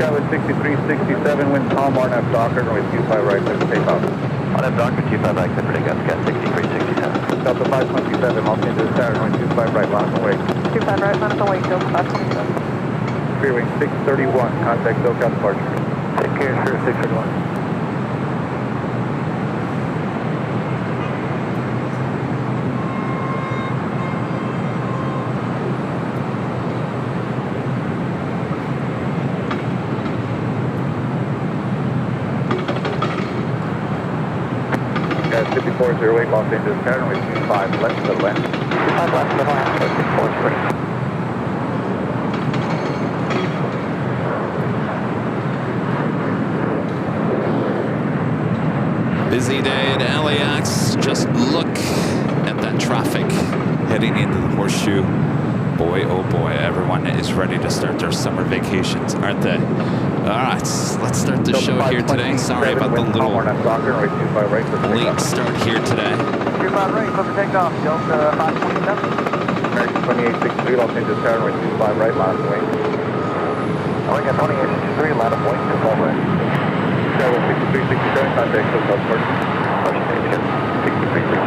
with 6367, wind calm, RNAV Docker, runway 25 right, clear for takeoff. RNAV Docker, 25 right, clear for takeoff, sky 6367. Delta 527, all changes to Saturn, runway 25 right, line up away. 25 right, line up away, Delta 527. Clear wing 631, contact SoCal departure. Take care, sir, 631. Guys, 5408, Los Angeles, Saturn, runway 25 left to the left. 25 left to the left, 64 straight. Busy day at LAX. Just look at that traffic heading into the Horseshoe. Boy, oh boy, everyone is ready to start their summer vacations, aren't they? All right, let's start the show here today. Sorry about the little late start here today. 25 right, clear for takeoff, Delta 527. American 2863, Los Angeles, Saturn, runway 25 right, line up away. American 2863, line up wing, just all right. Sky with 6367, contact SoCal departure. Motion change again, 6367.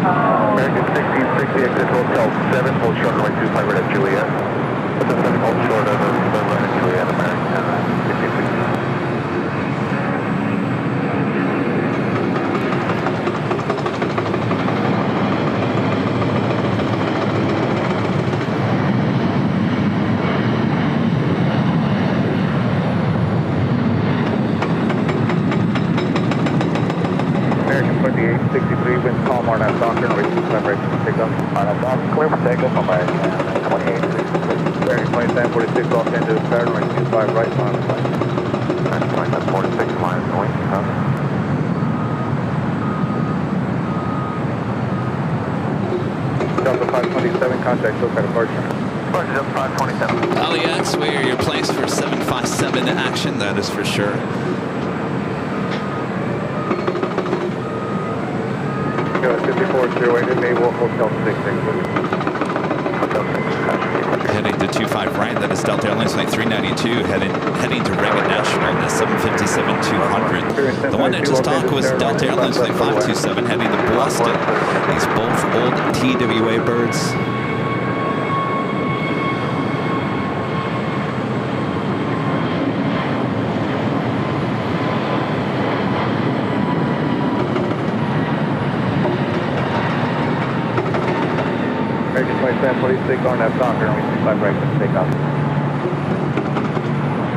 American 1660, exit Hotel 7, hold short runway 25 right at Juliet. Hotel 7, hold short of 25 right at Juliet, American 1660. American 2863, wind calm, RNAV Docker, runway 25 right, takeoff. RNAV Docker, clear for takeoff, American 2863. American 2746, Los Angeles, Saturn, runway 25 right, line up away. American 2746, line up wing, copy. Delta 527, contact SoCal departure. Departure Delta 527. LAX, we are your place for 757 action, that is for sure. Go 5408, Naval Hotel 66. Heading to 25 right, that is Delta Airlines Flight 392, heading to Reagan National, that's 757-200. The one that just talked was Delta Airlines Flight 527, heading to Boston. These both old TWA birds. American 2746, RNAV Docker, runway 25 right, clear for takeoff.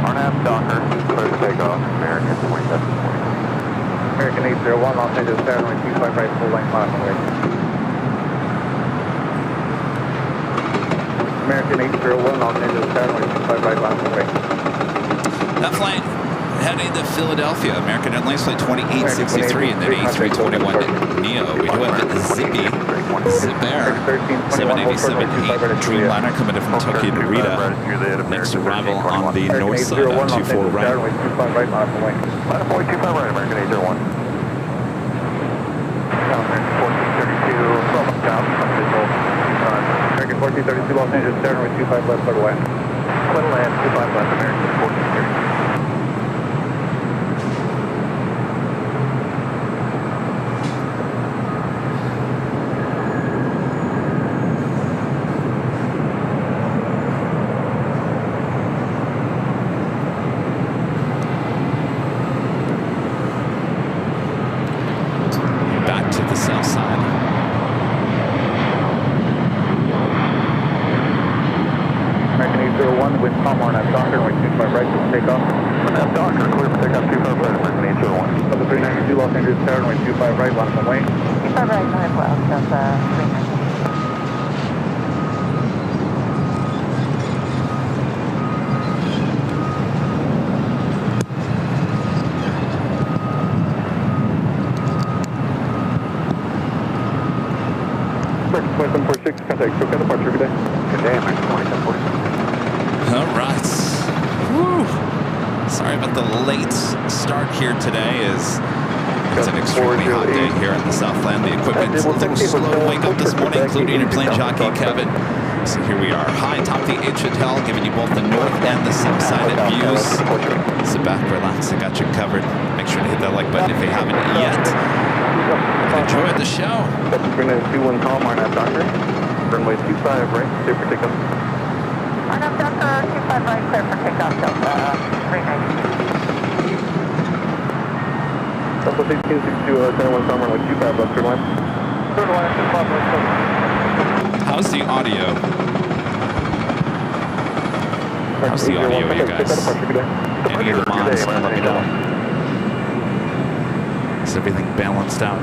RNAV Docker, clear for takeoff, American 2746. American 801, Los Angeles, Saturn, runway 25 right, full length, line up away. American 801, Los Angeles, Saturn, runway 25 right, line up away. That flight heading to Philadelphia, American Airlines Flight 2863 and then A321 Neo. We do have the Zippy, Zipair, 787-8 Dreamliner coming in from Tokyo to Rita. Next arrival on the north side on 24 right. Runway 25 right, line up away. Line up away 25 right, American 801. American 1432, from down, from visual. American 1432, Los Angeles, Saturn, runway 25 left, clear to land. Clear to land, 25 left, American 1432. Back to the south side. American 801, wind calm, RNAV Docker, runway 25 right, clear for takeoff. RNAV Docker, clear for takeoff, 25 right, American 801. Delta 392, Los Angeles, Saturn, runway 25 right, line up away. 25 right, northwest, Delta 392. American 2746, contact SoCal departure, good day. Good day, American 2746. All right. Woo. Sorry about the late start here today. It's an extremely hot day here in the Southland. The equipment's a little slow to wake up this morning, including your plane jockey Kevin. So here we are, high atop the H Hotel, giving you both the north and the south side views. Sit back, relax, I got you covered. Make sure to hit that like button if you haven't yet. Enjoy the show. Runway 21 calm, RNAV Doctor. Runway 25 right, clear for takeoff. RNAV Doctor, 25 right, clear for takeoff, Delta 390. Delta 1662, 21 calm, runway 25 left, third line. Third line, 5 left. How's the audio? How's the audio, you guys? Any of the mods can let me know. Is everything balanced out?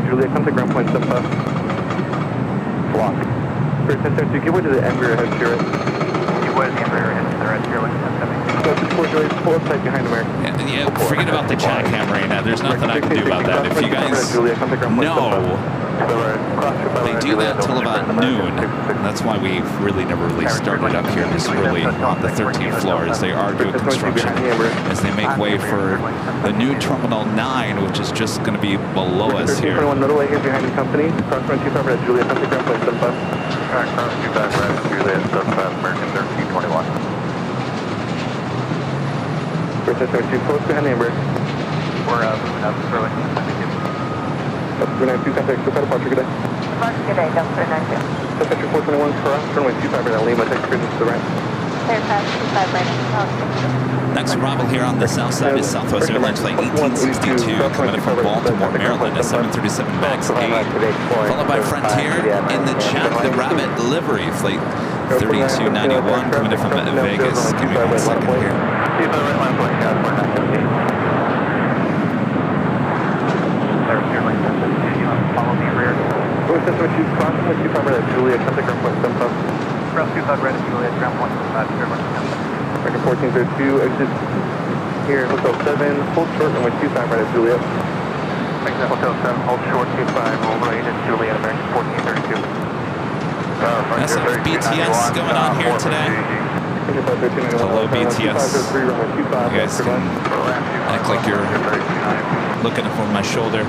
Julia, come to ground point, step left. Block. For 1072, give way to the Embraer head to your right. Give way to the Embraer head to the right, your left, 1072. Go to 4 Julia, pull up tight behind America. Yeah, forget about the jackhammering. There's nothing I can do about that. If you guys know, they do that till about noon. That's why we really never really started up here this early on the 13th floor, as they are doing construction, as they make way for the new Terminal 9, which is just going to be below us here. 21 middle way here behind the company. Cross run 25 red, Julia, come to ground point, step left. Cross 25 red, Julia, step left, American 1321. For 1072, close behind the Embraer. We're moving up early. Delta 392, contact, so departure, good day. Departure, good day, Delta 392. Temperature 421, cross, runway 25 right, Lima, take screen to the right. Clear pass, 25 right. Next arrival here on the south side is Southwest Airlines Flight 1862, coming in from Baltimore, Maryland, at 737 MAX 8. Followed by Frontier in the Jack the Rabbit livery, Flight 3291, coming in from Vegas. Give me 1 second here. Follow the rear. Cross 25 red, Julia, come to ground point, step left. Cross 25 right, Juliet, ground point, American 1432, exit here, Hotel 7, hold short, runway 25 right at Juliet. Exit Hotel 7, hold short, 25, roll right at Juliet, American 1432. That's some BTS going on here today. Hello, BTS. You guys can act like you're looking over my shoulder.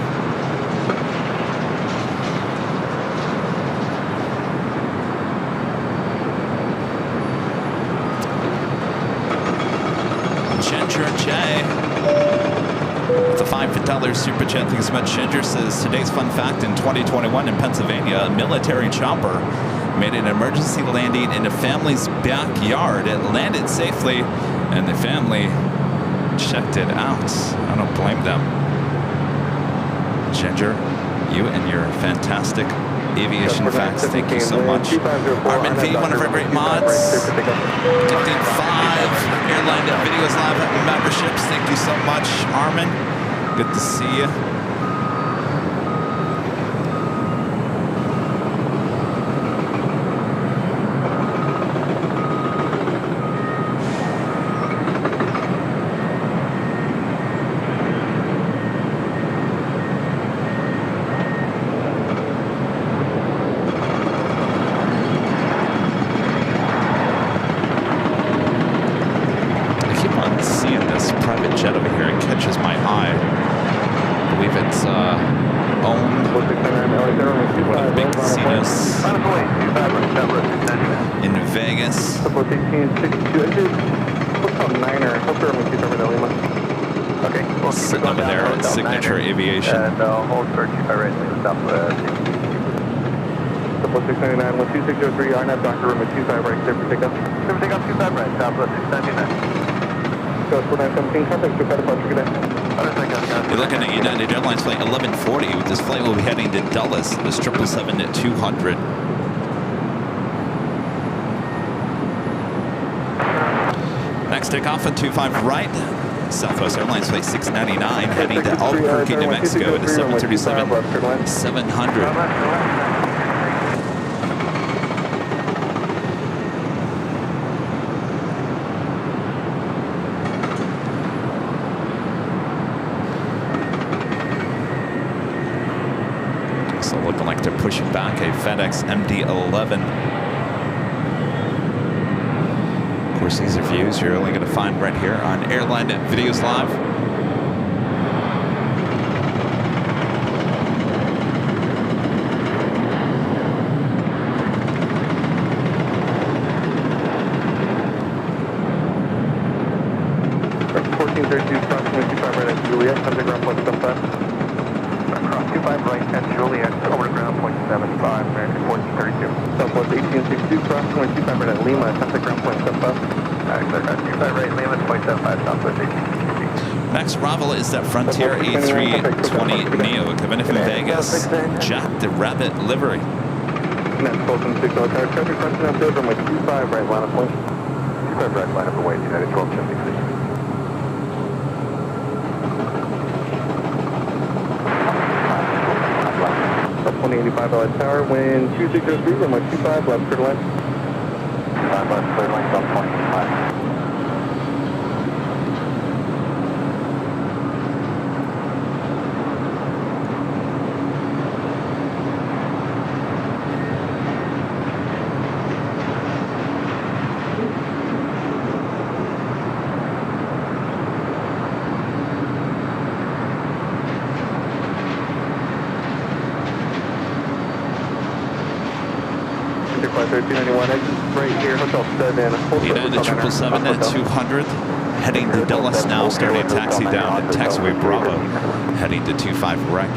With a $5 super chat, thanks so much. Ginger says, today's fun fact, in 2021 in Pennsylvania, a military chopper made an emergency landing in a family's backyard. It landed safely, and the family checked it out. I don't blame them. Ginger, you and your fantastic aviation facts, thank you so much. Armin V, one of our great mods. Gifted 5 Airline Videos Live memberships. Thank you so much, Armin. Good to see you. Sitting over there at Signature Aviation. And hold for 25 right, stop 699, 12603, RNAV Doctor, room at 25 right, clear for takeoff. Clear for takeoff, 25 right, stop 699. Go 4917, contact, so departure, good day. You're looking at United Airlines Flight 1140. This flight will be heading to Dulles, this 777-200. Next takeoff at 25 right. Southwest Airlines Flight 699 heading to Albuquerque, New Mexico at a 737-700. So looking like they're pushing back a FedEx MD-11. Of course, these are views you're only going to find right here on Airline Videos Live. Juliet, contact ground point 75. Cross 25 right at Juliet, over to ground point 75, American 1432. Southwest 1862, cross 25 right at Lima, contact ground point 75. Clear, 25 right, Lima, 0.75, Southwest 1862. Next arrival is that Frontier A320neo coming in from Vegas. Jack the Rabbit livery. Next, Fulton 6 Tower, traffic crossing out there, runway 25 right, line of point. 25 right, line up away, United 1276. Up 2085 LA Tower, wind 2603, runway 25, left, clear line. 5 left, clear line, up 25. Right here, Hotel 7. United 777-200 heading to Dulles now, starting to taxi down to taxiway Bravo, heading to 25 right.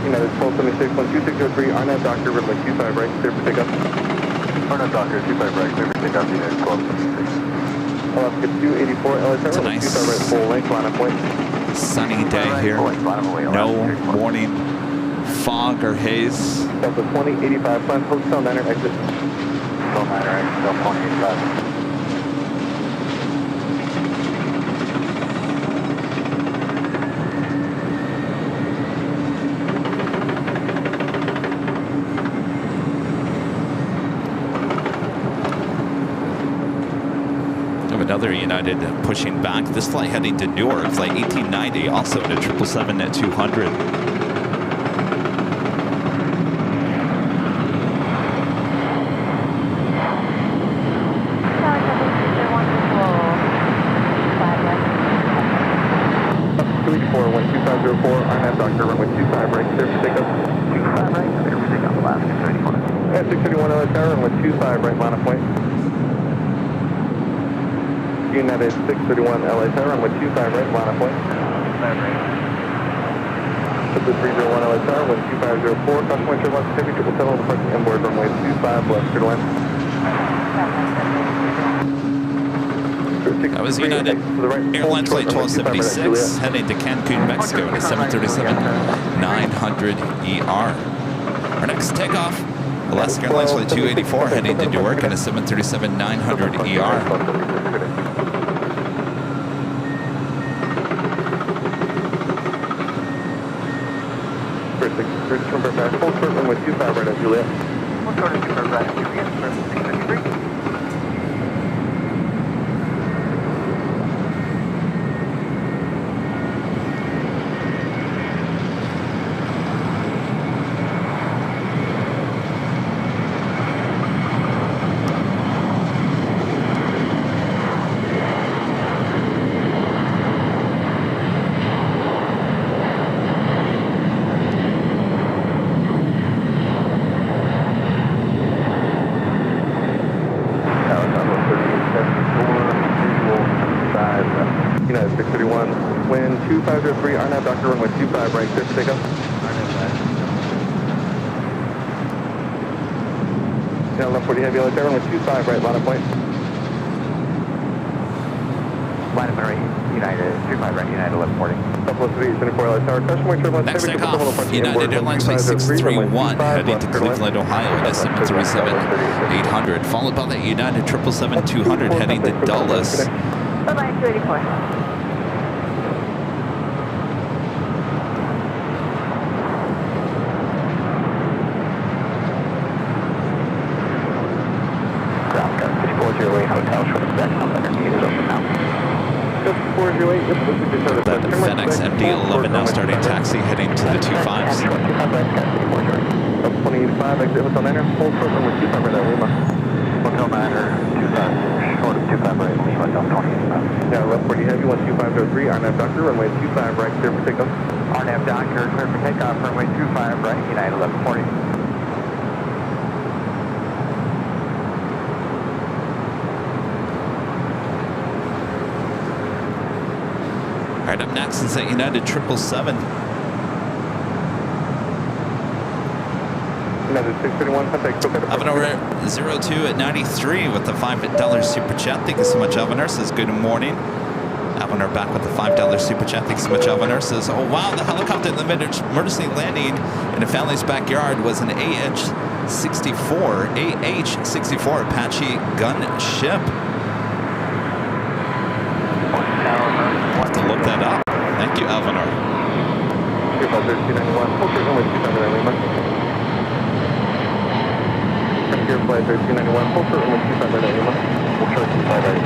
United 1276, 12603, Arnett Doctor, runway 25 right, clear for takeoff. Arnett Doctor, 25 right, clear for takeoff, United 1276. Alaska 284, LA Tower, It's a runway nice 25 right, full length, line of point. Sunny day here. No morning fog or haze. Delta 2085, front, Hotel Niner, exit. Hotel Niner, exit, 2085. Another United pushing back. This flight heading to Newark, flight 1890, also at 777-200. Arnett Doctor, runway 25 right, clear for takeoff. 25 right, clear for takeoff, Alaska 31. At 631 LA Tower, runway 25 right, line of point. United 631 LA Tower, runway 25 right, line of point. 25 right. Delta 301 LA Tower, wind 2504, cross point, turn left, heavy 777, departing inboard, runway 25 left, clear line. That was United Airline Flight 1276 heading to Cancun, Mexico at a 737-900ER. Our next takeoff, Alaska Airlines Flight 284 heading to Newark at a 737-900ER. First number back, full short runway 25 right at Juliet. We'll go to 25 right at Juliet, 653. United 631, wind 2503, Arnett Doctor, runway 25 right, clear for takeoff. Now 1140 heavy LA Tower, runway 25 right, line of point. Line of right, United 25 right, United 1140. Southwest 374 LA Tower, customary turbulence. Next takeoff, United Airlines Flight 631 heading to Cleveland, Ohio at a 737-800, followed by the United 777-200 heading to Dulles. Bye-bye, 284. the 25s. 25 right, Sky City 4 Charlie. 2085, exit Hotel Niner, full short runway 25 right at Lima. Hotel Niner, 25, short of 25 right, Lima, Delta 2085. Yeah, left 40 heavy, 12503, RNAV Doctor, runway 25 right, clear for takeoff. RNAV Doctor, clear for takeoff, runway 25 right, United 1140. All right, up next is at United 777. United 631, contact SoCal. Evanor 02 at 93 with the $5 super chat. Thank you so much, Evanor. Says good morning. Evanor back with the $5 super chat. Thanks so much, Evanor. Says, oh wow, the helicopter in the emergency landing in a family's backyard was an AH-64 Apache gunship. Have to look that up. Thank you, Evanor. 291, full short runway 25 right at Lima. Here, flight 1391, full short runway 25 right at Lima. Full short 25 right,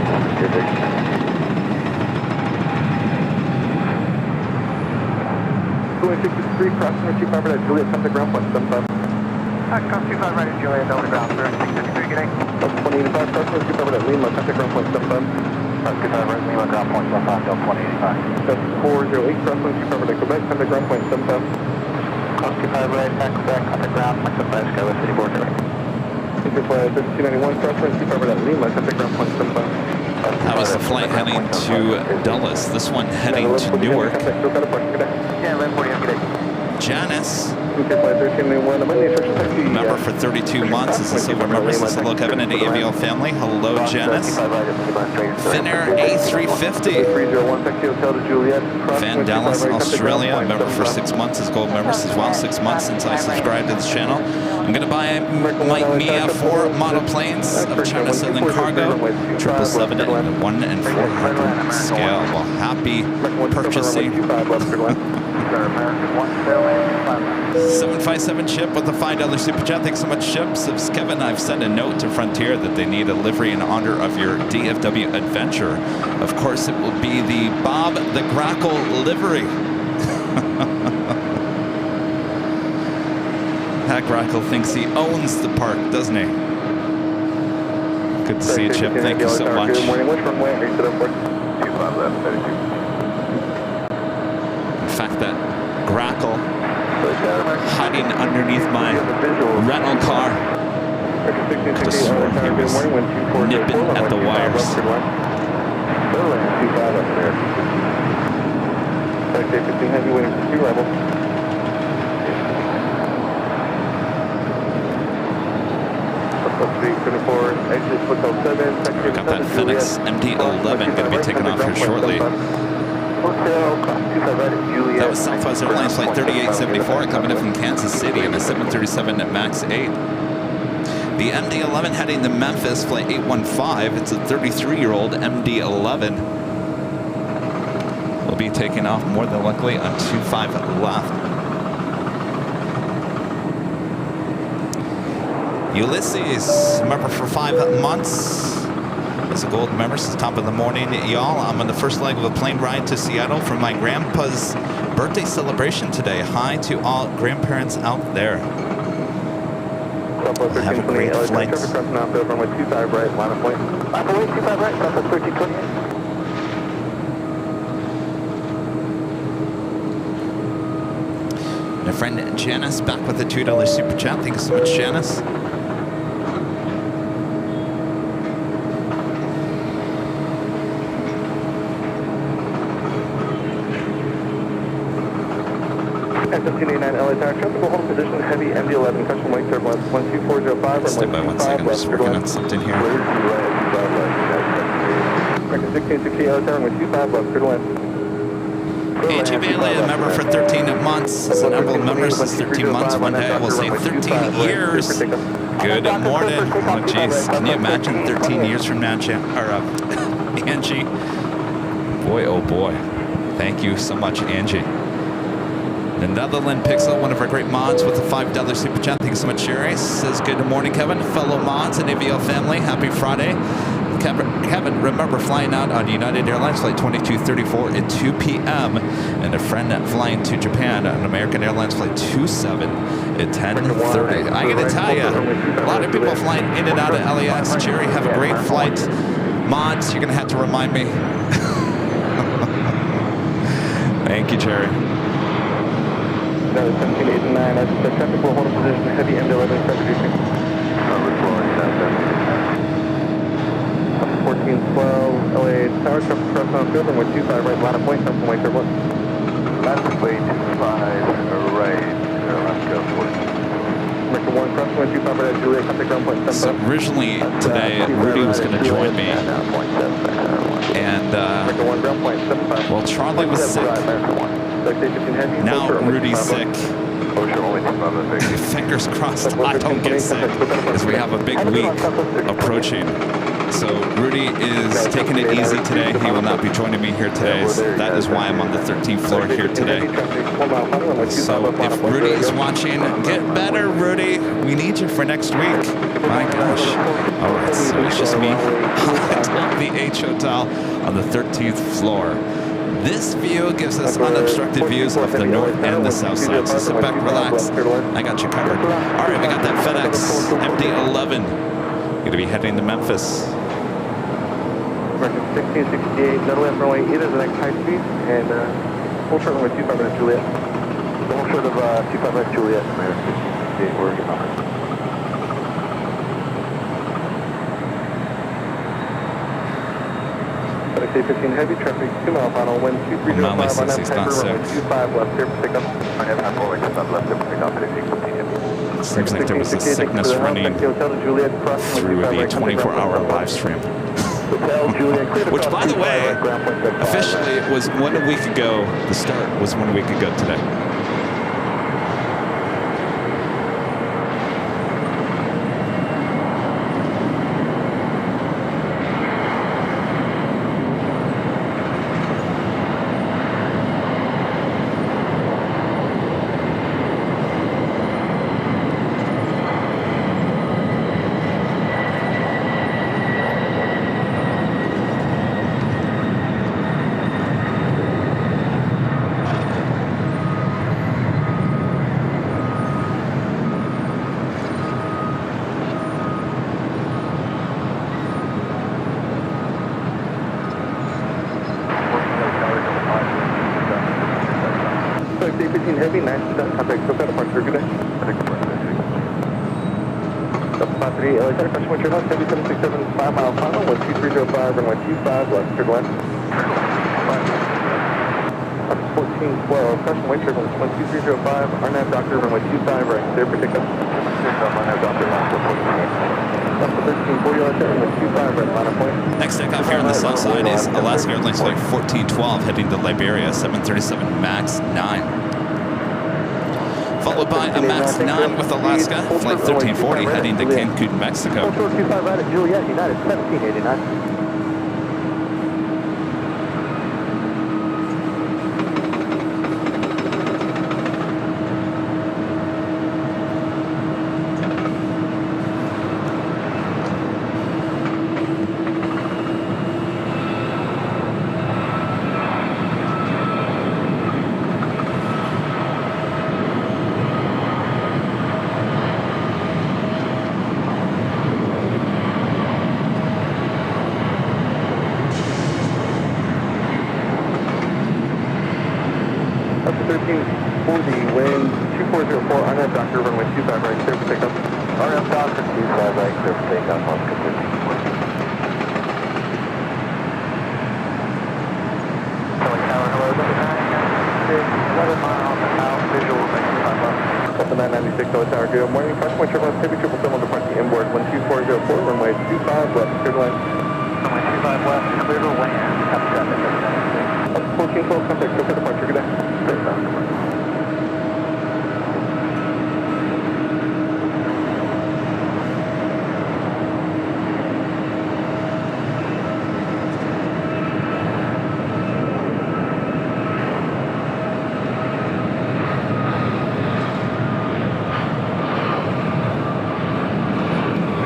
Going 63, crossing runway 25 right at Juliet, come to ground point 75. Cross 25 right at Juliet, over ground, clear 653, good day. 2085, crossing runway 25 right at Lima, come to ground point 75. Cross 25 right, Lima, ground point 75, Delta 2085. That's 408, crossing runway 25 right at Quebec, come to ground point 75. Cross 25 right, back, on the ground, point 75, Skywest City 4 Charlie. Flight 1391, cross runway 25 right at Lima, come to ground point 75. That was the flight heading to Dulles. This one heading to Newark. Yeah, 1140, good day. Janice, Okay, flight 1391, I'm in the instruction taxi. member for 32 months, is a silver member. Says hello, Kevin and AVL family. Hello, Janice. Finnair A350. 301, taxi hotel to Juliet. Van Dallas, Australia, member for 6 months, is gold member. Says, wow, 6 months since I subscribed to this channel. I'm going to buy my Mia 4 monoplanes of China Southern Cargo, 777 and 1 and 400 scale. Well, happy purchasing. 757 Chip with the $5 super chat. Thanks so much, Chip. Says, Kevin, I've sent a note to Frontier that they need a livery in honor of your DFW adventure. Of course, it will be the Bob the Grackle livery. Pat Grackle thinks he owns the park, doesn't he? Good to see you, Chip. Thank you so much. Good morning. Which runway are you set up for? 25 left, 32. In fact, that Grackle hiding underneath my rental car. Could have sworn he was nipping at the wires. Heavy waiting for 2 levels. Got that FedEx MD-11 going to be taking off here shortly. That was Southwest Airlines Flight 3874 coming in from Kansas City in a 737 at MAX 8. The MD-11 heading to Memphis, Flight 815. It's a 33-year-old MD-11. Will be taking off more than likely on 25 left. Ulysses, member for 5 months. As a gold member since top of the morning, y'all. I'm on the first leg of a plane ride to Seattle for my grandpa's birthday celebration today. Hi to all grandparents out there. Have a great flight. Runway 25 right, line of point. Runway 25 right, Southwest 1320. My friend Janice back with a $2 super chat. Thank you so much, Janice. S-1589 LA Tower, tropical hold position, heavy MD-11, custom weight turbulence, 12405. Stay by 1 second, I'm just working on something here. Record 1660 LA Tower, runway 25 left, clear to land. AJ Bailey, a member for 13 months. As an emblem member since 13 months. One day I will say 13 years. Good morning. Oh, jeez. Can you imagine 13 years from now, Angie? Boy, oh boy. Thank you so much, Angie. The Netherland Pixel, one of our great mods with a $5 super chat. Thank you so much, Sherry. Says, good morning, Kevin. Fellow mods and AVL family. Happy Friday. Kevin, remember flying out on United Airlines flight 2234 at 2 p.m. and a friend flying to Japan on American Airlines flight 27 at 10:30. I gotta tell you, a lot of people flying in and out of LAX. Jerry, have a great flight. Mods, you're gonna have to remind me. Thank you, Jerry. 1789, that's the traffic will hold a position, heavy MD-11, start reducing. 1412, LA Tower, traffic cross on field, runway 25 right, line of point, that's runway turbulence. Runway 25 right, let's go for it. American 1, cross runway 25 right at Juliet, contact ground point 75. So originally today, Rudy was going to join me, and well, Charlie was sick. Now Rudy's sick. Fingers crossed I don't get sick, as we have a big week approaching. So Rudy is taking it easy today. He will not be joining me here today. So that is why I'm on the 13th floor here today. So if Rudy is watching, get better, Rudy. We need you for next week. My gosh. All right, so it's just me atop the H Hotel on the 13th floor. This view gives us unobstructed views of the north and the south side. So sit back, relax. I got you covered. All right, we got that FedEx MD-11. Going to be heading to Memphis. American 1668, no left runway, either the next high speed, and full short runway 25 right Juliet. Full short of 25 right Juliet, American 68, we're getting on. FedEx A15 heavy traffic, 2 mile final, wind 2305 on that Piper, runway 25 left, clear for pickup. I have not rolling, I'm left, clear for pickup, it is 815. Seems like there was a sickness running through the 24-hour live stream. Which, by the way, officially it was 1 week ago. The start was 1 week ago today. Heavy, 9 contact, so got a departure, good day. Delta 53, LA Center, question, what's your house, heavy 767, 5 mile final, 12305, runway 25, left, cleared left. 1412, question, weight turbulence, 12305, RNAV doctor, runway 25, right, clear for pickup. RNAV doctor, last 14. Delta 1340, LA Center, runway 25, right, line of point. Next takeoff here on the south side is Alaska Airlines flight 1412 heading to Liberia, 737 MAX 9. Followed by a MAX 9 with Alaska, flight 1340 heading to Cancun, Mexico. 25 right at Juliet, United 1789. Up to 1340, wind 2404, RNF doctor, runway 25 right, clear for pickup. RNF doctor, 25 right, clear for takeoff, on completely. 11 miles out, visual, 95 bucks. Delta 996, LA Tower, good morning. Cross point turbulence, heavy triple thermal departing inboard, 12404, runway 25 left, clear to land. Runway 25 left, clear to land. Copy, traffic, 996. Up to 1412, contact, go for departure, good day. Great,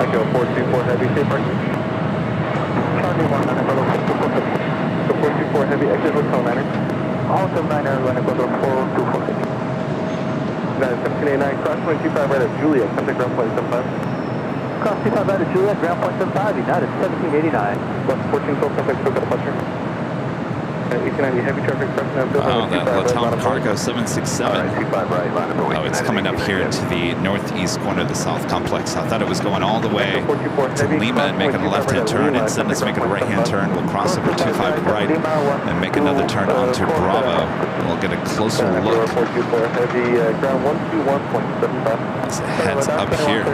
Echo 424 heavy, safe parking. So 424 heavy, exit Hotel Niner. Hotel Niner, runway Ecuador 424. 1789, cross 25 right at Juliet, contact ground point 75. Cross 25 right at Juliet, ground point 75, United 1789. Left 14 12, contact Coca Departure. 1890 heavy traffic, crossing out Oh, that Latam Cargo 767. Alright, 25 right, line up. Oh, it's coming up here to the northeast corner of the South Complex. I thought it was going all the way to Lima and making a left-hand turn. Instead, it's making a right-hand turn. We'll cross over 25 right and make another turn onto Bravo. We'll get a closer look. 424 heavy, ground 121.75. As it heads up here.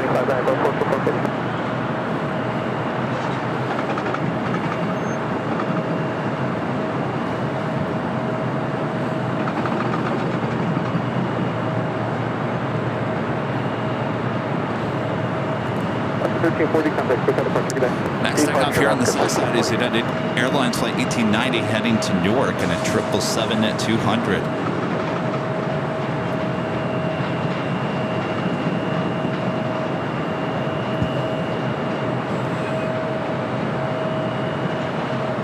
Next takeoff here on the south side is United Airlines Flight 1890 heading to Newark in a 777 at 200.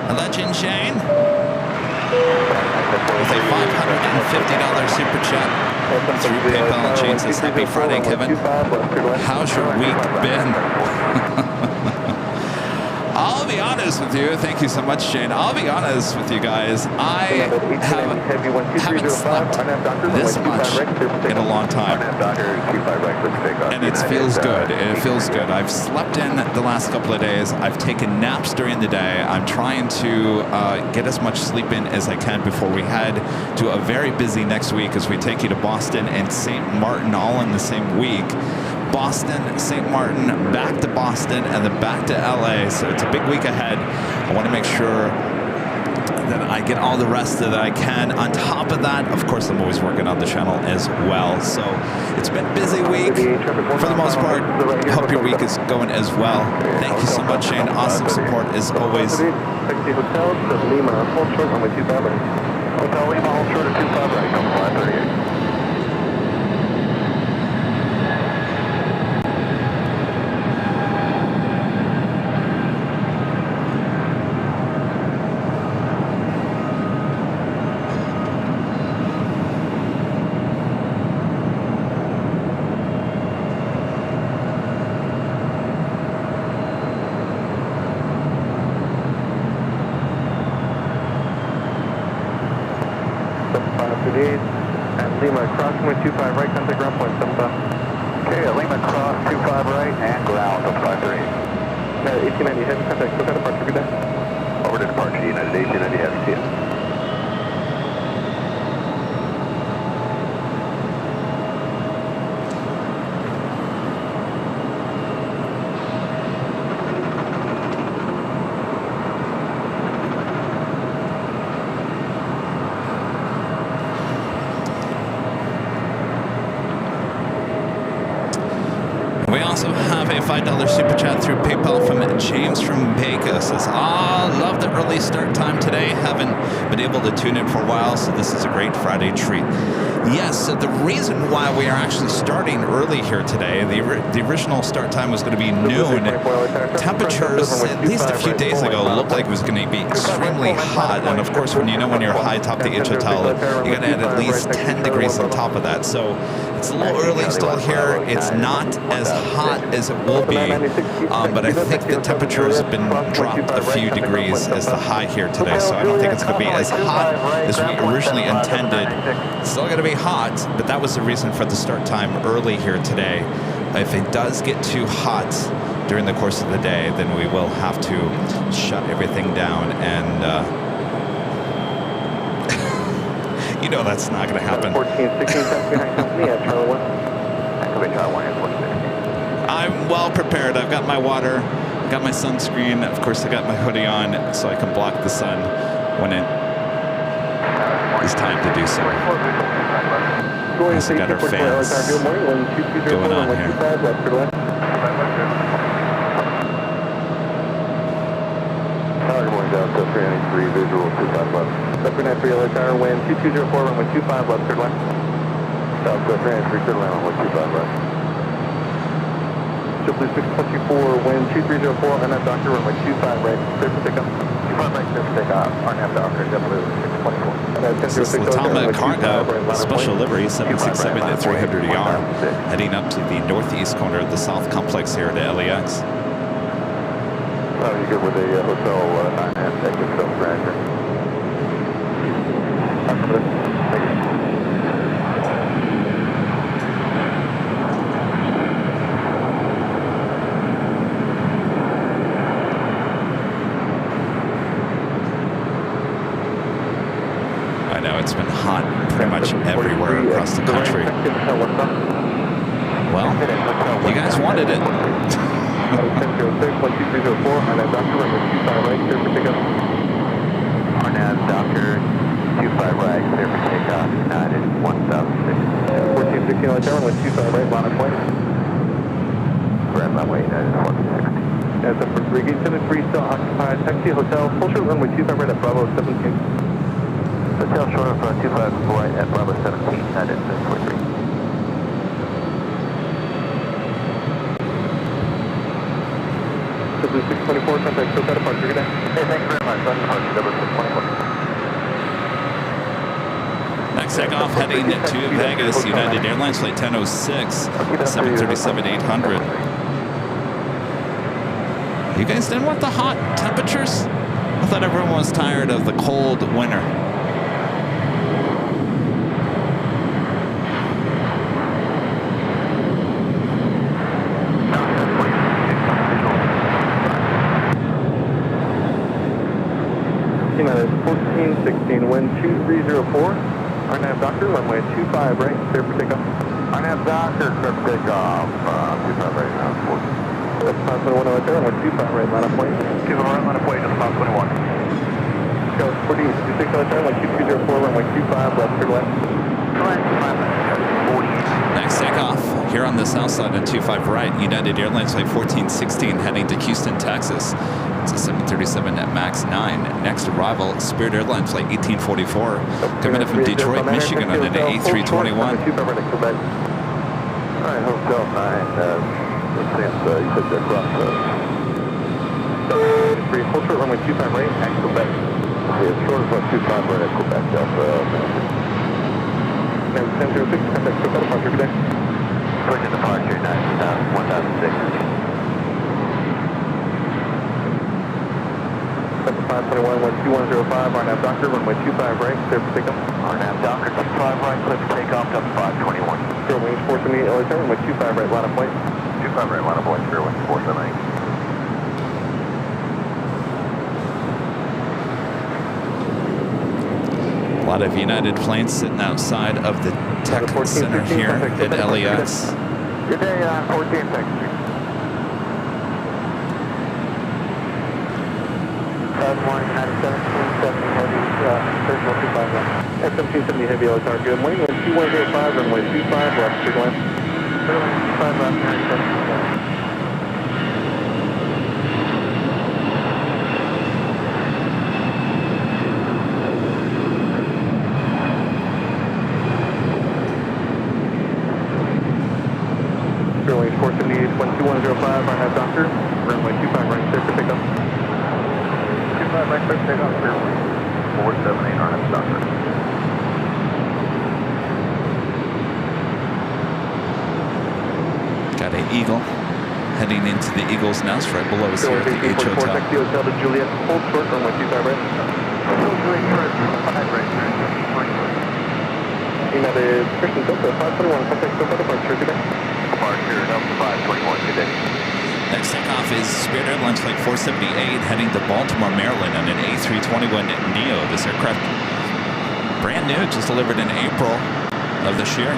A legend, Shane. With a $550 super chat through PayPal. Shane says, happy Friday, Kevin. How's your week been? I'll be honest with you. Thank you so much, Shane. I'll be honest with you guys. I haven't slept this much in a long time. And it feels good. It feels good. I've slept in the last couple of days. I've taken naps during the day. I'm trying to get as much sleep in as I can before we head to a very busy next week as we take you to Boston and St. Martin all in the same week. Boston, St. Martin, back to Boston, and then back to LA. So it's a big week ahead. I want to make sure that I get all the rest that I can. On top of that, of course, I'm always working on the channel as well. So it's been a busy week for the most part. Hope your week is going as well. Thank you so much, Shane. Awesome support as always. Hotel to Lima, hold short on the 25 right. Hotel Lima, hold short at 25 right, come 538. And Lima, cross 25 right, contact ground point 75. Okay, Lima, cross 25 right and ground up 538. 1890 heavy, contact Coca Departure, good day. Over to departure, United 1890 heavy, see ya. We also have a $5 super chat through PayPal from James from Vegas. Says, love the early start time today. Haven't been able to tune in for a while, so this is a great Friday treat. Yes, so the reason why we are actually starting early here today, the original start time was going to be noon. Temperatures, at least a few days ago, looked like it was going to be extremely hot. And of course, when you're high top the H hotel, you got to add at least 10 degrees on top of that. So it's a little early still here. It's not as hot as it will be, but I think the temperature has been dropped a few degrees as the high here today. So I don't think it's going to be as hot as we originally intended. It's still going to be hot, but that was the reason for the start time early here today. If it does get too hot during the course of the day, then we will have to shut everything down and you know that's not going to happen. 14, 16, behind company at Charlie 1. Activate Charlie 1 airport 6. I'm well prepared. I've got my water, got my sunscreen. Of course, I got my hoodie on so I can block the sun when it is time to do so. Also got our fans going on here. Tower going down to 393, visual 25 left. 393 LA Tower, wind 2204, runway 25 left, third line. South 393, third line, runway 25 left. JetBlue 624, wind 2304, RNAV Doctor, runway 25 right, clear for takeoff. 25 right, clear for takeoff. RNAV Doctor, JetBlue 624. This is Latama Cargo, special livery 767 at 300 ER, heading up to the northeast corner of the South Complex here at LAX. Oh, you good with the hotel 9 and exit self-branding? I know it's been hot pretty much everywhere across the country. Well, you guys wanted it. 1006, 12304, RNAV Doctor, runway 25 right, clear for takeoff. RNAV Doctor, 25 right, clear for takeoff. United 1006. 1416 LHR, runway 25 right, line of point. Red runway, United 160. As for 3 gate 73, still occupied. Taxi hotel, full short runway 25 right at Bravo 17. Hotel short of 25 right at Bravo 17, United 743. JetBlue 624, contact SoCal departure, good day. Hey, thank you very much. That's departure, JetBlue 624. Next takeoff heading to Vegas, United Airlines flight 1006, 737-800. You guys didn't want the hot temperatures? I thought everyone was tired of the cold winter. United 1416, wind 2304, RNAV Doctor, runway 25 right, clear for takeoff. RNAV Doctor, clear for takeoff. 25 right now, 14. That's 521 LHR, runway 25 right, line of point. 25 right, line of point, just 521. Go 46 LHR, runway 2304, runway 25 left, clear left. Next takeoff here on the south side on 25 right, United Airlines flight 1416 heading to Houston, Texas. It's a 737 at max 9. Next arrival, Spirit Airlines flight 1844, coming up from Detroit, Michigan on an A321. All right, hotel 9. Since you said they're across full short runway 25 right, at Quebec. it's short of 25 right at Quebec, Now 1006, contact SoCal departure, good day. Approaching departure, 1006. That's 521, 12105, RNAV Doctor, runway 25 right, clear for takeoff. RNAV Doctor, 25 right, clear for takeoff, up 521. Zero wings 478 LHR, runway 25 right, line of point. 25 right, line of point, 0 wings 478. A lot of United planes sitting outside of the Tech Center here at LAX. Good day, 14 Tech Street. Morning, United 1770 Heavy, 3125 left. At 1770 Heavy LHR, good morning, wind 2105, runway 25 left, clear left. 25 left, United 1770. Airline 478, 12105, RNAV Doctor, runway 25 right, clear for takeoff. 25 right, clear for takeoff, clear. 478, RNAV Doctor. Got an Eagle heading into the Eagle's Nest right below us here at the H Hotel. Taxi Hotel to Juliet, hold short, runway 25 right. United Christian Delta 521, contact SoCal departure, good day. Departure, Delta 521, good day. Next takeoff is Spirit Airlines flight 478 heading to Baltimore, Maryland on an A321 Neo. This aircraft, brand new, just delivered in April of this year.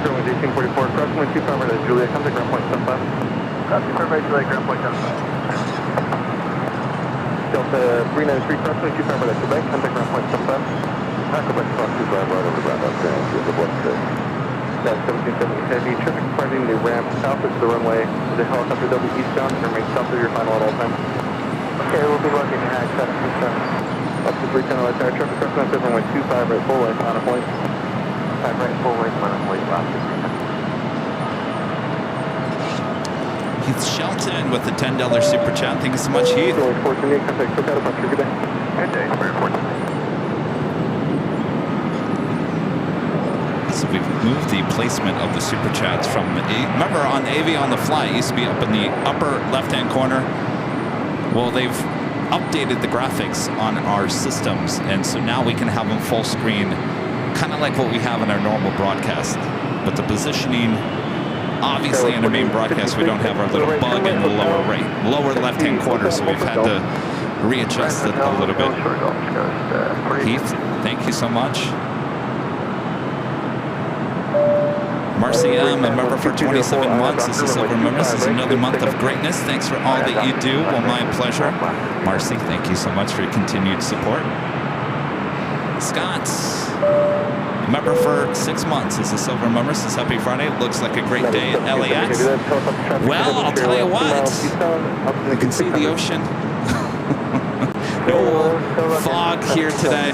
Airline 1844, cross runway 25 right at Juliet, contact ground point 75. Copy, perfect, Juliet, ground point 75. Delta 393, cross runway 25 right at Quebec, contact ground point 75. Quebec cross 25 right over ground up there, and the left side. That's 1770 Heavy. Traffic departing the ramp south of the runway. The helicopter double eastbound and remain south of your final at all times. Okay, we'll be looking at 727. Up to 310 right there. Traffic crossing out runway 25 right full length on a point. 5 right, full length, on a point, last 15. Heath Shelton with the $10 super chat. Thank you so much, Heath. Going 478, contact quick out of bunch. Good day. Good day, number 14. So we've moved the placement of the super chats from, remember on AV on the fly, it used to be up in the upper left-hand corner. Well, they've updated the graphics on our systems, and so now we can have them full screen, kind of like what we have in our normal broadcast. But the positioning, obviously in our main broadcast, we don't have our little bug in the lower left-hand corner, so we've had to readjust it a little bit. Heath, thank you so much. Marcy M, a member for 27 months. This is Silver Members. This is another month of greatness. Thanks for all that you do. Well, my pleasure. Marcy, thank you so much for your continued support. Scott, a member for 6 months. This is Silver Members. This is Happy Friday. It looks like a great day at LAX. Well, I'll tell you what. You can see the ocean. No fog here today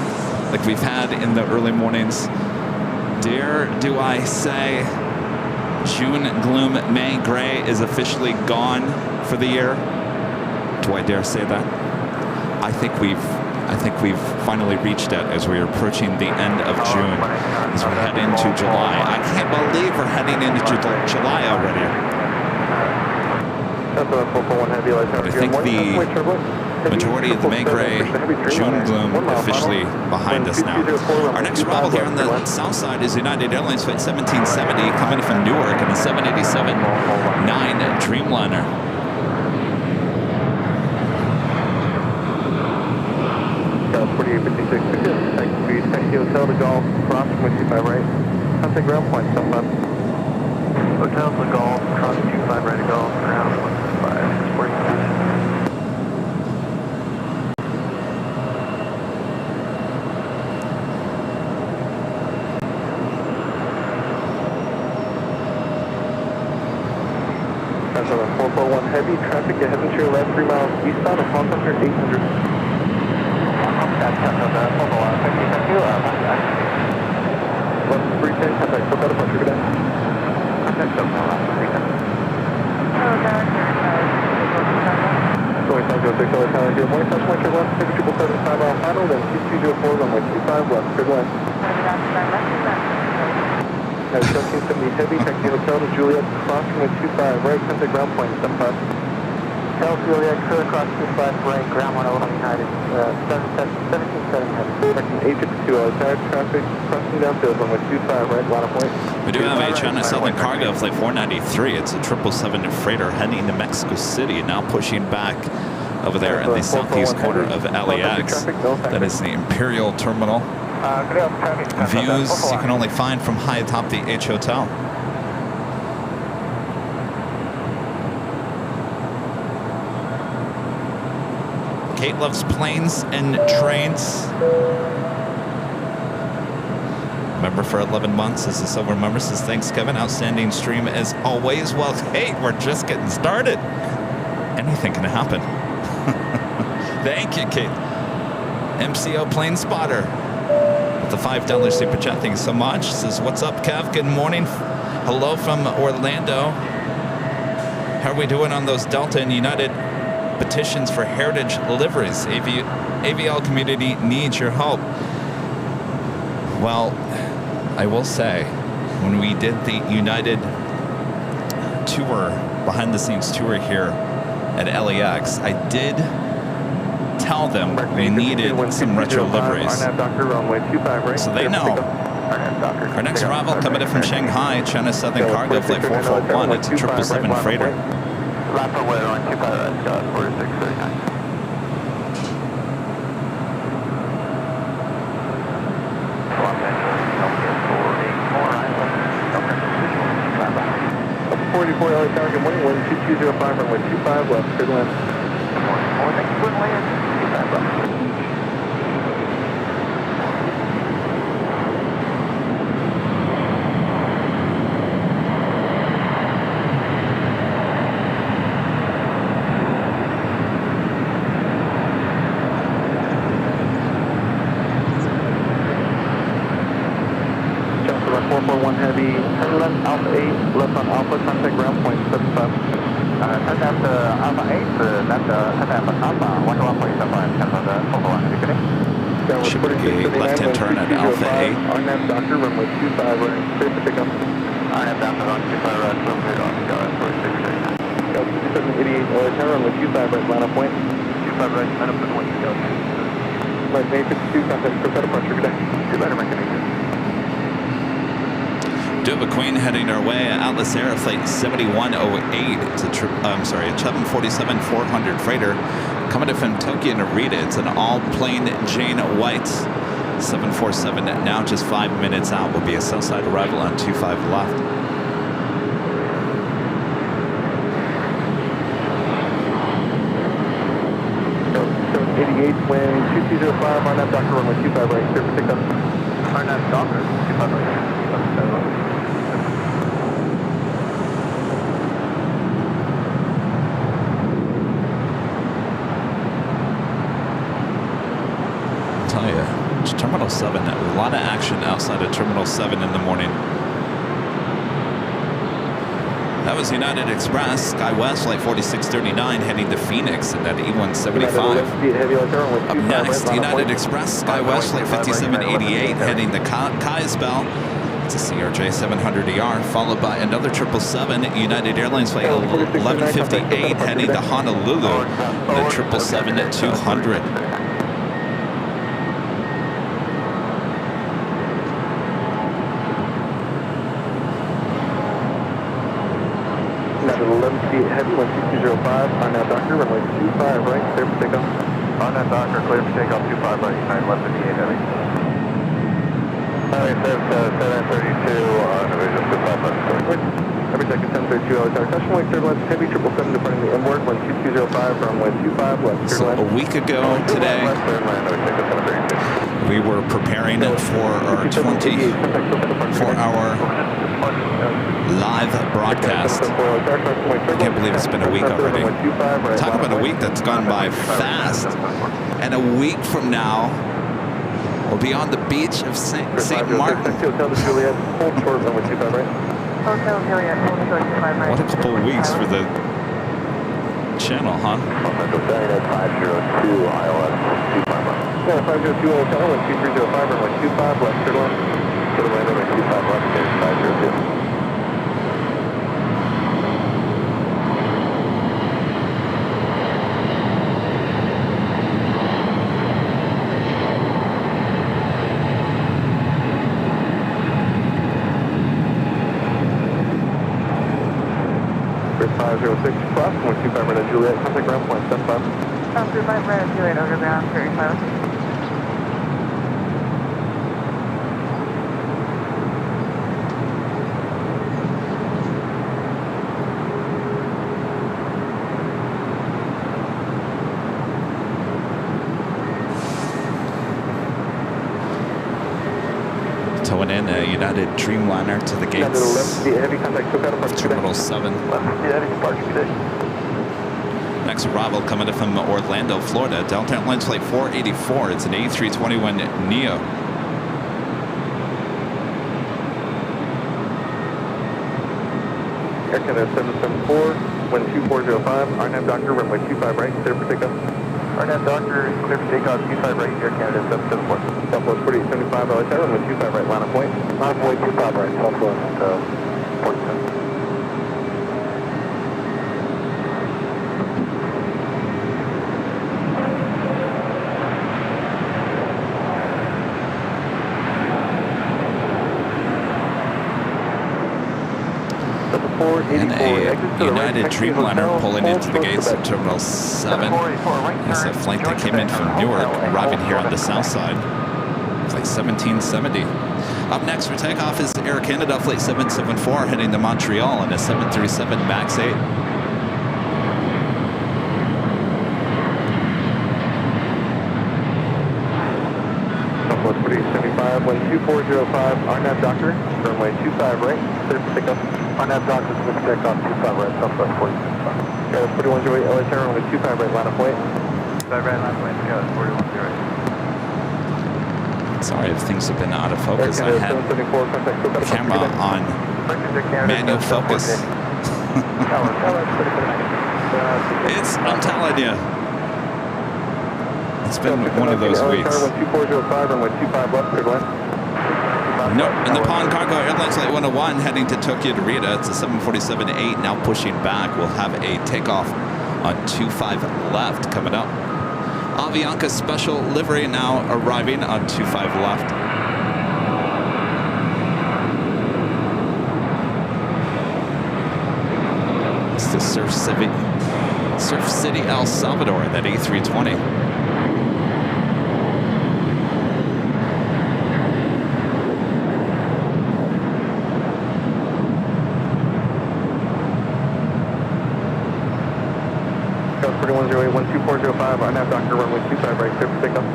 like we've had in the early mornings. Dare do I say June gloom, May gray is officially gone for the year? Do I dare say that? I think we've finally reached that as we're approaching the end of June, as we head into July. I can't believe we're heading into July already. But I think the majority of the May gray June gloom officially behind us now. Our next arrival here on the south side is United Airlines flight 1770 coming from Newark in the 787-9 Dreamliner. South 4856, taxi hotel to Golf, crossing with 25 right. Contact ground point, sometime. Hotel to Golf, cross 25 right to Golf, ground 125, 46. That's on 441 heavy traffic ahead and to your left 3 miles eastbound of helicopter 800. That's on the 441, 50, thank you. Left 310, contact quick out of bunch. Good day. Contact up now, last 310. Going 506, LA Tower, good morning, South Winter left, 777 mile final, then 2204, runway 25 left, good one. Now 1770 heavy, taxi hotel to Juliet, crossing with 25 right, contact ground point, 75. Hotel Juliet, clear across 25 right, ground 101 United, 1770 heavy. Direction 852, LA Tower, traffic crossing downfield, runway 25 right, line of point. We do have a China Southern Cargo flight 493. It's a 777 freighter heading to Mexico City, now pushing back over there in the southeast corner of LAX. That is the Imperial Terminal. Views you can only find from high atop the H Hotel. Kate loves planes and trains. Member for 11 months. This is Silver Member. Says thanks, Kevin. Outstanding stream as always. Well, hey, we're just getting started. Anything can happen. Thank you, Kate. MCO Plane Spotter with the $5 super chat. Thank you so much. Says, what's up, Kev? Good morning. Hello from Orlando. How are we doing on those Delta and United petitions for heritage liveries? AVL community needs your help. Well, I will say, when we did the United tour, behind the scenes tour here at LAX, I did tell them we needed some retro liveries. So they know. Our next arrival coming in from Shanghai, China Southern Cargo flight 441. It's a 777 freighter. Rapid weather on 25 Scott, 4639. 44 LA Tower, good morning, wind 2205, runway 25 left, good land. Good morning, thanks for land, 25 left. going to be turn left Alpha 8, left on Alpha, contact ground point 75. Turn left Alpha 8, left contact Alpha 11.75, cancel the photo one, Should be left-hand turn at Alpha 8. RNAV Doctor, runway 25 right, clear for pickup. RNAV Doctor, runway 25 right, clear for pickup, go ahead, 46. 2788, LA10, runway 25 right, line up point. 25 right, line up point, go ahead. Right, May 52, contact Propeller departure, good day. See you later, my Canadian. Duba Queen heading our way. Atlas Air flight 7108. It's a 747-400 freighter coming in from Tokyo Narita. It's an all-plain Jane White 747. Now just 5 minutes out. Will be a Southside arrival on 25 left. So 788, wind 2205, RNAV Doctor, runway 25 right, clear for pickup. RNAV Doctor, 25 right. Tell you, it's Terminal 7. A lot of action outside of Terminal 7 in the morning. That was United Express, SkyWest flight 4639 heading to Phoenix in that E175. Up next, United Express, SkyWest flight 5788 heading to Kaisbell. It's a CRJ 700ER, followed by another 777, United Airlines flight 1158 heading to Honolulu, the 777-200. United 1158 heavy, 16205, RNAV Doctor, runway 25 right, clear for pickup. RNAV Doctor, clear for takeoff, 25 right, United 1158 heavy. Alright, 732, division 25 left. Every second, 1032, LA caution wing, third left, heavy, 777 departing the inboard, 12205, runway 25 left, So a week ago today, we were preparing for our 24-hour live broadcast. I can't believe it's been a week already. Talk about a week that's gone by fast. And a week from now, we'll be on the beach of St. Martin. What a couple of weeks for the channel, huh? Yeah, 502 hotel, 2305, runway 25 left, clear left. To the land, runway 25 left, 502. Grid 506, cross, 125 right at Juliet, contact ground point, 75. 25 right at Juliet, over ground, 35. Towing in a United Dreamliner to the gates of Terminal 7. Next arrival coming in from Orlando, Florida. Delta Airlines flight 484. It's an A321neo. Air Canada 774, wind 2405, RNAV Doctor, runway 25 right, clear for takeoff. RNAV Doctor, clear for takeoff, 25 right, Air Canada 774. Southwest 4875, LA10, runway 25 right, line of point. Line of point 25 right, Southwest 47. And a United Dreamliner pulling into the gates of Terminal 7. It's a flight that came in from Newark, arriving here on the south side. Flight 1770. Up next for takeoff is Air Canada Flight 774 heading to Montreal on a 737 MAX 8. Southwest 4875, wind 2405, RNAV Doctor, runway 25 right, clear for takeoff. RNAV Doctor, clear for takeoff, 25 right, Southwest 47. Got 4108, LA10, runway 25 right, line of point. 25 right, line of point, got 4108. Sorry if things have been out of focus. I had the camera on manual focus. I'm telling you. It's been one of those weeks. Nope, in the Pond Cargo Airlines Flight 101 heading to Tokyo Narita. It's a 747-8 now pushing back. We'll have a takeoff on 25 left coming up. Avianca special livery now arriving on 25 left. It's the Surf City, El Salvador, that A320. South 4108, 12405, RNAV Doctor, runway 25 right, clear for takeoff.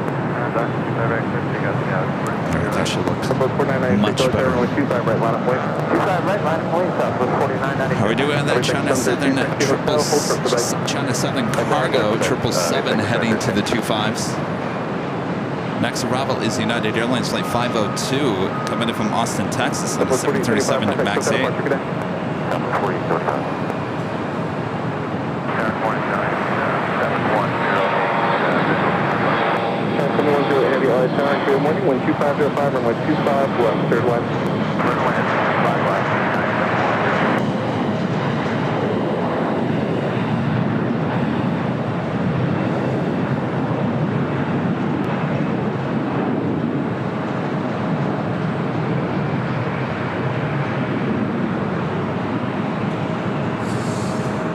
That should look much better. Runway 25 right, line of point. 25 right, line of point, Southwest 4990. How are we doing on that China Southern China Southern Cargo 777 heading to the 25s? Next arrival is United Airlines Flight 502 coming in from Austin, Texas on the 737 MAX 8. Heavy LAX, good morning, 12505, runway 25 left, third line.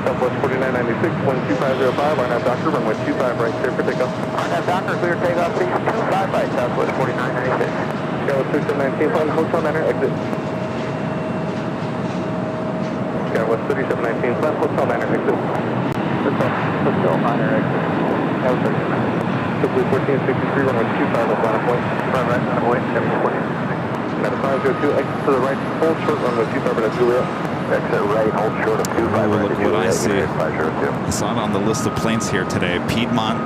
Southwest 4996, 12505, RNAV Doctor, runway 25 right, clear for takeoff. RNAV Doctor, clear takeoff, please. 25 right, Southwest 4996. Skywest 3719, Plan Hotel Manor, exit. Skywest 3719, Plan Hotel Manor, exit. Hotel Manor, exit. Simply 1463, runway 25 left, line of point. 25 right, line of point, 714. At 502, exit to the right, hold short, runway 25 right at Juliet. Exit right, hold short of 25 right. Look what I see. 502. I saw it on the list of planes here today. Piedmont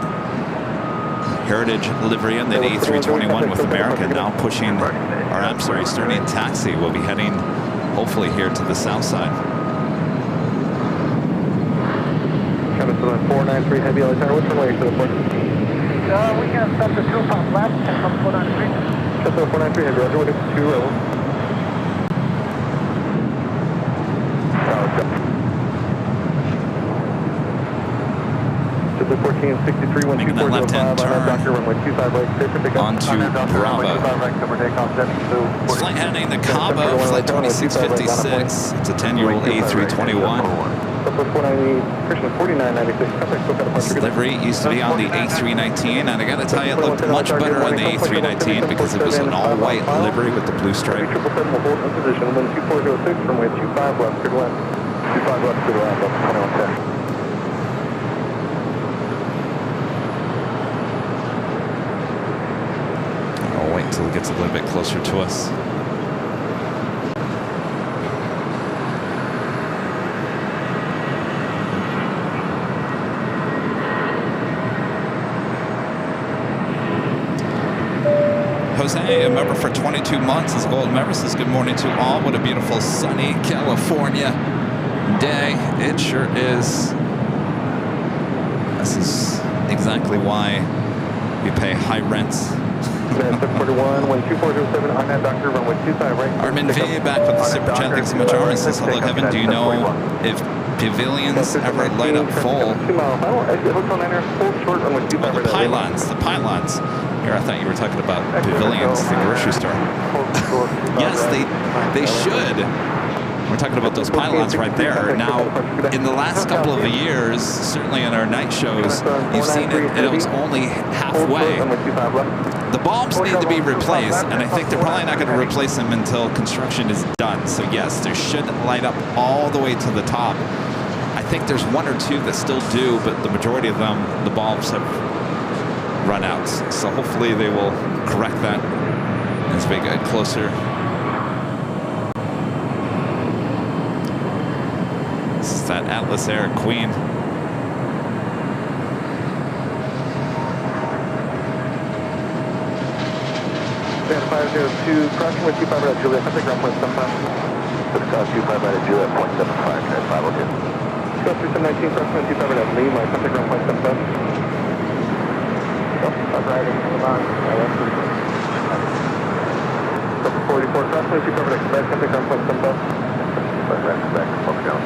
Heritage livery and then A321 with America now pushing, or I'm sorry, starting taxi. We'll be heading hopefully here to the south side. Coming to the 493 Heavy LAX, which runway is to the port? We can stop the 2 pump left and come 493. Just the 493 Heavy LAX, with 2 rebels. Simply 1463, 12405, Doctor, runway 25 right, clear for takeoff. On to Bravo. Flight heading to Cabo, flight 2656. It's a 10-year-old A321. This livery used to be on the A319, and I gotta tell you, it looked much better on the A319 because it was an all-white livery with the blue stripe. 777 will hold in position, wind 2406, runway 25 left, clear to land. 25 left, clear to land, up 2110. I'll wait until it gets a little bit closer to us. Jose, a member for 22 months, as a gold member, says good morning to all. What a beautiful sunny California day. It sure is. This is exactly why we pay high rents. 741, 12407, RNAV Doctor, runway 25 right. Armin V back with the super chat. Thanks so much, Armin. Says hello, Kevin. Do you know if pavilions ever light up full? The pylons. Here, I thought you were talking about pavilions, the grocery store. Yes, they should. We're talking about those pylons right there. Now, in the last couple of years, certainly in our night shows, you've seen it was only halfway. The bulbs need to be replaced, and I think they're probably not going to replace them until construction is done. So yes, there should light up all the way to the top. I think there's one or two that still do, but the majority of them, the bulbs have run out. So hopefully they will correct that as we get closer. This is that Atlas Air Queen. Stand 502, crossing with 25 right at Juliet, contact ground point 75. 25 right at Juliet, 0.75, head 502. Discuss 3719, crossing with 25 right at Lima, contact ground point 75. 5 right at Lima, Delta 44, crossing with 25 right at Quebec, contact ground point 75. 5 right, Quebec, focus down.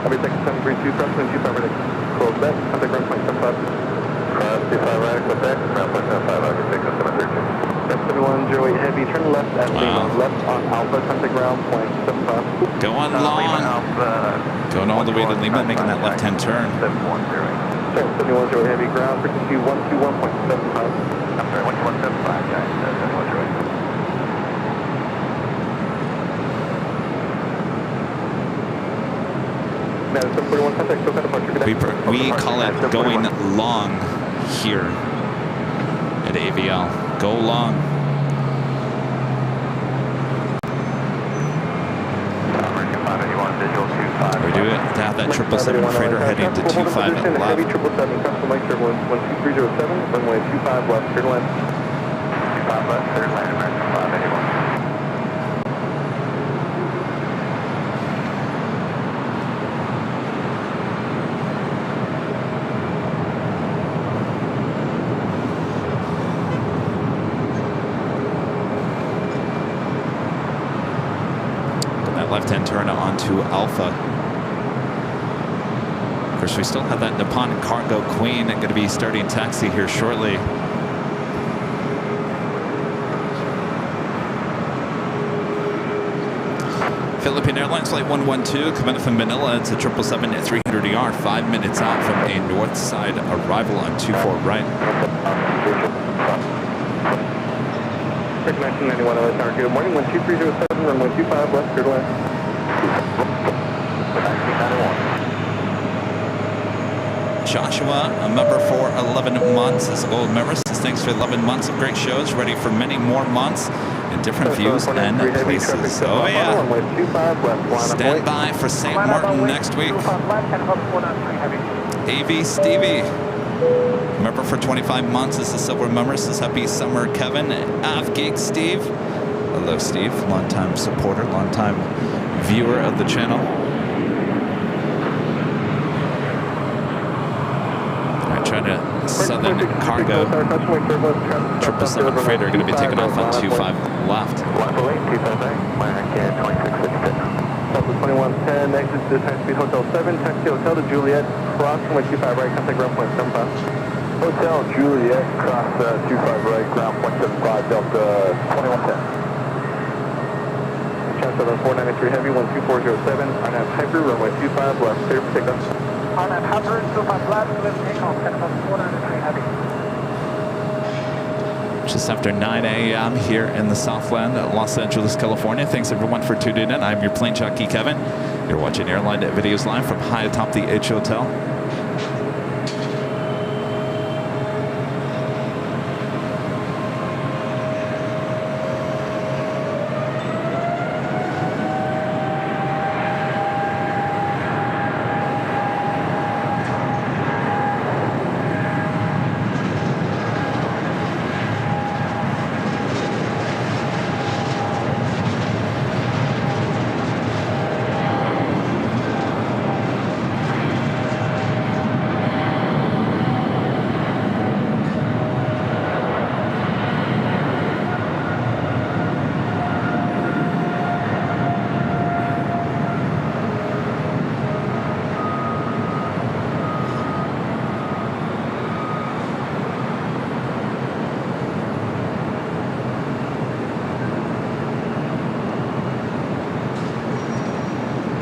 I'll be taking 732, crossing with 25 right at Quebec, contact ground point 75. Cross 25 right at Quebec, ground point 75, I'll get taking 713. F7108 heavy, turn left at Lima, left on Alpha, contact ground point 75. Going long. Going all the way to Lima, making that left-hand turn. 710. 7108 heavy, ground frequency 121.75. I'm sorry, 12175, guys. 710. We call it going long here at AVL. Go long. We do it to have that 777 freighter heading to 25 at left. Heavy 777, custom light turbulence 12307, runway 25 left, clear to land. 25 left, clear to land, American 581. Left-hand turn onto Alpha. Of course, we still have that Nippon Cargo Queen going to be starting taxi here shortly. Philippine Airlines Flight 112 coming in from Manila. It's a 777-300ER, 5 minutes out from a north side arrival on 24 right. 1991 LA Tower, good morning, 12307, runway 25 left, clear to land. 1991. Joshua, a member for 11 months, is a gold member. Says thanks for 11 months of great shows, ready for many more months in different views and places. Oh yeah. Stand by for St. Martin next week. AV Stevie. Member for 25 months is a silver member. Says happy summer, Kevin. Avgate Steve. Hello, Steve. Long-time supporter, long-time viewer of the channel. All right, trying to Southern Cargo. 777 freighter going to be taking off on 25 left. Delta 2110, exit to taxi speed Hotel 7, taxi Hotel to Juliet, cross runway 25 right, contact ground point 75. Hotel Juliet, cross 25 right, ground point 75, Delta 2110. Transfer 493 heavy, 12407, RNAV Hyper, runway 25 left, clear for takeoff. RNAV Hyper, 25 left, clear for takeoff, 493 heavy. Just after 9 a.m. here in the Southland, Los Angeles, California. Thanks everyone for tuning in. I'm your plane jockey, Kevin. You're watching Airline videos live from high atop the H Hotel.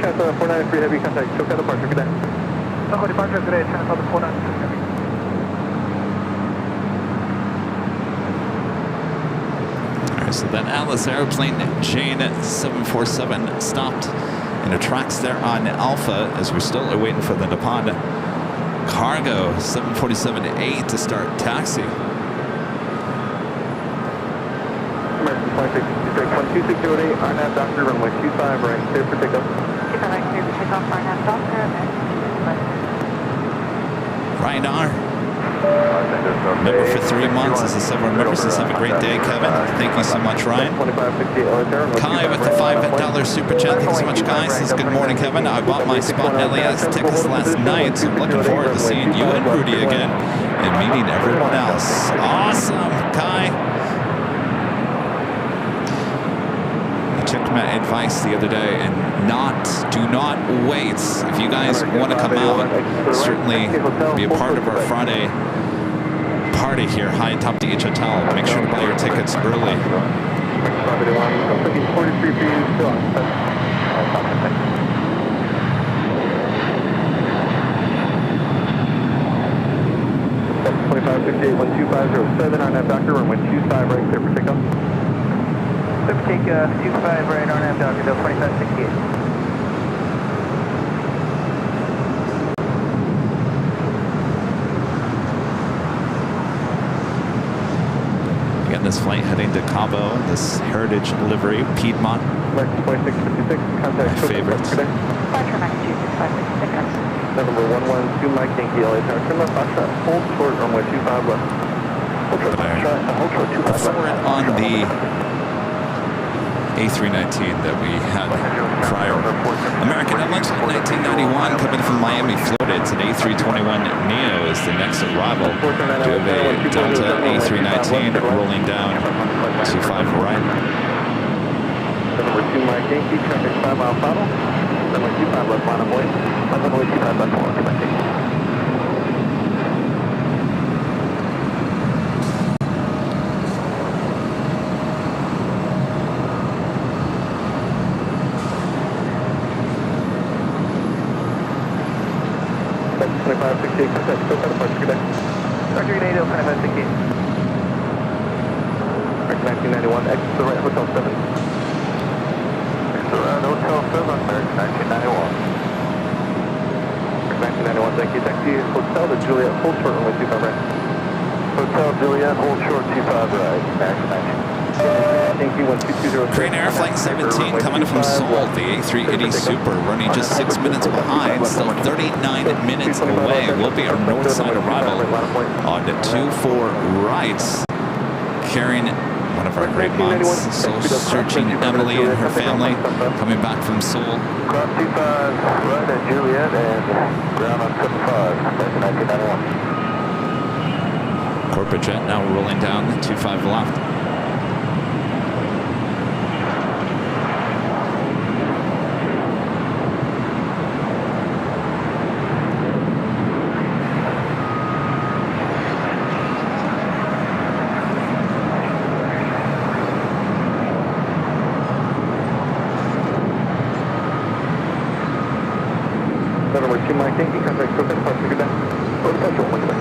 Transfer 493 heavy, contact SoCal departure, good day. SoCal departure, good day, transfer 493 heavy. So that Atlas airplane chain 747 stopped in the tracks there on Alpha as we're still waiting for the Nippon Cargo 747-8 to start taxi. American Flight 12608, RNAV Doctor, runway 25 right, clear for takeoff. 25 right, clear for takeoff, RNAV Doctor, Ryan R. Member for 3 months. This is several members. Let's have a great day, Kevin. Thank you so much, Ryan. Kai with the $5 super chat. Thank you so much, Kai. Says, good morning, Kevin. I bought my spot LAX tickets last night, so I'm looking forward to seeing you and Rudy again and meeting everyone else. Awesome, Kai. I took my advice the other day and do not wait. If you guys want to come out, certainly be a part of our Friday party here high atop the Hotel. Make sure to buy your tickets early. RNAV Doctor, runway 25 right, clear for takeoff. Clear for takeoff, 25 right, RNAV Doctor, 2568. Again, this flight heading to Cabo, this Heritage livery, Piedmont. American 2656, contact favorites. Departure Massachusetts 566. Number 112 Mike Yankee LA Tower. Turn left, Foxtrot, hold short, runway 25 left. Hold short, Foxtrot, hold short 25 left. Forward on the A319 that we had prior. American Airlines 1991 coming from Miami, Florida. It's an A321neo is the next arrival. We have a Delta A319 rolling down 25 right. Number 2 Mike Yankee, traffic 5 mile final. Runway 25 left, line of way. Runway 25 left, line of way. Dr. United, 2568. 1991, exit to the right, Hotel 7. Exit around Hotel 7, American 1991. 1991, thank you. Taxi Hotel to Juliet, hold short, runway 25 right. Hotel Juliet, hold short 25 right, American 19. Thank you, 12203. Korean Air Flight 17 coming from Seoul, the A380 Super, running just 6 minutes behind, still 39 minutes away. Will be our north side arrival on 24 rights, carrying one of our great minds, soul searching Emily and her family, coming back from Seoul. Cross 25 right at Juliet and ground on 75, that's 1991. Corporate jet now rolling down 25 left. Number 2 Mike Yankee, contact Coconut Park, good day. Go to Central, one day.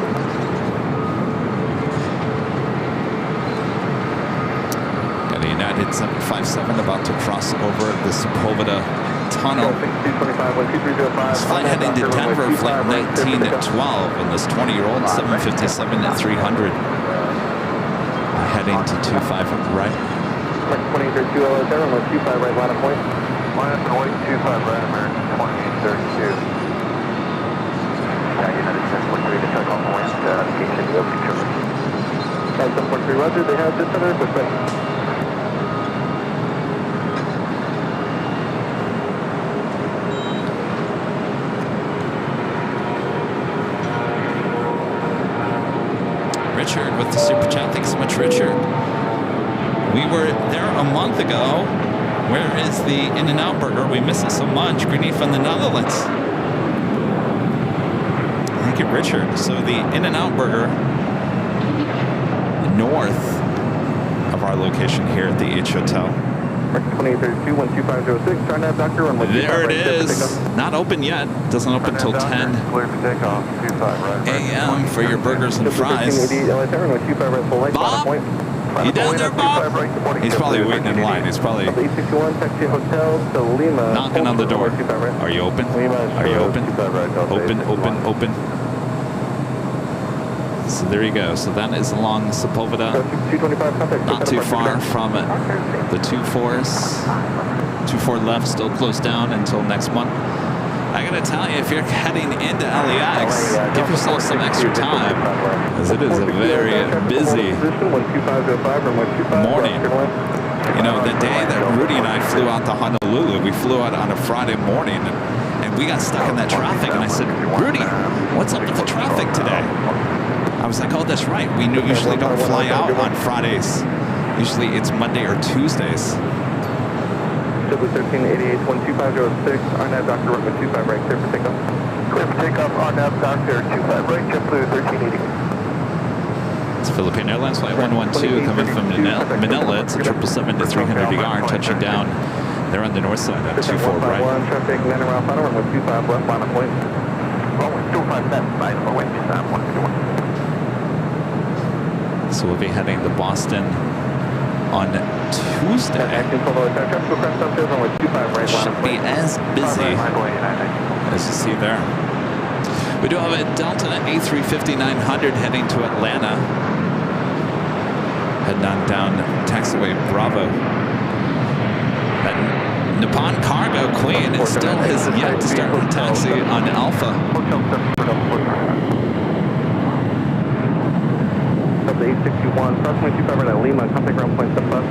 Got a United 757 about to cross over the Sepulveda Tunnel. This flight heading to Denver, flight 19 at 12, and this 20-year-old 757 at 300. Heading to 25 right. 2832 LS Air, runway 25 right, line of point. Minus 25 right, American 2832. United 743 to check on the wind, indication the opening trigger. 743 Roger, they have this other equipment. Richard with the super chat. Thanks so much, Richard. We were there a month ago. Where is the In-N-Out burger? We miss it so much. Greenie from the Netherlands. Thank you, Richard. So the In-N-Out burger north of our location here at the H Hotel. 2832, 12506, RNAV Doctor, runway 25 There it right, is. Not open yet. Doesn't open till 10 Clear for takeoff, 25 right. a.m. for your burgers and fries. 1580 LS Air, runway 25 right, full length, line of Bob? point. You down there, Bob? He's probably waiting in line. He's probably 861, taxi Hotel to Lima. knocking on the door. Are you open? Are you open? Open, open, open. So there you go. So that is along Sepulveda. 225, contact. Not too far from it. The 24s. 24 left, still closed down until next month. I gotta tell you, if you're heading into LAX, give yourself some extra time, as it is a very busy morning. You know, the day that Rudy and I flew out to Honolulu, we flew out on a Friday morning, and we got stuck in that traffic. And I said, Rudy, what's up with the traffic today? I was like, oh, that's right. We usually don't fly out on Fridays. Usually it's Monday or Tuesdays. W1388 12506, RNAV Dr. runway 25 right, clear for takeoff. Clear for takeoff, RNAV Dr. 25 right, JetBlue 1380. It's Philippine Airlines Flight 112 coming from Manila. It's 777 to 300 ER, touching down. They're on the north side at 24 right. Traffic, 9 around final, runway 25 left, line of point. Runway 25 left, line of point, 151. So we'll be heading to Boston on Tuesday. Should be as busy as you see there. We do have a Delta A350-900 heading to Atlanta. Heading on down taxiway Bravo. And Nippon Cargo Queen still has yet to start the taxi on Alpha. Delta 861, approximately 25 right at Lima, contact ground point 75.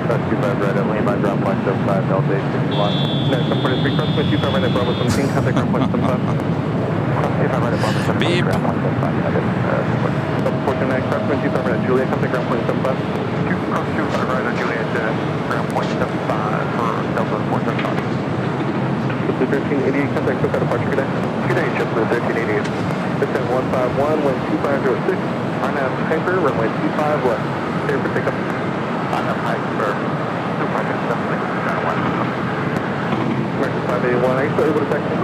That's 25 right at Lima, ground point 75, Delta 861. Next, 143, approximately 25 right at Bravo 17, contact ground point 75. 25 right at Bravo 17, Beep. ground point 75. Delta 429, approximately 25 right at Juliet, contact ground point 75. 25 right at Juliet, ground point 75 for Delta 475. Delta 1388, contact SoCal departure, good day. Good day, JetBlue 1388. Descent 151, wind 2506. RNAV Hyper, runway 25 left. Clear for takeoff. RNAV Hyper, 2576, American 581, are you still able to text me?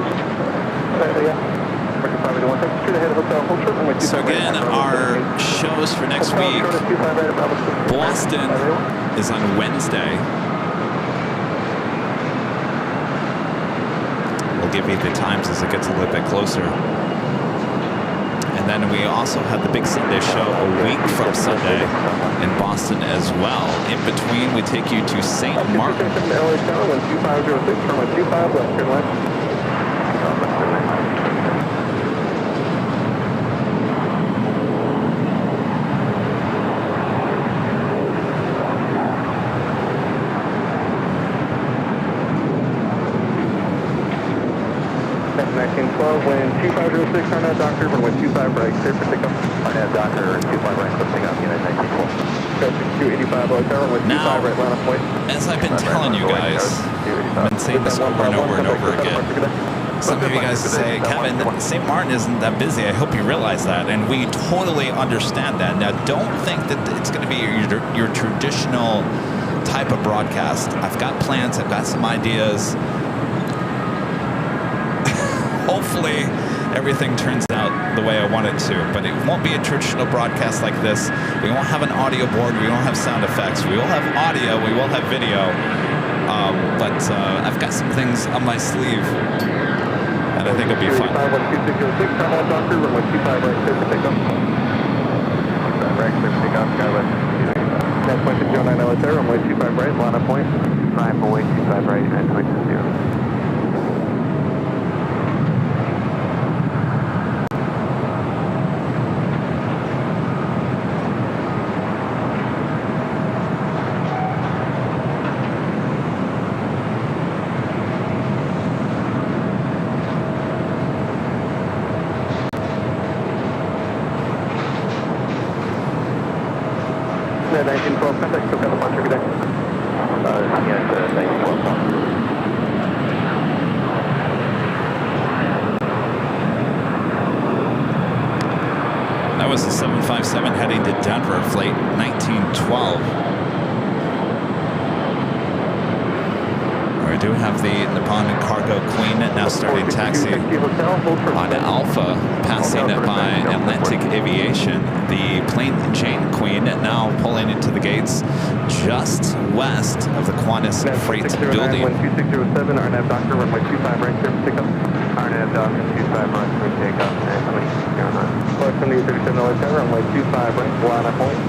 Yeah. American 581, text straight ahead, hotel, hold short, runway 25. So again, our shows for next week, Boston is on Wednesday. We'll give you the times as it gets a little bit closer. And then we also have the big Sunday show a week from Sunday in Boston as well. In between, we take you to St. Martin. LA Tower, 12506, runway 25 left, turn left. 1912, wind 2506, RNAV Doctor, runway 25 right, clear for takeoff. RNAV Doctor 25 right, clear for takeoff, United 1912. Traffic 285, LA Tower, runway 25 right, line of point. As I've been telling you guys, I've been saying this over and over and over again. Some of you guys say, Kevin, St. Martin isn't that busy. I hope you realize that. And we totally understand that. Now, don't think that it's going to be your traditional type of broadcast. I've got plans. I've got some ideas. Hopefully everything turns out the way I want it to, but it won't be a traditional broadcast like this. We won't have an audio board, we won't have sound effects, we will have audio, we will have video, but I've got some things on my sleeve, and I think it'll be fun. 2606, RNAV Doctor, runway 25 right, clear for takeoff. Right, clear for takeoff, Skywest. Next point 609 LA Tower, runway 25 right, line of point. 5 away, 25 right, and 20 0. Net 1912, contact SoCal departure, good day. Yes, 1912. That was the 757 heading to Denver, flight 1912. We do have the Nippon Cargo Queen now starting taxi on Alpha, passing by Atlantic Aviation. The Plane Jockey Queen now pulling into the gates just west of the Qantas Freight Building. 2607, RNAV Doctor, runway 25 right, clear for takeoff. RNAV Doctor 25 right, clear for takeoff, and 20 0. Flight 7837 LA Tower, runway 25 right, line of point.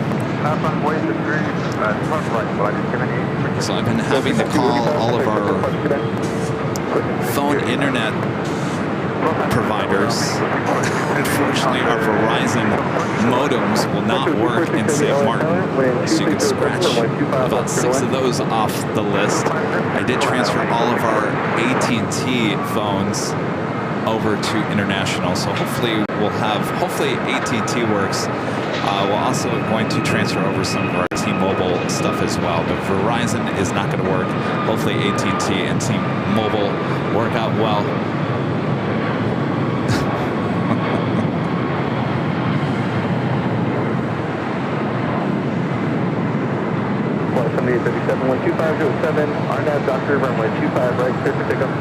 So I've been having to call all of our phone internet providers. Unfortunately, our Verizon modems will not work in St. Martin, so you can scratch about 6 of those off the list. I did transfer all of our AT&T phones over to international, so hopefully AT&T works. We're also going to transfer over some of our T-Mobile stuff as well, but Verizon is not going to work. Hopefully AT&T and T-Mobile work out well. Flight 7857, 12507, RNAV Dr. runway 25 right, clear for takeoff.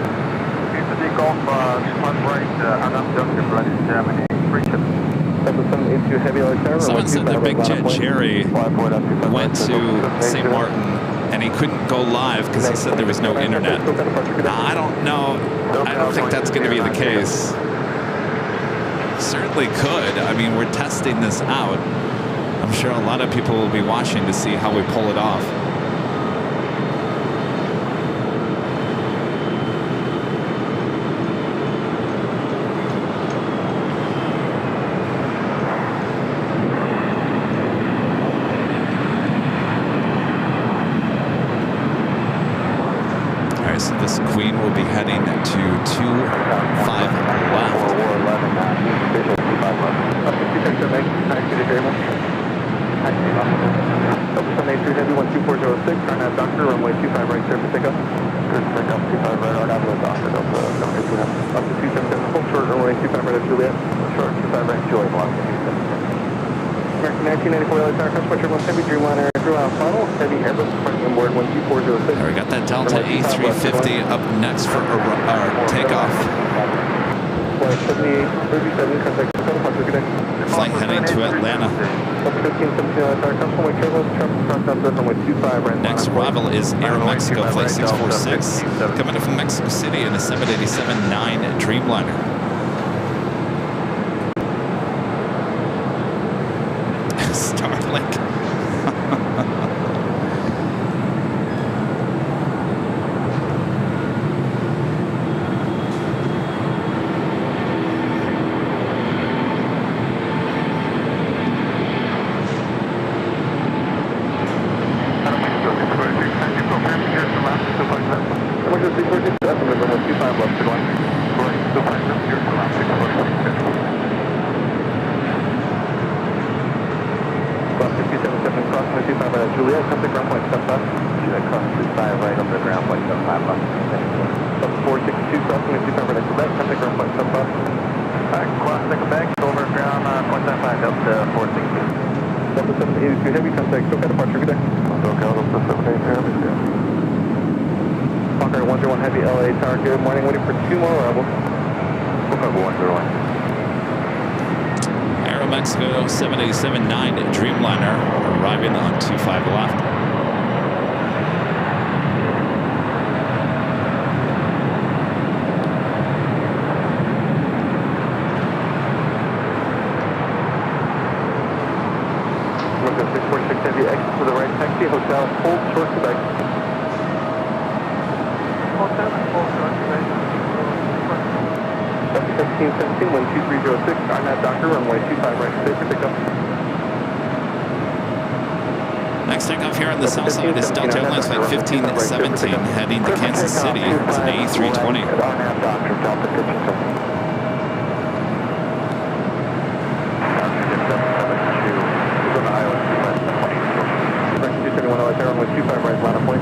Pizza takeoff, 1 right, atop Dr. Blood is Germany, 37. 782 heavy LAX. Someone said that Big Jet Jerry went to St. Martin and he couldn't go live because he said there was no internet. I don't know. I don't think that's going to be the case. Certainly could. I mean, we're testing this out. I'm sure a lot of people will be watching to see how we pull it off. So this Queen will be heading to 25 left. 1240 RNAV Doctor, runway 25 right, clear for takeoff. Good takeoff, 25 right, RNAV with Doctor, Delta, 782. Up to 277, full short, runway 25 right at Juliet. Short, 25 right, Juliet, velocity 277. American 1994 LAX, customer Triple Heavy Dreamliner, throughout final, heavy Airbus, departing on board 12406. We got that Delta A350 up next for our takeoff. Flight 7837, contact departure, good day. Flight heading to Atlanta. Next arrival is Air Mexico, flight 646, coming in from Mexico City in a 787-9 Dreamliner. Starlink. Juliet, contact ground point 75. Juliet, cross 25 right over the ground point 75 left. 462, crossing 25 right at Quebec, contact ground point 75. Alright, cross Quebec, over ground point 75, Delta 462. Delta 782 heavy, contact SoCal departure, good day. SoCal, Delta 782 heavy, good day. Hawker 101 heavy, LA Tower, good morning, waiting for 2 more arrivals. SoCal 101. Mexico 787-9 Dreamliner arriving on 25 left. Look at 646 heavy, exit to the right, taxi, hotel, hold short Quebec. Hotel, hold short Quebec. 1717, 12306, RNAV Doctor, runway 25 right, clear for pickup. Next takeoff here on the south side is Delta Airlines flight 1517, heading to Kansas City. It's an A320. RNAV Doctor, Delta 1517. Runway 25 right, line of point.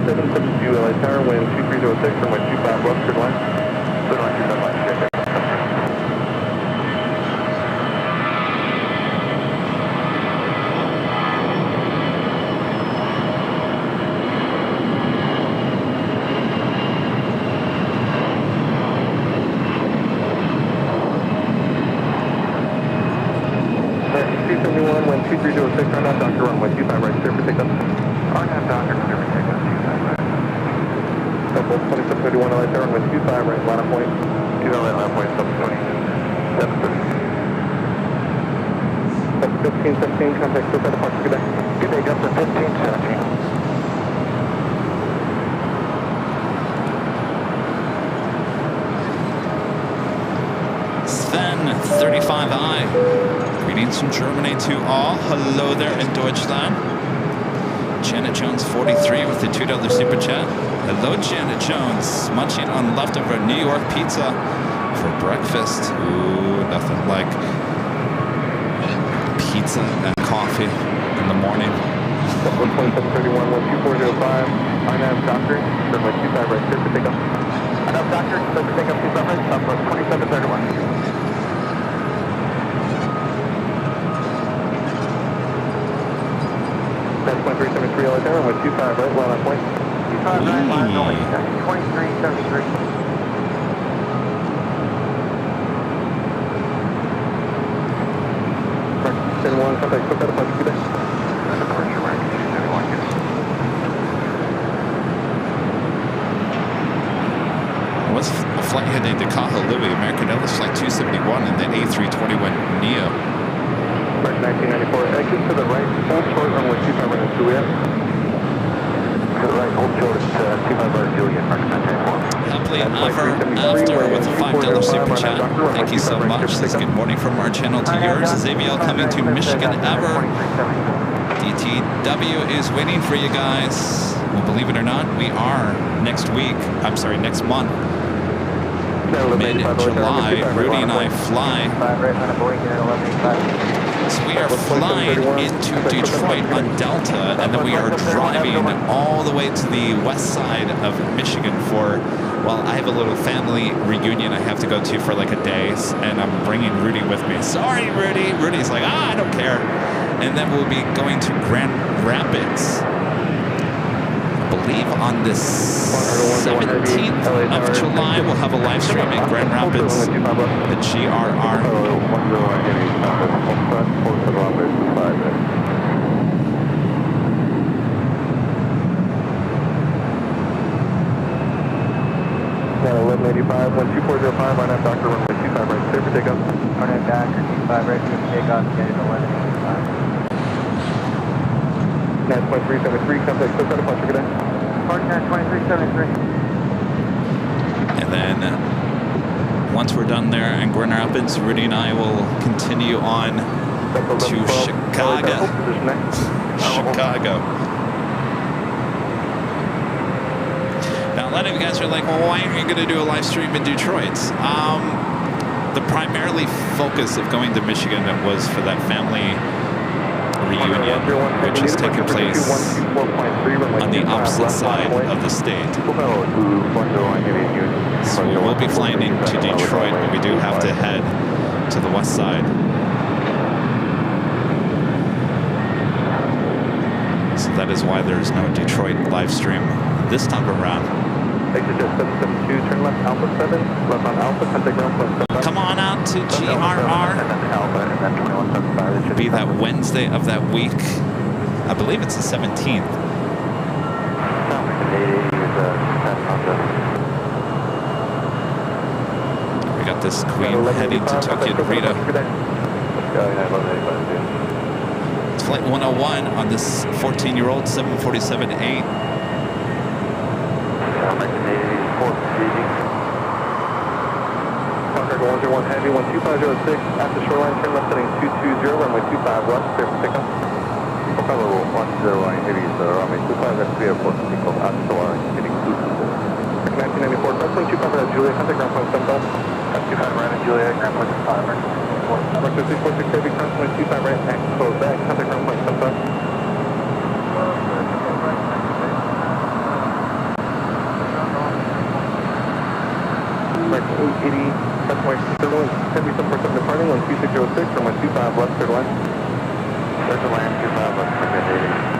772 LA Tower, wind 2306, runway 25 left, good line. Good line, 25 left, wind 2306, RNAV Doctor, runway 25 right, clear for takeoff. RNAV Doctor, clear for takeoff, 25 right. 2731 LA Tower, runway 25 right, line of point. 2 LA, line of point, 720. 1517, contact SoCal departure, good day. Good day, Delta 1517. 35i. Greetings from Germany to all. Hello there in Deutschland. Janet Jones 43 with the $2 super chat. Hello, Janet Jones. Munching on leftover New York pizza for breakfast. Ooh, nothing like pizza and coffee in the morning. 2731, 12405, RNAV Doctor, runway 25 right, clear for takeoff. RNAV Doctor, clear for takeoff, 25 right, Southwest 2731. That's 1373, LA, runway 25 right, line on point. 25 right, line only, 2373. Mark 10-1, contact, put that up on good day. Departure Mark 271, yes. What's a flight heading to Kahului, American Airlines Flight 271 and then A321neo. Mark 1994, exit to the right, hold short, runway 25 right, Juliet. To the right, hold short, 25 right, Juliet, Mark 1994. Happily after with a $5 super chat. Thank you so much. Says good morning from our channel to yours. Is AVL coming to Michigan ever? DTW is waiting for you guys. Well, believe it or not, we are next month. Mid-July, Rudy and I fly. So we are flying into Detroit on Delta, and then we are driving all the way to the west side of Michigan for, well, I have a little family reunion I have to go to for like a day, and I'm bringing Rudy with me. Sorry, Rudy. Rudy's like, I don't care. And then we'll be going to Grand Rapids. I believe on the 17th of July, we'll have a live stream in Grand Rapids, the GRR. Now 1185, 12405, RNAV Doctor, runway 25 right, clear for takeoff. RNAV Doctor, 25 right, clear for takeoff, get it 1185. 9.373, contact, clear for departure, good day. Departure 2373. And then once we're done there in Grand Rapids, Rudy and I will continue on to Chicago. Chicago. Now, a lot of you guys are like, well, why aren't you going to do a live stream in Detroit? The primarily focus of going to Michigan was for that family reunion, which is taking place on the opposite side of the state. So we will be flying into Detroit, but we do have to head to the west side. So that is why there's no Detroit live stream this time around. Exit 772, turn left, Alpha 7, left on Alpha, contact ground point. Come on out to GRR. It'll be that Wednesday of that week. I believe it's the 17th. We got this queen heading to Tokyo Narita. It's flight 101 on this 14-year-old 747-8. Contact 101 Heavy, 12506, at the shoreline, turn left heading 220, runway 25 left, clear for pickup. Hello, 101 Heavy, runway 25 left, clear for pickup at the shoreline, heading 220. 1994, cross 125 right, Julia, contact ground point 75. At 25 right, Julia, ground point 75, right. Mark 646 Heavy, cross 125 right, and close back, contact ground point 75. Mark 880, that's my third one, Heavy 747 departing, 12606, from my 25 left, third line. Third line, 25 left, for 880.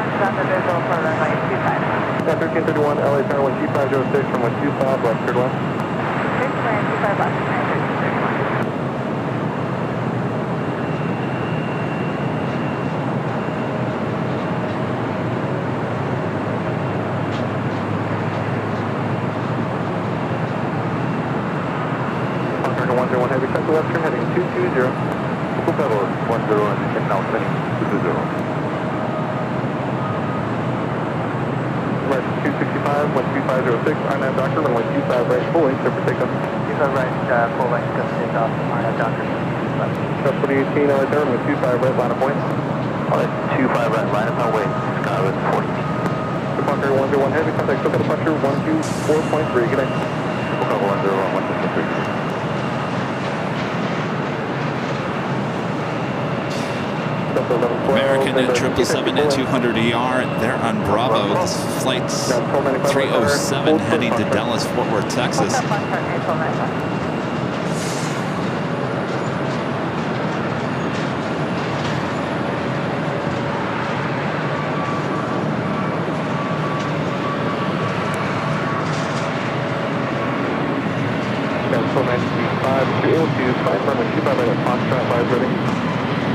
is on the visual for runway 25. 1331 LA Tower 12506 from 125 left, cleared left. 25 left, 1331. Contact 101 heavy, cut to left turn heading 220. Full pedal 101 and now spinning 220. Right, 265, 12506, RNAV Doctor, runway 25 right, full length, clear for takeoff. 25 right, full length, go take off, RNAV Doctor. That's 2018 LA Tower, runway 25 right, line of point. Alright, 25 right, line up my way. Skyway 40. Departure 101 heavy, contact SoCal departure 124.3, good day. Full pedal 101, 123. American at 777 at 200ER. They're on Bravo. This flight's 307 heading to Dallas, Fort Worth, Texas.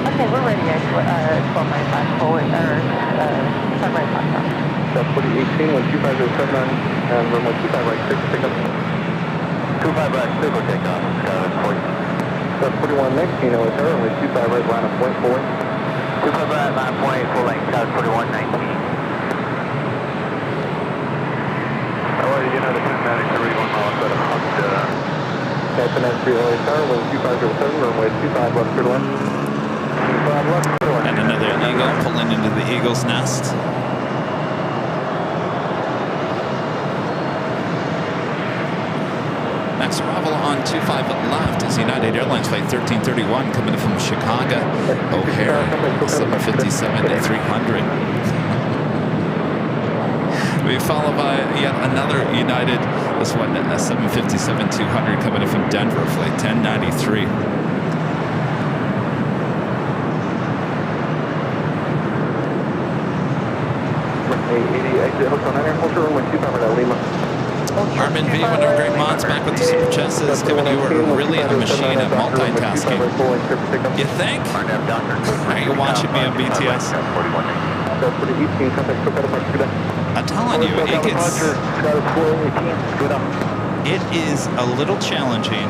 Okay, we're ready at 1295 forward, or 25 right platform. That's 2018, 12507 and runway 25 right, clear for takeoff. 25 right, clear for takeoff. Skyway 40. That's 4119 LA Tower, runway 25 right, line of point, full length. 25 right, line of point, full length. Skyway 4119. Oh, you know, the Cincinnati 31 miles out of Honda. That's an S3 LA Tower, runway 2507, runway 25 left, clear left. 25 left, clear left. And another Eagle pulling into the Eagle's nest. Next arrival on 25 left is United Airlines flight 1331 coming in from Chicago. O'Hare, 757-300. We followed by yet another United, this one, 757-200 coming in from Denver, flight 1093. Exit Hotel 9 Airport, runway 25 right, Lima. Armin V, one of our great mods, back with the super chesses. Kevin, you are really a machine at multitasking. You think? Are you watching me on BTS? I'm telling you, it is a little challenging.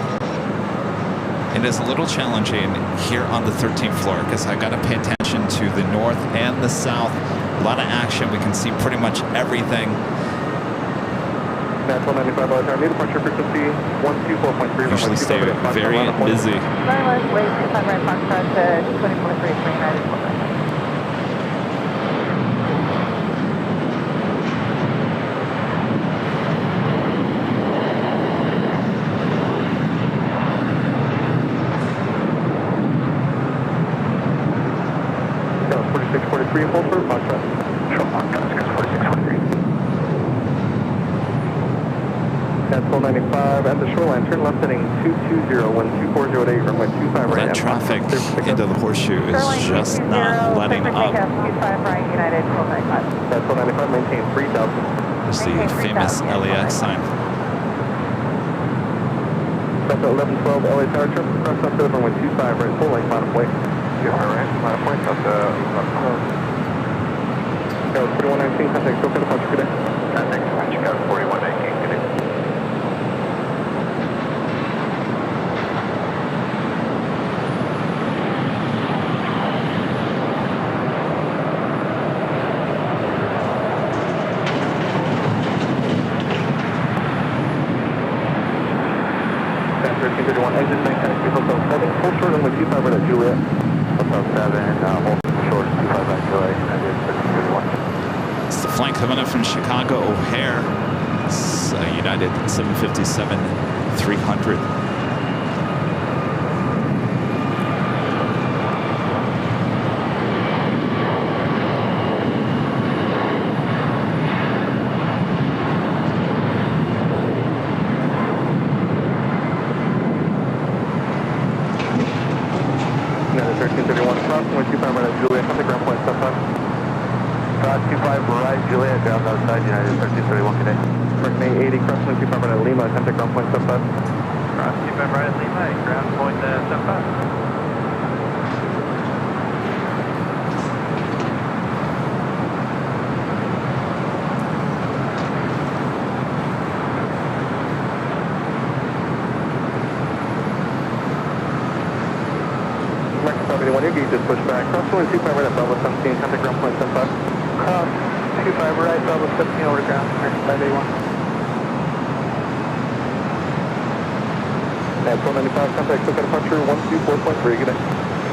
It is a little challenging here on the 13th floor because I got to pay attention to the north and the south. A lot of action. We can see pretty much everything. Usually stay very busy. Runway 25 right, Foxtrot to 24.3 for United Airlines. Hold for Foxtrot. Sure, Foxtrot, 4643. At 1295 at the shoreline, turn left heading 220, 12408, runway 25 right. That traffic into the horseshoe is just not letting up. 25 right, United 1295. At 1295, maintain 3000. It's the famous LAX sign. That's at 1112 LA Tower, turn front up to runway 25 right, full length, line of point. Yeah, all right, line of point, up the... 4119, contact SoCal departure, good day. Contact Chicago 4119, good day. That's 1331, exit 9, contact Hotel 7, full short runway 25 right at Juliet. Hotel 7, hold short, 25 at Juliet, and it's 1331. It's the flight coming up from Chicago O'Hare. It's United 757-300. Another 1331 across, runway 25 right at Juliet, contact ground point, stop time. Cross 25 right, Juliet, ground outside, United 1331 today. American 80, crossing 25 right at Lima, contact ground point 75. Cross 25 right at Lima, ground point 75. American 71, your gauge just pushed back. Cross 25 right at Bravo 17, contact ground point 75. Cross 25 right, Bravo 17 over to ground, American 581. At 1295, contact SoCal departure 124.3, good day.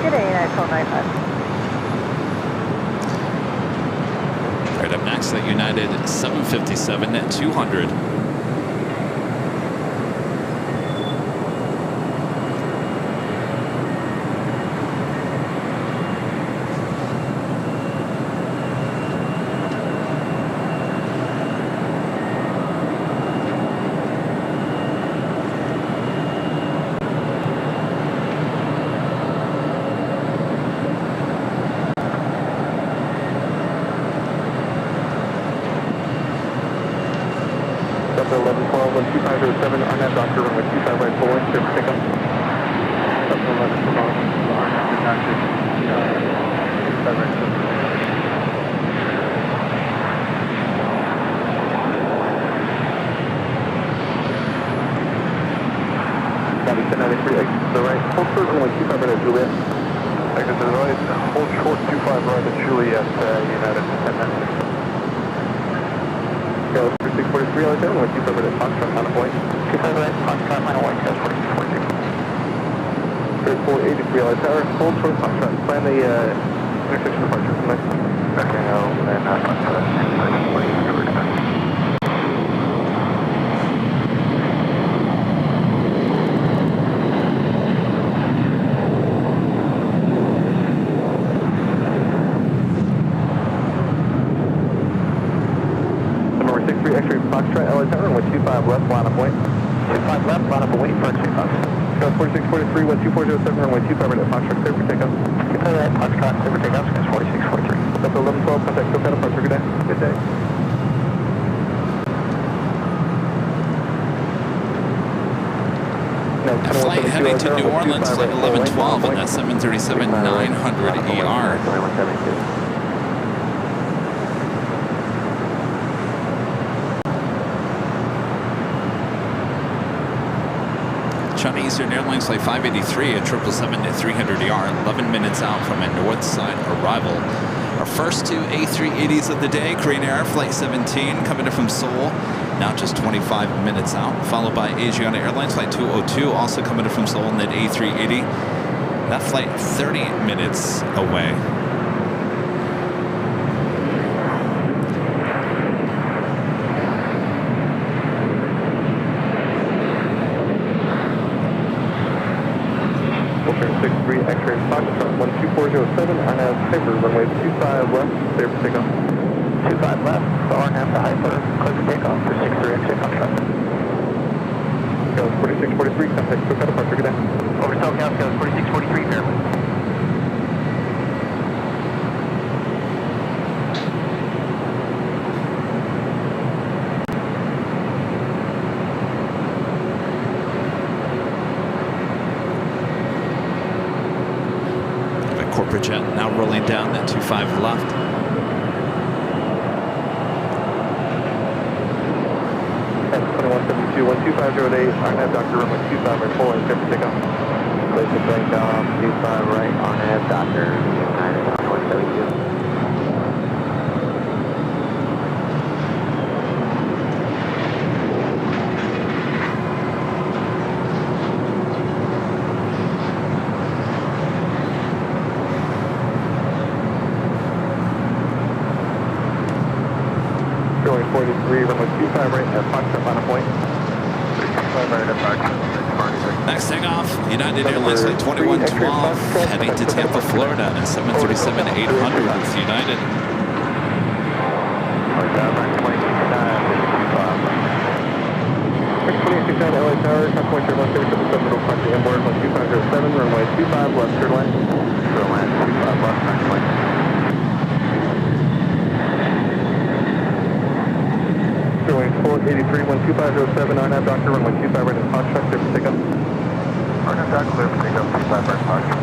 Good day, United 1295. Right up next at United 757 at 200. Delta 1112, 12507, RNAV Doctor, runway 25 right, full length, clear for takeoff. Delta 1112, RNAV Doctor, 25 right, full length. Copy, 1093, exit to the right, hold short, runway 25 right at Juliet. Exit to the right, hold short 25 right at Juliet, United 1096. Go 3643, LA runway 25 right at Foxtrot, on a point. 25 right, Foxtrot, final white, test 4643. 3483, LA Tower, hold short Foxtrot, plan the intersection departure from there. Okay, no, then Foxtrot, 4643. X-ray Foxtrot, LA Tower, runway 25 left, line of point. 25 left, line up, await for X-ray Fox. Go 4643, 12407, runway 25 right at Foxtrot, clear for takeoff. 25 right, Foxtrot, clear for takeoff, skins 4643. Delta 1112, contact SoCal departure, good day. Good day. No, A flight heading to New Orleans, flight 1112 on that 737-900 ER. China Eastern Airlines flight 583 at 777-300ER, 11 minutes out from a north side arrival. Our first two A380s of the day, Korean Air flight 17 coming in from Seoul, now just 25 minutes out, followed by Asiana Airlines flight 202, also coming in from Seoul in that A380. That flight 30 minutes away. X-ray Foxtrot 12407, RNAV Hyper, runway 25 left, clear for takeoff. 25 left, RNAV to Hyper, clear for takeoff for 63 X-ray Foxtrot. Go 4643, contact SoCal departure, good day. Over SoCal, goes 4643, Fairway. Corporate jet now rolling down that 25 left. X2172, 12508, RNAV Doctor, runway 25 right, full length, clear for takeoff. Place the bank off, 25 right, RNAV Doctor, United, on 172. Going 43, runway 25 right at Foxtrot, on a point. 35 right at Foxtrot, Next takeoff, United Airlines flight 2112 heading to Tampa, Florida on a 737-800 with United. X2869 LA Tower, contact Airline 777 middle departure inboard, 12507, runway 25 left, turn line. Turn line, 25 left, 9 line. 2507, RNAV Doctor, runway 25 right in Foxtrot, clear for takeoff. RNAV Doctor, clear for takeoff, 25 right Foxtrot,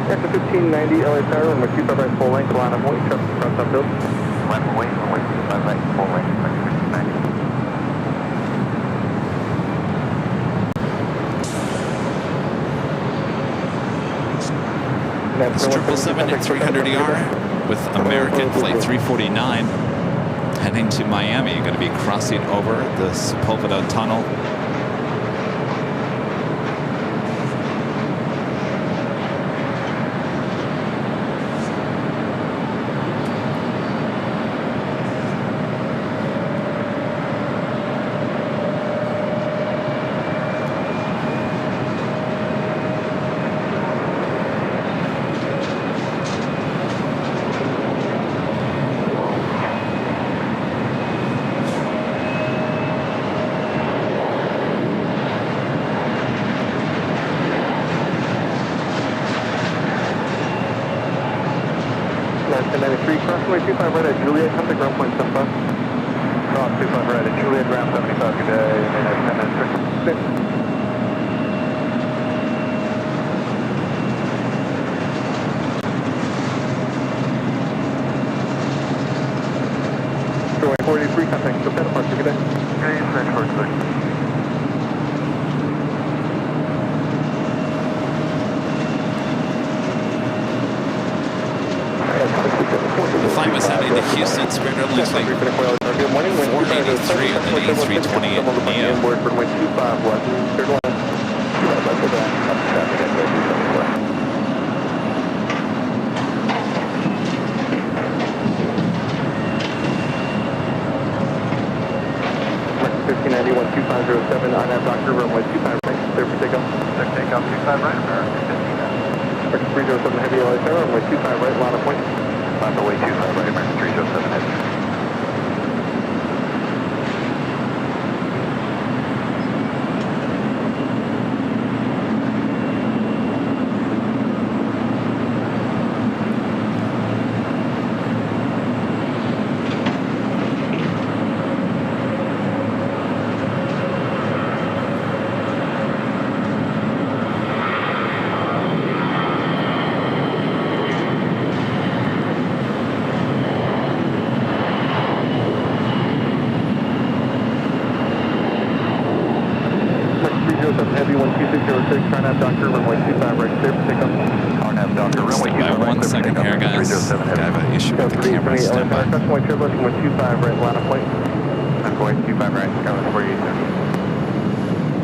Next to 1590, LA Tower, runway 25 right full length, line of weight, traffic across upfield. line of weight, runway 25 right, full length, 1590. It's 777 at 300ER with American Flight 349 heading to Miami. You're going to be crossing over the Sepulveda Tunnel. Crossway 25 right at Juliet, contact ground point 75. Cross 25 right at Juliet, ground 75, good day, and 10 minutes. Runway 43, contact Sopetta, departure, good day. Good day, French Force 6. The flight was heading to Houston, Spirit Airlines Flight 483 on the A320 Neo. Inboard for runway 25 left, third line. Traffic at 1590, 12507, RNAV Doctor, runway 25 right, clear for takeoff. Clear takeoff, 25 right, American 1590. 307 heavy LA Tower, runway 25 right, line of point. Line of way 25 right, American 307 heavy. Heavy 12606, RNAV Doctor, runway 25 right, clear for takeoff. RNAV Doctor, runway 25 right, 1 second here, guys. I have an issue with the camera. Stand by. Runway Turbulence, runway 25 right, line of point. Runway 25 right, going 48.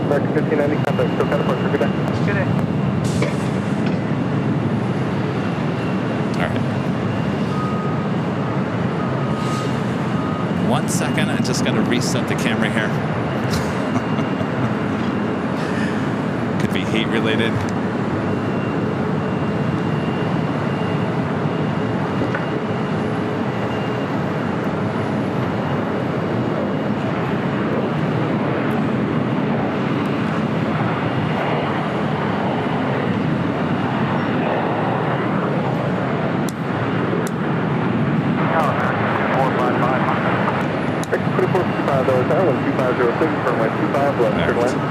American 1590, contact Sopetta, departure, good day. Good day. All right. 1 second, I just got to reset the camera here. Could be heat related.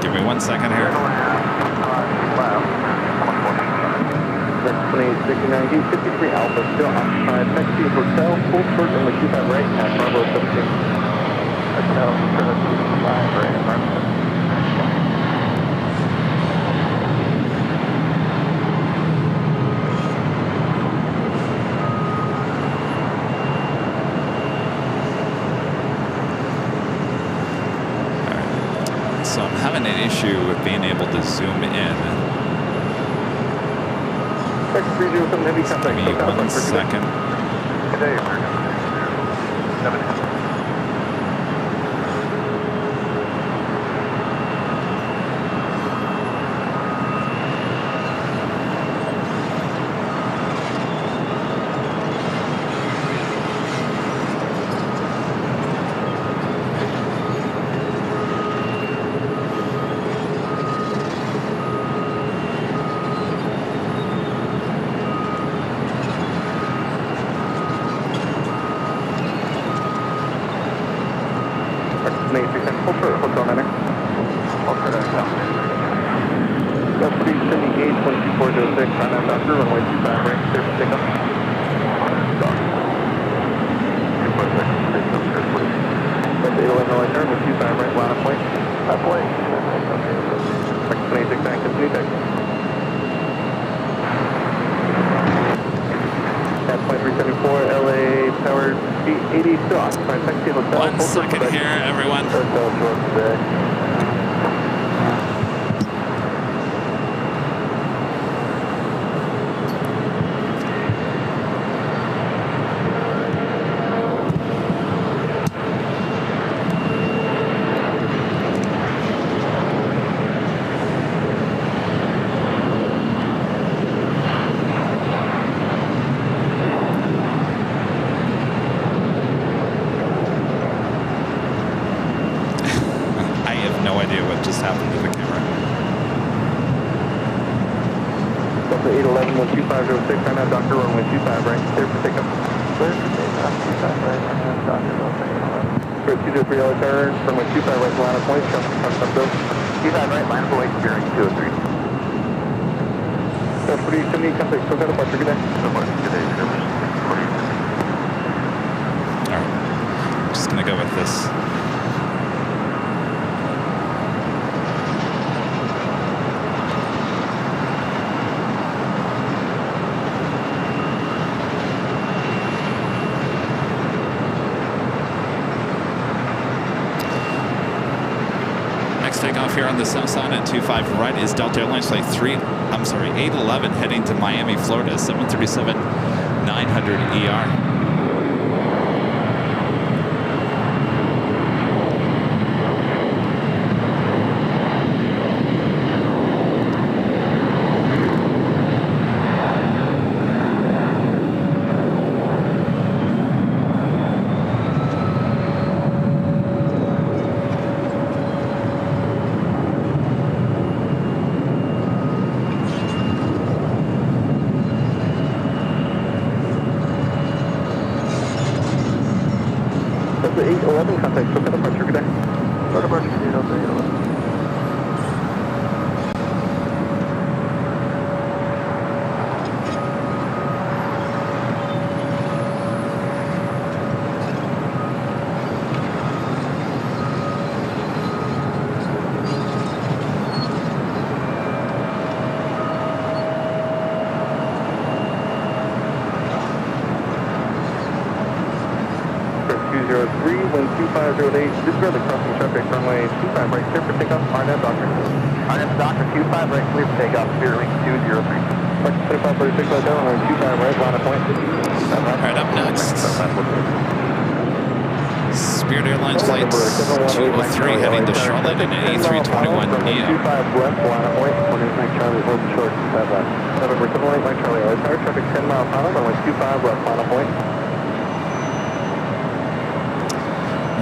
Give me 1 second here. Next plane 69, 53 Alpha, still occupied. Next to hotel, full short, runway 25 right, at Bravo 17. Hotel, 25 right, Bravo 17. So I'm having an issue with being able to zoom in. So give me 1 second. Good day, American. 7. 80 still occupied. Taxi hotel. 1 second here, everyone. Hotel short today. No idea what just happened to the camera. Delta 811, 12506, right now, Dr. Runway 25, right, clear for takeoff. Clear for takeoff, 25 right, Dr. Wilson. For 203 LA turn, runway 25 right, line of point, traffic cross up bill. 25 right, line of point, bearing 203. So, what do you send me contact? So, got a bunch of good day. Today, Alright, just gonna go with this. Takeoff here on the south side at 25 right is Delta Airlines flight 811 heading to Miami, Florida, 737-900 ER. Delta 811, contact, so got a bunch of good day. Delta 811. Wind 2508, disregard the crossing traffic, runway 25 right, clear for takeoff, RNAV Doctor. RNAV Doctor, 25 right, clear for takeoff, bearing 203. 2546 right down, runway 25 right, line of point. Alright, up next, Spirit Airlines flight 203 heading to Charlotte in an A321neo. 25 left, line of point, 29 Charlie, hold short, 25 left. November 78 Mike Charlie, LAX, traffic 10 mile final, runway 25 left, line of point.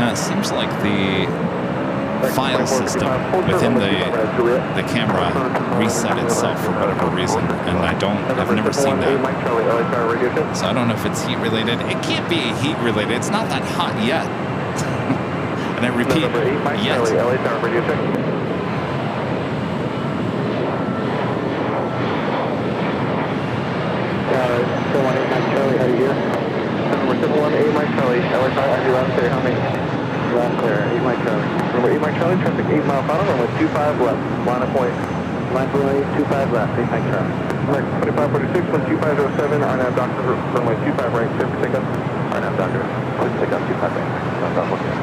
Now it seems like the file system within the camera reset itself for whatever reason, and I've never seen that. So I don't know if it's heat related. It can't be heat related. It's not that hot yet. And I repeat, yet. Number 718 Mike Charlie, LA Charlie, last clear, how many? Last clear, 8 Mike Charlie. Number 8 Mike Charlie, traffic 8 mile final, runway 25 left, line of point. Line runway 25 left, 8 Mike Charlie. Right, 2546, 12507, RNAV Doctor, runway 25 right, clear for takeoff. RNAV Doctor, clear for takeoff, 25 right. That's not looking at.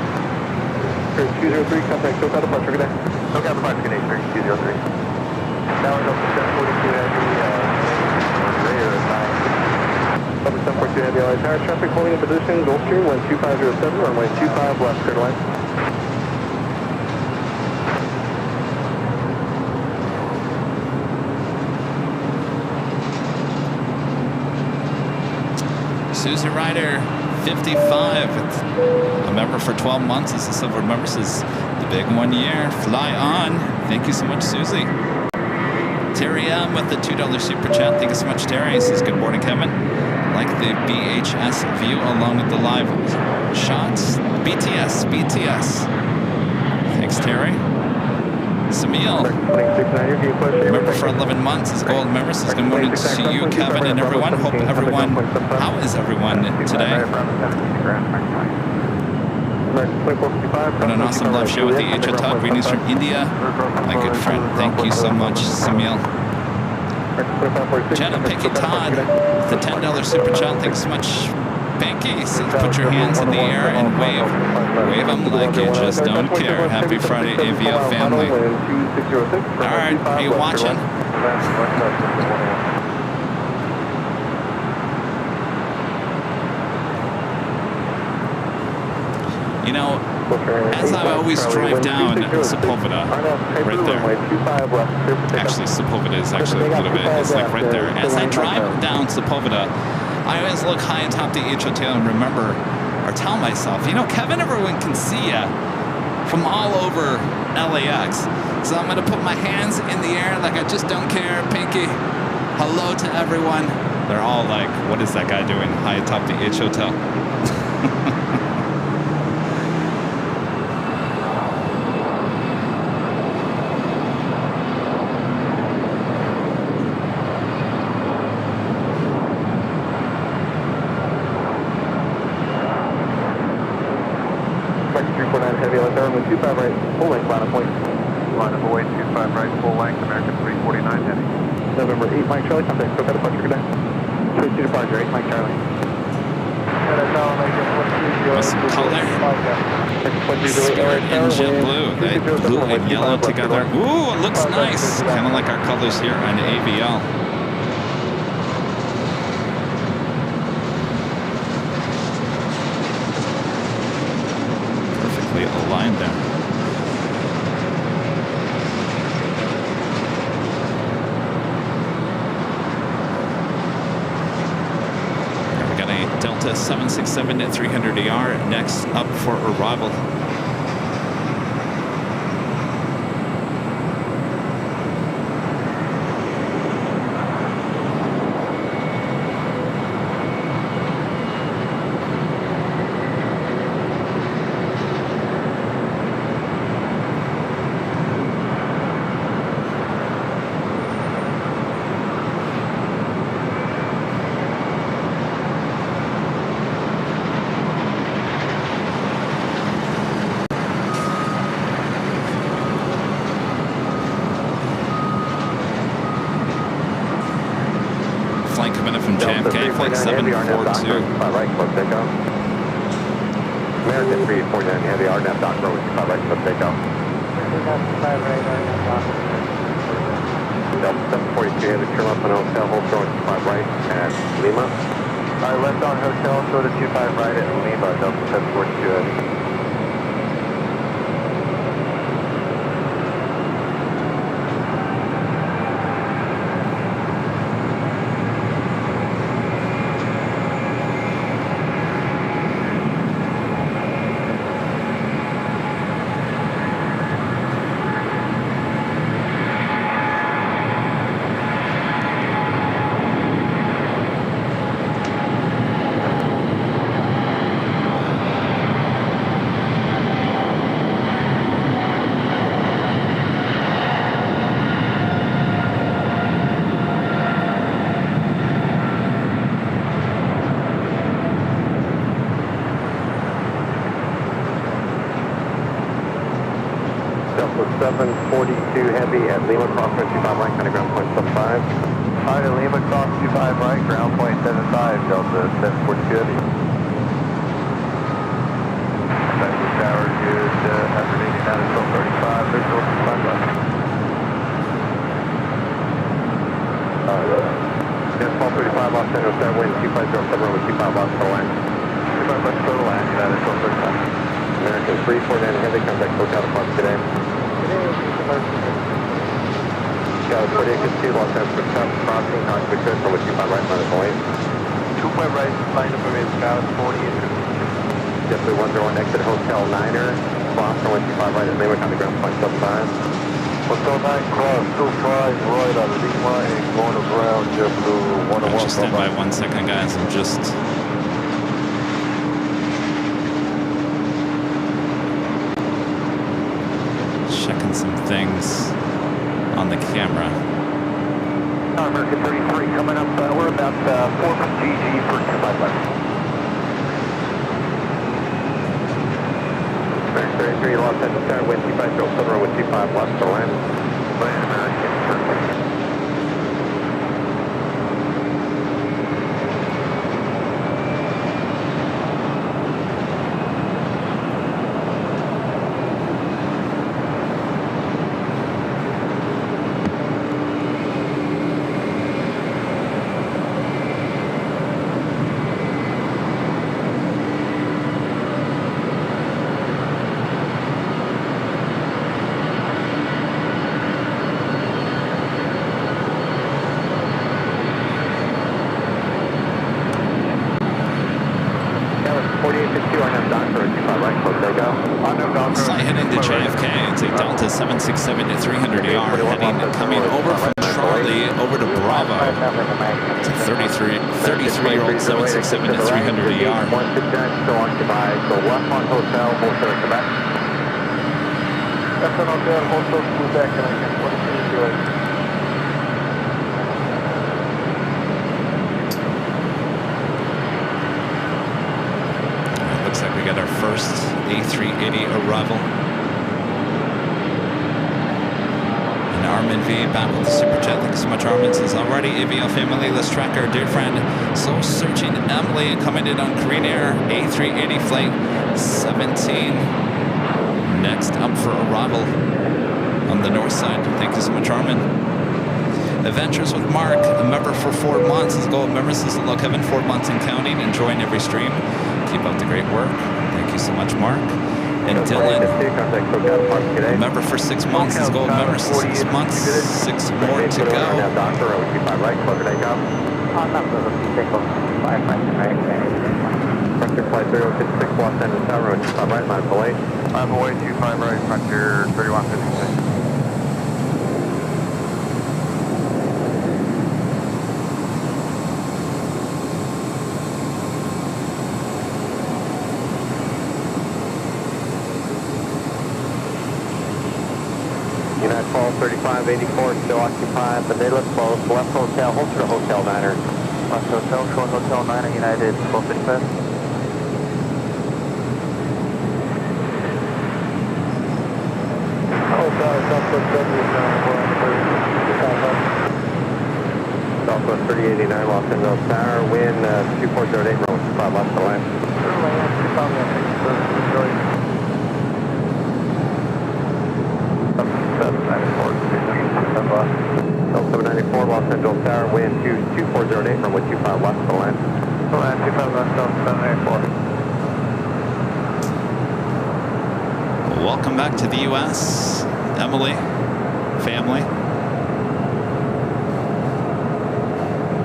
203, contact SoCal departure, good day. SoCal departure, good day, 203. Now we're up to 742 Heavy, Number 742 Heavy LA Tower, traffic holding in position, Gulfstream, wind 2507, runway 25 left, clear line. Susie Ryder, 55, a member for 12 months as a silver member, says the big 1 year. Fly on. Thank you so much, Susie. Terry M with the $2 super chat. Thank you so much, Terry. He says, good morning, Kevin. Like the BHS view along with the live shots. BTS. Thanks, Terry. Samil, member for 11 months, is gold member, says good morning to you, Kevin, and everyone. Hope everyone, how is everyone today? What an awesome live show with the atop. Greetings from India. My good friend, thank you so much, Samil. Jenna Pickett Todd, the $10 super chat, thanks so much. Pinky says put your hands in the air and wave. Wave them like you just don't care. Happy Friday, AVO family. All right, are you watching? You know, as I always drive down Sepulveda, right there. Actually, Sepulveda is actually a little bit, it's like right there. As I drive down Sepulveda, I always look high atop the HOT and remember, or tell myself, you know, Kevin, everyone can see you from all over LAX. So I'm going to put my hands in the air like I just don't care. Pinky, hello to everyone. They're all like, what is that guy doing high atop the H Hotel? Heavy left turn with 25 right, full length, line of point. Line of away, 25 right, full length, American 349 heading. November 8, Mike Charlie, contact SoCal departure, good day. 32 departure, 8, Mike Charlie. What's the color? Spirit and jet blue. They blue and yellow together. Ooh, it looks nice. Kind of like our colors here on AVL. Aligned there. We got a Delta 767 at 300ER next up for arrival. Flight 742. Right, club takeoff. American 349 heavy RNAV dock row with 25 right, club takeoff. Delta 742 heavy turn left on hotel, hold short 25 right at Lima. Left on hotel, go to 25 right at Lima, Delta 742 heavy. Delta 742 heavy at Lima, cross 25 right, kind of ground point 75. Alright, at Lima, cross 25 right, ground point 75, Delta 742 heavy. Special tower, good, after 89 at 1235, there's 25 right. Yes, 1235, Los Angeles, wind 2507, runway 25 Los for land. 25 left, total land, United 1235. American 349 heavy, contact SoCal departure today. California, continue Los Angeles, South crossing, cockpit good, runway 25 right, minus away. 25 right, line number is Scout 40 and 52. Definitely 101, exit Hotel Niner, cross, runway 25 right, at Lima, kind of ground point 75. Hotel 9, cross 25 right out of Lima and going to ground, JetBlue 101. Just stand by 1 second, guys. I'm just... checking some things on the camera. American 33 coming up, we're about 4 GG for 25 left. American 33, Los Angeles, Sky, wind 2507, runway 25 left for land. Land American 33. Delta 767 to 300 ER, coming over from Charlie over to Bravo. It's a 33-year-old 767 to 300 ER. 169 still occupied, so left on hotel, hold clear Quebec. Left on hotel, hold close to Quebec, and I can 42 Looks like we got our first A380 arrival. And Armin V back with the super chat. Thanks so much, Armin. Says already AVL family. Let's track our dear friend. So searching Emily coming in on Korean Air A380 flight 17. Next up for arrival on the north side. Thank you so much, Armin. Adventures with Mark, a member for 4 months. His gold member says hello, Kevin. 4 months and counting. Enjoying every stream. Keep up the great work. Thank you so much, Mark. And Dylan, a member for 6 months. His gold member says 6 months. 6 more to go. Frontier flight 3056, Los Angeles Tower, 25 right, line away. I'm away 25 right, Frontier 3156. United Falls 3584, still occupied, but they look close. Left hotel, hold to the hotel Niner. Left hotel, short hotel 9, United 1255. Southwest 3089, Los Angeles Tower, wind 2408, roll 5 left to land. Delta 794, Los Angeles Tower, wind 2408, runway 25 left to land. Land 25 left, Delta 794. Welcome back to the U.S., Emily, family.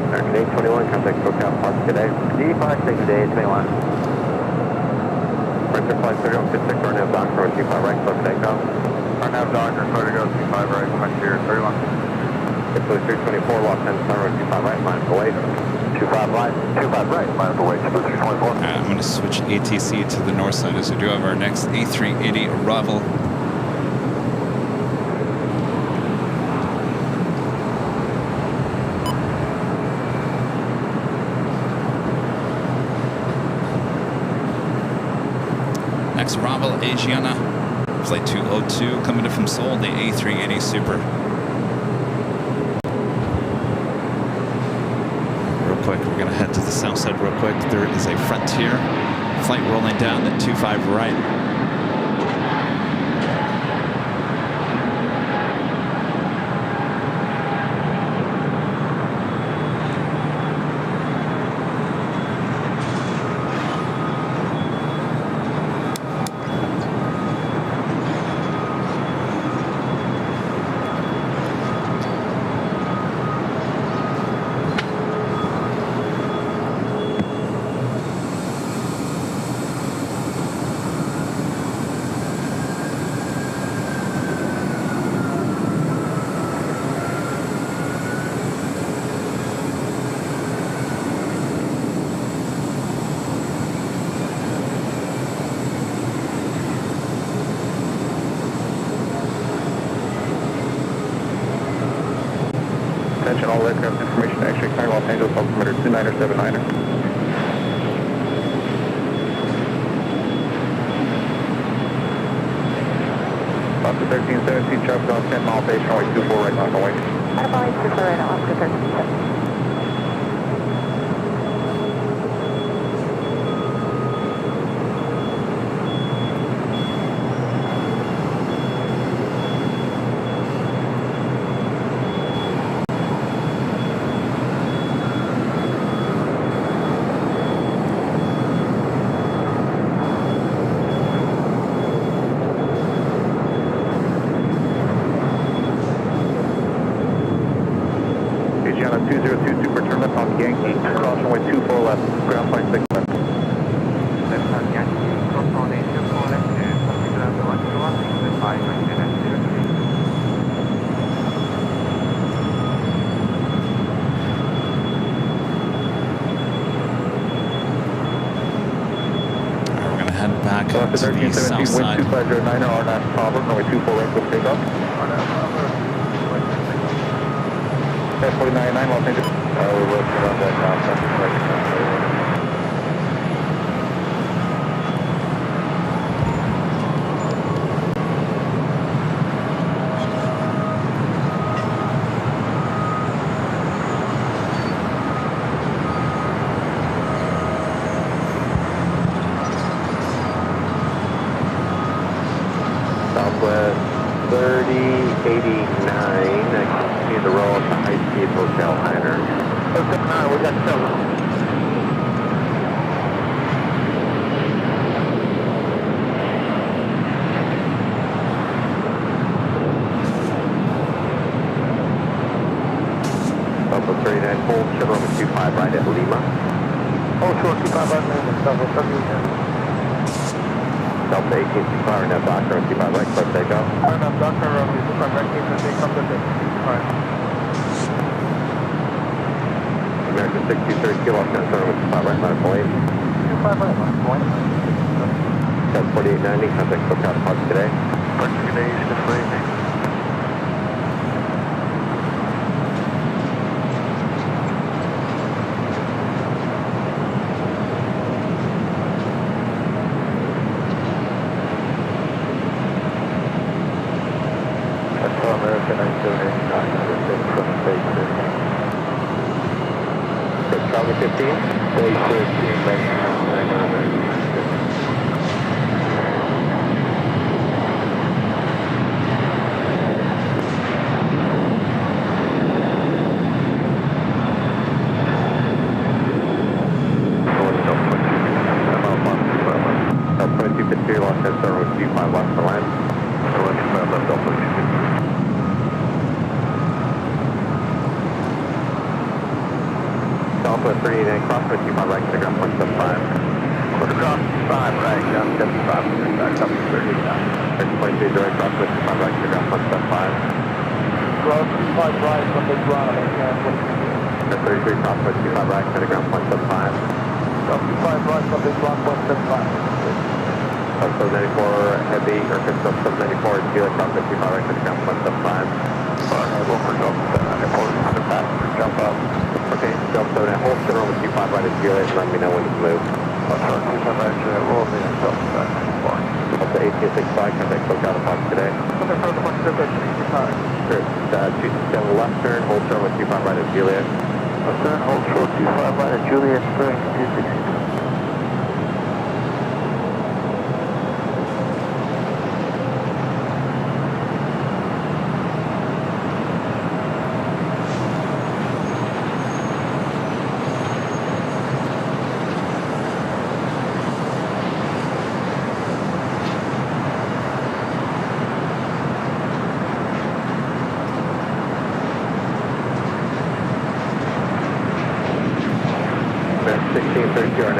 American 821, contact SoCal Park today. D56 today, 21. Frontier flight 3156, Arnav Doctor, 25 right, close takeoff. Arnav Doctor, Photo 25 right, Frontier 31. Italy 324, Los Angeles Tower, 25 right, miles away. 25 right, 25 right, miles away, 324. All right, I'm going to switch ATC to the north side as we do have our next A380 arrival. Next arrival, Asiana, flight 202, coming in from Seoul, the A380 Super. Real quick, we're going to head to the south side real quick. There is a Frontier flight rolling down at 25 right. Attention all aircraft information, X-ray clearing Los Angeles, altimeter 2979er. Oscar 1317, traffic on 10 mile base, runway 24 right, knock away. Advise 24 right, Oscar 1317. Asiana 202, super terminus on Yankee, cross runway 24 left, ground flight 6 left. Left on Yankee, cross runway 24 left, ground flight 6 left. back to the south side. 2509 or last problem, runway 24 right with takeoff. Air 499, Los Angeles. We're working on that now. Southwest 3089. I can see the roll at the high speed hotel liner. Oh, 79, we got 7. Southwest 39, hold, shuttle number 25 right at Lima. Oh, sure, 25 right Lima, Southwest 38. Delta 1865, now Doctor, 25 right, clear takeoff. Now, Doctor, 25 right, keep the takeoff with it. Alright. American 6230, Los Angeles, 25 right, line point. 25 right, line point. Cat 4890, contact SoCal Park today. Park today, good for evening. American 979, from base 15. Charlie 15. Base 13, mayhem. Los Angeles, 25 left for land. Southwest 39, cross 25 right, to ground point 75. Quarter cross 5 right, down 75, back up to 39. 6.2 direct, cross 25 right, to ground point 75. Cross 5 right, from the ground, and 33, cross 25 right, to ground point 75. cross 5 right, from the ground, 175. Sub 94 heavy, or sub 94 Juliet, cross 25 right, to ground point 75. Alright, we'll for Delta 794, the passenger jump up. Okay, Delta 7, hold shuttle number 25 right at Juliet, and let me know when to move. Sorry, 25 right, we'll be in Delta 794. Delta 1865, contact SoCal Park today. Looking for the one to the 65. Sure, 267 left turn, hold shuttle number 25 right at Juliet. Left turn, hold short 25 right at Juliet, bearing 262.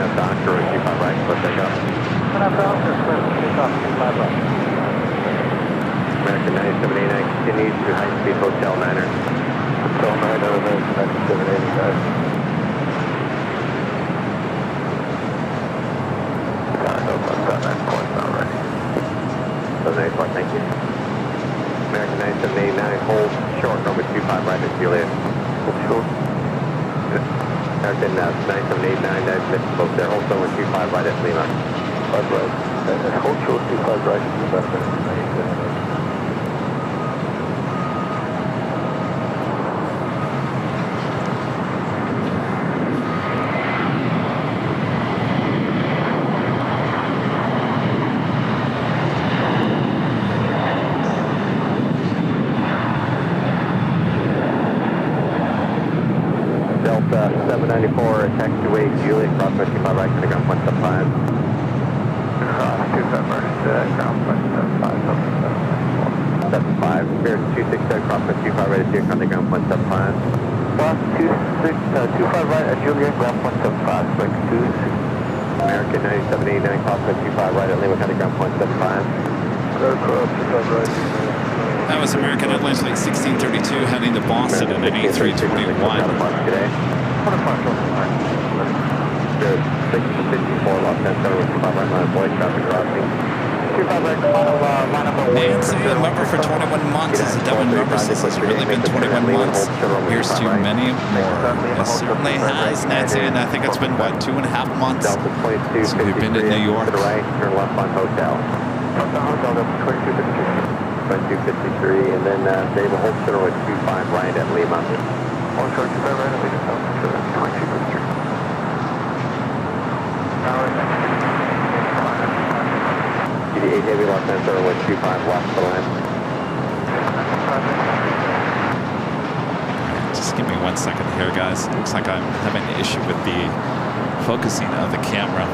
now Doctor, 25 right, let's take off. American 9789 continues to high speed hotel Niner. Hotel Niner, American 9789, guys. I know about that 9 points already. So nice one, thank you. American 9789, hold short, number 25 right at Juliet. Hold short. American 9789, that's both there, hold number 25 right at Lima. 5 right. Hold short, 25 right, to the left. Delta 794, taxiway Juliet, cross 25 right, to the ground point 75. Cross 25 right, ground point 75, 75, Spirit 267, cross 25 right at Juliet, on the ground point 75. Cross 25 right at Juliet, ground point 75, flex 26. American 9789, cross 25 right at Lima, on the ground point 75. Cross 25 right. That was American Atlantic 1632 heading to Boston at an 8321. Today. Spirit 654, Los Angeles, 25 right line of way, traffic crossing. 25 right, line up away. Nancy, a member for 21 months. As a Devon member says it's really been 21 months. Here's to many more. It certainly has, Nancy, and I think it's been, what, 2.5 months since we've been to New York. To the right, turn left on Hotel. Hotel, that's 2253. 2253, and then David hold center with 25 right at Lima. One short 25 right at Lima, 2253. GD8 heavy left center with 25 left to line. Just give me 1 second here, guys. Looks like I'm having an issue with the focusing of the camera.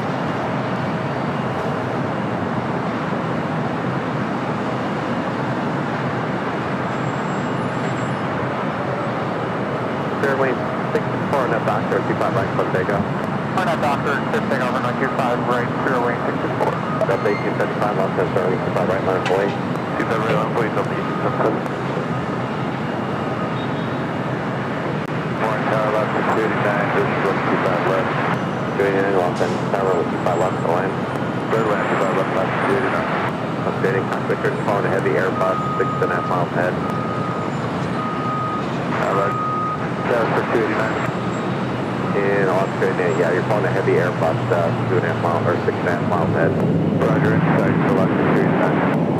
Fairway 64 and a doctor, 25 right, club takeoff. On that doctor, just take off on 25 right, fairway 64. Delta 1875 left center, 25 right line of way. 25 right line of way, Delta 1875. Morning tower left, 289, just 25 left. 289 left and tower with 25 left to line. Third line, 25 left, left, 289. Updating, cockpit phone, heavy air bus, 6.5 miles ahead. Alright. For 289. And Australia, yeah, you're calling a heavy air bus, 2.5 miles or 6.5 miles ahead. Roger, inside, so left to 289.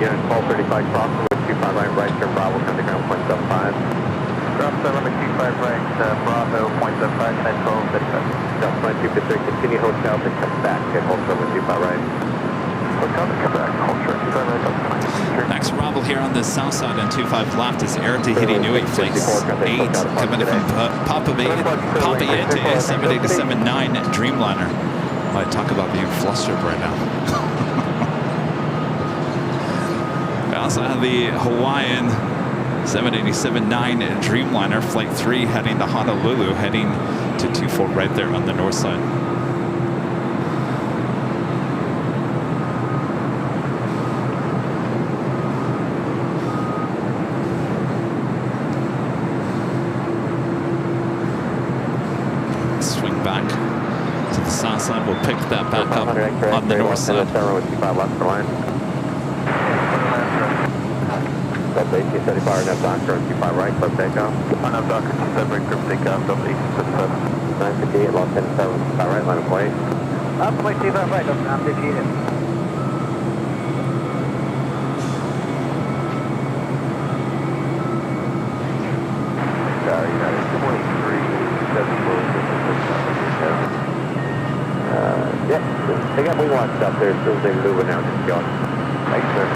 Unit 1235 crossing with 25 right, turn Bravo, country ground, 0.75. Drop 7 to 25 right, Bravo, 0.75, net 1235. Delta 2253, continue hotel, then come back, hit hotel with 25 right. Hotel, then come back, hold short, 25 right, Delta 2253. Next arrival here on the south side on 25 left is Air Tahiti Nui Flight 8 coming in from Papaya to 7879 Dreamliner. Oh, I talk about being flustered right now. We also have the Hawaiian 787-9 Dreamliner Flight 3 heading to Honolulu, heading to Twofold right there on the north side. Swing back to the south side. We'll pick that back up on the north side. Delta 1875, enough doctor, on 25 right, club takeoff. Enough doctor, 27 right, club takeoff, Delta 1875. 958, lost 10, 7, right, line of way. Up, 25 right, Delta 958. Sorry, United 23, 74, yep, they got wing lots up there, as soon as they move it now, just go. Thanks, sir.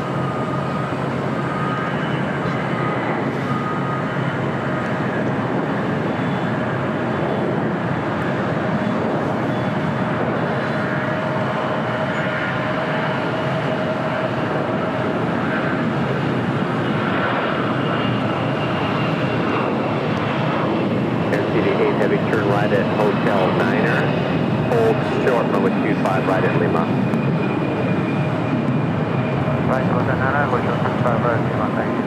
Heavy turn right at Hotel Niner. Hold short number 25 right at Lima. Right, Hotel Niner, Hotel 25 right, Lima, thank you.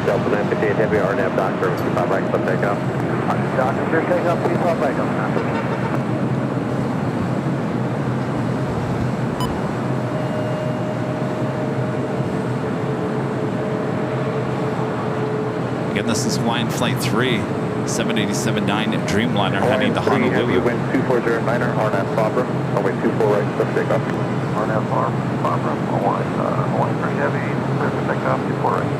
Delta 958 heavy RNAV doctor, 25 right, club takeoff. Doctor, takeoff, 25 right, Delta 958. Again, this is Hawaiian Flight 3, 787-9 Dreamliner heading to Honolulu. Wind 2409er, RNAV Barbara. Runway 24 right, club takeoff. RNAV Barbara, Hawaiian 3 heavy, clear for takeoff, 24 right.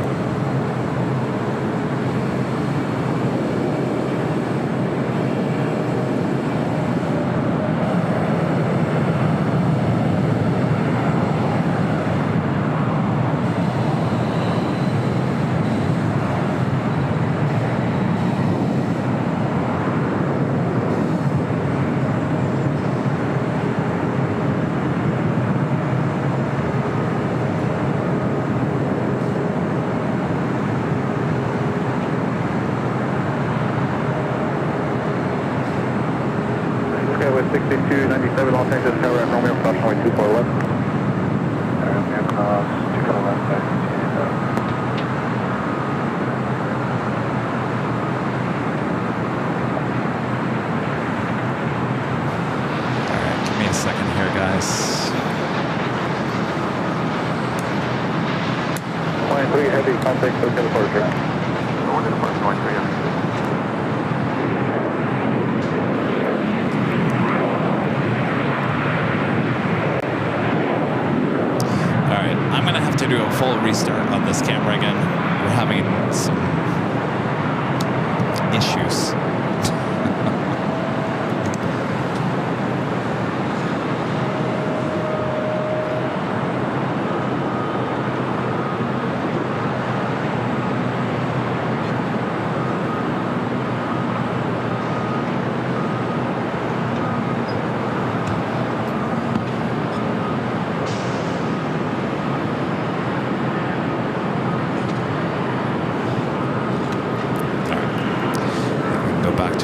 23 heavy, contact SoCal departure. Going to departure 23, All right, I'm gonna have to do a full restart on this camera again. We're having some issues.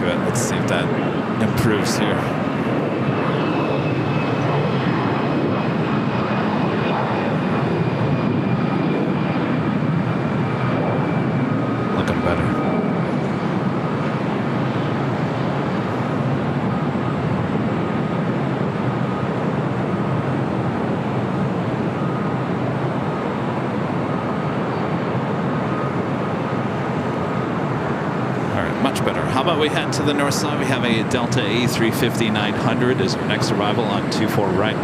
Let's see if that improves here. Looking better. Much better. How about we head to the north side? We have a Delta A350-900 as our next arrival on 24 right.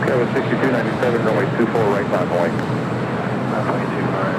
Okay, with 6297, runway 24 right, line away. runway 24 right.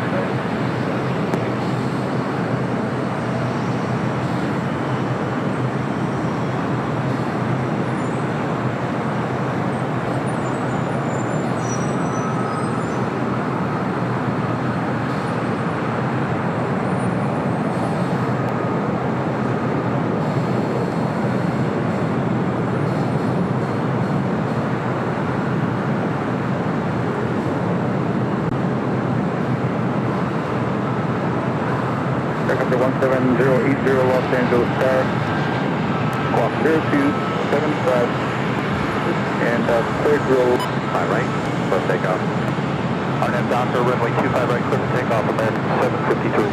Number 17080 Los Angeles Star, squawk 0275, and third row, High right, first takeoff. RNAV Doctor, runway 25 right, clear for takeoff, American 752.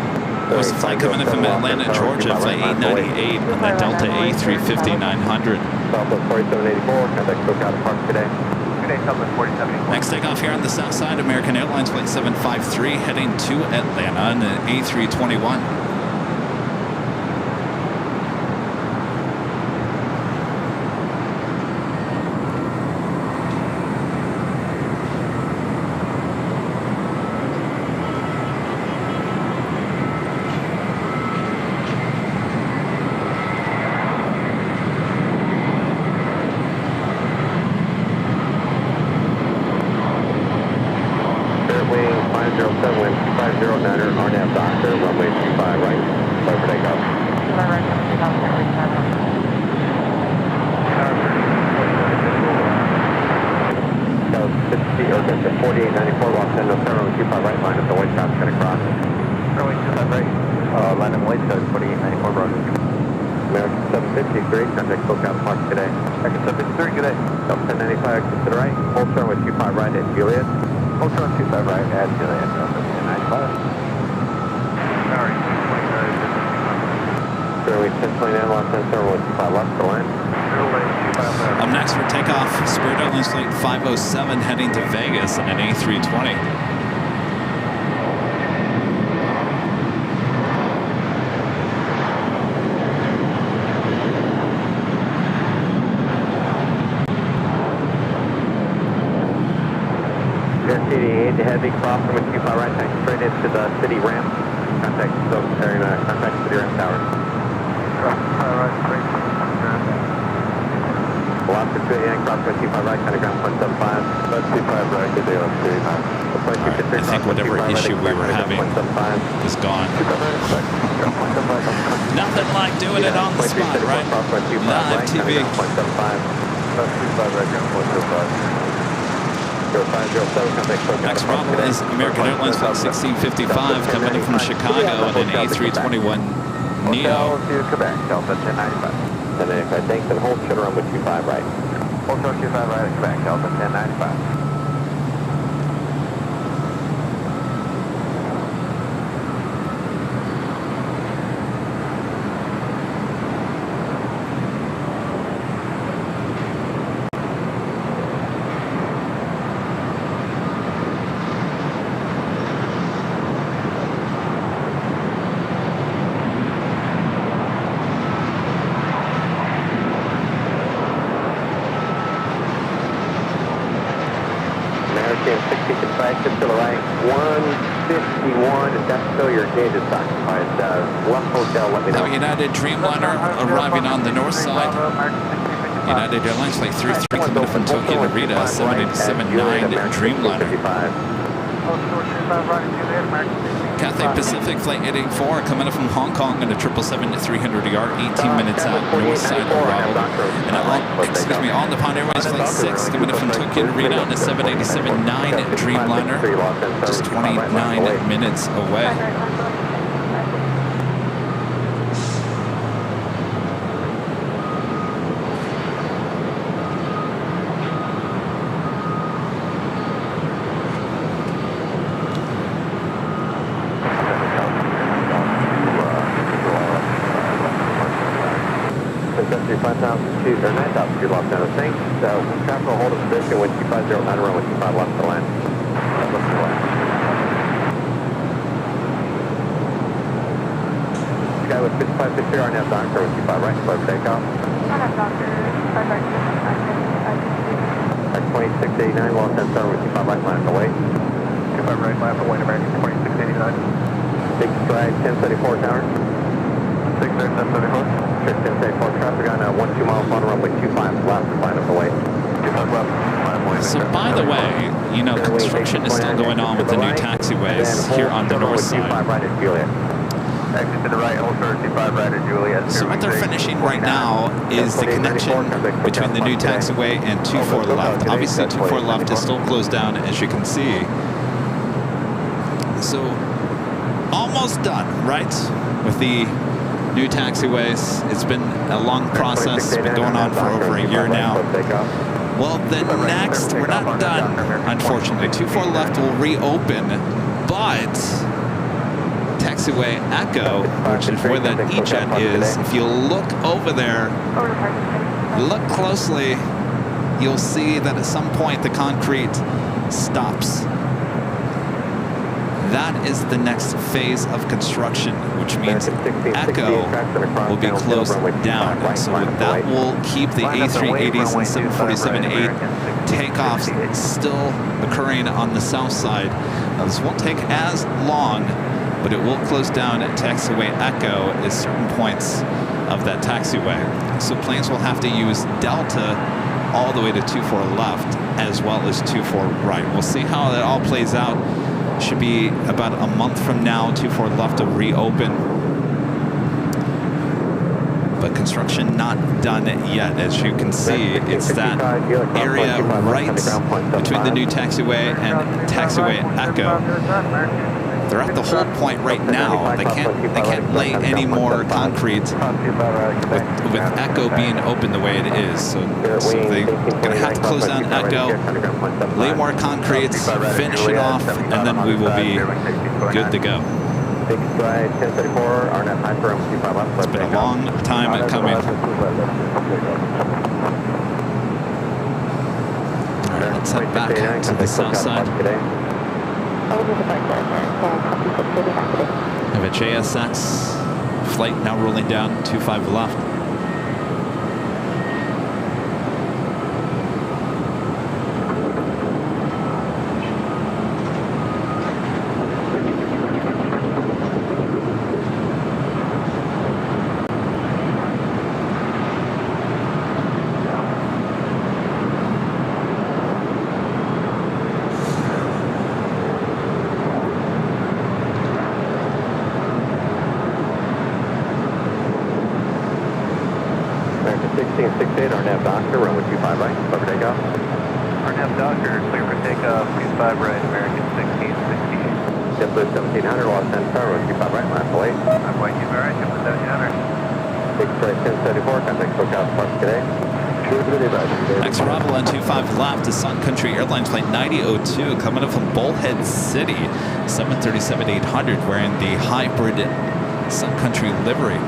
There's a flight coming in from Atlanta, Georgia, flight 898 on the Delta A350-900. Southwest 4784, contact SoCal Park today. Good day, Southwest 4784. Next takeoff here on the south side, American Airlines flight 753 heading to Atlanta on the A321. Up next for takeoff, Spirit Airlines flight 507 heading to Vegas in an A320. CD8 heavy crossing with 25 right, tank straight into the city ramp. Contact city ramp tower. Alaska 288, cross with 25 right, kind of ground 0.75. That's 25 right, good day, let's see. I think whatever issue we were having is gone. Nothing like doing it on the spot, right? Live TV. Next problem is American Airlines flight 1655 coming in from Chicago in an A321 Neo. Quebec, Delta 1095. 1095, thanks, and hold short run with 25 right. Hold short 25 right at Quebec, Delta 1095. 16, goodbye, just to the right, 151, if that's still your gauge, it's occupied. Left hotel, let me know. Now United Dreamliner arriving on the north side. United Airlines Flight 33 coming from Tokyo Narita, 7879 Dreamliner. Cathay Pacific Flight 884 coming up from Hong Kong on a 777-300ER, 18 minutes out, north side arrival. And on the Nippon Airways Flight 6 coming up from Tokyo Narita on a 787-9 Dreamliner, just 29 minutes away. Altitude or 9 altitude Los Angeles. Thanks. Traffic will hold a position with 2509 runway 25 left to land. Sky with 5560 RNAV Doctor with 25 right, clear for takeoff. RNAV Doctor, 5 right, 2689 Los Angeles Tower with 25 right, land away. 25 right, land away, American 2689. Big stride, 1034 tower. 6 there, 1034. 1034 traffic on 12 miles on runway 25 left, line of the way. 25 left, line of the way. So by the way, you know, construction is still going on with the new taxiways here on the north side. Exit to the right, hold 35 right at Juliet. So what they're finishing right now is the connection between the new taxiway and 24 left. Obviously 24 left is still closed down, as you can see. So almost done, right? With the new taxiways. It's been a long process. It's been going on for over a year now. Well, then next, we're not done, unfortunately. 24 left will reopen, but taxiway Echo, which is where that E-Jet is, if you look over there, look closely, you'll see that at some point the concrete stops. That is the next phase of construction, which means Echo will be closed down. So that will keep the A380s and 747-8 takeoffs still occurring on the south side. Now, this won't take as long, but it will close down at taxiway Echo at certain points of that taxiway. So planes will have to use Delta all the way to 24 left as well as 24 right. We'll see how that all plays out. Should be about a month from now, 24 left to reopen. But construction not done yet. As you can see, it's that area right between the new taxiway and taxiway Echo. They're at the hold point right now. They can't lay any more concrete with Echo being open the way it is. So they're gonna have to close down Echo, lay more concrete, finish it off, and then we will be good to go. It's been a long time coming. All right, let's head back to the south side. We have a JSX flight now rolling down, 25 left. Next arrival on 25 left is Sun Country Airlines Flight 9002 coming up from Bullhead City, 737-800 wearing the hybrid Sun Country livery.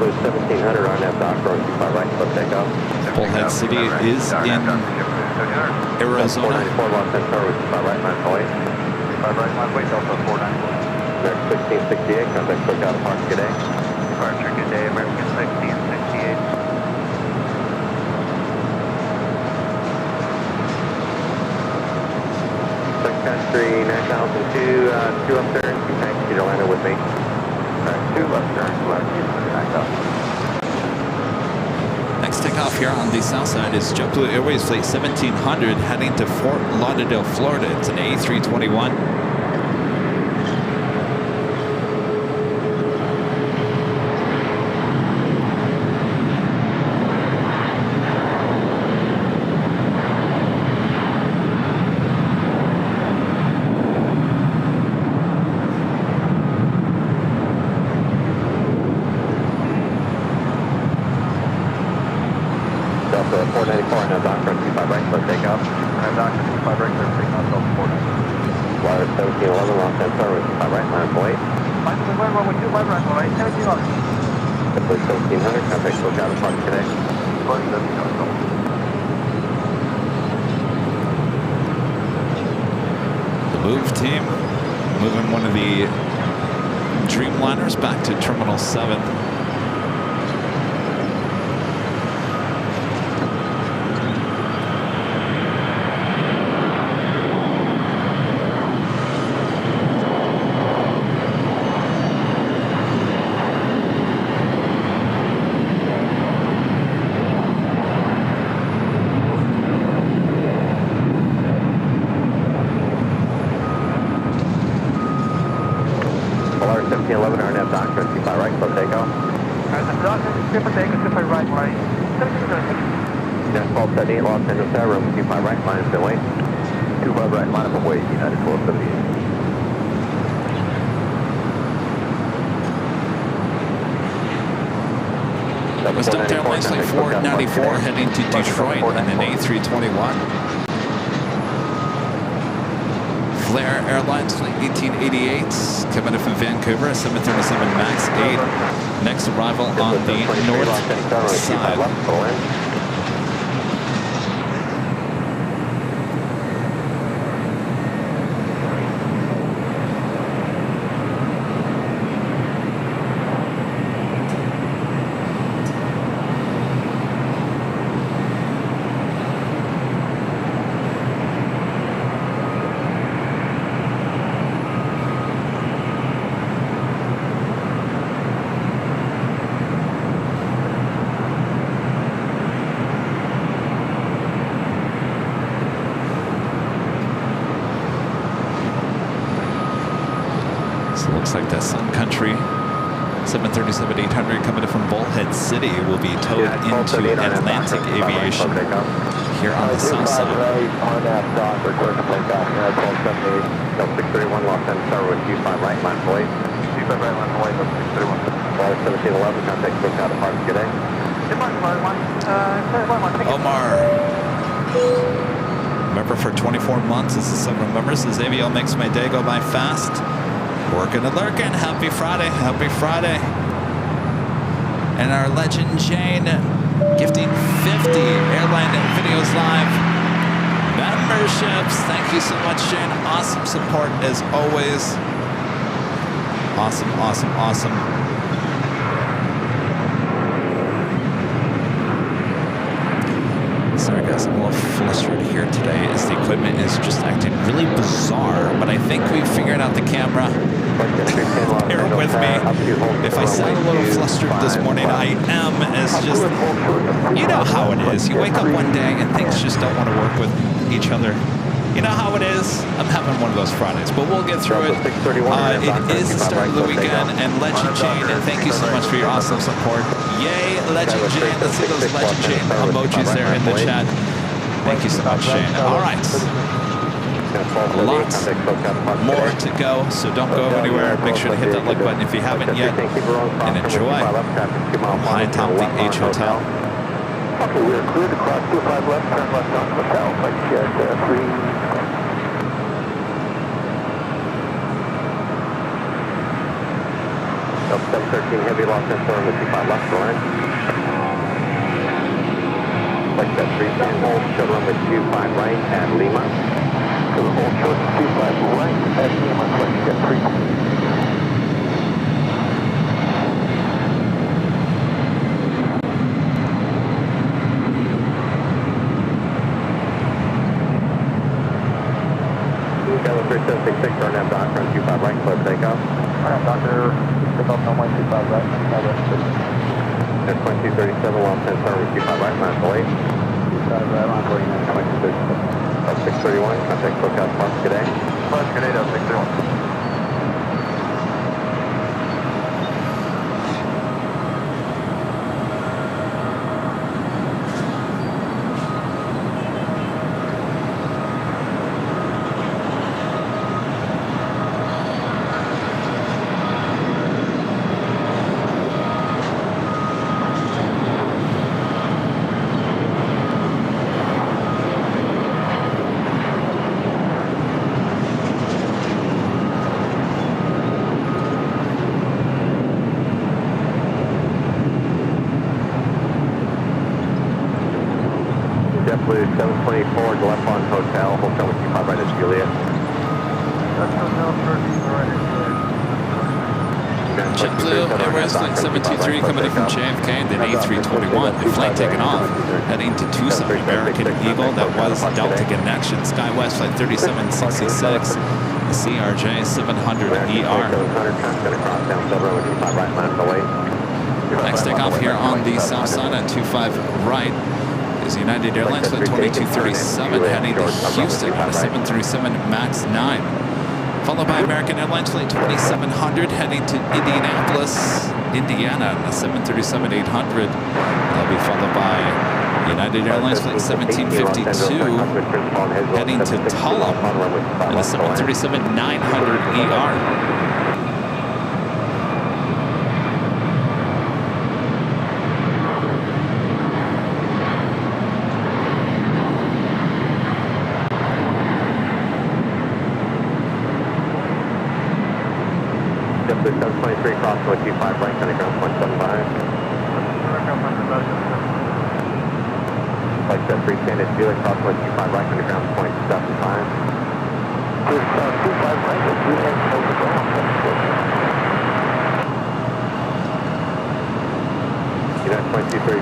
JetBlue 1700 on that dock, runway 25 right, close takeoff. Bullhead City is in Arizona. 494 Los Angeles, 25 right, line away. 25 right, line away, Delta 494. American 1668, contact quick out of park, good day. Departure, good day, American 1668. Country 9002, 2 up there, thanks, Peter Lando with me. Alright, 2 left turn, left, 9000. Next takeoff here on the south side is JetBlue Airways Flight 1700 heading to Fort Lauderdale, Florida. It's an A321. Delta 494, now dock, run 25 right, close takeoff. Alright, Doctor, 25 right, clear, takeoff, Delta 494. Wire 1711, Los Angeles, 25 right, line away. Line away, runway 25 right, right, 1700. JetBlue 1700, contact quick out of park, good day. The move team moving one of the Dreamliners back to Terminal 7. Polar 1711, RNAV dock, run 25 right, close takeoff. Alright, the Doctor, 25 right, right, 1700. Asphalt 78, Los Angeles, room 25 right, line up away. 25 right, line up away, United 1278. Was dumped Airlines Flight 494 heading to Detroit in an A321. Flair Airlines Flight 1888 coming in from Vancouver, 737 MAX 8. Next arrival on the north side. So it looks like that Sun Country 737-800 coming in from Bullhead City will be towed into Atlantic Aviation here on the south side. RNAV dock, record to plane dock, 631 Los Angeles, 25 right, line away. 25 right, line away, 631. Flight 1711, contact quick out of park, good day. Omar, member for 24 months. This is several members. This AVL makes my day go by fast. Working and lurking. Happy Friday. Happy Friday. And our legend Jane gifting 50 Airline Videos Live memberships. Thank you so much, Jane. Awesome support as always. Awesome, awesome, awesome. Sorry guys, I'm a little flustered here today as the equipment is just acting really bizarre, but I think we figured out the camera. Bear with me. If I sound a little flustered this morning, I am, as just, you know how it is. You wake up one day and things just don't want to work with each other. You know how it is? I'm having one of those Fridays, but we'll get through it. It is the start of the weekend, and Legend Jane, thank you so much for your awesome support. Yay, Legend Jane. Let's see those Legend Jane emojis there in the chat. Thank you so much, Jane. All right. Lots more to go, so don't go anywhere. Make sure to hit that like button if you haven't yet, and enjoy. High atop the H Hotel. Okay, we are cleared to cross 25 left, turn left on hotel. Like jet 3. Delta 713 Heavy, lost and storm with 25 left for line. Like that 310, hold, short runway 25 right at Lima. So hold short 25 right at Lima, like you got 3. Delta 3766, turn that dock, run 25 right, close takeoff. Alright, Doctor, takeoff runway 25 right, That's 2237, lost and storm with 25 right, line delay. 25 right, line delay, 2237. 631, contact SoCal Park today. Park today, 631. JetBlue 724, to left on hotel, hotel with 25 right at Juliet. JetBlue Airways Flight 723 coming in from JFK, then A321. The flight taking off, heading to Tucson. American Eagle, that was Delta Connection. SkyWest Flight 3766, the CRJ 700ER. Next takeoff here on the south side at 25 right is United Airlines Flight 2237 heading to Houston on a 737 MAX 9. Followed by American Airlines Flight 2700 heading to Indianapolis, Indiana on a 737-800. That'll be followed by United Airlines Flight 1752 heading to Tullum on a 737-900ER. JetBlue 723, crossing with 25 right, kind of ground 175. Like that 310 at Juliet, crossing with 25 right, kind of ground 0.75. With 25 right at Juliet, hold the ground.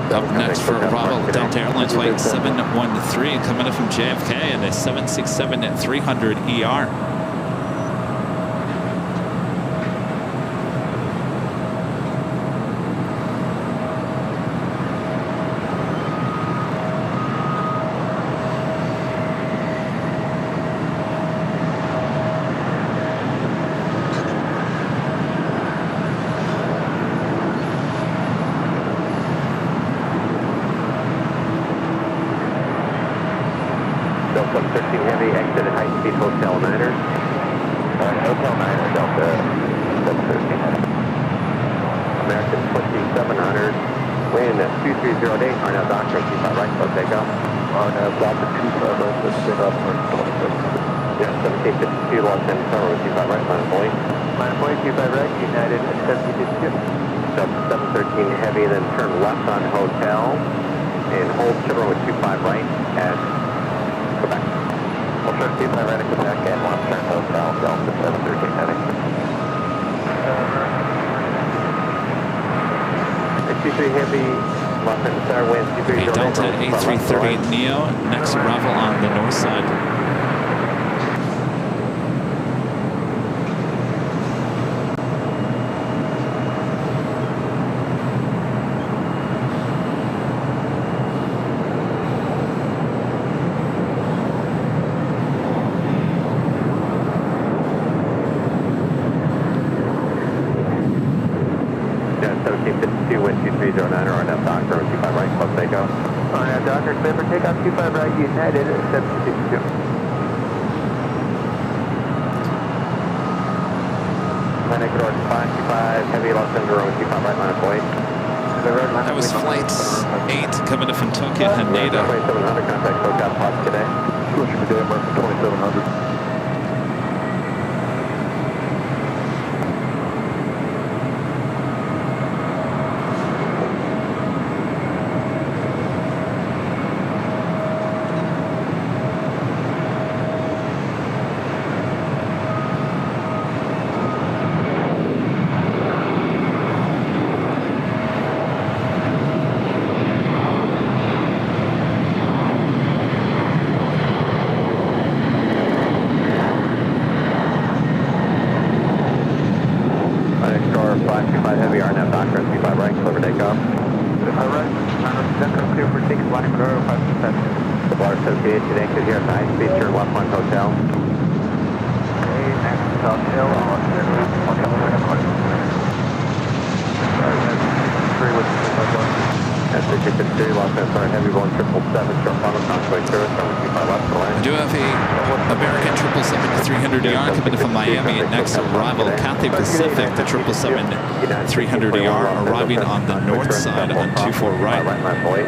Up next for Bravo, Delta Airlines Flight 713 coming in from JFK and a 767-300ER. Delta 13 Heavy, exit at High Speed Hotel Niner. Hotel 9 Delta 713. American 2700, wind at 2308, Arnell Doctor, 25 right, close takeoff. Arnell Doctor, 25 right, let's take off for 27. Yeah, 1752, Los Angeles, with 25 right, line of point. Line of point, 25 right, United at 1752. Delta 713 Heavy, then turn left on Hotel, and hold Chevron with 25 right at Quebec. We'll turn 25 right at Quebec and left turn Hotel, Delta 713 Heavy. 23 Heavy, Los Angeles, wind, 23 A Delta A330 Neo, next arrival on the north side. Yeah, 1752, wind, 2309, Arnell Doctor, with 25 right, close takeoff. Arnell Doctor, clear for takeoff, 25 right, United at 1752. Line Ecuador 525, Heavy, Los Angeles, with 25 right, line of point. That was Flight 8 coming in from Tokyo, Haneda. 2700, contact SoCal Park today. Switching today, American 2700. takeoff. Alright, Denver clear for take flying for 527. The bar association exit here at the high speed, turn left one hotel. Okay, next hotel, hotel three with That's the ticket 3, Los Angeles Heavy Rolling 777, short final convoy service, 725 left to land. I do have a American 777-300ER coming in from Miami. Next arrival, Cathay Pacific, the 777-300ER arriving on the north side on 24 right. Right line fully.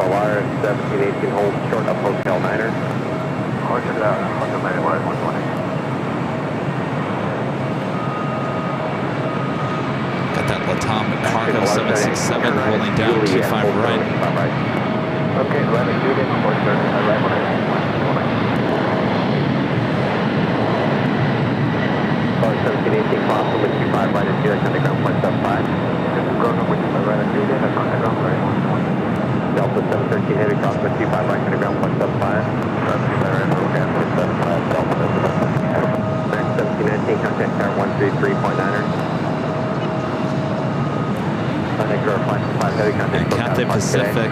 Wire 1718 hold short up Hotel Niner. Hotel Niner, 120. Got that Latam Cargo 767 rolling down 25 right. Okay, 11 Juliet, arrival at 1718 cross from 25 right at 0, the ground point sub 5. Go number 25 right at Juliet, at ground point 120. Delta 713 heavy cross from 25 right at ground point sub 5. Ground point sub 5, Delta 1719, contact tower 133.9er. And Cathay Pacific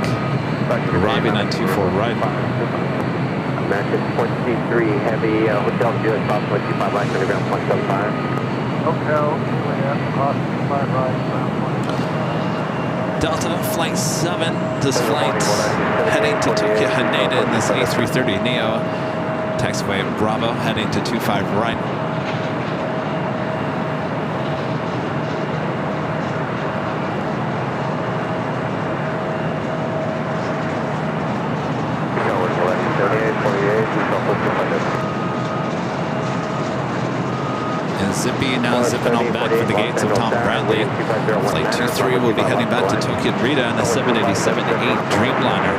arriving on 24 right. American 23 heavy Hotel Juliet cross 25 right at ground point sub 5. Hotel Juliet, cross 25 right, ground point sub 5. Delta Flight 7, this flight heading to Tokyo Haneda in this A330 Neo. Taxiway Bravo heading to 25 right. And Zippy now zipping on back for the gates of Tom Bradley. Flight 23 will be heading back to Tokyo Narita in the 787-8 Dreamliner.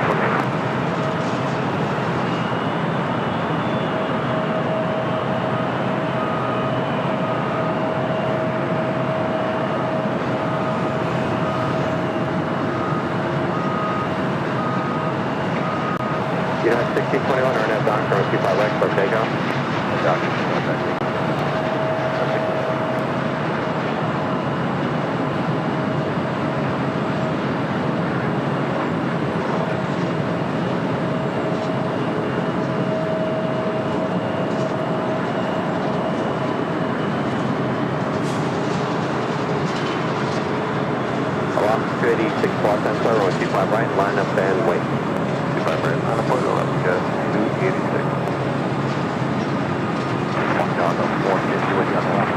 United 1621, RNF Doctor, 25 right for takeoff. Doctor, Alaska 286 Los Angeles, 25 right, line up and wait. 25 right, on a photo, let's go. 286. One dog up 450 with you on the left.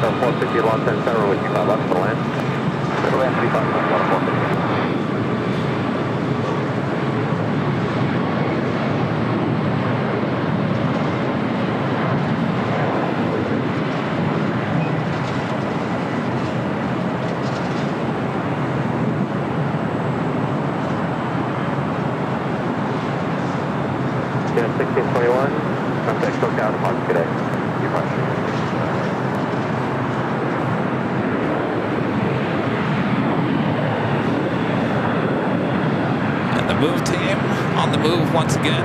So 450 Los Angeles with 25 left to land. Middle land 35 left, 450. Unit 1621, contact SoCal Departure today. Departure. And the move team on the move once again.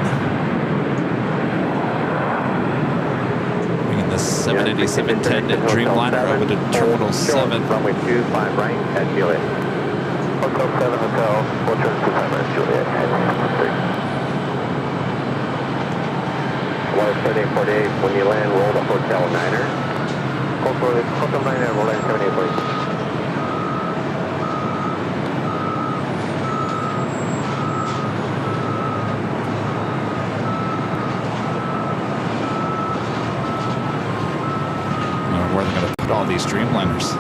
Bringing the 787-10 Dreamliner over to Terminal 7. Runway 25 right at Juliet. Hotel 7 Hotel, 425 right at Juliet, heading Wire 7848, when you land, roll the Hotel Niner. Hotel 9 will land 7848. Where they're going to put all these Dreamliners.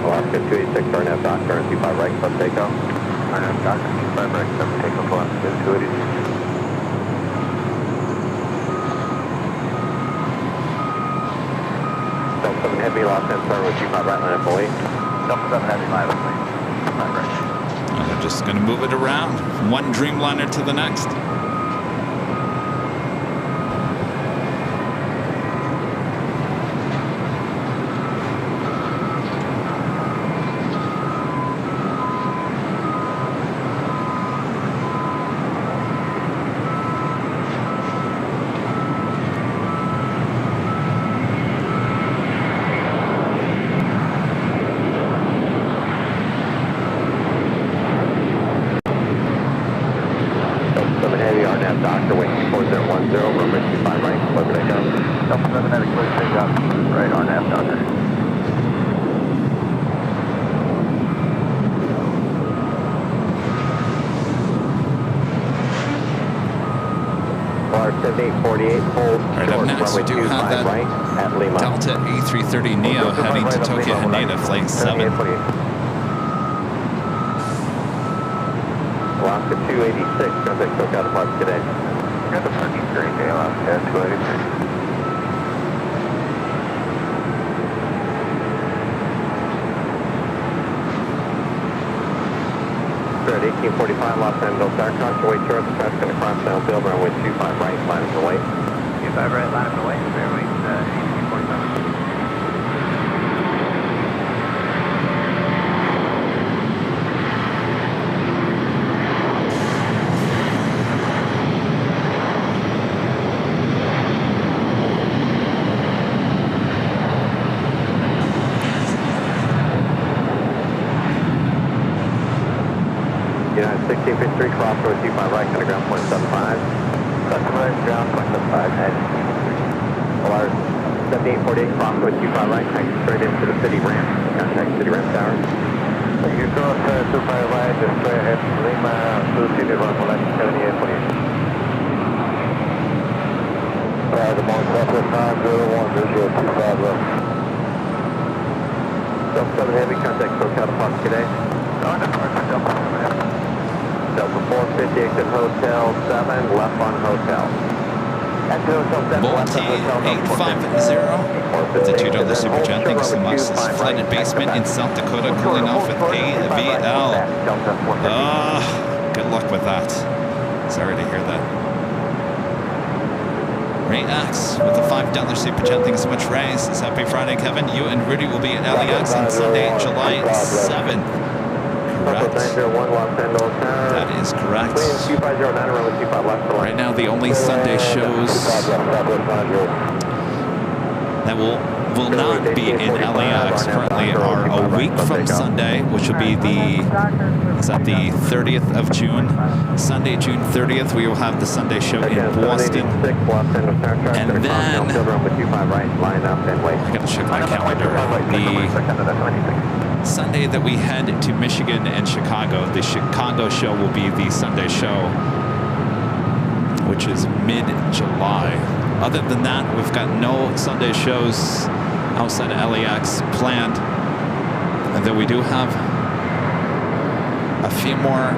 Alaska 286, RNF Doctor, 25 right, club takeoff. RNF Doctor, 25 right, club takeoff, Alaska 286. Delta 7 Heavy, Los Angeles, with 25 right, line up fully. Delta 7 Heavy, line up fully. 25 right. And they're just going to move it around, one Dreamliner to the next. RNAV Doctor, wait 4010, runway 25 right, Labor Day Go. Delta 7 had a clear takeoff, right, RNAV Doctor. Bar 7848, hold Right short, up next, we runway do have 25 that right at Lima. Delta A330 Neo heading to Tokyo Haneda, flight 7. Alaska 286, contact SoCal departs today. Got the parking during day, Alaska 283. At 1845, Los Angeles aircraft, wait short, the traffic's going to cross downfield, runway 25 right, line of the way. 25 right, line of the way, fairway 1847. United 1653, cross road 25 right, kind of ground point 75. Customer right, ground point 75, head. Alaris 7848, cross road 25 right, taxi straight into the city ramp, contact city ramp tower. You cross 25 right, just straight ahead from Lima, associated runway 7848. Good morning, Southwest 901, 025 left. Delta 7 Heavy, contact SoCal departs today. On departure, Delta 7 Heavy. Delta 450, exit Hotel 7, left on Hotel. Exit Hotel 7, left on Hotel. 850, the $2 super chat. Thank you so much. This is flooded basement in South Dakota, cooling off with AVL. Good luck with that. Sorry to hear that. Ray X with the $5 super chat. Thank you so much, Ray. Says happy Friday, Kevin. You and Rudy will be at LAX on Sunday, July 7th. Correct. That is correct. Right now, the only Sunday shows that will not be in LAX currently are a week from Sunday, which will be the 30th of June. Sunday, June 30th, we will have the Sunday show in Boston. And then, I gotta check my calendar. The Sunday that we head to Michigan and Chicago, the Chicago show will be the Sunday show, which is mid-July. Other than that, we've got no Sunday shows outside of LAX planned. And then we do have a few more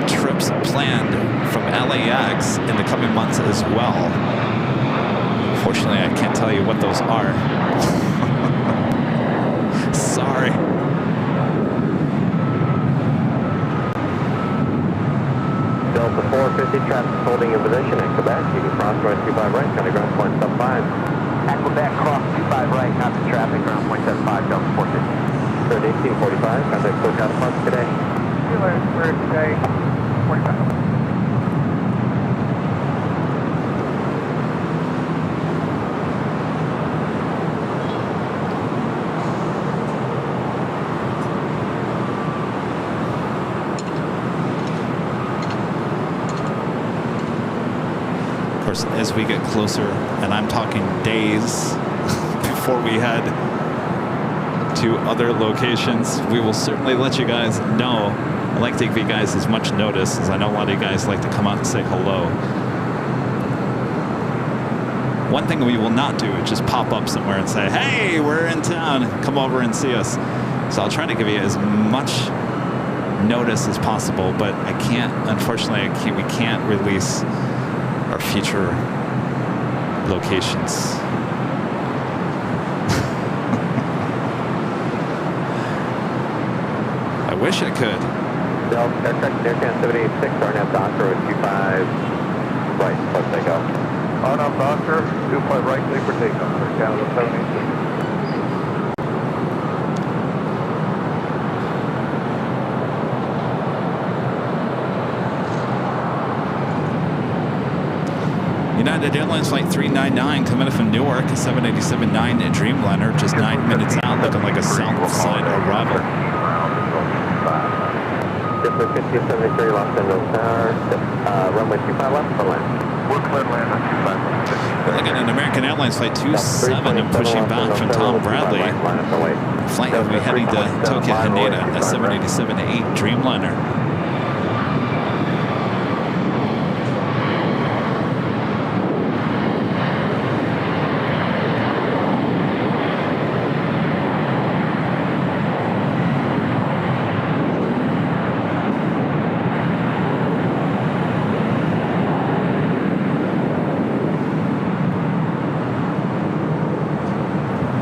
trips planned from LAX in the coming months as well. Unfortunately, I can't tell you what those are. Sorry. Delta 450, traffic holding in position at Quebec. You can cross road 25 right, kind of ground point 75. At Quebec, cross 25 right, not the traffic, ground point 75, Delta 450. Third 1845, contact SoCal departs today. We're today, 45. As we get closer, and I'm talking days before we head to other locations, we will certainly let you guys know. I like to give you guys as much notice, as I know a lot of you guys like to come out and say hello. One thing we will not do is just pop up somewhere and say, hey, we're in town, come over and see us. So I'll try to give you as much notice as possible, but I can't, unfortunately, we can't release our future locations. I wish I could. Delta aircraft Aircan 786, RNAV Doctor 25 right, plus takeoff. RNAV Doctor, 25 right, clear for takeoff, for Canada 786. United Airlines Flight 399 coming in from Newark, 787-9 Dreamliner, just 9 minutes out, looking like a south side arrival. Different 5073, Los Angeles Tower, runway 25 left for land. We're clear to land on 25. We're looking at American Airlines Flight 27 and pushing back from Tom Bradley. Flight will be heading to Tokyo Haneda, a 787-8 Dreamliner.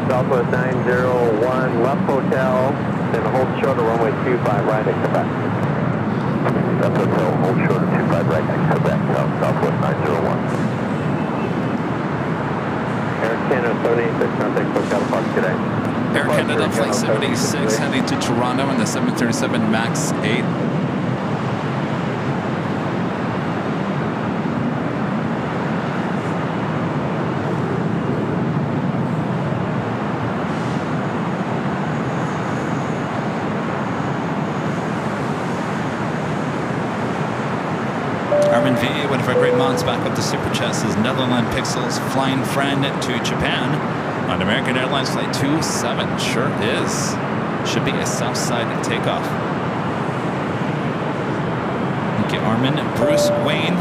Southwest 901 left hotel, then hold short of runway 25 right at Quebec. That's hotel, hold short of 25 right at Quebec, Southwest 901. Air Canada 786, contact SoCal Park today. Air Canada Flight 76 heading to Toronto in the 737 MAX 8. Armin V, one of our great mods back up the Super Chest, is Netherland Pixels flying friend to Japan on American Airlines Flight 27. Sure is. Should be a south side takeoff. Thank you, Armin. Bruce Wayne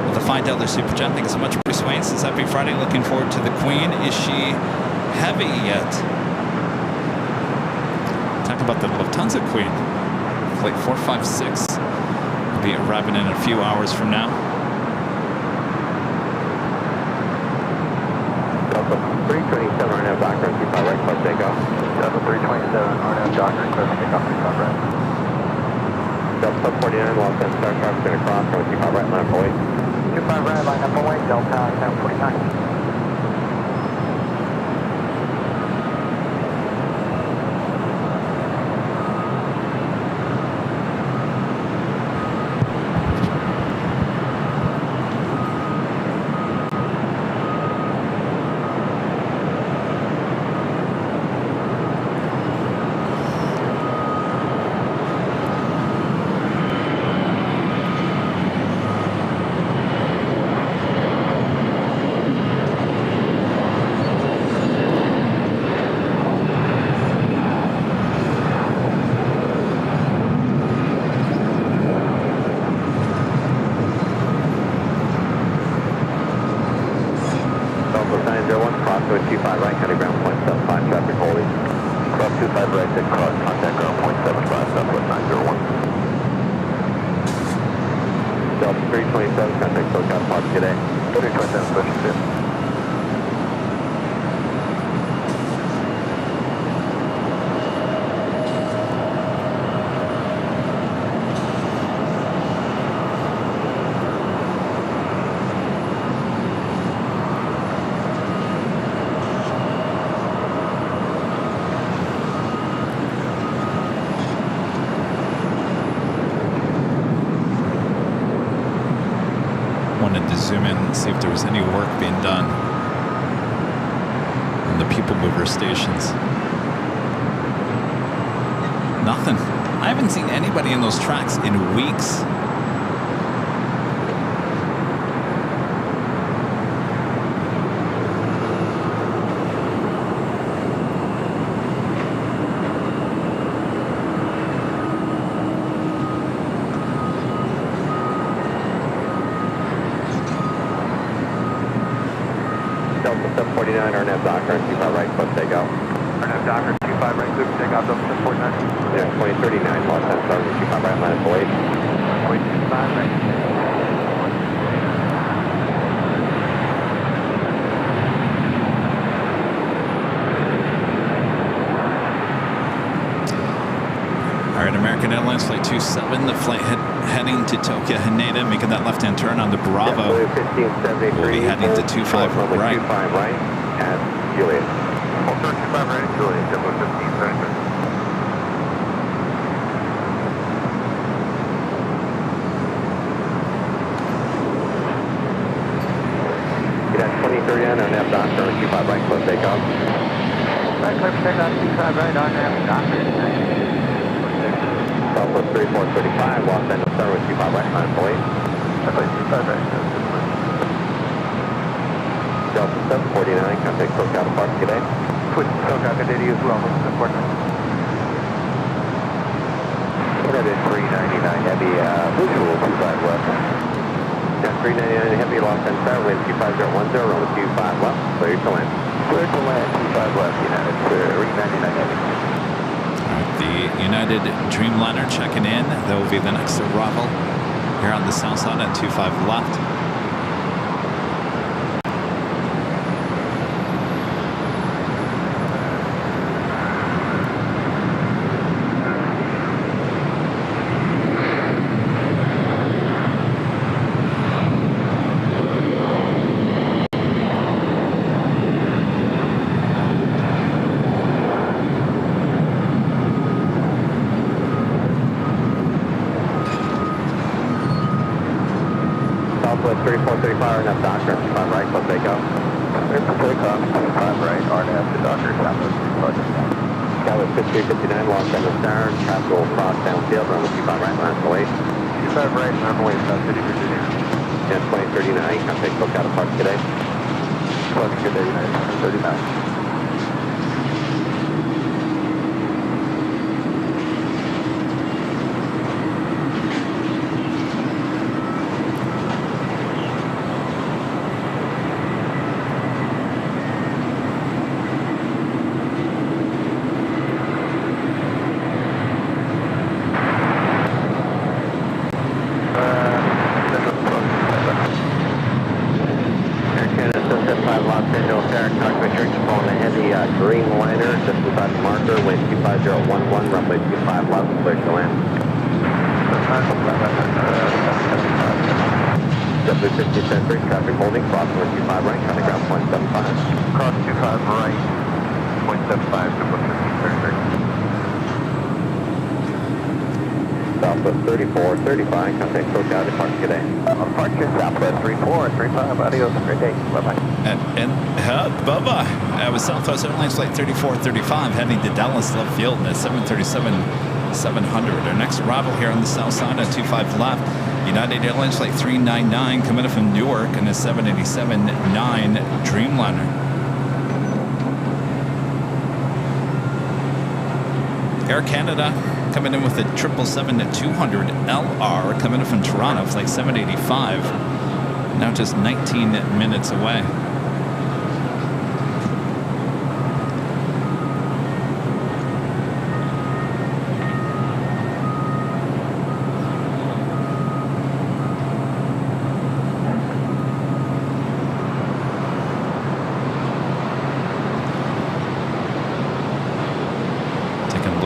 with a $5 Super Chat. Thank you so much, Bruce Wayne. Says happy Friday. Looking forward to the Queen. Is she heavy yet? Talk about the Lufthansa Queen. Flight 456. Be arriving in a few hours from now. Delta 327 RNAV Doctor, 25 right, plus takeoff. Delta 327 RNAV Doctor, request takeoff 25 right. Delta 49, Los Angeles aircraft going to cross, runway 25 right, line up away. 25 right, line up away, Delta 749. Zoom in and see if there was any work being done on the people mover stations. Nothing. I haven't seen anybody in those tracks in weeks. RNAV Doctor, 25 right, plus takeoff. RNAV Doctor, 25 right, clear for takeoff, Delta 749. Yeah, 2039, Los Angeles, 25 right, line up away. 25 right. All right, American Airlines Flight 27, the flight heading to Tokyo Haneda, making that left-hand turn on the Bravo. Yeah, we'll be heading to 25 right. 25 right at Juliet. Hold short 25 right at Juliet, Delta 1573. Get at 2039 on F Doctor, 25 right, close takeoff. Right, clear for takeoff, 25 right, RNAV Doctor. Southwest 3435, Los Angeles, 25 right, line away. runway 25 right. Delta 749, contact SoCal Park today. Put SoCal Cadady as well, most important. United 399 Heavy, visual 25 left. Yeah, 399 Heavy, lost and start, wind 25010, runway 25 left, clear to land. Clear to land, 25 left, United 399 Heavy. The United Dreamliner checking in. That will be the next arrival here on the south side at 25 left. Southwest 3435, RNF Doctor, 25 right, close takeoff. Clear for takeoff, 25 right, RNF to Doctor, Southwest 35. Skywest 5359, lost and star, traffic will cross downfield, runway 25 right, line for wait. 25 right, runway South City, Virginia. And 2039, contact SoCal Park today. Closing good day, United 39. Green liner, just beside the marker, wind 25011, runway 25 left, clear to land. W50 traffic holding, crossing with 25 right, trying to ground 0.75. Cross 25 right, 0.75 to book 1533. Southwest 3435, contact SoCal Park today. Departure Southwest 3435, adios, great day, bye-bye. And Bubba, with Southwest Airlines Flight 3435 heading to Dallas Love Field at 737-700. Our next arrival here on the south side at 25 left. United Airlines Flight 399 coming in from Newark in a 787-9 Dreamliner. Air Canada coming in with a 777-200 LR coming in from Toronto, flight 785. Now just 19 minutes away.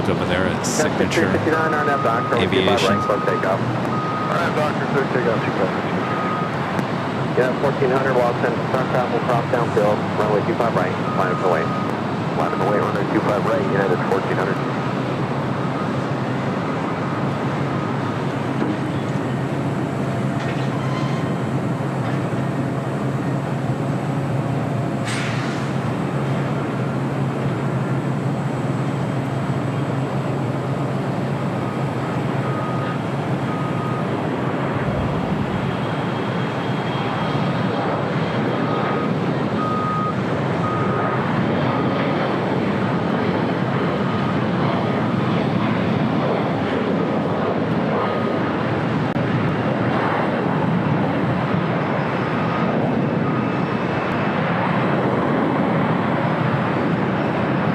Over there at Signature Aviation. Takeoff. Alright, Doctor, clear takeoff, 25. Yeah, 1400 while sent start travel cross downfield, runway 25 right, line up the way. Line of the way, runway 25 right, United 1400.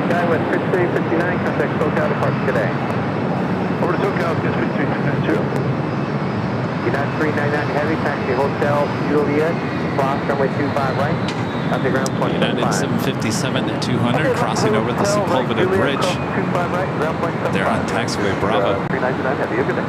Skywest 5359, contact SoCal Park today. Over to SoCal, just 5352. United 399 Heavy, taxi Hotel Juliet, cross runway 25 right, at the ground point United 757-200 crossing over the Sepulveda Bridge. 25 right, ground point 75. They're on taxiway Bravo. 399 Heavy, good day.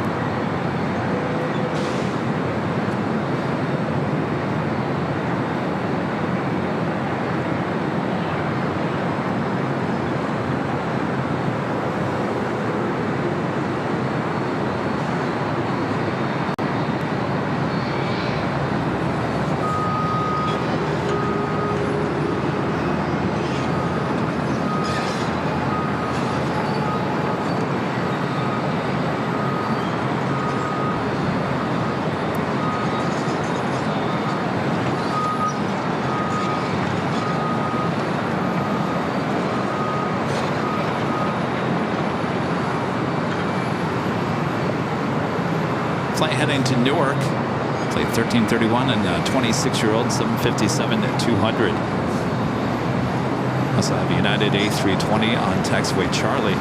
flight heading to Newark. Flight 1331 and 26-year-old 757-200. Also have United A320 on taxiway Charlie.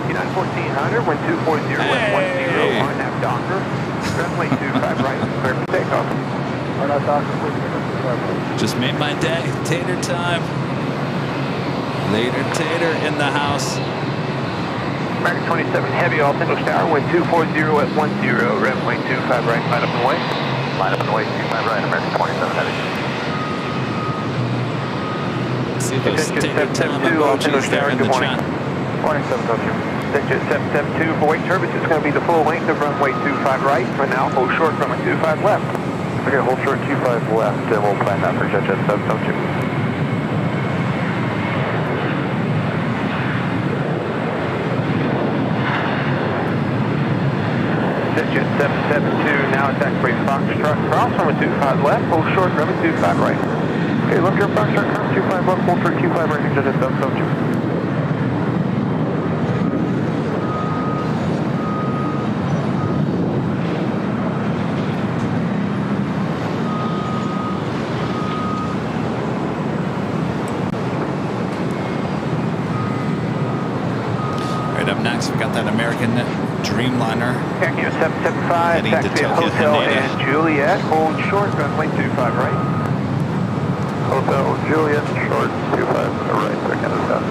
United 1400, wind 240 at 10, on nav Docker. Runway 25 right, clear for takeoff. On that Docker, please. Just made my day. Tater time. Later Tater in the house. American 27 Heavy, all single tower, wind 240 at 10, runway 25 right, line up and away. Line up and away, 25 right, American 27 Heavy. See those Tater time emojis there in the chat. Morning, 702. Digit 772 for weight turbulence. It's going to be the full length of runway 25 right. For now, hold short, runway 25 left. Okay, hold short 25 left, and we'll plan that for Digit 772. Digit 772, now at taxiway Foxtrot cross, runway 25 left, hold short, runway 25 right. Okay, left your Foxtrot cross, 25 left, hold short 25 right, Digit 772. Up next, we got that American Dreamliner. Yankee 775, Heading to taxi at Tokyo, Hotel Haneda. and Juliet, hold short, runway 25 right. Hotel Juliet, short 25 right, second is fast.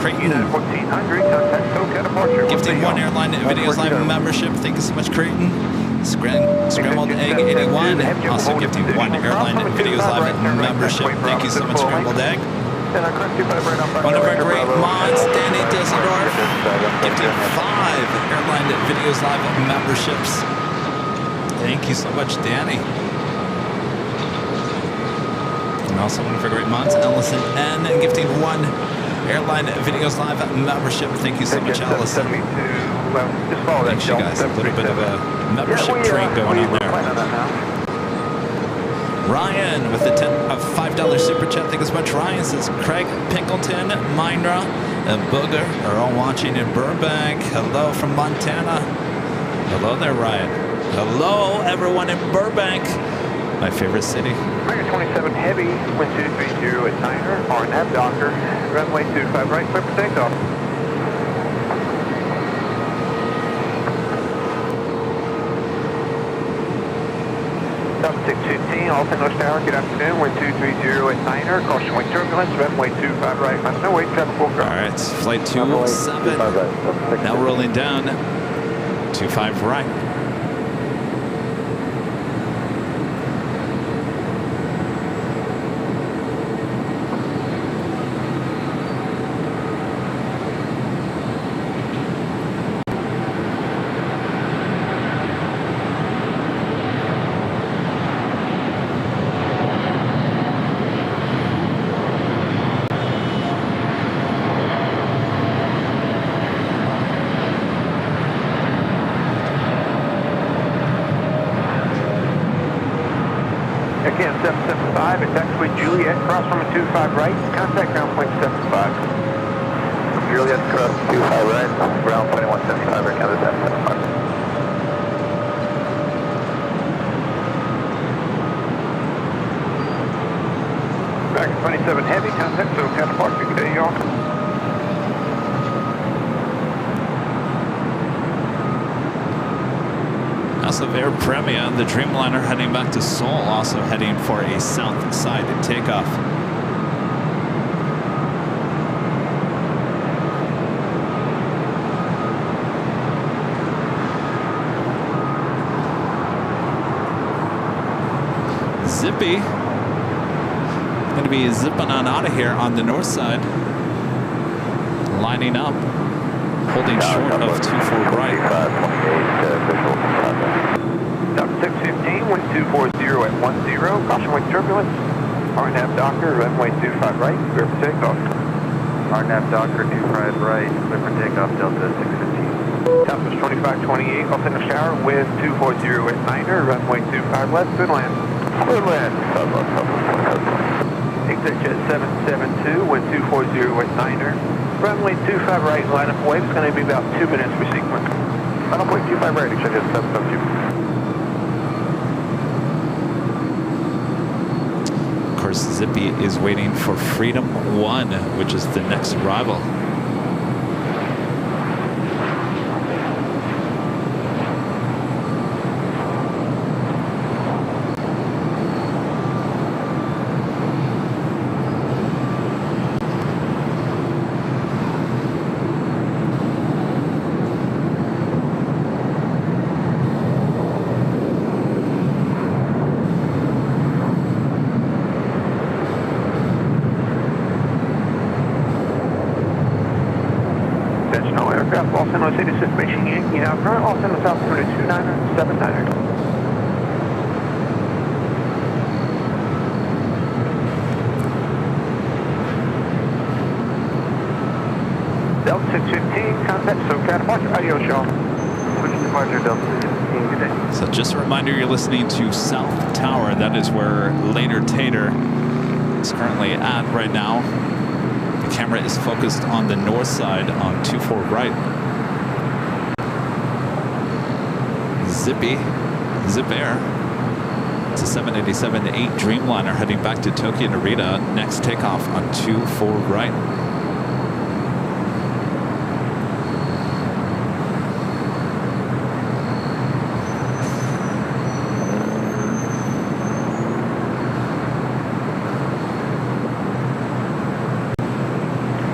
Creighton. 1400, contact Tokyo departure. Gifting one Airline Videos Live membership. Thank you so much, Creighton. Scrambled Egg 81. Also gifting one Airline Videos Live membership. Thank you so much, Scrambled Egg. One of our great mods, Danny Dusseldorf, gifting 5 Airline Videos Live memberships. Thank you so much, Danny. And also one of our great mods, Ellison N, gifting 1 Airline Videos Live membership. Thank you so much, Ellison. Thanks, you guys. A little bit of a membership train going on there. Ryan with the $5 super chat. Thank you so much, Ryan. Says Craig Pinkleton, Mindra, and Booger are all watching in Burbank. Hello from Montana. Hello there, Ryan. Hello, everyone in Burbank, my favorite city. American 27 Heavy, wind 230 at Niner, RNAV Docker, runway 25 right, clear for takeoff. Top 615, all single tower, good afternoon, wind 230 at Niner, caution wind turbulence, runway 25 right, left, no wait, traffic full ground. All right, flight 27, now rolling down, 25 right. Again, 775, it's actually Juliet, cross from a 25 right, contact ground point 75. Juliet, cross 25 right, ground 2175, right, counter 775. Back at 27 Heavy, contact, so counterpart, good day, y'all. House of Air Premia, the Dreamliner heading back to Seoul, also heading for a south side takeoff. Zippy, going to be zipping on out of here on the north side, lining up, holding short of 24 right. Top 615, wind 240 at 10, caution wind turbulence. RNAV Docker, runway 25 right, clear for takeoff. RNAV Docker, 25 right, clear for takeoff, Delta 615. Southwest 2528, altimeter shower with 240 at Niner, runway 25 left, good land. Good land. Southwest 25. Exit jet 772, wind 240 at Niner, runway 25 right, line up wave, it's going to be about 2 minutes for sequence. Line up wave 25 right, exit jet 772. Of course, Zippy is waiting for Freedom 1, which is the next arrival. Los Angeles City Situation Yankee now current, Los Angeles altitude 2979. Delta 615, contact SoCal departure, adios y'all. Switch departure, Delta 615, good day. So just a reminder, you're listening to South Tower. That is where Later Tater is currently at right now. The camera is focused on the north side on 24 right. Zippy, Zip Air. It's a 787-8 Dreamliner heading back to Tokyo Narita. Next takeoff on 24 right.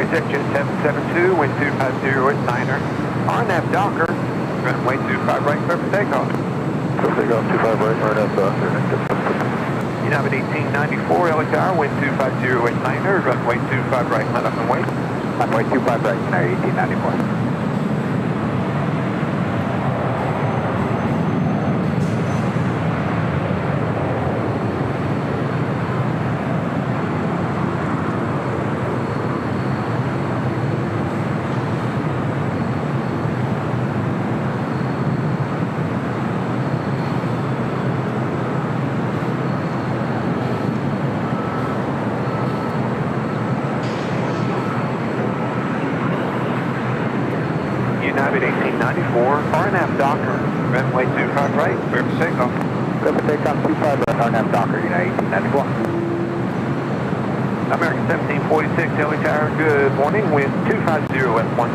Executive 772, wind 250 at Niner. RNAV Docker, runway 25 right, clear for takeoff. Clear for takeoff, 25 right, RNAV Docker. United 1894, LA Tower, wind 250 at Niner, runway 25 right, let up and wait. Runway 25 right, United 1894. United 1894, RNAV Docker, runway 25 right, clear for takeoff. Clear for takeoff, 25 right, RNAV Docker, United 1894. American 1746, LA Tower, good morning, wind 250 at 10,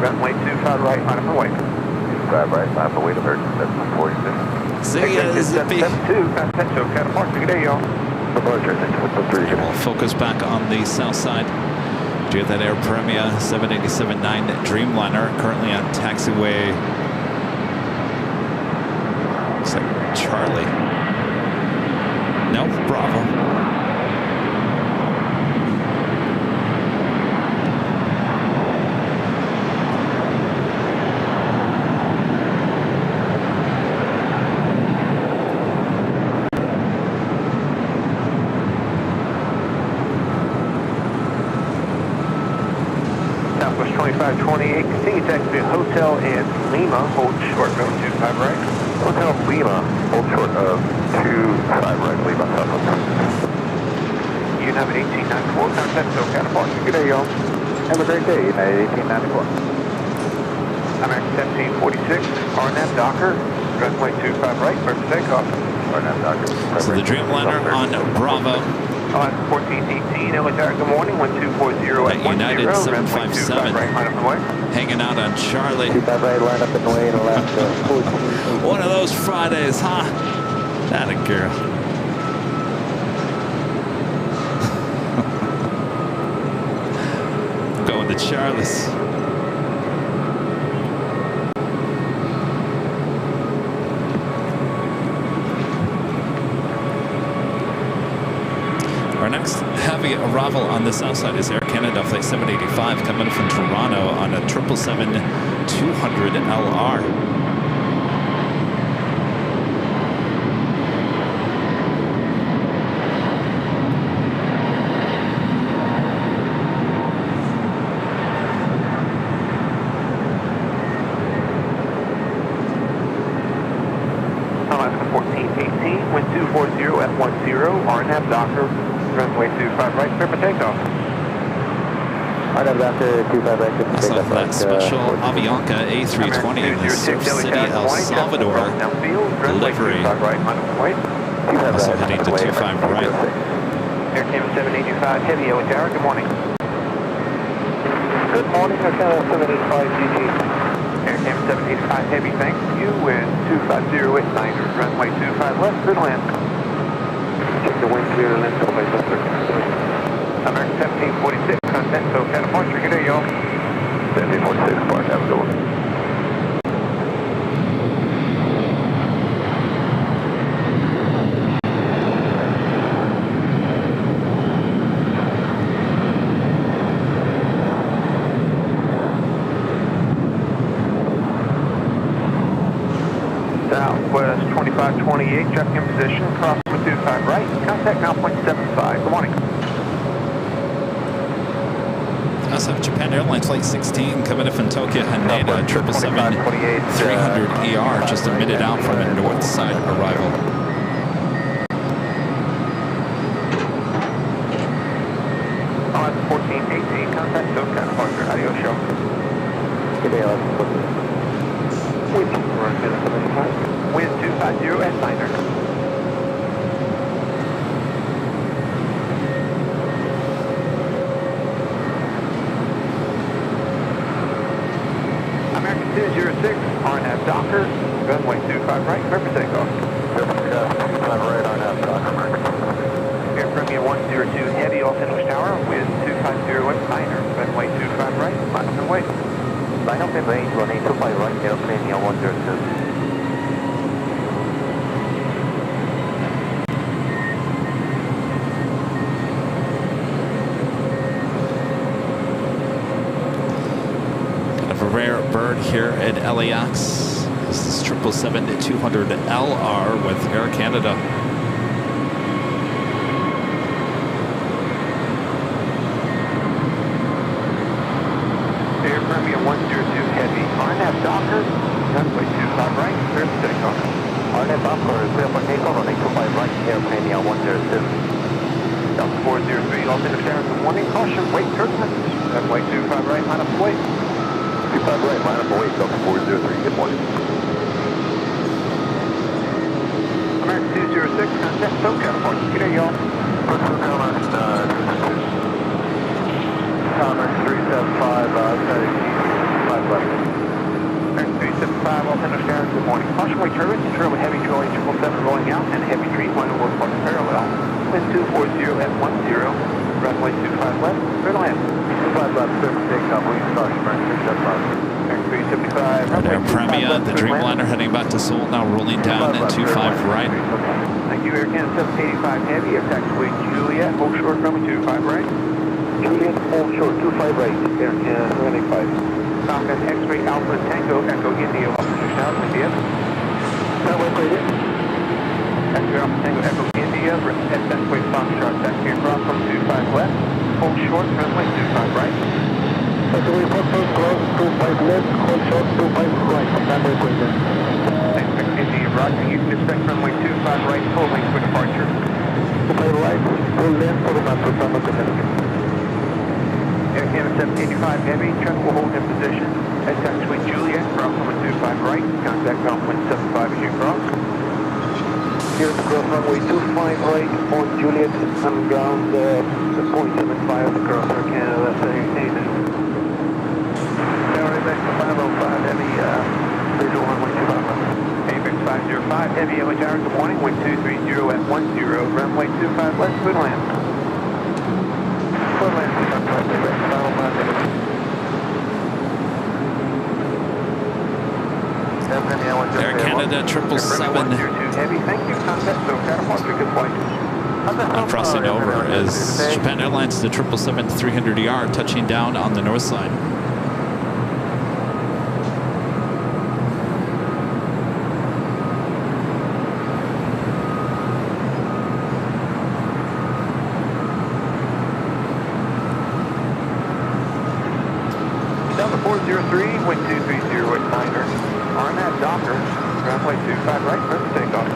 runway 25 right, line up and wait. 25 right, line up and wait, American 1746. See ya, Zippy. 772, contact SoCal departure, good day y'all. Departure, 613, good day. We'll focus back on the south side. Do you have that Air Premia 787-9 Dreamliner currently on taxiway? Looks like Charlie. No, Bravo. Southwest 2528, continue taxi to Hotel and Lima, hold short, go 25 right. Hotel Lima, hold short of 25 right, Lima, Southwest. United 1894, contact SoCal departure, Good day, y'all. Have a great day, United 1894. American 1746, RNAV Docker, runway 25 right, clear for takeoff. RNAV Docker. So the Dreamliner on Bravo. On 1418, LA Tower, good morning, 1240 At at 10, United runway 757. 25 right, line up and wait. Hanging out on Charlie. 25 right, line up in the lane, Alaska, 14. One of those Fridays, huh? That a girl. Going to Charlie's. Our next heavy arrival on the south side is Air Canada Flight 785 coming from Toronto on a 777-200 LR. Alaska 1418, wind 240 at 10, RNAV Docker, runway 25 right, clear for takeoff. RNAV Docker 25 right, clear for That's takeoff. off that special Avianca A320 in the Surf City, El Salvador delivery. Also heading to 25 right. Air Canada 785 Heavy, Yellow Tower, good morning. Good morning, Air Canada 785 GG. Air Canada 785 Heavy, thank you, wind 250 at 9, runway 25 left, good land. Check the wind clear, left, runway left, American 1746, contact SoCal departure, good day, y'all. 1746, Bart, have a good one. Southwest 2528, traffic in position, cross 25 right, contact now 0.75, good morning. SF Japan Airlines Flight 16 coming in from Tokyo, Haneda, 777-300ER, just a minute out from a north side arrival. Alaska 1418, contact SoCal departure, adios, show. Good day, Alaska 1418. Wind 250 at 9. American 206, RNAV Docker, runway 25 right, clear for takeoff. 25 right, RNAV Docker. Air Premier 102 Heavy, Los Angeles Tower, wind 250 at 9, runway 25 right, line up and wait. Line up and wait, runway 25 right, airplane 102. Rare bird here at LAX. This is 777-200LR with Air Canada. Air Premier 102 Heavy, RNAV Docker, runway 25 right, clear for takeoff. RNAV Docker, clear for takeoff, runway 25 right, airplane 102. Delta 403, Los Angeles Tower, good morning, caution, wait, turbulence, runway 25 right, line up and wait. 25 right, line up and wait, Delta 403, good morning. American 206, contact SoCal departure, good day, y'all. Commerce 375, outside of 5 left. American 375, Los Angeles Tower, good morning. Caution, wait, turbulence, trail with heavy Charlie 777 rolling out, and heavy tree line over parking parallel. Wind 240 at 10, runway 25 left, clear to land. 25 left, clear for takeoff, Williams Starship, American 375. American 375, Air Premier, the Dreamliner heading back to Seoul, now rolling down at 25 right. Thank you, Air Canada 785 Heavy, air taxiway Juliet, hold short, runway 25 right. Juliet, hold short, 25 right, Air Canada 785. Falcon X-ray Alpha Tango, Echo India, Los Angeles Tower, India. Runway clear. X-ray Alpha Tango, Echo India, S-Way Foxtrot, taxi across from 25 left, hold short, runway 25 right. Taxiway Foxtrot, cross 25 left, hold short, 25 right, runway clear. X India, roger, you can expect runway 25 right, full length for departure. 25 right, full length for the master, runway clear. Air Canada 785 Heavy, truck will hold in position at taxiway Juliet, cross runway 25 right, contact on 175 as you cross. Here's cross runway 25 right on Juliet and ground 0.75 across Air Canada 785. Tower ABEX 505 Heavy, visual runway 25 left. ABEX 505 Heavy, Yellow Tower, good morning, wind 230 at 10, runway 25 left, good land. Good land, ABEX 505 Heavy. Air Canada 777. Heavy, thank you. Contact SoCal departure, good flight. Now crossing over is Japan Airlines, the 777-300ER, touching down on the north side. Delta 403, wind 230 at 9er. RNAV Docker, ground runway 25 right, clear for takeoff.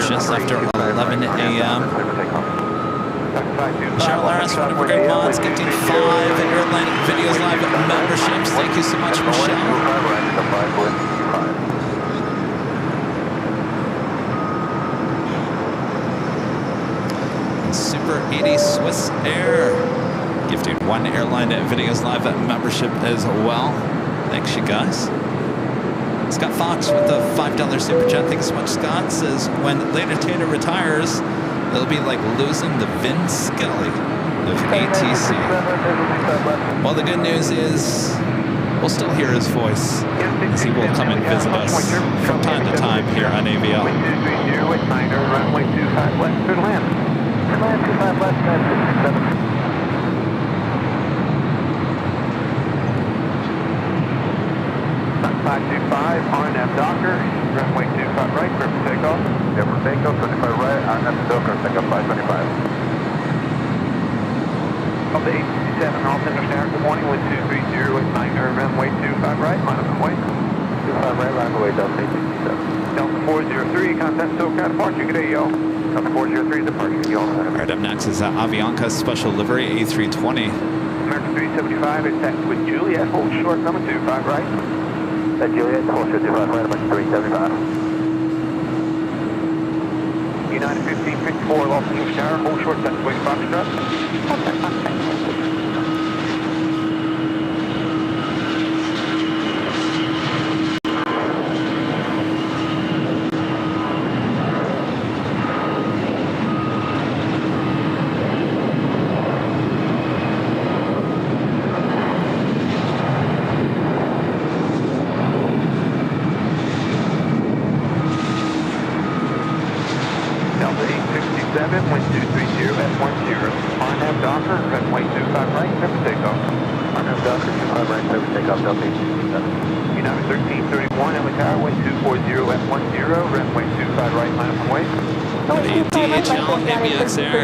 Just after 11 a.m. Michelle Lawrence, one of our great mods, gifting 5 Airline Videos Live memberships. Thank you so much, Michelle. Super 80 Swiss Air, gifting 1 Airline Videos Live membership as well. Thanks, you guys. Scott Fox with a $5 super chat. Thanks so much, Scott. Says, when Later Tater retires, it'll be like losing the Vin Scully of ATC. Well, the good news is we'll still hear his voice as he will come and visit us from time to time here on AVL. Runway 25 left, clear to land. 25 left, 967. 525, RNF Docker, runway 25 right, clear for takeoff. Yeah, for takeoff, 25 right, RNF Docker, takeoff 525. Up to 867, altimeter standard, good morning, wind 230 with 9er, runway 25 right, line up and wait. 25 right, line away, Delta 867. Delta 403, contact SoCal departure, good day, y'all. Delta 403, departure, y'all. All right, up next is Avianca Special Livery A320. American 375, is taxi with Juliet, hold short, number 25 right. Juliet, hold short, 25 right, American 375. United 1554, Los Angeles Tower, hold short, that's way Foxtrot.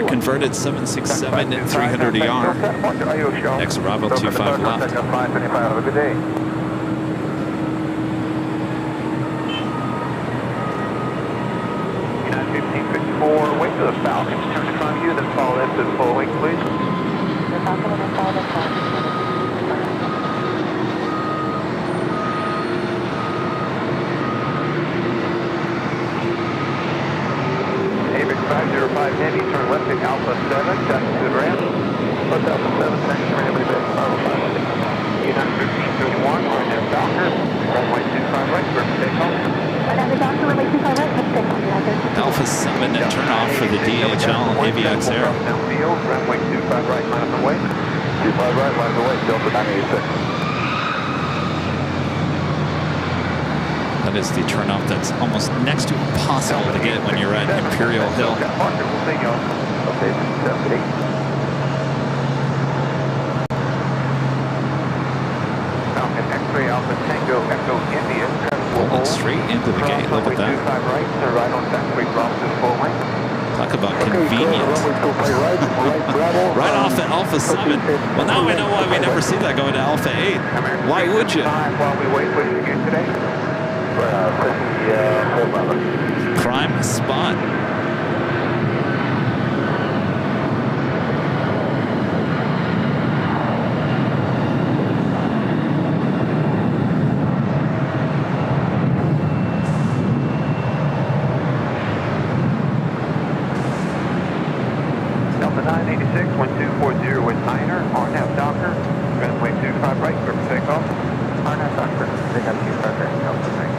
Converted 767 at 300ER. X Bravo 25 left. Have a good day. United 1554, wait for the Falcon to turn in front of you, then follow that to the full wing, please. The Falcon will follow the Falcon. AVIC 505 Heavy, turn left at Alpha 7, taxi to the ramp. What's Alpha 7, taxi to ramp, Bravo 5. United 1531, RNF Docker, runway 25 right, clear for takeoff. Another Docker, runway 25 right, let's take off. Alpha 7 to turn off for the DHL AVX Air. Downfield, runway 25 right, line up and wait. 25 right, line away, Delta 986. That is the turnoff that's almost next to impossible to get when you're at Imperial Hill. We'll see y'all. Okay, 78. Falcon X-ray Alpha Tango Echo India. Pulling straight into the gate. Look at that. 25 right, to right on taxiway Bravo to the full length. Talk about convenient. Right off at Alpha 7. Well, now I know why we never see that going to Alpha 8. Why would you? While we wait, what did you get today? Prime spot. Delta 986, 1240 with 9er, RNAV Docker, runway 25 right, clear for takeoff. RNAV Docker, they got 25 right, Delta 9.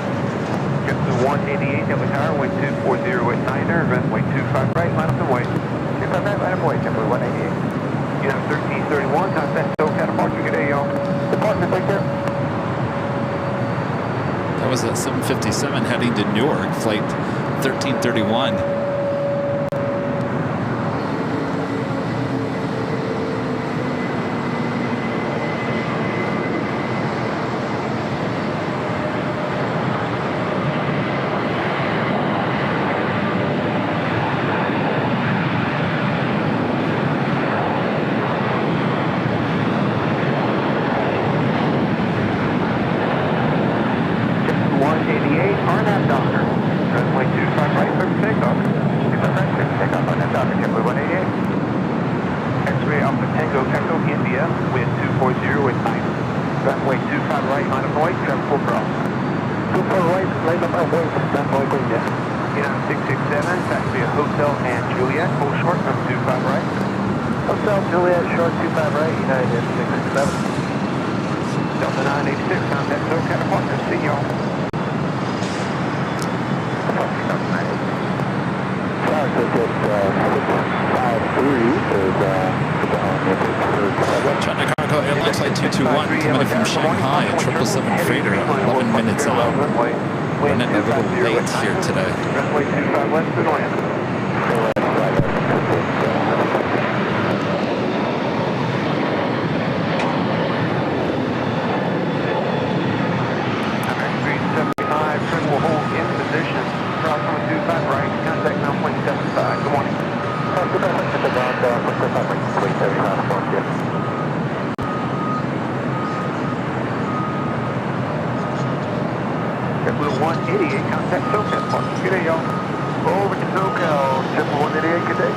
Get to 188 Delta Tower, wind 240 with 9er, runway 25 right, line up and wait. 25 right, line up and wait, Temple 188. You have 1331, contact SoCal departure, good day, y'all. Departure, take care. That was at 757 heading to Newark, flight 1331. RNAV Runway clean, yeah. United 667, taxi a Hotel and Juliet, full short from 25 right. Hotel Juliet, short 25 right, United 667. Delta 986, contact SoCal Partners, see y'all. Sorry, so just 653 is China Cargo Airlines Flight 221 coming in from Shanghai, a 777 freighter, 11 minutes out. Running a little late here today. Runway 25 left, good land. Blue 188, contact SoCal Partners. Good day, y'all. over to SoCal, 188, good day.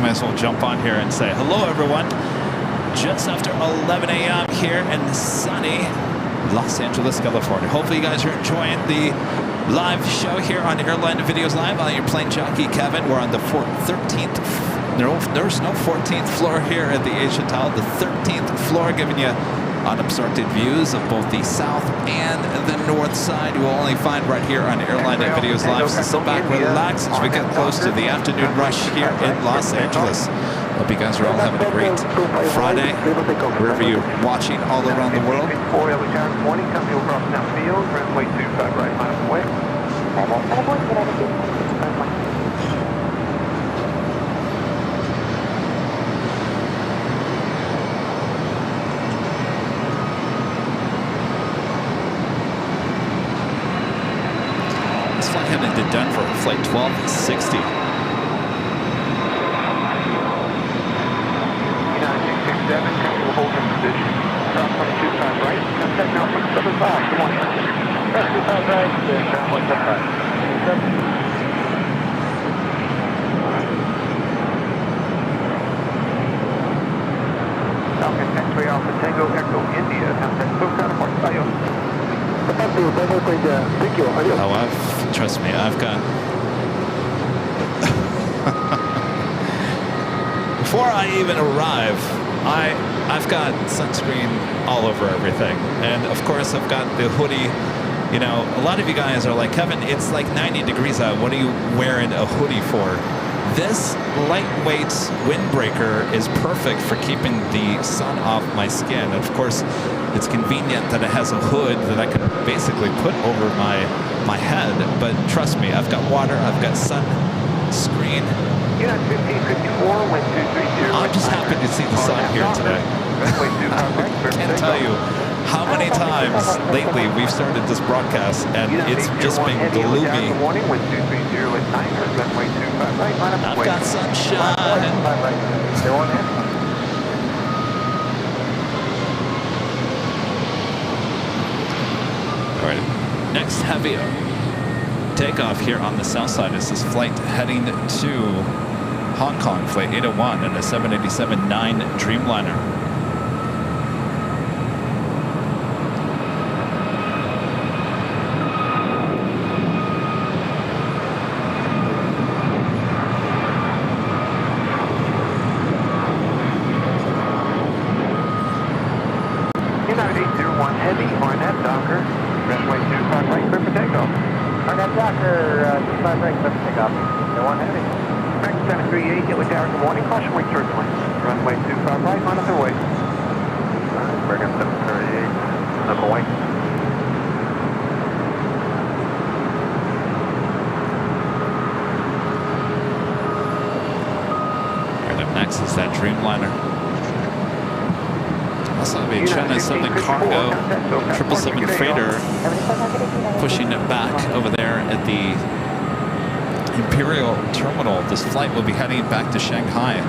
Might as well jump on here and say hello, everyone. Just after 11 a.m. here in sunny Los Angeles, California. Hopefully you guys are enjoying the live show here on Airline Videos Live. I'm your plane jockey, Kevin. We're on the 13th. There's no 14th floor here at the Asia Tower. The 13th floor, giving you unobstructed views of both the south and the north side. You will only find right here on Airline Videos Live. So sit back, relax as we get close to the afternoon rush here in Los Angeles. Hope you guys are all having a great Friday, wherever you're watching all around the world. Morning, company will cross now field, runway 25 right, miles away. This flight heading to Denver, flight 1260. Company will hold in position. Cross 25 right, contact now 75. Good morning. Cross 25 right, then 175. Falcon X-ray Alpha Tango Echo India, contact SoCal Partners. Adios. Thank you. Adios. Oh, trust me, I've got... Before I even arrive, I've got sunscreen all over everything. And of course, I've got the hoodie. You know, a lot of you guys are like, Kevin, it's like 90 degrees out. What are you wearing a hoodie for? This lightweight windbreaker is perfect for keeping the sun off my skin. And of course, it's convenient that it has a hood that I can basically put over my head. But trust me, I've got water, I've got sunscreen. Unit 1554, wind 230. I'm just happy to see the sun here today. I can't tell you how many times lately we've started this broadcast and it's just been gloomy. I've got sunshine. All right, next heavy takeoff here on the south side is this flight heading to Hong Kong, flight 801 and a 787-9 Dreamliner. United 801 Heavy, Arnett Docker, runway 25 right, clear for takeoff. Arnett Docker, 25 right, clear for takeoff. 801 Heavy. Max 738, Gateway Tower, good morning, caution wing turbulence. Runway 25 right, monitor way. Bergen 738, number white. Right up next is that Dreamliner. Also have a China Southern Cargo 777 freighter pushing it back over there at the Imperial Terminal. This flight will be heading back to Shanghai.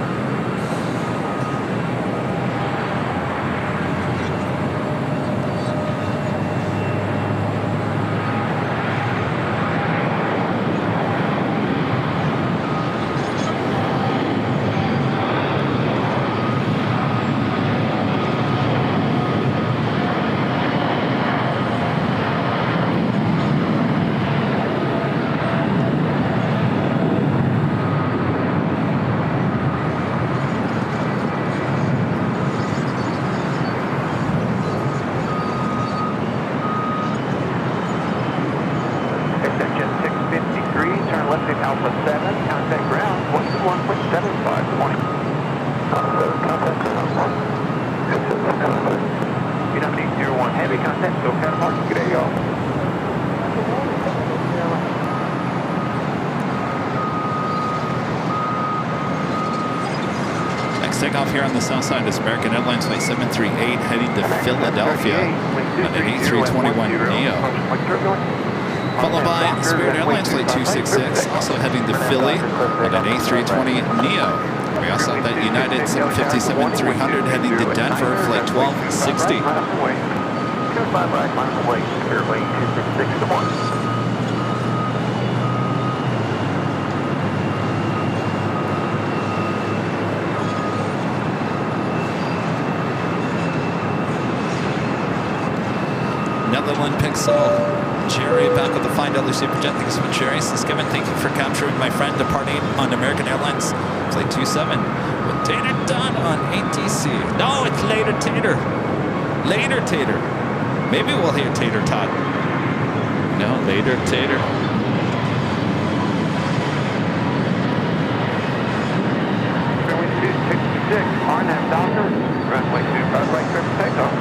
takeoff here on the south side is American Airlines Flight 738 heading to Philadelphia on an A321neo. Followed by Spirit Airlines Flight 266, also heading to Philly on an A320neo. We also have that United 757-300 heading to Denver, Flight 1260. 25 right, final way, Spirit lane 266 to 1. Netherlands Pixel, Jerry back with the Find Other Superjet. Thanks so much, Jerry. Says Kevin, thank you for capturing my friend departing on American Airlines Flight 27 with Tater Done on ATC. No, it's later Tater. Later Tater. Maybe we'll hear Tater Tot. No, later Tater. Runway 266, RNAV Doctor, runway 25 right, clear for takeoff.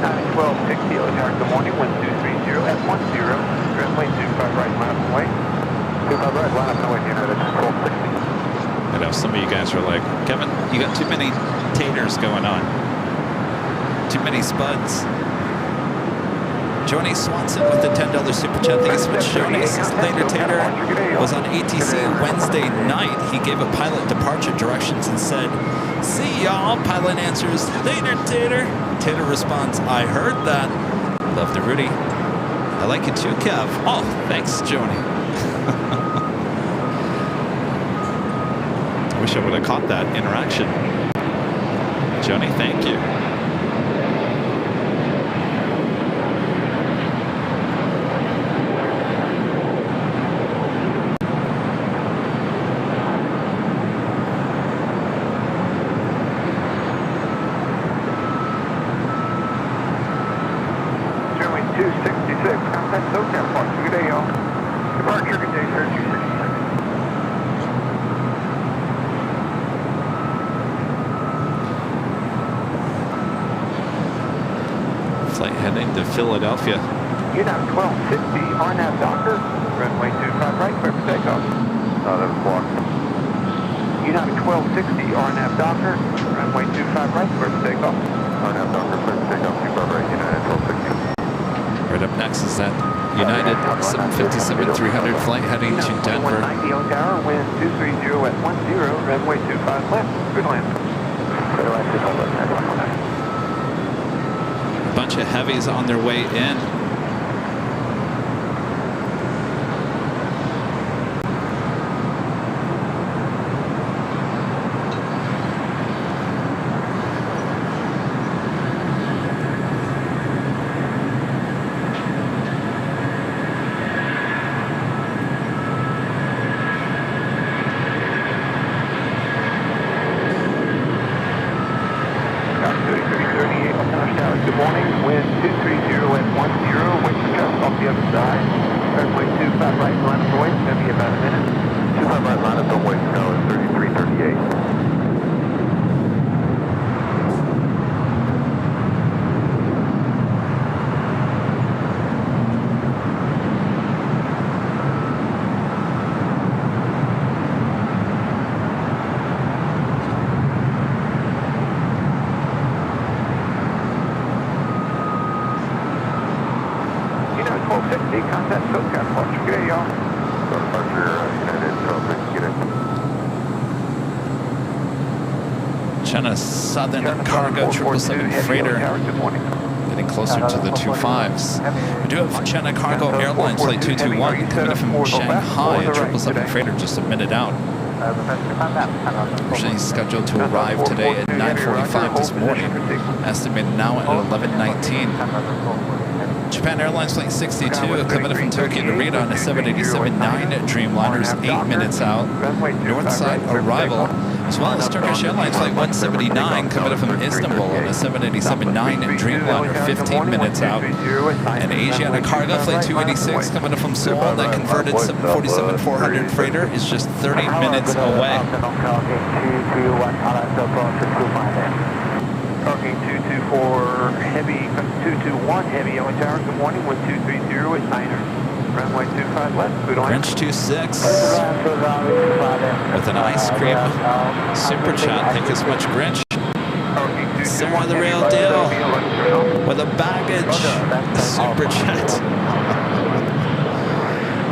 United 1260, O'Hare, good morning, wind 230 at 10, runway 25 right, line up and wait. 25 right, line up and wait, United 1260. I know some of you guys are like, Kevin, you got too many taters going on. Too many spuds. Joni Swanson with the $10 super chat. Thanks so much, Joni. Says later Tater was on ATC Wednesday night. He gave a pilot departure directions and said, "See y'all." Pilot answers, "Later Tater." Tater responds, "I heard that." Love to Rudy. I like it too, Kev. Oh, thanks, Joni. I wish I would have caught that interaction. Joni, thank you. Philadelphia. United 1260, RNAV Doctor, runway 25 right, clear for takeoff. Oh, that was blocked. United 1260, RNAV Doctor, runway 25 right, clear for takeoff. RNAV Doctor, clear for takeoff, 25 right, United 1260. Right up next is that United 757-300 flight heading to Denver. 190 on tower, wind 230 at 10, runway 25 left, good land. Good land, 25 left, next one. Bunch of heavies on their way in. Southern Cargo 777 freighter getting closer to the 25s. We do have China Cargo Airlines Flight 221 coming from Shanghai. A 777 freighter just a minute out. Originally scheduled to arrive today at 9:45 this morning. Estimated now at 11:19. Japan Airlines Flight 62 coming from Tokyo to Narita on a 787-9 Dreamliner's 8 minutes out. North side arrival. As well as Turkish Airlines Flight 179 coming up from Istanbul on a 787-9 Dreamliner 15 minutes out. And Asiana Cargo Flight 286 coming up from Seoul, that converted 747-400 freighter is just 30 minutes away. Talking 224 heavy, 221 heavy on tower, good morning, 1230 at 9er. runway 25 left, clear to land. Grinch 26 with an ice cream super chat. Thank you so much, Grinch. Sarah the real deal with a baggage super chat.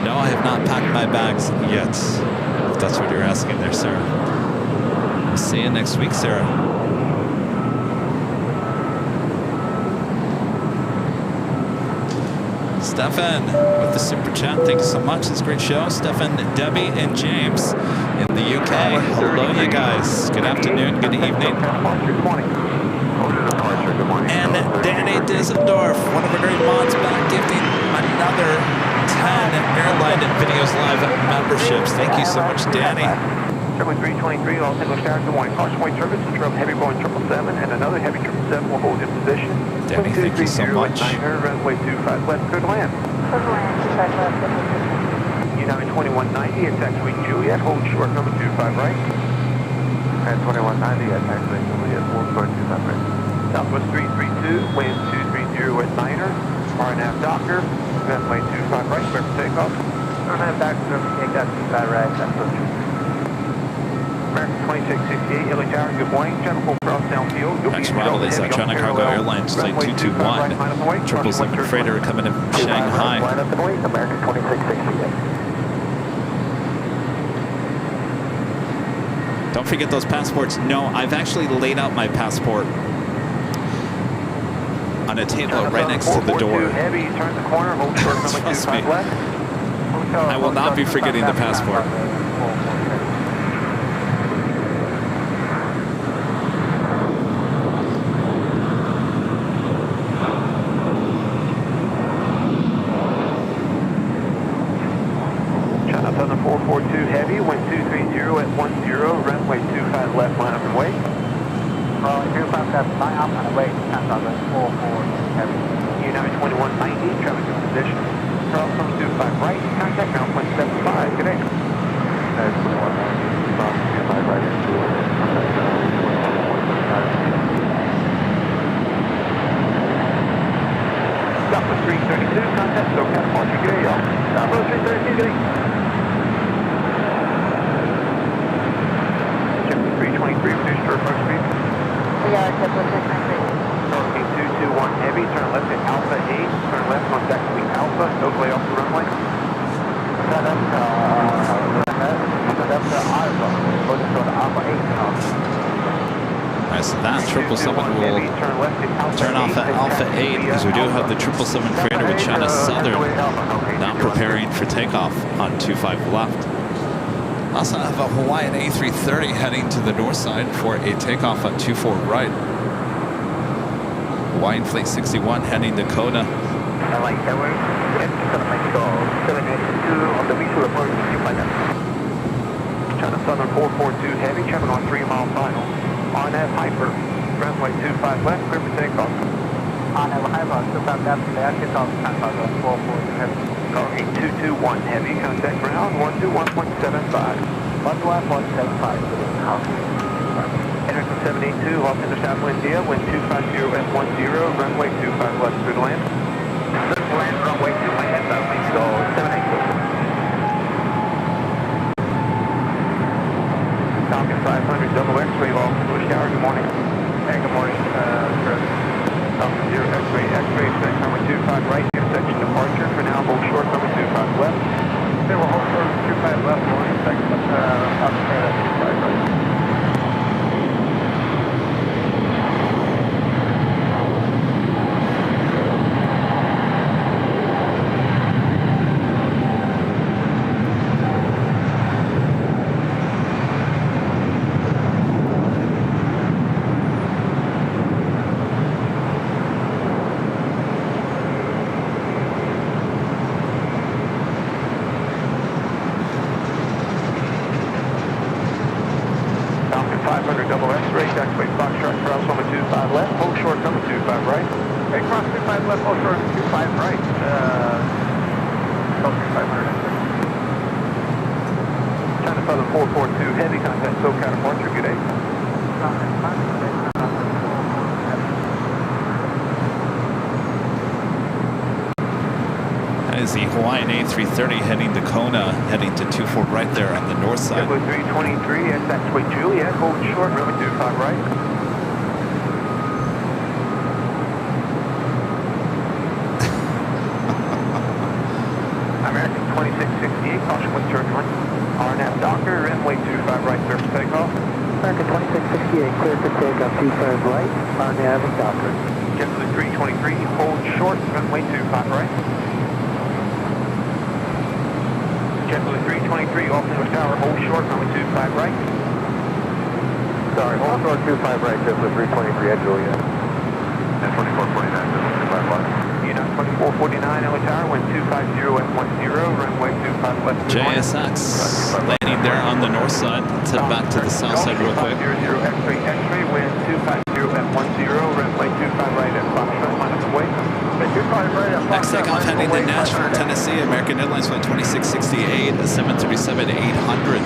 No, I have not packed my bags yet. If that's what you're asking there, Sarah. We'll see you next week, Sarah. Stefan with the super chat. Thank you so much. It's a great show. Stefan, Debbie, and James in the UK. Hello, you guys. Good afternoon. Good evening. And Danny Dissendorf, one of our great mods, back gifting another 10 Airline Videos Live memberships. Thank you so much, Danny. Runway 323, Los Angeles Tower, good morning. Caution weight turbulence, control heavy Boeing 777, and another heavy 777 will hold in position. Danny, thank you so much. Runway 25 left, clear to land. Clear to land, 25 left. United 2190, attack suite Juliet, hold short, number 25 right. And 2190, attack suite Juliet, hold short, 25 right. Southwest 332, wind 230 at Niner, RNAV Docker, runway 25 right, clear for takeoff. RNAV Docker, take that 25 right, that's what. American 2668, LA Tower, good morning. Channel 4 cross downfield. Next arrival is China Cargo Airlines Flight 221. 777 freighter coming in from Shanghai. Line up and wait, American 2668. Don't forget those passports. No, I've actually laid out my passport on a table right next to the door. Heavy, turn the corner, hold short, runway 25 left. I will not be forgetting the passport. Southern 442 heavy, wind 230 at 10, runway 25 left, line up and wait. 25 left, line up and wait, Southern 442 heavy. United 2190, traffic in position. Cross from 25 right, contact ground point 75, good day. United 2190, from 25 right into Southwest 332, contact SoCal departure, good day, y'all. Southwest 332, good day. 323, reduce to approach speed. We are Southwest 393. Okay, 221 heavy, turn left at Alpha 8, turn left on deck suite Alpha, no delay off the runway. That's the Alpha, going to the Alpha 8 now. Alright, so that 777 will turn off at Alpha 8 because we do have the 777 freighter with China Southern now preparing for takeoff on 25 left. Also have a Hawaiian A330 heading to the north side for a takeoff on 24 right. Hawaiian Flight 61 heading to Kona. LA Tower, San Francisco, 782 on the visual report, China Southern 442 heavy, checking on 3 mile final. RNAV Hyper, runway 25 left, clear for takeoff. RNAV Hyper, 25 left, clear takeoff, Southern 442 heavy. Okay, 221 heavy, contact ground 121.75. 121.75. Anderson 782, Los Angeles South India, wind 250 at 10, runway 25 left, through the land. Through the land, runway 25 left, South Mexico, 782. Falcon 500, double X-ray, Los Angeles Tower, good morning. Hey, good morning, Chris. Falcon 0 X-ray, expect runway 25 right, intersection departure, for now hold short, runway 25 left. They will hold short, 25 left, we'll expect up to 25 right. Double X-ray, taxiway Foxtrot, cross number 25 left, hold short number 25 right. Hey, cross 25 left, hold short 25 right. Cross 2500. China Southern 442, heavy contact, SoCal departure, good day. is the Hawaiian A330 heading to Kona, heading to 24 right there on the north side. JetBlue 323, taxiway Juliet, hold short, runway 25 right. American 2668, caution with turbulence. RNAV Docker, runway 25 right, clear for takeoff. American 2668, clear for takeoff, 25 right, RNAV and Docker. JetBlue 323, hold short, runway 25 right. JetBlue 323, Altimeter Tower, hold short, runway 25 right. Sorry, hold short 25 right, JetBlue 323 at Juliet. And 2449, JetBlue 25 left. United 2449, LA Tower, wind 250 at 10, runway 25 left. JSX landing there on the north side. Let's head back to the south side real quick. 500 X-ray, wind 250 at 10, runway 25 right at Foxtrot, minus away. 25 right at Foxtrot. Next takeoff heading to Nashville, Tennessee. American Airlines flight 2668, a 737-800.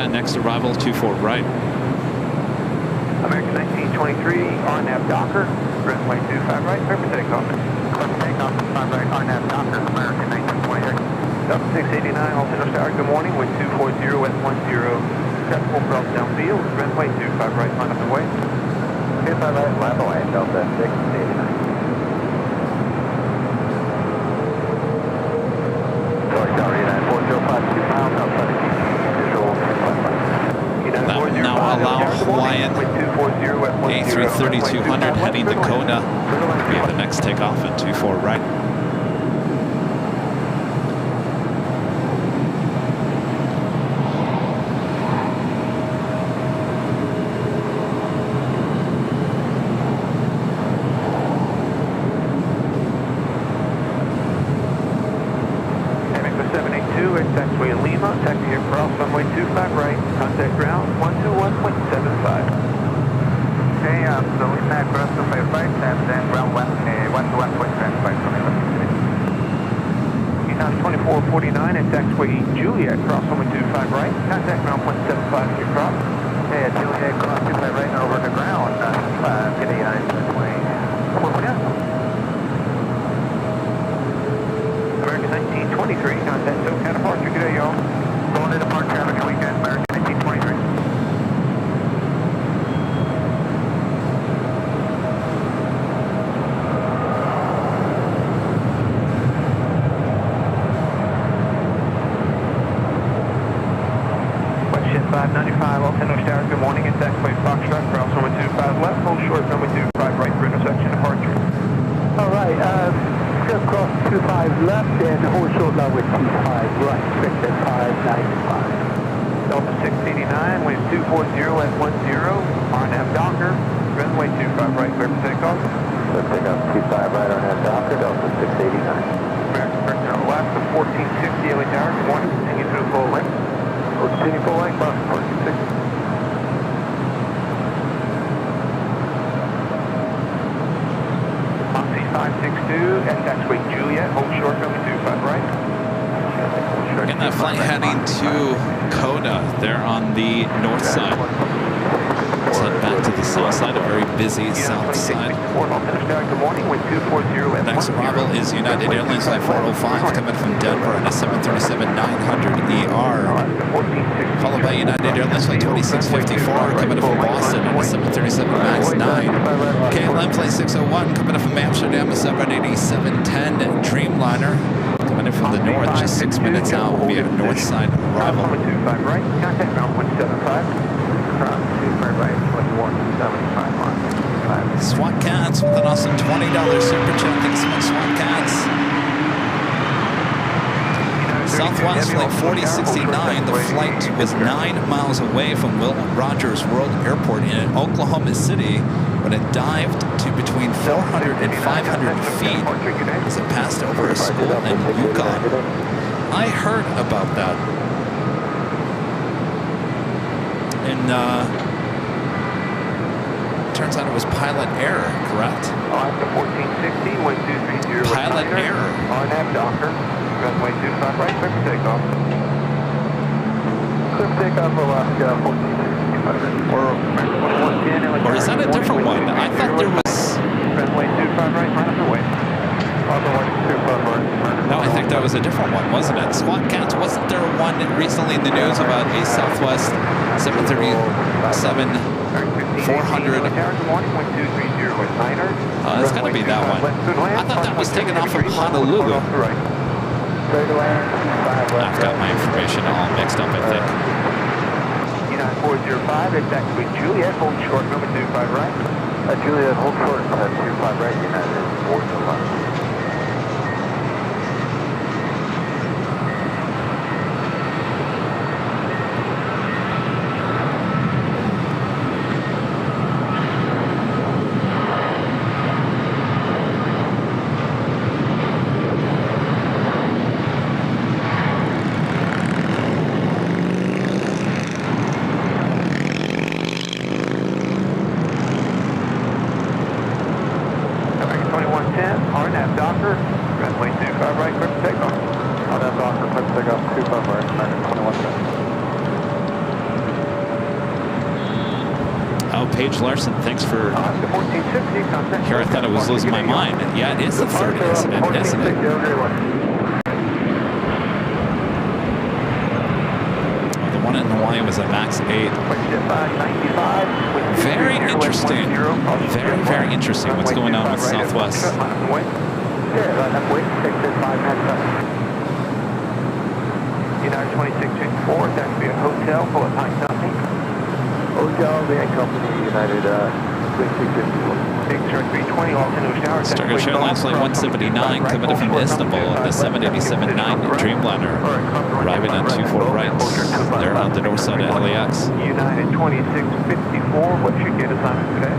Next arrival, 24 right. American 1923, RNAV Docker, runway 25 right, clear for takeoff. Clear for takeoff, 5 right, RNAV Docker, American 1923. Delta 689, Altimeter Tower, good morning, wind 240 at 10. Traffic cross downfield, runway 25 right, line up the way. 25 right, left away, Delta 689. Now allow Hawaiian A330-200 heading to Kona. We have the next takeoff at 24 right. Foxtrot, cross runway 25 left, hold short runway 25 right, British intersection departure. All right, just cross 25 left and hold short line with 25 right, expect at 595. Delta 689, wind 240 at 10, RNAV Docker, runway 25 right, clear for takeoff. Let's take off 25 right on that Docker, Delta 689. American American on left, the 1460 LA Tower, good morning, continue through the full length. We'll continue full length, Boston 1460. Moxie 562, and taxiway Juliet, hold short, runway 25 right. Getting that flight heading to Kona. They're on the north side. Let's head back to the south side, a very busy south side. Good morning, wind 240 at Next arrival is United Airlines Flight 405 coming from Denver on a 737-900ER. Followed by United Airlines Flight 2654 coming from Boston on a 737 MAX 9. KLM Flight 601 coming up from Amsterdam, a 787-10 Dreamliner. Coming in from the north, just 6 minutes out, will be a north side arrival. 25 right, contact ground 175. Cross 25 right, 2175 miles. SWAT Cats with an awesome $20 super chat. Thanks so much, SWAT Cats. Southwest Flight 4069, the flight was 9 miles away from Will Rogers World Airport in Oklahoma City when it dived to between 400 and 500 feet as it passed over a school in Yukon. I heard about that. And turns out it was pilot error, correct? Alaska 1460, wind 230. Pilot error. RNAV Docker, runway 25 right, clear for takeoff. Clear for takeoff, Alaska 1460. Or is that a different one? I thought there was... Runway 25 right, line up the way. No, I think that was a different one, wasn't it? SWAT Cats, wasn't there one recently in the news about a Southwest 737 400? It's got to be that one. I thought that was taken off from Honolulu. I've got my information all mixed up, I think. United 405, it's actually Juliet, hold short, number 25 right. Juliet, hold short, 25 right, United 405. Larson, thanks for... Here, I thought I was losing my mind. Yeah, it is the third incident, isn't it? Oh, the one in Hawaii was a MAX 8. Very interesting. Very, very interesting what's going on with Southwest. United 2664, that would be a hotel full of high company. Hotel, van company, United 320, altitude tower. Turkish Airlines Flight 179 coming in from Istanbul on the 787-9 Dreamliner, arriving on 24 right. They're on the north side of LAX. United 2654, what's your gate assignment today?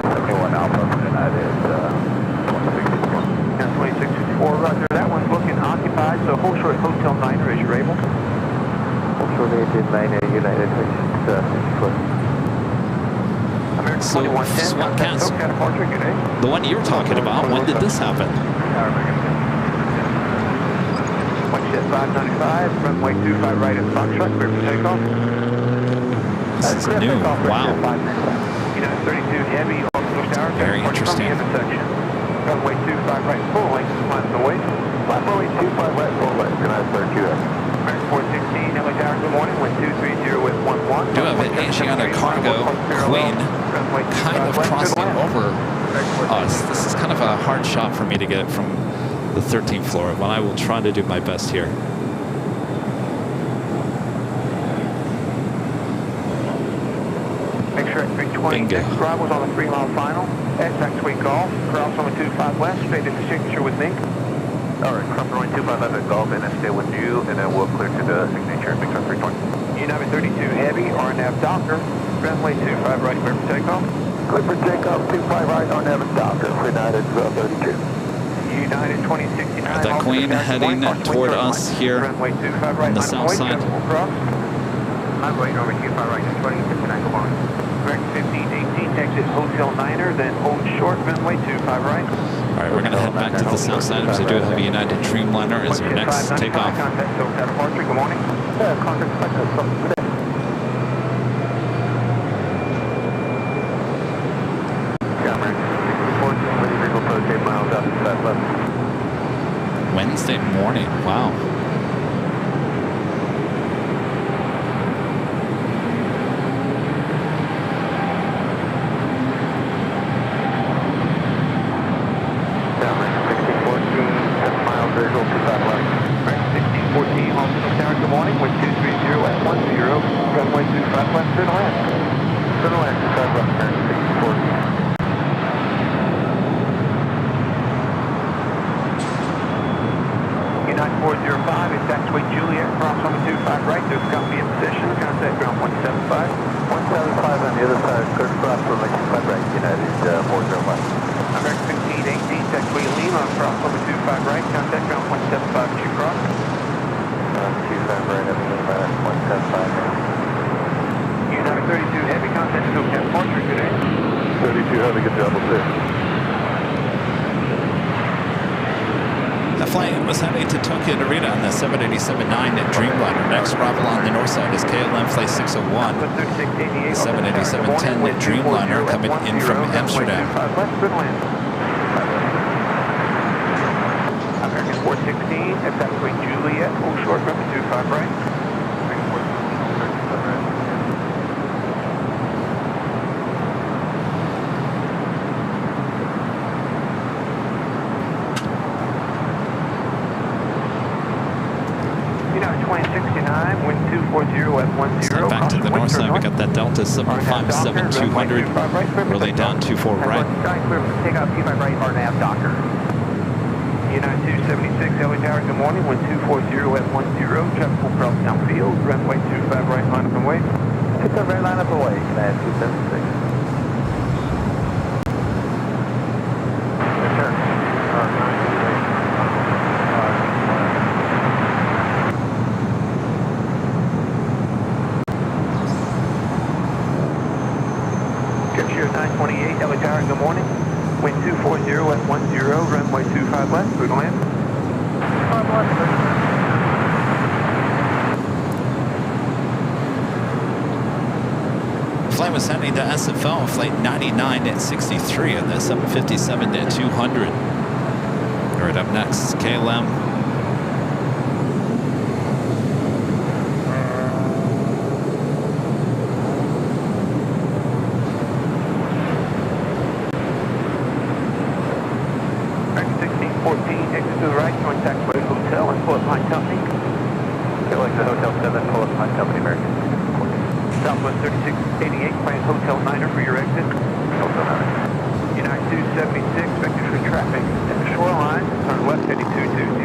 71 Alpha for United 2664, roger. That one's looking occupied, so hold short Hotel Niner as you're able. United So, SWAT Cats, the one you're talking about, when did this happen? Windshield 595, runway 25 right at Foxtrot, clear for takeoff. This is new, wow. United 32 Heavy, altitude tower. Very interesting. Runway 25 right, full length, climb the way. Runway 25 right, full length, United 32 American 416, LA Tower, good morning, wind 230 with 11. Do have an Asiana Cargo Queen kind of crossing over us. This is kind of a hard shot for me to get from the 13th floor, but I will try to do my best here. Make sure at 320 26, arrivals on the 3 mile final. At taxiway golf, cross on the 25 west, straight into signature with me. All right, cross runway 25 left at golf, and then stay with you, and then we'll clear to the signature, Victor 320. United 32 Heavy, RNAV Docker, runway 25 right, clear for takeoff. Clear for takeoff, 25 right, RNAV Docker, United 32. United 2069. Got that Queen heading toward us here runway 25 right, on the south side. I'm going over 25 right, 2069, come on. Correct 1518, exit Hotel Niner, then hold short, runway 25 right. All right, we're going to head back to the south side because I do have a United Dreamliner as our next takeoff. Contact SoCal departure, good morning. Contact SoCal. Wednesday morning, wow. The flight was heading to Tokyo Narita on the 787-9 Dreamliner. Next arrival on the north side is KLM Flight 601. The 787-10 Dreamliner coming in from Amsterdam. American 416, at that point Juliet, hold short, number 25 right. Slide back to the north side, we got that Delta 757-200, really down 24 right. Takeoff 25 right, RNAV Docker. United 276, LA Tower, good morning, 1240 at 10, traffic will cross downfield, runway 25 right, line up and wait. 25 right, line up and wait, United 276. Good morning. Wind 240 at 10, runway 25 left, clear to land. Flight was heading to SFO, flight 99 at 63 on the 757-200. All right, up next, KLM. Southwest 3688, plan Hotel Niner for your exit. Hotel Niner. United 276, vector for traffic at the shoreline, turn left heading 220,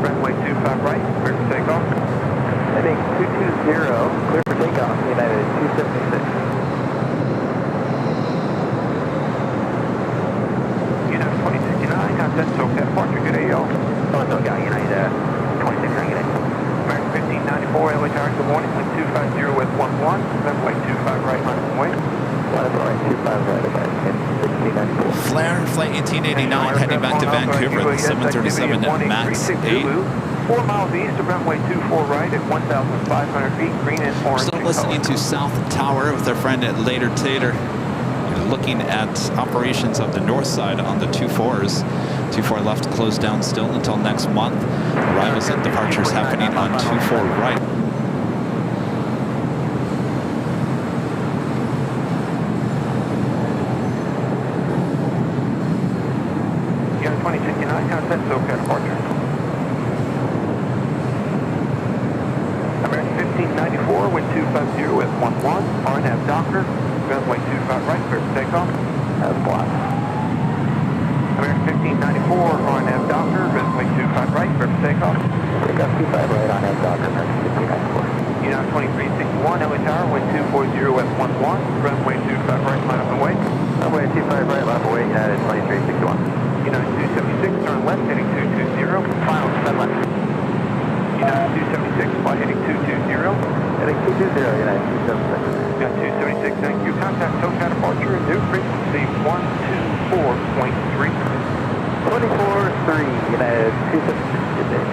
runway 25 right, clear for takeoff. Heading 220, clear for takeoff, United 276. United 2069, contact SoCal departure, good AO. SoCal, United 2069, good AO. American 1594, LA Tower, good morning, wind 250 at 11, runway 25 right, line up and wait. Line up and right, 25 right, American 1694. Flair, flight 1889, heading back to Vancouver, the 737 MAX 8. 4 miles east of runway 24 right at 1,500 feet, green and orange. Still listening to South Tower with our friend at Later Tater. Looking at operations of the north side on the 24s. 24 left closed down still until next month. Arrivals and departures happening on 24 right. Unit 2069, contact SoCal departure. American 1594, wind 250 at 11, RNAV Docker. runway 25 right, clear for takeoff. That's blocked. American 1594, RNAV Doctor, runway 25 right, clear for takeoff. Takeoff 25 right on that Doctor, American 1594. United 2361, LA Tower, wind 240 at 11, runway 25 right, line up and wait. Runway 25 right, line up and wait, United 2361. United 276, turn left, heading 220, final descent left. United 276, flight heading 220. Heading 220, United 276. United 276, thank you. Contact SoCal departure, new frequency 124.3. 24-3, United 276, good day.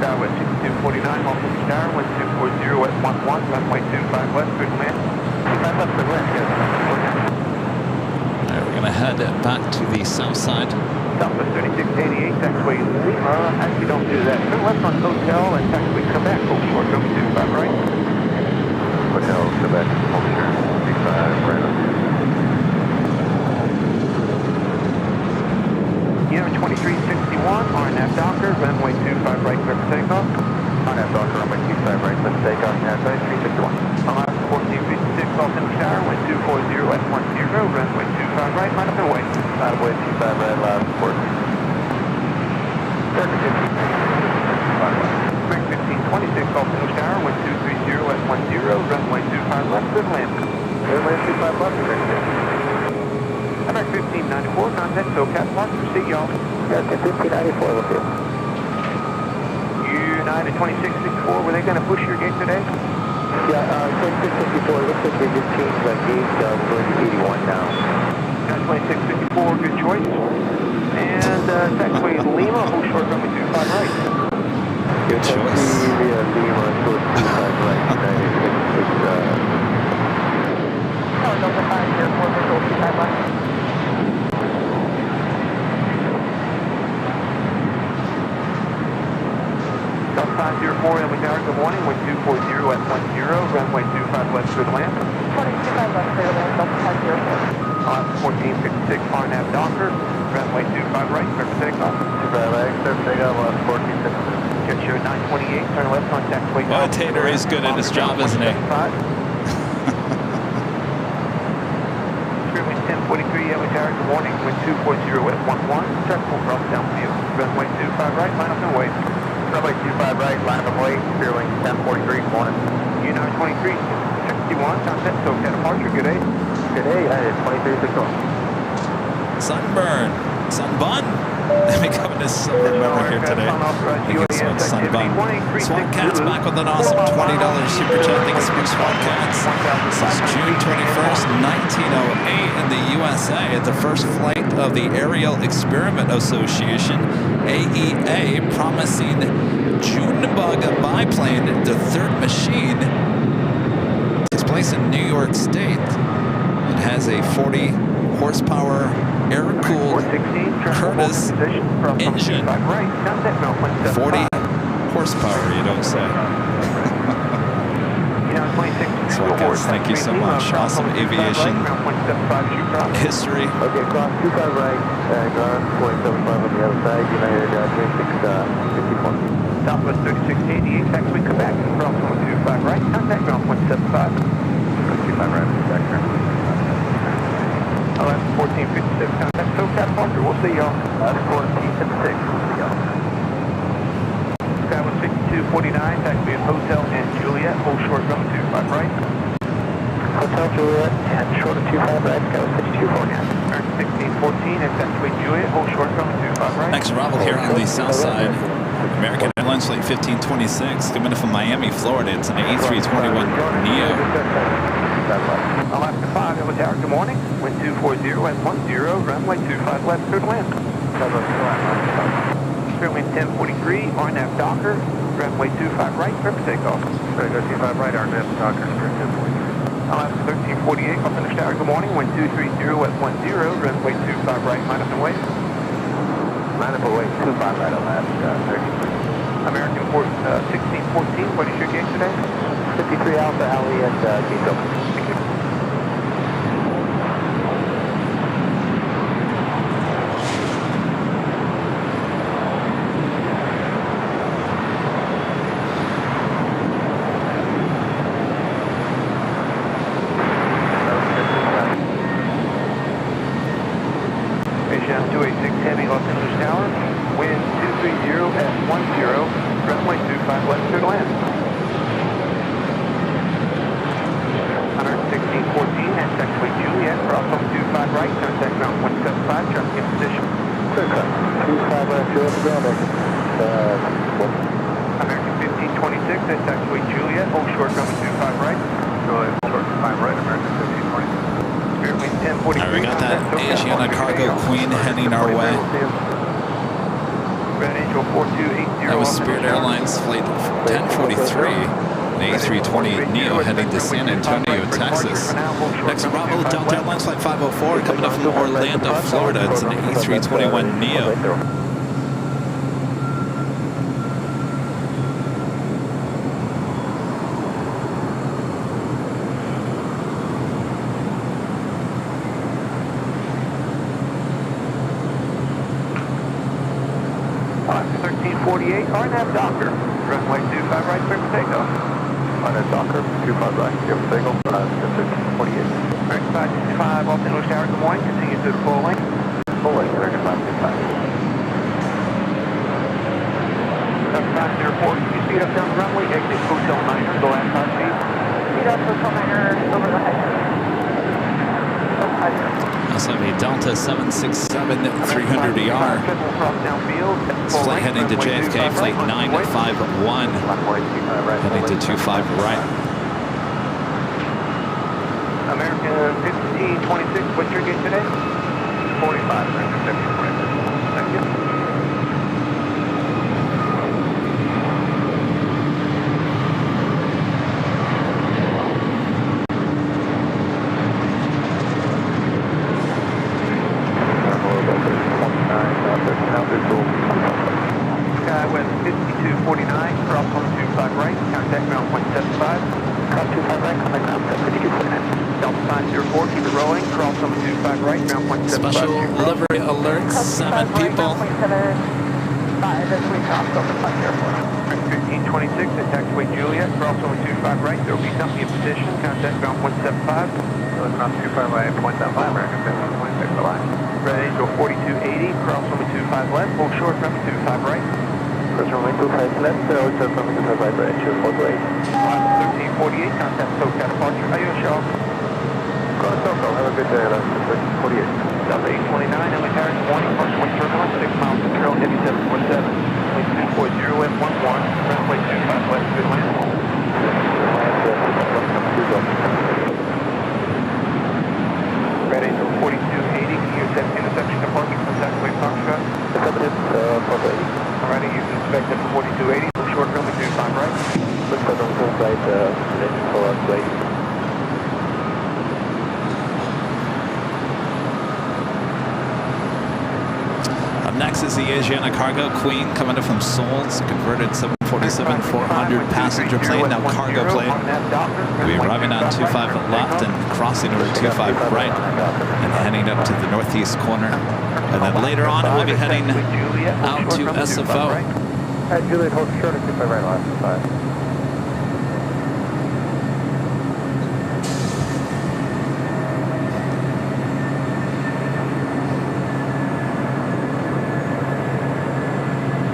Southwest 6249, Multiple Tower, wind 240 at 11, runway 25 west, good land. 25 left, good land, good. We're going to head back to the south side. Southwest 3688, taxiway Lima. Actually, don't do that. Turn left on Hotel and taxiway Quebec. Hold short, go 25 right. Hotel, Quebec, hold short, 25 right on. United 2361, RNAV Docker, runway 25 right, clear for takeoff. RNAV Docker, runway 25 right, clear for takeoff, United 2361. Alaska 1456, Baltimore Tower, wind 240 at 10, runway 25 right, line up and wait. Line up and wait, 25 right, loud, support. American 1526, Baltimore Tower, wind 230 at 10, runway 25 left, good land. Runway 25 left, American. American 1594, contact SoCal departure, see y'all. American 1594, we'll see. United 2664, were they going to push your gate today? Yeah, 2654, looks like they just changed that gate, we're going to 81 now. United 2654, good choice. And taxiway Lima, hold short, runway 25 right. Good choice. Lima, short 25 right, United 66, Tower Delta 504, visual 25 left. South 504, LA Tower, good morning, wind 240 at 10, runway 25 west, good land. 25 left, clear to land, Delta 504. Alaska 1456, RNAV Docker, runway 25 right, clear for takeoff. 25 right, clear for takeoff, Alaska 1456. Get your 928, turn left on taxiway. Boy, Tater is good at his job, isn't he? Wind 1043, LA Tower, good morning, wind 240 at 11, circle cross downfield, runway 25 right, line up and wait. Runway 25 right, line up and wait, Spearwing 1043, morning. United 2361, contact SoCal departure, good day. Good day, United 2361. Sunburn. Sunbun. Becoming a silver member here today. Thank you so much, Sunbun. Swat Cats back with an awesome $20 super chat. Thank you so much, Swat Cats. This is June 21st, 1908 in the USA at the first flight of the Aerial Experiment Association, AEA, promising Junebug biplane, the third machine, takes place in New York State. It has a 40 horsepower air-cooled Curtis engine. 40 horsepower, you don't say. Swat Cats, thank you so much. Awesome aviation history. Okay, cross 25 right, ground 475 on the other side, United 2654. Southwest 3688, taxiway Quebec, cross 125 right, contact ground 175. 25 right, back there. Alaska 1456, contact SoCal departure, we'll see y'all. Alaska 1456, we'll see y'all. Southwest 5249, taxiway Hotel and Juliet, hold short, runway 25 right. Hotel Juliet and short of 25 right, Southwest 5249. Earn 1614 at taxiway Juliet, hold short, runway 25 right. Next arrival here on the south side. American Airlines Flight 1526 coming in from Miami, Florida. It's an A321 Neo. Alaska 5, LA Tower, good morning. Wind 240 at 10, runway 25 left, clear to land. Spearwing 1043, RNAV Docker, runway 25 right, clear for takeoff. Go 25 right, RNAV Docker, Spirit 1043. Alaska 1348, Baltimore Tower, good morning. Wind 230 at 10, runway 25 right, line up and wait. Line up and wait, 25 right, Alaska 13. American 1614, what is your gate today? 53 Alpha, Alley, and gate open. Thank you. Asian 286 Heavy, Los Angeles Tower. Wind 230 at 10, runway 25 left, clear to land. 116.14 at taxiway Juliet, cross on 25 right, contact ground 175, traffic in position. Clear cut. 25 left, Juliet, ground exit. American 1526 at taxiway Juliet, hold short, runway 25 right. Juliet, short 5 right, American 1526. Spirit wind 1043. All right, we got that Asiana Cargo Queen heading our way. Red Angel 4280. That was Spirit Airlines flight 1043, an A320neo heading to San Antonio, Texas. Next, Bravo Delta Airlines flight 504 coming up from Orlando, Florida. It's an A321neo. RNAV Docker, runway 25 right, clear for takeoff. RNAV Docker, 25 right, clear for takeoff, 1348. American 565, Los Angeles Tower, good morning, continue to the full length. Full length, American 565. 504, can you speed up down the runway, exit Hotel Niner, the last high speed. Speed up Hotel Niner over the high speed. Also have a Delta 767 300ER. This flight heading to JFK, flight 951, heading to 25 right. American 1526, what's your gate today? 45, American 1526. Thank you. Skywest 5249, cross on 25 right, contact ground 175. Cross 25 right, contact ground 5249. Delta 504, keep it rolling, cross on 25 right, ground 175. Special delivery alert, 7 people. 5 as we cross over 504. 1526 at taxiway Juliet, cross over 25 right, there will be company in position, contact ground 175. So it's not 25 right, 0.75, American 1526, the line. Red Angel 4280, cross over 25 left, hold short, runway 25 right. Cross runway 25 left, hotel runway 25 right, Red Angel 428. 1348, contact SoCal departure, adios y'all. Go to SoCal, have a good day, that's 1348. Delta 829, LA Harris, morning, approach wind turbulence, 6 miles to trail, heavy 747. Wind 240 at 11, runway 25 left, good land. Red Angel 4280, can you accept intersection departure from taxiway Foxtrot? Accepted, 480. Alrighty, you can expect at 4280, short runway 25 right. Looks like on the side, left for us, right. Up next is the Asiana Cargo Queen coming in from Seoul. It's a converted 747-400 passenger plane, now cargo plane. We'll be arriving on 25 left and crossing over 25 right and heading up to the northeast corner. And then later on, we'll be heading out to SFO. Juliet, hold short at 25 right, last 5.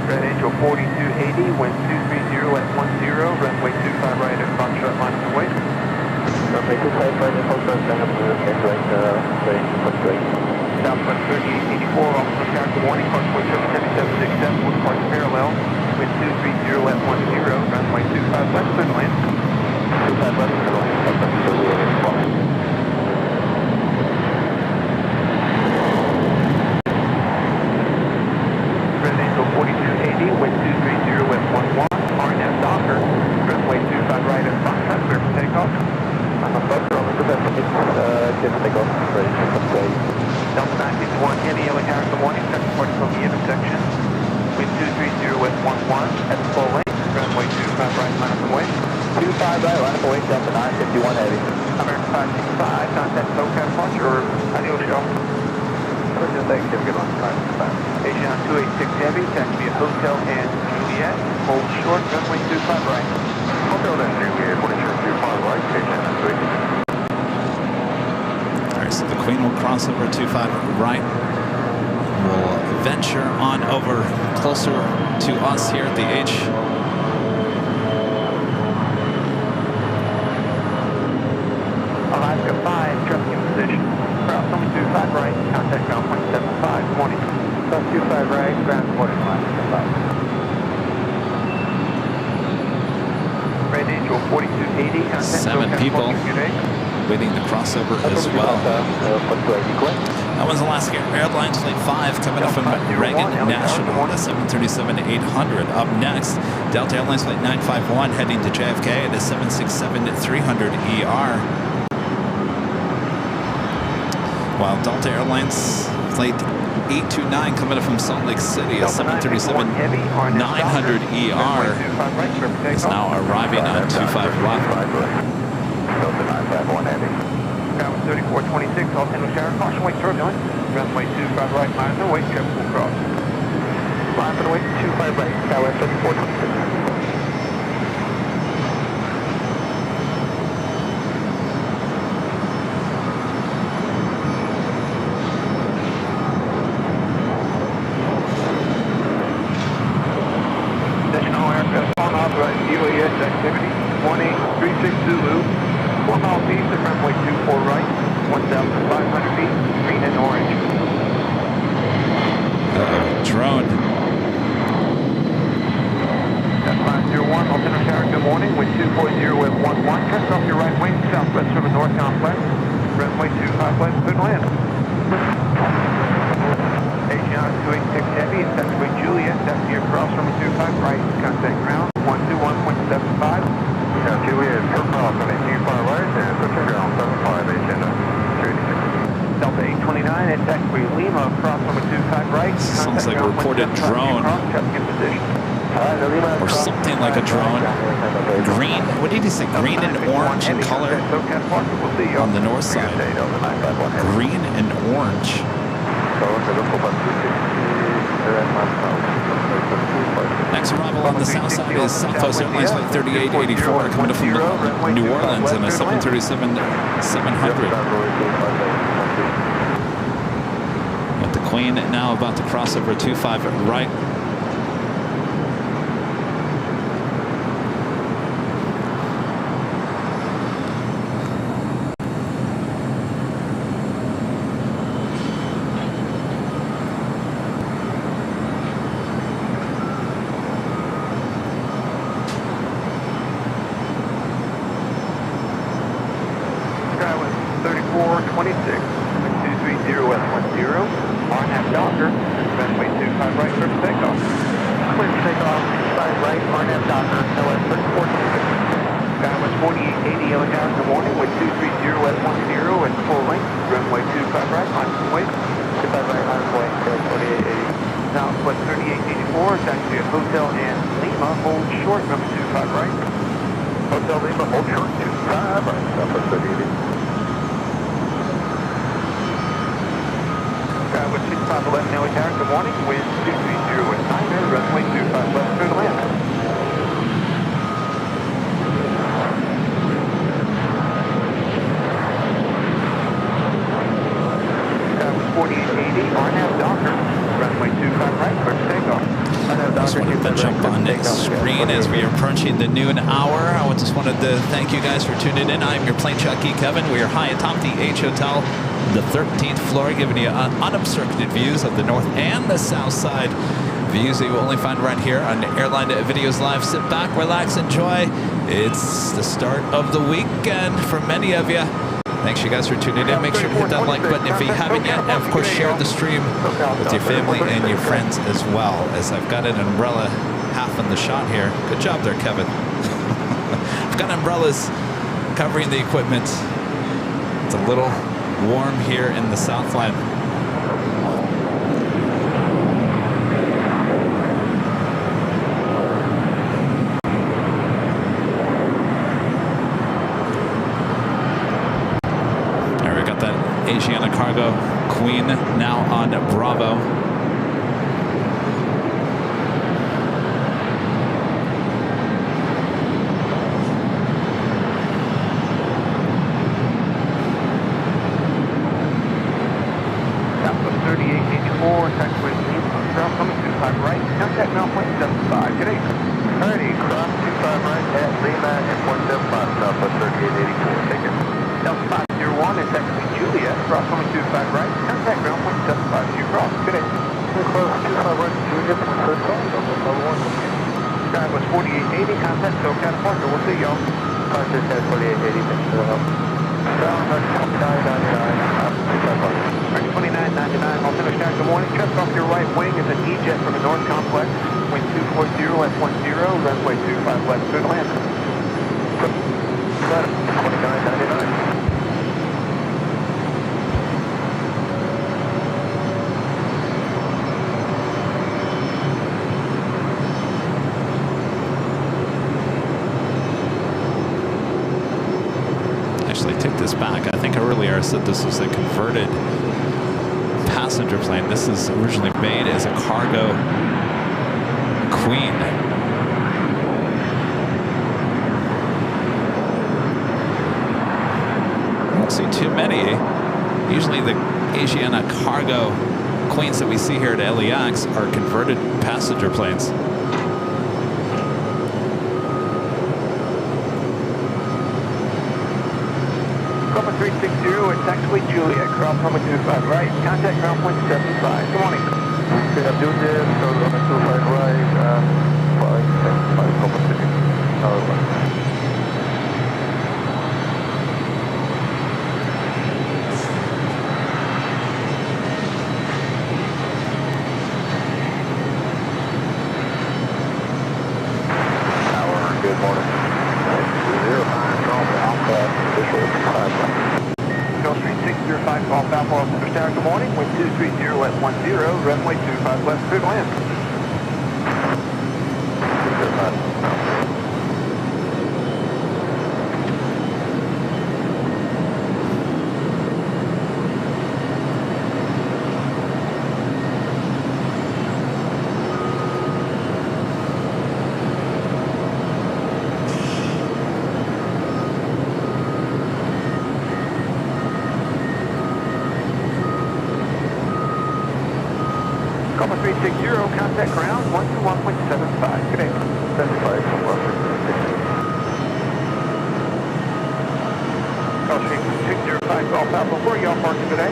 Red Angel 4280, wind 230 at 10, runway 25 right at Foxtrot line of way. Runway 25 right at Foxtrot line of right, right. Southwest 3884, officer tower, good morning, crossway 7767, with course parallel, wind 230 at 10, runway 25 left, clear to land. 25 left, clear to land. Red Angel 4280, wind 230 at 11, RNAV Docker, runway 25 right at Foxtrot, clear for takeoff. Delta 951 Heavy, LA Harris, good morning, second party from the intersection. Wind 230 at 11 at full length, runway 25 right, line up and way. 25 right, line up and way, Delta 951 Heavy. American 565, contact SoCal departure, adios y'all. Thanks, have a good one. 565. Asian 286 Heavy, taxi at Hotel and Juliet, hold short, runway 25 right. Hotel and Juliet, hold short, 25 right, Asian 286. All right, so the Queen will cross over 25 right We'll venture on over closer to us here at the H. Alaska 5, traffic in position. Cross 25 right, contact ground point 75, morning. Cross 25 right, ground point Alaska 5. Red Angel 4280, contact 7 people waiting to crossover as well. That was Alaska Airlines Flight 5 coming up from Reagan National at 737-800. Up next, Delta Airlines Flight 951 heading to JFK at a 767-300ER. While Delta Airlines Flight 829 coming up from Salt Lake City at 737-900ER is now arriving on 25 left. Delta 951 Heavy. Ground 3426, altimeter tower, caution wake turbulent. Runway 25 right, minus wake, triple will cross. Line for the wake, 25 right, tower 3426. Activity 1836 Zulu, 4 miles east of runway 24 right, 1,500 feet, green and orange. Drone. That's 501, altimeter tower, good morning, wind 240 with 11, just off your right wing, southwest from the north complex, runway 25 left, good land. Asiana 286 Heavy, it's taxiway Juliet, taxi across runway 25 right, contact ground. 121.75. Yeah, Juliet, profile from 25 right, and switching ground 75, Asiana 286. Delta 829 at taxiway Lima, cross number 25 right. Sounds like a reported drone. Traffic in position. Or something like a drone. Green, what did he say? Green and orange in color on the north side. Green and orange. Next arrival on the south side is Southwest Airlines Flight 3884 coming up from New Orleans in a 737-700. With the Queen now about to cross over 25 right. The noon hour. I just wanted to thank you guys for tuning in. I'm your Plane Jockey Kevin. We are high atop the H Hotel, the 13th floor, giving you unobstructed views of the north and the south side. Views that you will only find right here on Airline Videos Live. Sit back, relax, enjoy. It's the start of the weekend for many of you. Thanks you guys for tuning in. Make sure to hit that like button if you haven't yet. And of course, share the stream with your family and your friends as well. As I've got an umbrella half in the shot here. Good job there, Kevin. I've got umbrellas covering the equipment. It's a little warm here in the Southland. There we got that Asiana cargo Queen now on Bravo. Good day. Close 25 right, Juliet, third call, level 1. Sky was 4880, contact SoCal Parker. We'll see y'all. Contact at 4880, thanks for the help. Ground 2999, Right, 2999, altimeter sky, good morning. Just off your right wing is an E-jet from the North Complex. Wind 240 at 10, runway 25 left, good land. 2999. Actually, take this back. I think earlier I said this was a converted passenger plane. This is originally made as a cargo Queen. I don't see too many. Usually the Asiana cargo Queens that we see here at LAX are converted passenger planes. Copa 360, it's actually Juliet, cross runway 25 right, contact ground point 75. Good morning. Juliet, so on the 25 right, 5 Copa City. Good morning. 09, Golf Alpha, official 5 right. Gulf Street 605, Golf Alpha, altimeter sky, good morning. Wind 230 at 10, runway 25 left, good land. Copa 360, contact ground 121.75. Good day. 75 from Russia. Gulf Street 605, Golf Alpha, where are y'all parking today?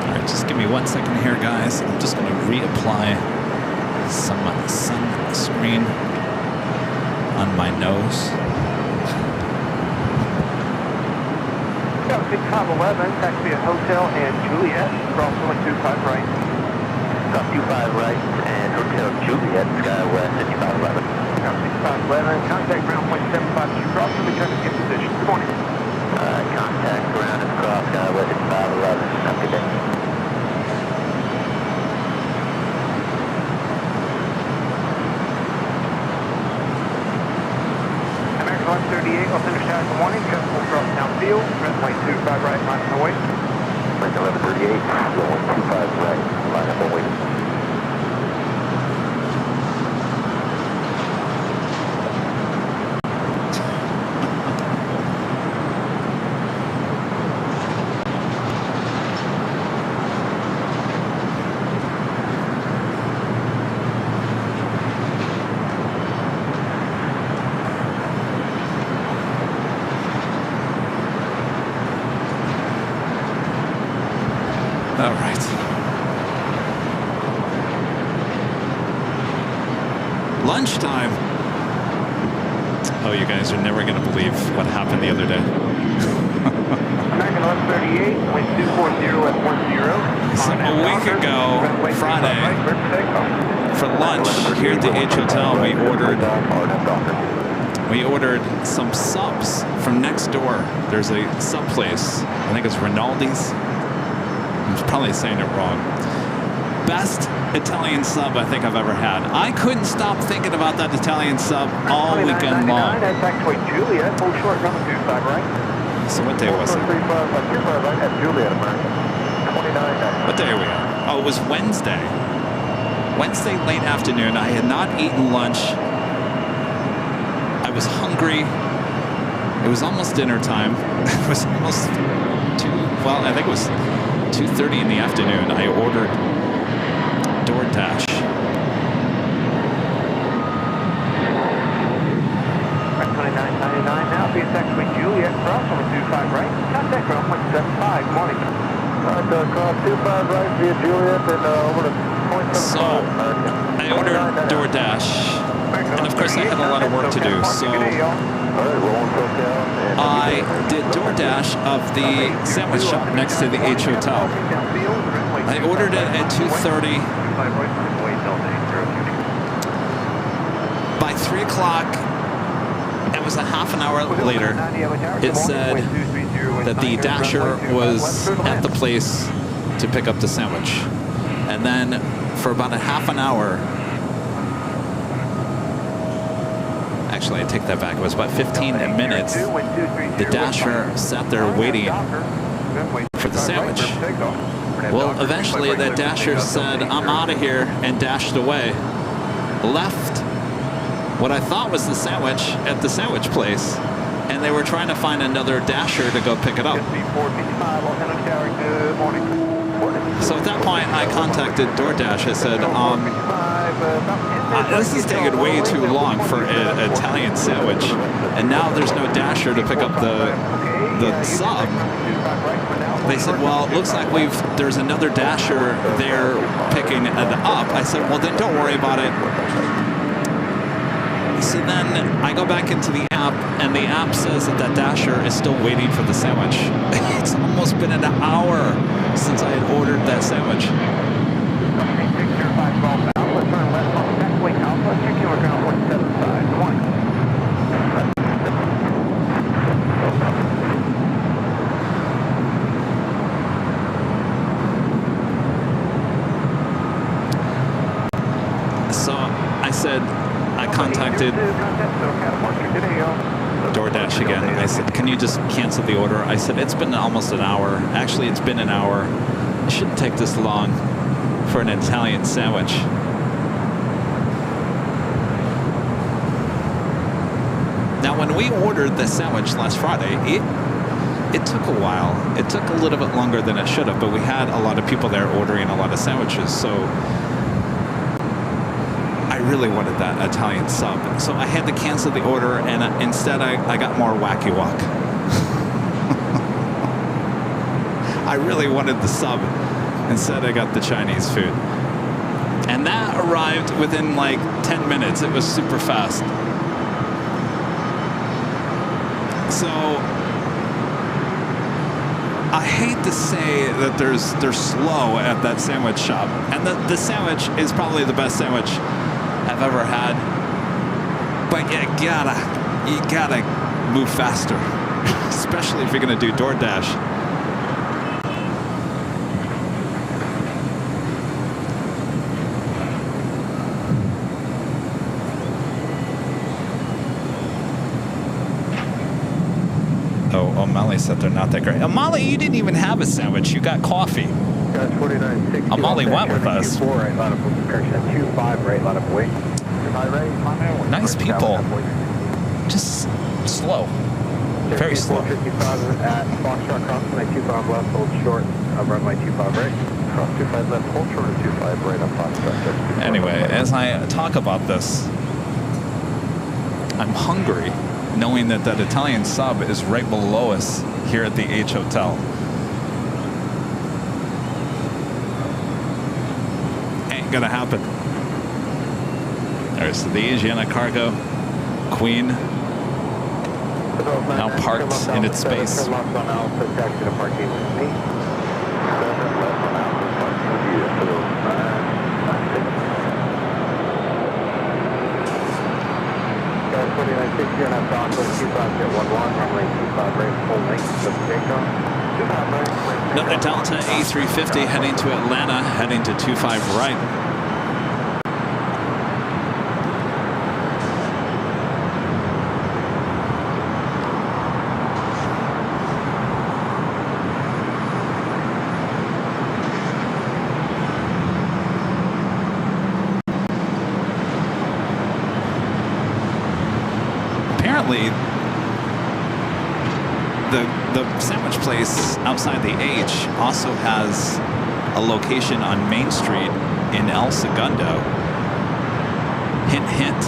All right, just give me 1 second here, guys. I'm just going to reapply some sunscreen on my nose. Got 6511, taxi at Hotel and Juliet, cross runway 25 right. Stop 25 right and Hotel Juliet, Skywest 6511. Got 6511, contact ground point 75, you cross and return to get position. Good morning. Contact ground and cross Skywest 6511. Have a good day. American 138, altimeter sky, good morning. Just full cross downfield, runway 25 right, line up and wait. American 1138, going 25 right, line up and wait. All right. Lunchtime. Oh, you guys are never going to believe what happened the other day. American 138, wind 240 at 10. So a week ago, Friday, for lunch here at the H Hotel, we ordered some subs from next door. There's a sub place. I think it's Rinaldi's. I'm probably saying it wrong. Best Italian sub I think I've ever had. I couldn't stop thinking about that Italian sub all weekend long. That's actually Juliet, full short, runway 25 right. So what day was it? 35 right at Juliet, American. 29. What day are we on? Oh, it was Wednesday. Wednesday late afternoon. I had not eaten lunch. I was hungry. It was almost dinner time. It was almost I think it was 2:30 in the afternoon. I ordered DoorDash. Right, 2999 now, be exactly Juliet, cross on 25 right, contact ground 175, morning. Cross 25 right via Juliet and over to point So I ordered DoorDash, and of course I had a lot of work to do. So I did DoorDash of the sandwich shop next to the H Hotel. I ordered it at 2:30. By 3 o'clock, it was a half an hour later, it said that the dasher was at the place to pick up the sandwich. And then for about a half an hour, actually I take that back, it was about 15 minutes, the dasher sat there waiting for the sandwich. Well, eventually that dasher said, I'm out of here, and dashed away. Left what I thought was the sandwich at the sandwich place, and they were trying to find another dasher to go pick it up. So at that point, I contacted DoorDash. I said, this is taking way too long for an Italian sandwich, and now there's no dasher to pick up the sub. They said, well, it looks like there's another dasher there picking it up. I said, well, then don't worry about it. So then I go back into the app, and the app says that dasher is still waiting for the sandwich. It's almost been an hour since I had ordered that sandwich. So I said, I contacted DoorDash again. I said, can you just cancel the order? I said, it's been almost an hour. Actually, it's been an hour. It shouldn't take this long for an Italian sandwich. Now, when we ordered the sandwich last Friday, it took a while. It took a little bit longer than it should have, but we had a lot of people there ordering a lot of sandwiches, so I really wanted that Italian sub. So I had to cancel the order, and instead I got more Wacky Walk. I really wanted the sub. Instead I got the Chinese food. And that arrived within like 10 minutes. It was super fast. So I hate to say that they're slow at that sandwich shop. And the sandwich is probably the best sandwich I've ever had, but you gotta move faster, especially if you're gonna do DoorDash. Oh, Molly said they're not that great. Molly, you didn't even have a sandwich. You got coffee. Molly went with us. Nice people. Just slow. Very slow. At Foxtrot crossing 25 left, hold short of runway 25 right. Cross 25 left, hold short of 25 right on Foxtrot. Anyway, as I talk about this, I'm hungry, knowing that that Italian sub is right below us here at the H Hotel. Ain't gonna happen. There's the Asiana Cargo Queen, now parked in its space. Another Delta A350 heading to Atlanta, heading to 25 right. Apparently, the sandwich place outside the H also has a location on Main Street in El Segundo. Hint, hint.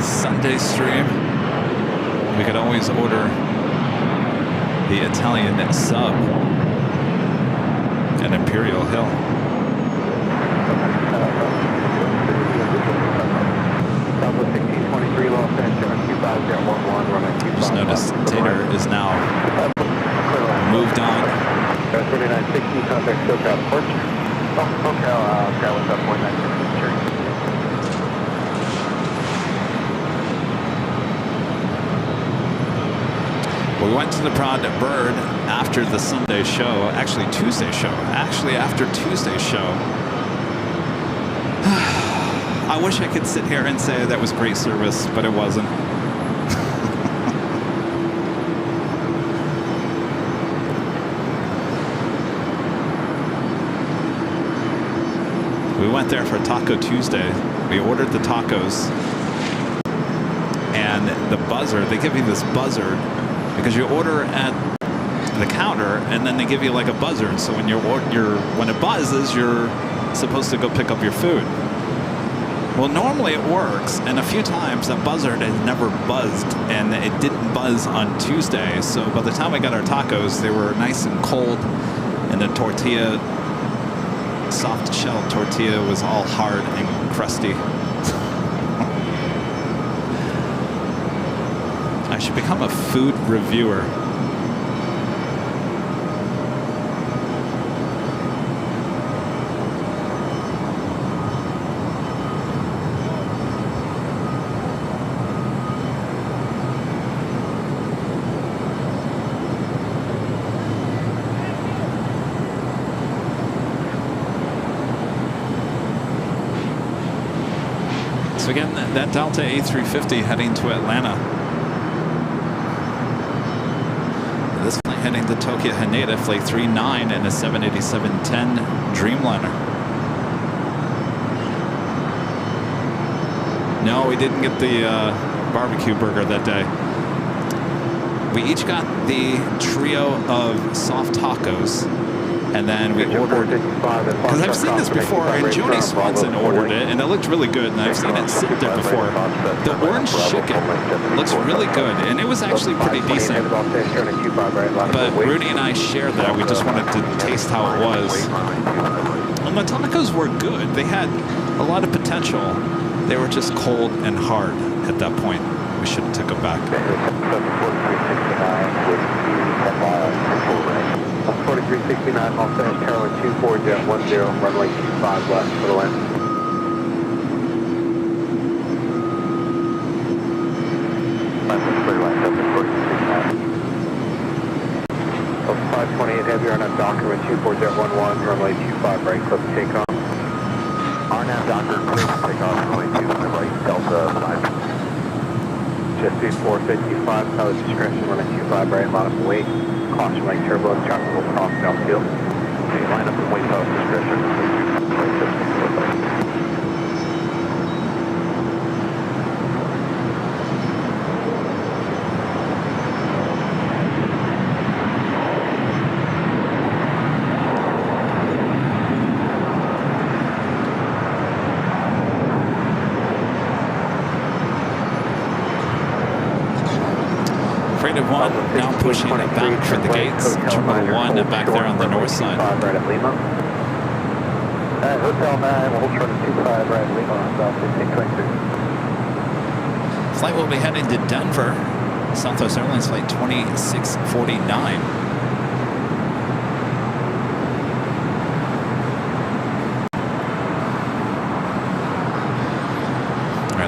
Sunday stream. We could always order the Italian sub at Imperial Hill. Southwest 1623, Los Angeles, 25011, runway 25. Just noticed Tater is now moved on. 3960, contact SoCal departure. Oh, okay, okay, what's up, 4960, sure. We went to the Proud Bird after the Sunday show, actually Tuesday show. Actually, after Tuesday's show, I wish I could sit here and say that was great service, but it wasn't. We went there for Taco Tuesday. We ordered the tacos, and the buzzer, they give you this buzzard because you order at the counter and then they give you like a buzzard. So when when it buzzes, you're supposed to go pick up your food. Well, normally it works, and a few times that buzzard has never buzzed, and it didn't buzz on Tuesday. So by the time we got our tacos, they were nice and cold, and the tortilla, soft shell tortilla, was all hard and crusty. I should become a food reviewer. So again, that Delta A350 heading to Atlanta. This flight heading to Tokyo Haneda, flight 39 and a 787-10 Dreamliner. No, we didn't get the barbecue burger that day. We each got the trio of soft tacos. And then we ordered, because I've seen this before, and Joni Swanson ordered it, and it looked really good, and I've seen it sit there before. The orange chicken looks really good, and it was actually pretty decent. But Rudy and I shared that. We just wanted to taste how it was. And the tacos were good. They had a lot of potential. They were just cold and hard at that point. We should have took them back. 4369, Los Angeles, Carolyn 24-10, runway 25 left for the land. Of 528 heavy, RNAV Docker, 24011, runway 25 right, clip takeoff. RNAV Docker, clear for takeoff, runway 25 right, Delta 5. Just 455, pilot discretion, runway 25 right, line up and wait. Caution right turbulence, traffic will cross downfield. Okay, line up and wait pilot discretion. Freighted 1 now pushing back for the gates. Terminal 1 back there on the north side. Right at Lima. Hotel 9, we'll hold short at 25 right at Lima on South 1522. Flight will be heading to Denver. Southwest Airlines flight 2649.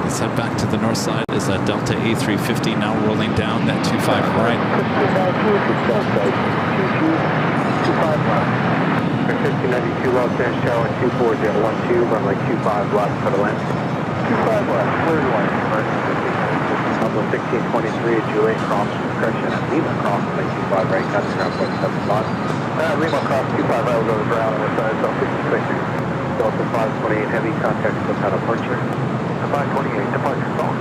Let's head back to the north side as that Delta A350 now rolling down that 25 right. 1592 Los Angeles, Tower 24-12, runway 25 left for the land. 25 left, clear to land. Number 1623 at Juliet, cross discretion at Lima, cross, runway 25 right, cutting ground point 75. Lima cross 25 right, will go to ground on the side, so 56. Delta 528 heavy, contact SoCal departure. 528 departure call.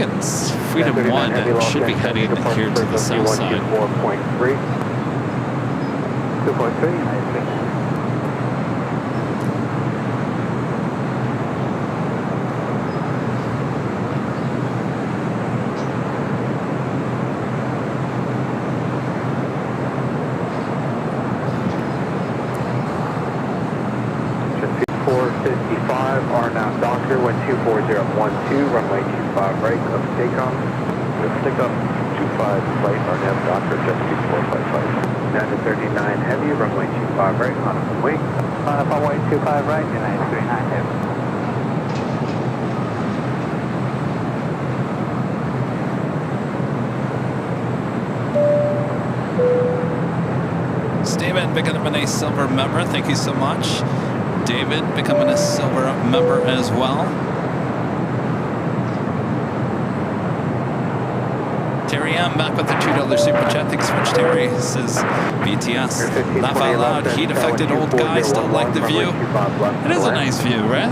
seconds. Freedom 1 should be heading here to the south side. 4.3. 2.3. RNAV Doctor, wind 24012, runway 25 right, of takeoff. Stick up 25 flight, RNAV Doctor, just 2455. 939 heavy, runway 25 right, on a wing. On up runway 25 right, and 939 heavy. Steven becoming a silver member, thank you so much. David becoming a silver member as well. Terry M back with the $2 super chat. Thanks so much, Terry. Says BTS. Laugh out loud. Heat affected old guy. Still like the view. It is a nice view, right?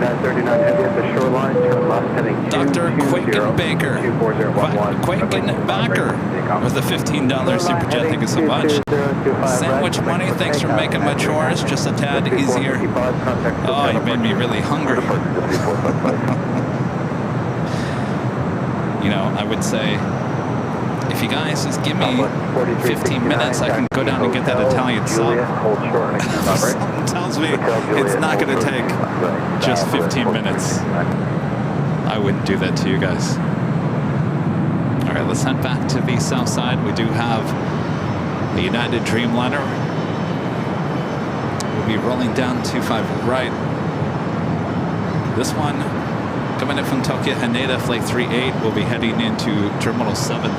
939 heavy at the shoreline, turn left heading Dr. Quaken Baker. Quaken Baker with the $15 super chat. Thank you so much. Sandwich money. Thanks for making my chores just a tad easier. Oh, you made me really hungry. You know, I would say, if you guys just give me 15 minutes, I can go down and get that Italian sub. Something tells me it's not going to take just 15 minutes. I wouldn't do that to you guys. All right, let's head back to the south side. We do have the United Dreamliner. We'll be rolling down 25 right. This one, coming in from Tokyo Haneda, flight 38, will be heading into Terminal 7.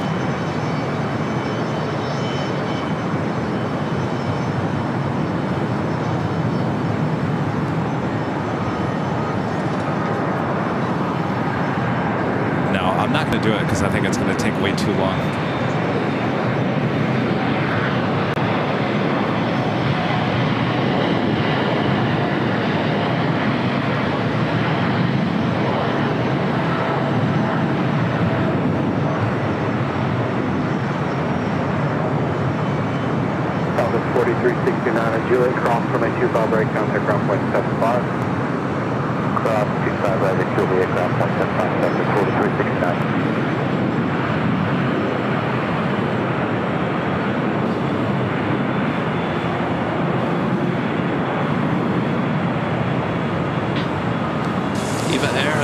I'm not going to do it because I think it's going to take way too long. Southwest 4369 at Juliet, cross from a 25 right, contact ground point 75. Cross 25 right at Juliet, ground point 75, Southwest 4369.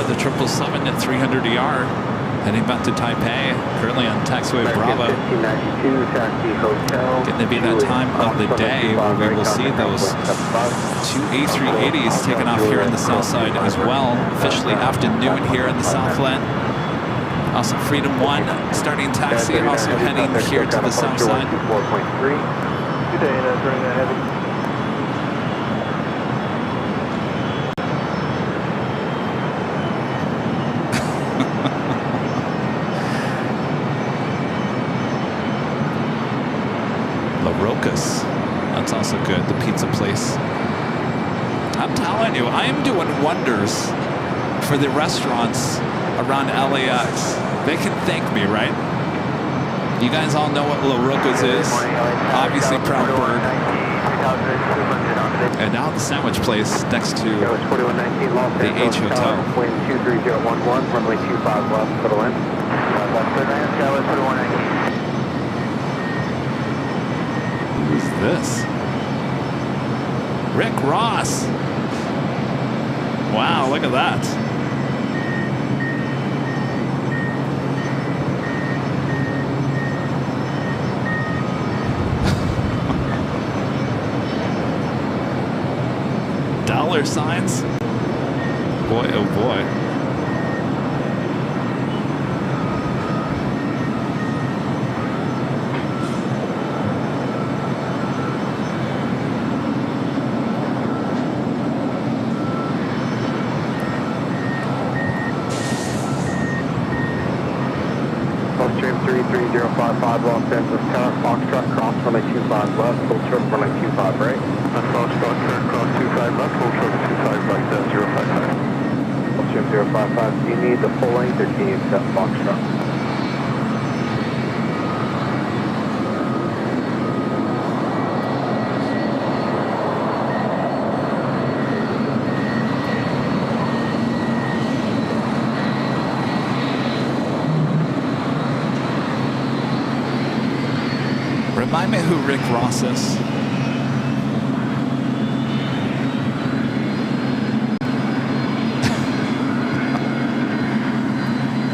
The 777 at 300 ER, heading back to Taipei, currently on taxiway Bravo. Getting to be that time of the day where we will see those two A380s taking off here in the south side as well. Officially afternoon here in the Southland. Also Freedom 1 starting taxi, also heading here to the south side. Good day, that's running that heavy. That's also good, the pizza place. I'm telling you, I am doing wonders for the restaurants around LAX. They can thank me, right? You guys all know what La Roca's is. Obviously, Proud Bird. And now the sandwich place next to the H Hotel. Wind 23011, runway 25 left, middle end. Who's this? Rick Ross. Wow, look at that. Dollar signs? Boy, oh boy. Stream 33055 Los Angeles Tower, Foxtrot, cross runway 25 left, full trip runway 25 right. Foxtrot, turn cross 25 left, full trip 25 right. 0055, do you need the full length or can you accept Foxtrot? Remind me who Rick Ross is.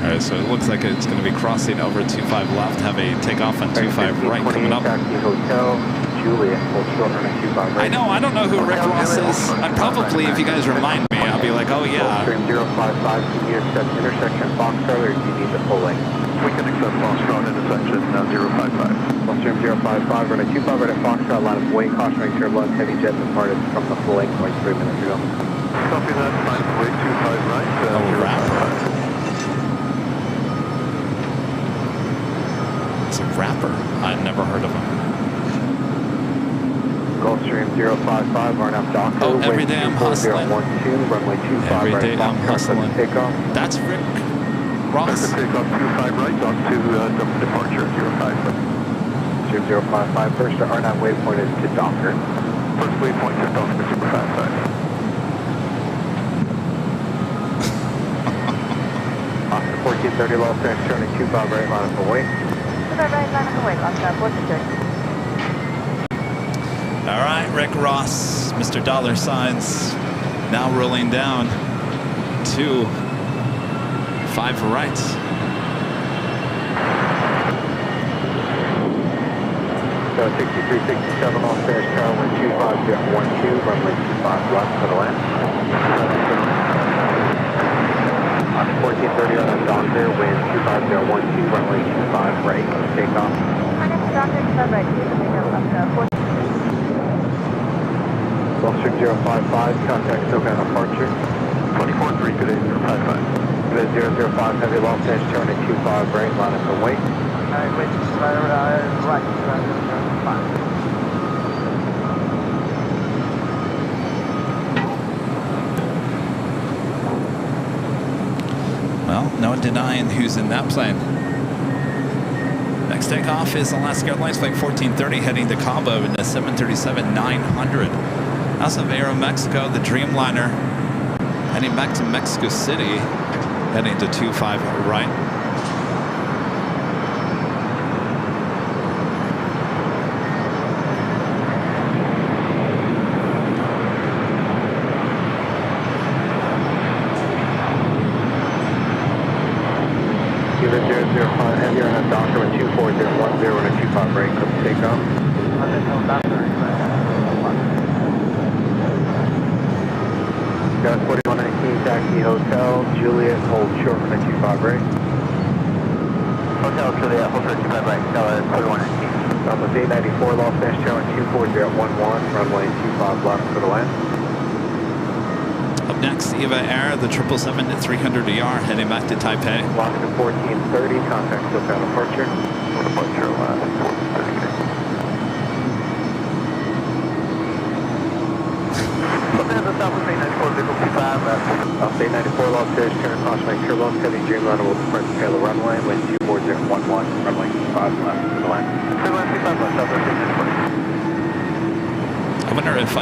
Alright, so it looks like it's going to be crossing over 25 left, have a takeoff on 25 right coming up. Taxi Hotel, Juliet, hold short on a 25 right. I don't know who Rick Ross is. I'm probably, if you guys remind me, I'll be like, oh yeah. Stream 055, can you accept intersection Foxtrot or do you need the full length? We can accept Foxtrot intersection 055. Stream 055, run a 25 right at Foxtrot, line of way, cautionary turbulence, heavy jet departed from the full length like 3 minutes ago. Copy that, line of way 25 right, Oh, rapper. It's a rapper. I've never heard of him. Gulfstream 055, RNF Docker. Oh, every day I'm hustling. 12, runway 25 Every right day at I'm Foxtrot, hustling. takeoff. That's Rick Ross. Takeoff 25 right, dock to departure 05 right. Stream 055, first to RNF waypoint is to Docker. First waypoint to dock to super fast side. Oscar 1430, Los Angeles, turning 25 right, line up away. 25 right, line up away, Oscar 1430. All right, Rick Ross, Mr. Dollar Signs, now rolling down to 5 right. So 6367 Los Angeles, Tower, wind 25012, runway 25 left for the land. On 1430 on a Docker, wind 25012, runway 25 right, takeoff. RNF Docker, 25 right, takeoff, Oscar 1430. Gulfstream 055, contact SoCal departure. 24-3, good day, 055. Good day, 005, heavy Los Angeles, turning 25 right, line up and wait. Alright, wait, right, 005. Well, no denying who's in that plane. Next takeoff is Alaska Airlines Flight 1430 heading to Cabo in the 737-900. Out of Aeromexico, the Dreamliner heading back to Mexico City, heading to 25 right. Give it 005, heavy on a Docker with 24010 and a 25 right, clip takeoff. Got 4119 Taxi Hotel, Juliet, hold short on a 25 right. Hotel Juliet, hold short 25 right, Stella 4119. Almost 894, Los Angeles, channel 24011, runway 25 left for the land. Up next, Eva Air, the 777-300ER heading back to Taipei. Alaska 1430, contact SoCal departure. Departure 1430. Update 94, Los Angeles, turn cautionary turbulence, heavy Dreamliner will depart to Taylor runway, wind 24011, runway 25 left for the land. I wonder if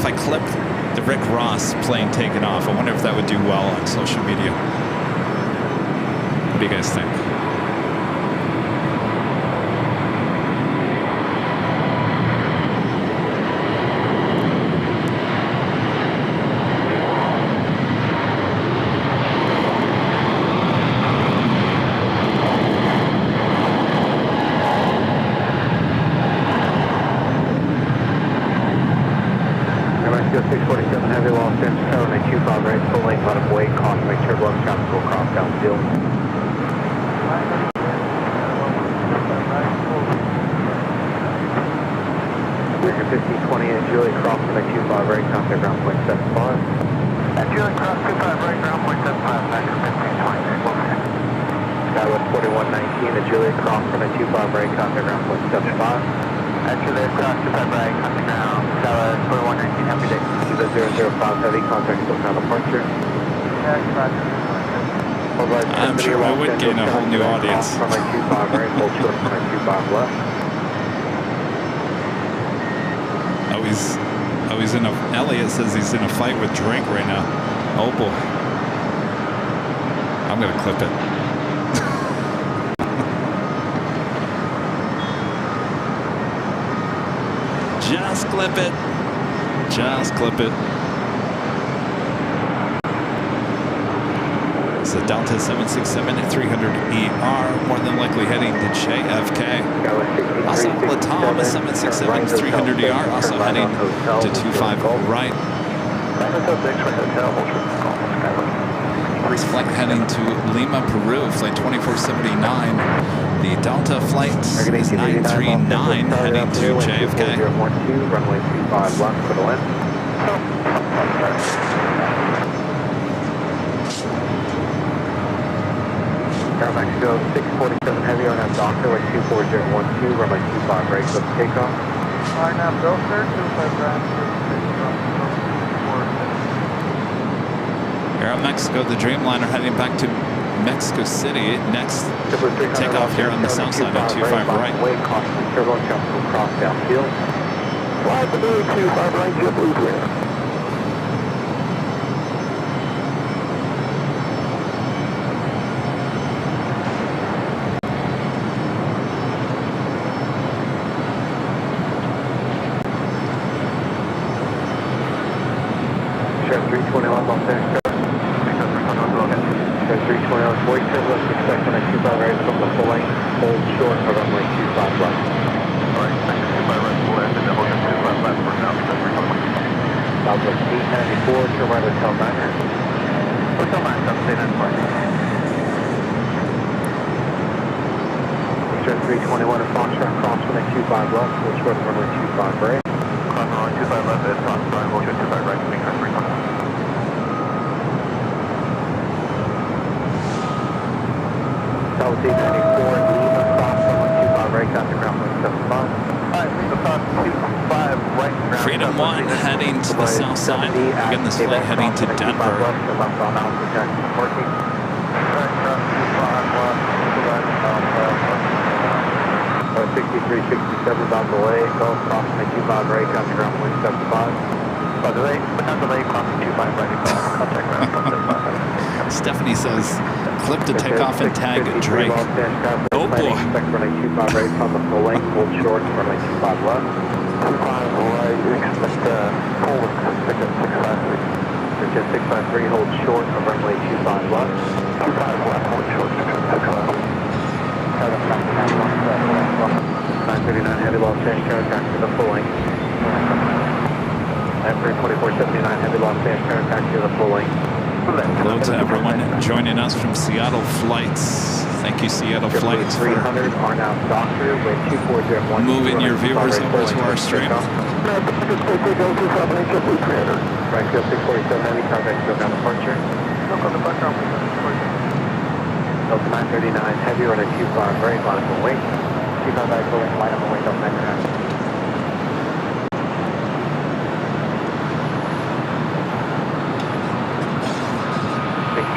I clipped the Rick Ross plane taking off, I wonder if that would do well on social media. What do you guys think? Mexico 647 heavy Los Angeles, tower 925 right, full length, line of way, cautionary turbulence, traffic will cross downfield. American 1520 and Juliet cross 925 right, contact ground point 75. Juliet cross 25 right, ground point 75, American 1520. Skywest 4119 and Juliet cross 925 right, contact ground point 75. Juliet cross 25 right, contact ground, Skywest 4119, happy day. Cuba 005 heavy, contact SoCal departure. Yeah, I'm sure I would gain a whole new audience. Runway 25 right, hold short, runway 25 left. Oh, he's in a, Elliot says he's in a fight with Drake right now. Oh boy. I'm gonna clip it. Just clip it. Just clip it. It's a Delta 767 at 300ER, more than likely heading to JFK. Also, Latam 767 300ER, also heading to 25 right. First flight heading to Lima, Peru, flight 2479. The Delta flight is 939 heading to JFK. Runway 25 left for the land. Air Mexico 647 heavy on that doctor with 24012, runway 25 right, let's take off. RNAV go sir, 25 right. Air Mexico, the Dreamliner heading back to Mexico City. Next takeoff here on the south side of 25 right. Wait, caution, turbulence, jump to cross downfield. Fly the 25 right, JetBlue clear. Share 321 Los Angeles. Share 321 void turbulence, expect on a 25 right from the full length, hold short for runway 25 left. Alright, thanks, 25 right, full end, and double 25 left for now, Southwest 894, turn right Hotel 9. Hotel 9, come stay that far. Share 321 at Foxtrot, cross runway 25 left, hold short for runway 25 right. Cross runway 25 left, at Foxtrot, hold short 25 right, make 321. Southwest 894, Lima, stop, runway 25 right, got the ground point 75. Alright, Lima, stop, 25 right, ground. Freedom 1 heading to the south side. Again, this flight heading to Denver. Left on Alpha Jackson parking. Alright, cross 25 left, 63, 67, about delay, go across the 25 right, got the ground point 75. By delay, but not delay, crossing 25 right, contact ground, 75. Stephanie says, clip to take off and tag Drake. Oh boy. Expect runway 25 right on the full length, hold short, runway 25 left. 25 right, expect forward, expect at 653. Just 653, hold short of runway 25 left. 25 left, hold short, 653. 939 heavy Los Angeles, back to the full length. After 2479 heavy Los Angeles, back to the full length. Hello to everyone joining us from Seattle Flights. Thank you, Seattle Flights, for 300 are now Doctor with 2401. moving your viewers over to our stream. Franco 647 heavy, contact go down departure. Look on the background, Delta 939 heavy, run at 25 right, line up and wait. 25 right, full length, line up and wait, Delta 939.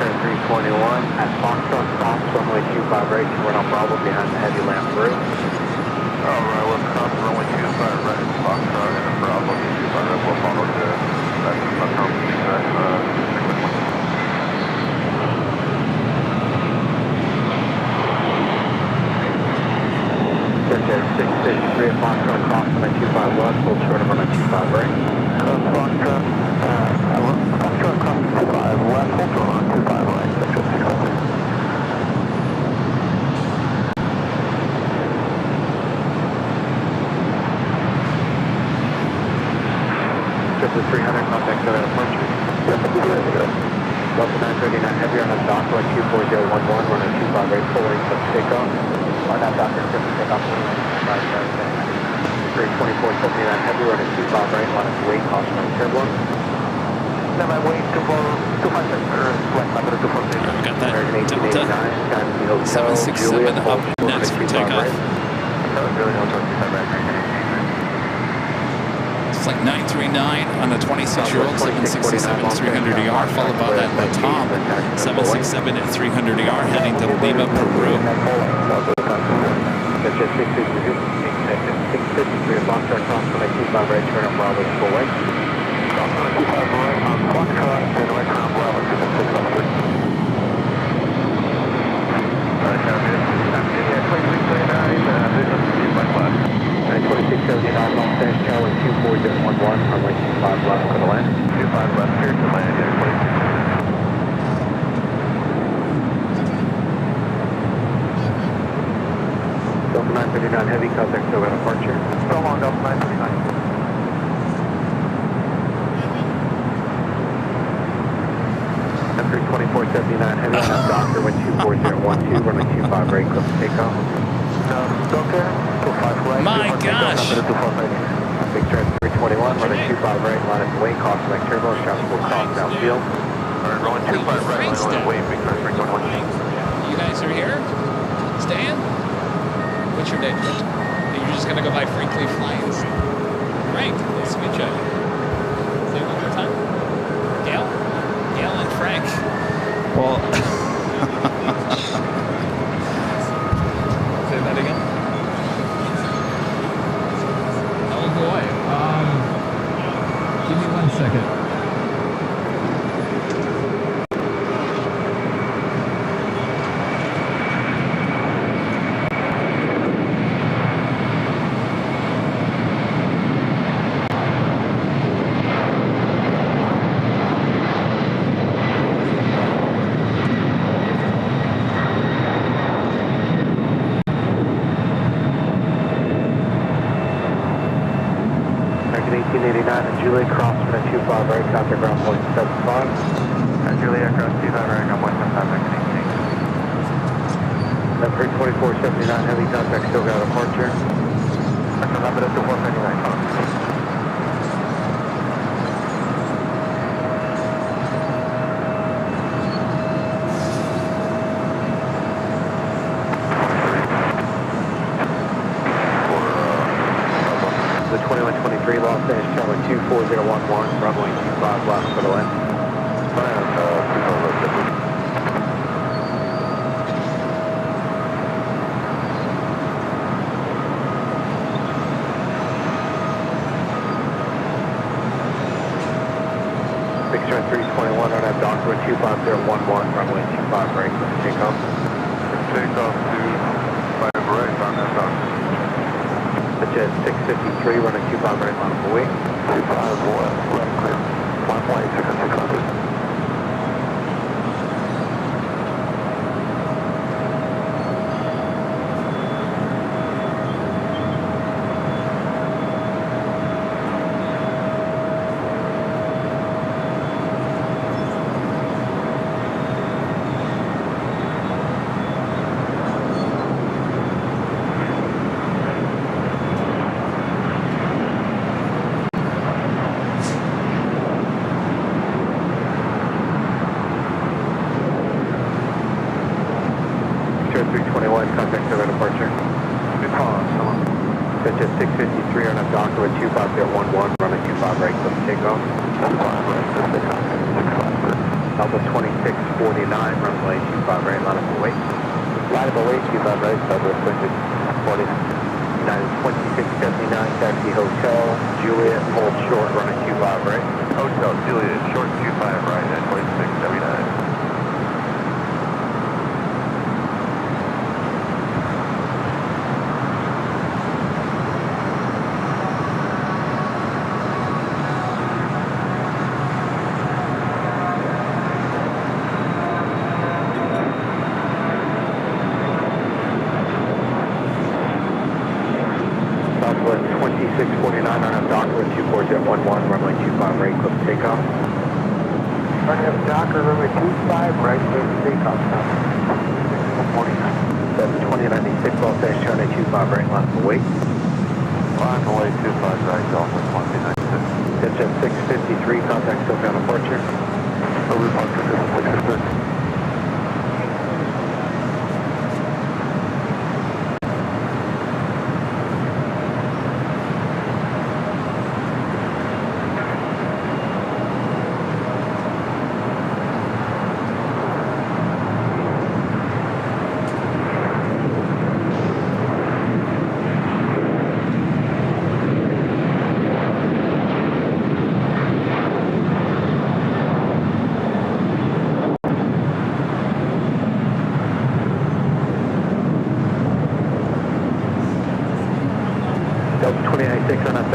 Turn 321 at Foxtrot, cross runway 25 right to run on Bravo behind the heavy lamp roof. Alright, we'll cross runway 25 right, Foxtrot, and then Bravo 25 right, we'll follow the Circuit 653 at Foxtrot, cross runway 25 left, hold short of runway 25 right. Foxtrot, Foxtrot, cross 25 left, hold short on 25 right, section 600. Circuit 300, contact go down departure. Delta 939 heavy on a Docker at 24011, run at 25 right, full length, let's take off. On that Docker, take off 2479 heavy, run at 25 right, line up to wait, caution on turbulence. Then I wait to for 200, flight number 240. We've got that Delta 767 up next for takeoff. Flight 939 on the 26-year-old 767 at 300 ER, followed by that atop 767 at 300 ER, heading to Lima, Peru. That's just 653 to Foxtrot, cross from 25 right, turn up Bravo full way. Cross from 25 right on Foxtrot, and right turn up Bravo to the 600. Vision 2679, Los Angeles, Charlie 24011, runway 25 left for the land. 25 left, clear to land, 26. Delta 939 heavy, contact still got departure. So long, Delta 939. M32479 heavy on that Docker, wind 24012, runway 25 right, close to takeoff. Docker, 25 right. My gosh! Big turn 321, running 25 right, line up away, cross select turbo, shots will cross downfield. Alright, rolling 25 right, line up away, big turn 321. You guys are here? Staying? What's your name? You're just gonna go by Frankly Flyers? Frank, nice to meet you. Say it one more time. Gail? Gail and Frank. Well, say that again. Oh boy. Give me 1 second. Juliet crosswind at 25 right, contact ground point 75. Juliet cross 25 right, ground point 75, That 32479 heavy contact still got a departure. That's a number to 459. The 2123 Los Angeles, Charlie 24011, runway 25 left for the land. Big turn 321 on that Docker 25011, runway 25 right, let's take off. Take off to 5 right on that Docker. Jet 653, running 25 right, line up away. 25 left, clear. 1.600. Contact to departure. Good call, someone. Jet 653 on a Docker with 25011, running 25 right, let's take off. 25 right, let's take off. 65 right. Alpha 2649, runway 25 right, line up away. Line up away, 25 right, Southwest 2640. United 2679, taxi hotel, Juliet, hold short, running 25 right. Hotel, Juliet, short 25 right at 2679. Southwest 2649 on a Docker 24011, runway 25 right, close to takeoff. Running up Docker, runway 25 right, close to takeoff. 2096 Los Angeles, Charlie 25 right, line up away. Line away 25 right, Delta 2096. Jet 653, contact still down departure. Over departure, 656.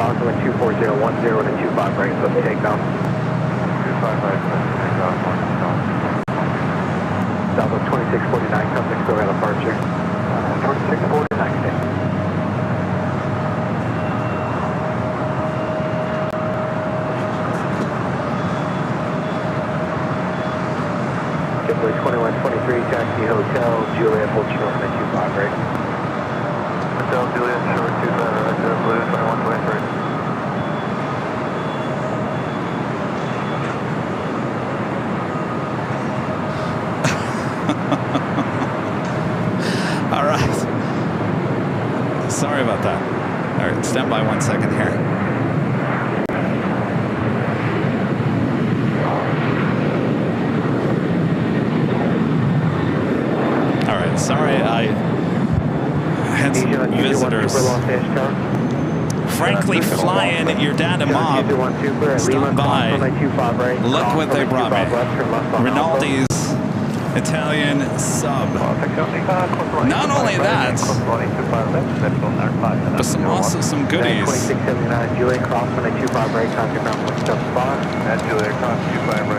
Cross with 24010 to 25 right, so takeoff. 25 right, takeoff, Southwest 2649, contact still got departure. 2649, okay. JetBlue 2123, taxi hotel, Juliet, hold short on 25 right. Hotel Juliet, short 25 right, JetBlue 2123. All right. Sorry about that. All right, stand by 1 second here. All right, sorry, I had some visitors. Frankly, flying your dad and mom stopped by. Look what they brought me. Rinaldi's Italian sub. Not only that, but also some goodies.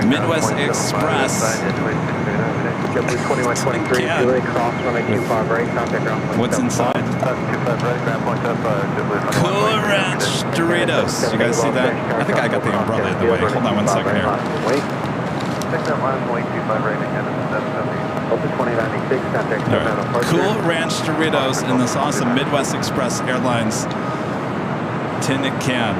Midwest Express. What's inside? Cool Ranch Doritos. You guys see that? I think I got the umbrella in the way. Hold on 1 second here. Right. Cool Ranch Doritos in this awesome Midwest Express Airlines tin can.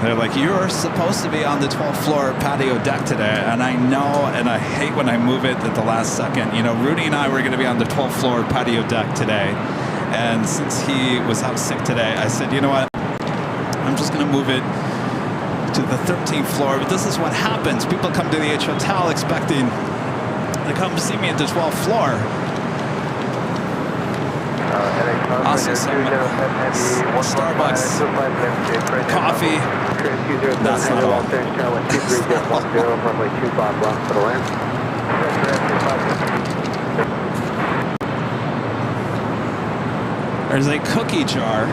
They're like, you're supposed to be on the 12th floor patio deck today, and I know, and I hate when I move it at the last second. You know, Rudy and I were going to be on the 12th floor patio deck today, and since he was out sick today, I said, you know what, I'm just going to move it to the 13th floor. But this is what happens. People come to the H Hotel expecting to come see me at the 12th floor. Also some Starbucks coffee. That's not all. There's a cookie jar.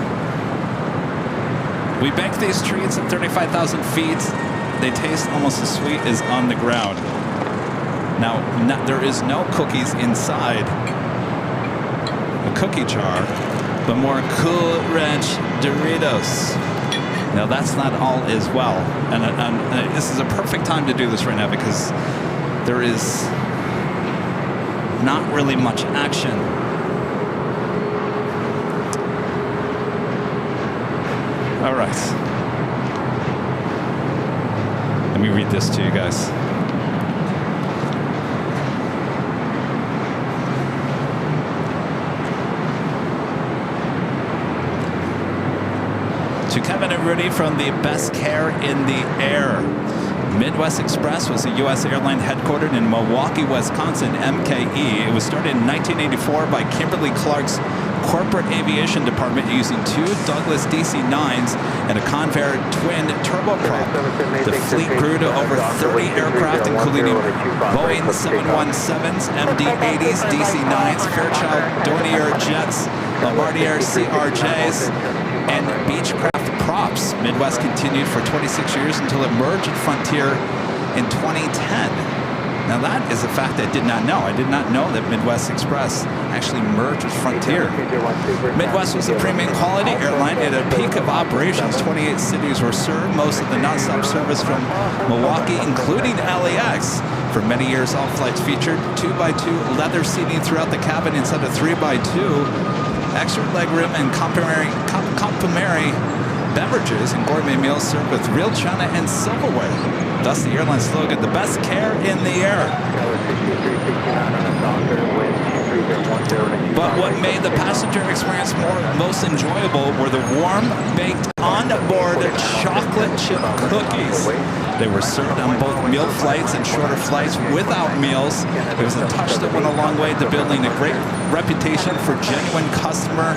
We bake these treats at 35,000 feet. They taste almost as sweet as on the ground. Now, there is no cookies inside a cookie jar, but more Cool Ranch Doritos. Now, that's not all as well. And this is a perfect time to do this right now because there is not really much action. All right. Let me read this to you guys. To Kevin and Rudy from the Best Care in the Air. Midwest Express was a U.S. airline headquartered in Milwaukee, Wisconsin, MKE. It was started in 1984 by Kimberly Clark's corporate aviation department using two Douglas DC-9s and a Convair twin turboprop. The fleet grew to over 30 aircraft, including Boeing 717s, MD-80s, DC-9s, Fairchild Dornier jets, Bombardier CRJs, and Beechcraft props. Midwest continued for 26 years until it merged with Frontier in 2010. Now that is a fact I did not know. I did not know that Midwest Express actually merged with Frontier. Midwest was a premium quality airline at a peak of operations. 28 cities were served, most of the nonstop service from Milwaukee, including LAX. For many years, all flights featured 2x2 leather seating throughout the cabin instead of 3x2. Extra legroom and complimentary beverages and gourmet meals served with real china and silverware. Thus the airline slogan, the best care in the air. But what made the passenger experience most enjoyable were the warm, baked, on-board chocolate chip cookies. They were served on both meal flights and shorter flights without meals. It was a touch that went a long way to building a great reputation for genuine customer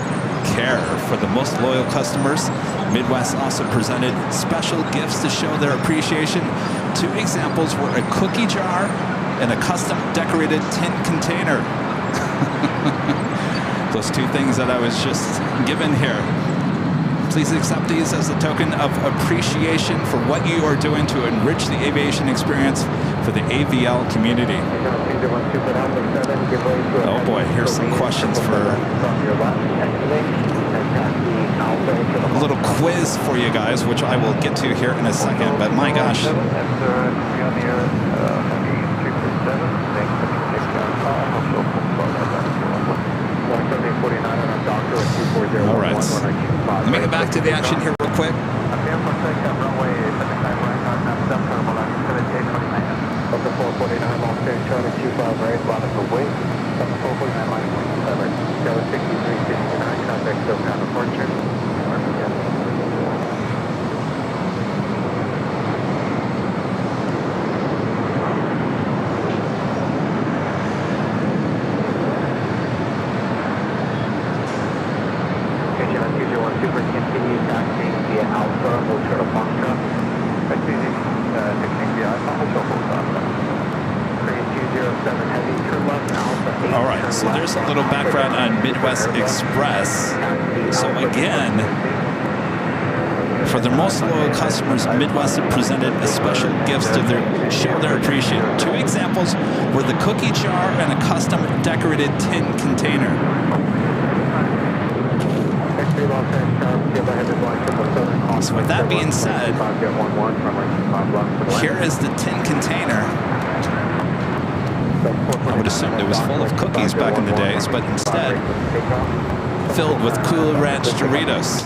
care. For the most loyal customers, Midwest also presented special gifts to show their appreciation. Two examples were a cookie jar and a custom decorated tin container. Those two things that I was just given here. Please accept these as a token of appreciation for what you are doing to enrich the aviation experience for the AVL community. Oh boy, here's some questions for a little quiz for you guys, which I will get to here in a second. But my gosh. All right. Let me get back to the action here real quick. Upper 449, long stay, Charlie 25 right, line for weight. Upper 449, line 25 right. Tower 6369, contact still down departure. Super continue taxiing via Alpha, Hotel Foxtrot. Taxiing via Alpha, Hotel Foxtrot. 3207 heavy, turn left, Alpha 8. All right, so there's a little background on Midwest Express. So again, for their most loyal customers, Midwest have presented a special gifts to show their appreciation. Two examples were the cookie jar and a custom decorated tin container. So with that being said, here is the tin container. I would assume it was full of cookies back in the days, but instead filled with Cool Ranch Doritos.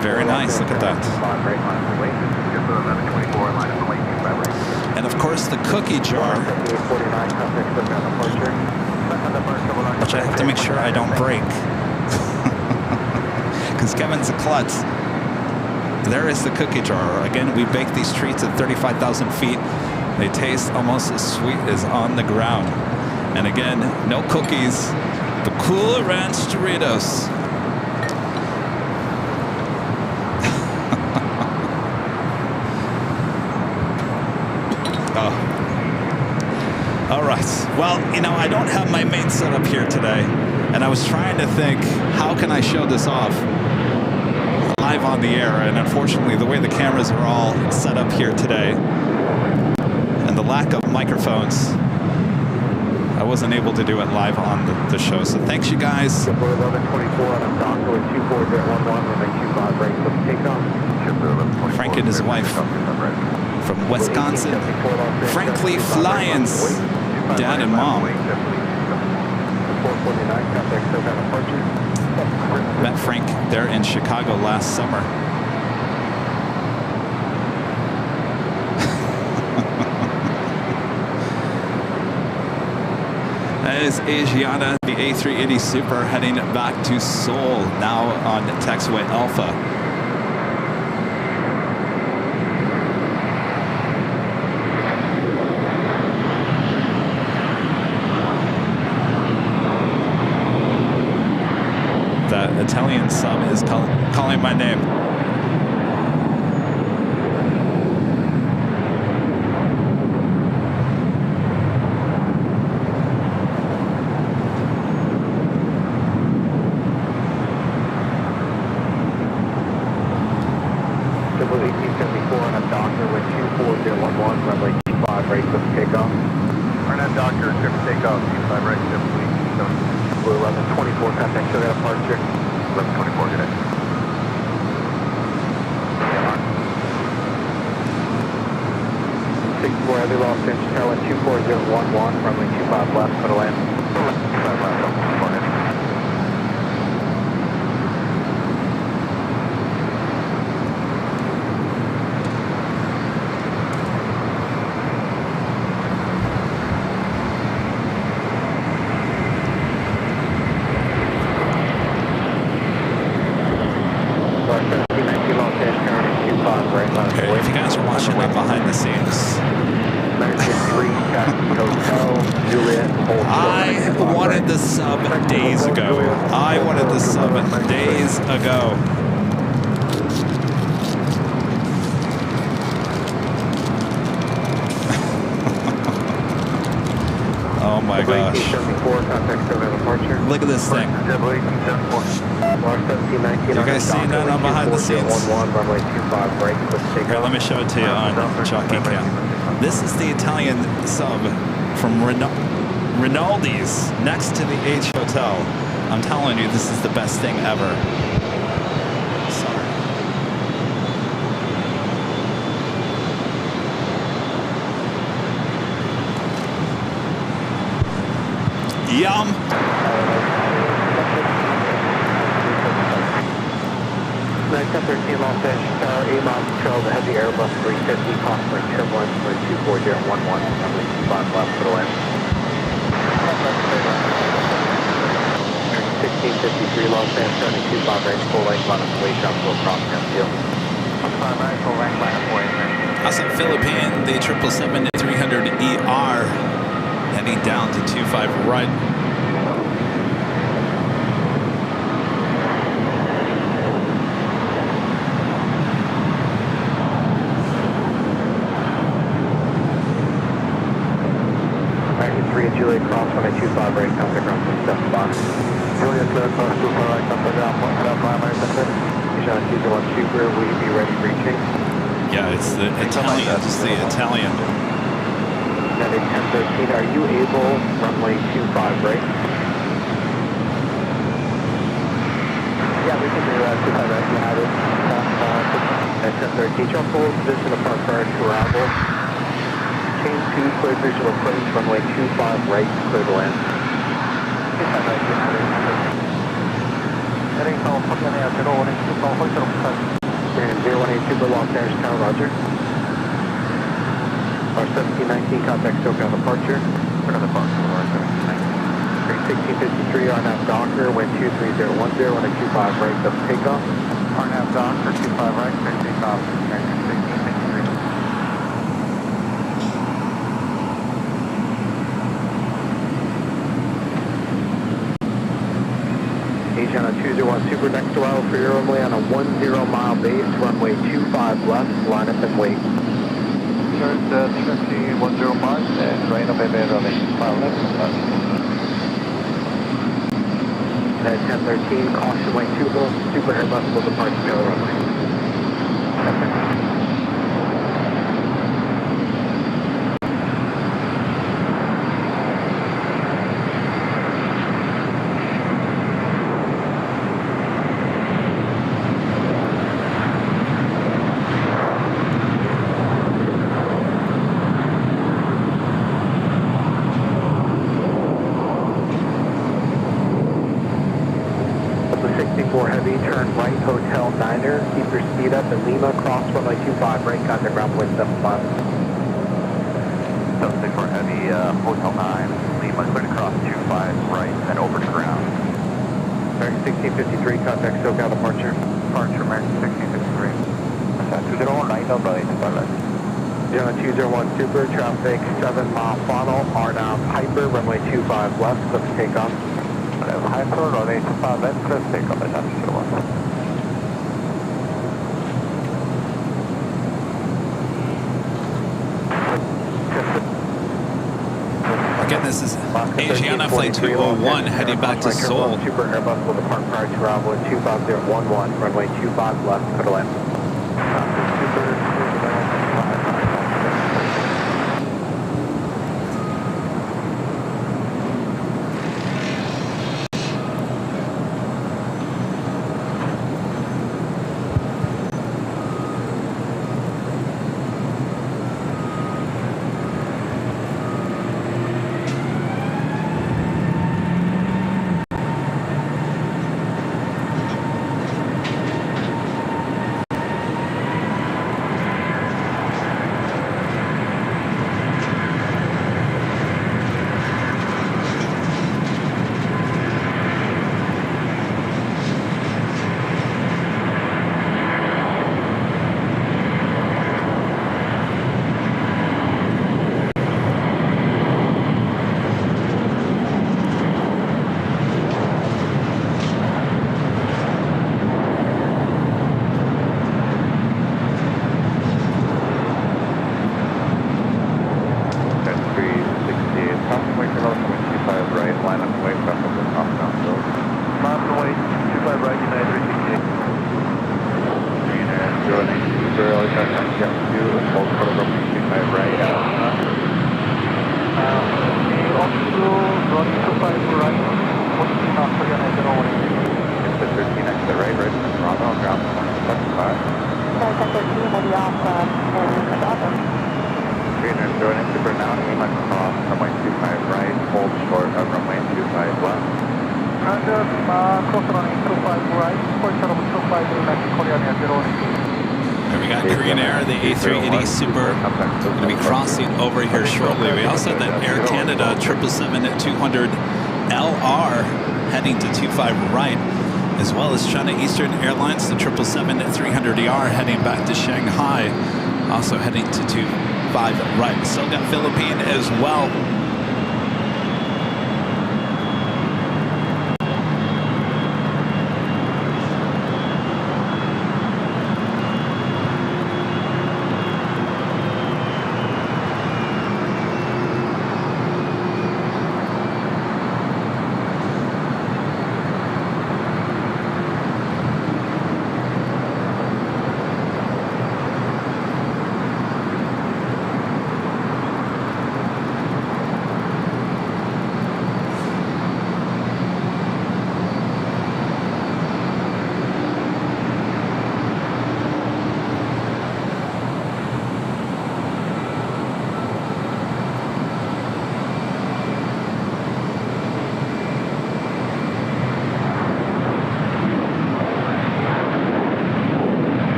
Very nice, look at that. And of course the cookie jar, which I have to make sure I don't break. Because Kevin's a klutz. There is the cookie jar. Again, we bake these treats at 35,000 feet. They taste almost as sweet as on the ground. And again, no cookies, but Cool Ranch Doritos. Oh. All right. Well, you know, I don't have my main setup here today. And I was trying to think, how can I show this off live on the air? And unfortunately, the way the cameras are all set up here today and the lack of microphones, I wasn't able to do it live on the show. So thanks, you guys. Frank and his wife from Wisconsin. Frankly Flyins, dad and mom. Met Frank there in Chicago last summer. That is Asiana, the A380 Super, heading back to Seoul, now on taxiway Alpha. That Italian sub is calling my name. Look at this thing. You guys see that on behind the scenes? 11, runway 25 right, quick Here, takeoff. let me show it to you on Jockey Cam. This is the Italian sub from Rinaldi's next to the H Hotel. I'm telling you, this is the best thing ever. Sorry. Yum. 913 Los Angeles Tower, A-Mile Control, the heavy Airbus 350, costing turbulence for 24011, runway 25 left for the land. 1653 Los Angeles, 25 range, full length, line of way, drop to across downfield. 25 right, full length, line of way. Awesome Philippine, the 777-300ER, heading down to 25 right. Juliet cross 125 right, contact ground from step box. Juliet clear cross 25 right, contact ground point, step primary center. John Caesar 1 Super, will you be ready reaching? Yeah, it's the Italian, it's the Italian. That is 1013, are you able, runway 25 right? Yeah, we can do that, 25 right, you have it. At 1013, jump forward, position apart prior to arrival. Chain 2, clear visual approach, runway 25 right, clear to land. 25 right, heading California, 018 Super Los Angeles Tower, roger. Our 1719, contact SoCal departure. We're on the departure, roger. 1653, RNAV Docker, wind 23010, on a 25 right, double takeoff. RNAV Docker, 25 right, clear takeoff, 1653. Agent on 201 Super, next to arrival for your runway on a 10-mile base, runway 25 left, line up and wait. Start 105, and right up and runway 25 left. At 1013, caution light 2 Super Airbus will depart to tail runway. Heavy, turn right, Hotel Niner, keep your speed up at Lima, cross runway 25 right, contact ground point 75. 764 Heavy, Hotel 9, Lima, clear to cross 25 right, then over to ground. American 1653, contact SoCal departure. Departure, American 1653. 201, no belly, left. 201 Super, traffic 7-mile funnel, RNAV Hyper, runway 25 left, let's take off. Hyper, runway 25 left, let's take off at 201. Again, this is Asiana Flight 201 heading back to Seoul. Super Airbus will depart prior to arrival at 25011, runway 25 left, clear to land. Yep, 2, hold short of runway 25 right. running 25 right, 14 knots, Korean Air 018. Into 13 exit right, right, Toronto, ground 175. Delta 13 will be off in Adopt. Green and throwing in super now, aim across runway 25 right, hold short of runway 25 left. Roger, cross running 25 right, point of 25 left, Korean Air 018. There we got Korean Air, the A380 Super, going to be crossing over here shortly. We also have that Air Canada 777-200 LR heading to 25 right, as well as China Eastern Airlines, the 777-300ER heading back to Shanghai, also heading to 25 right. Still got Philippine as well.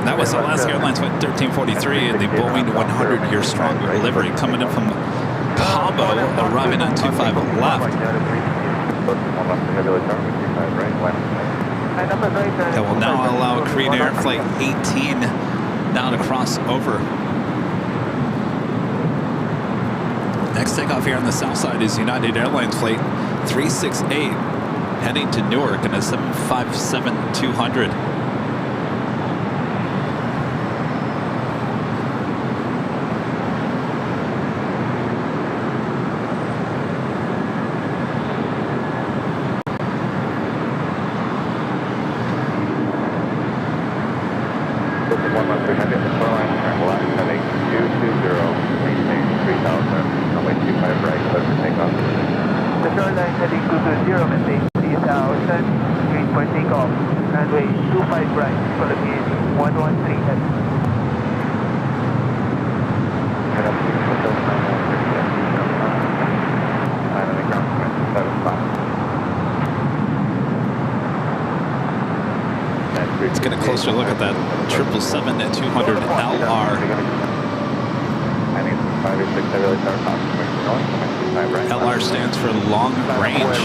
That was Alaska Airlines with 1343 and the Boeing 100-year strong delivery coming in from Cabo, arriving on 25 left. That will now allow Korean Air Flight 18 now to cross over. Next takeoff here on the south side is United Airlines Flight 368 heading to Newark in a 757-200. Let's get a closer look at that 777-200 LR. LR stands for long range.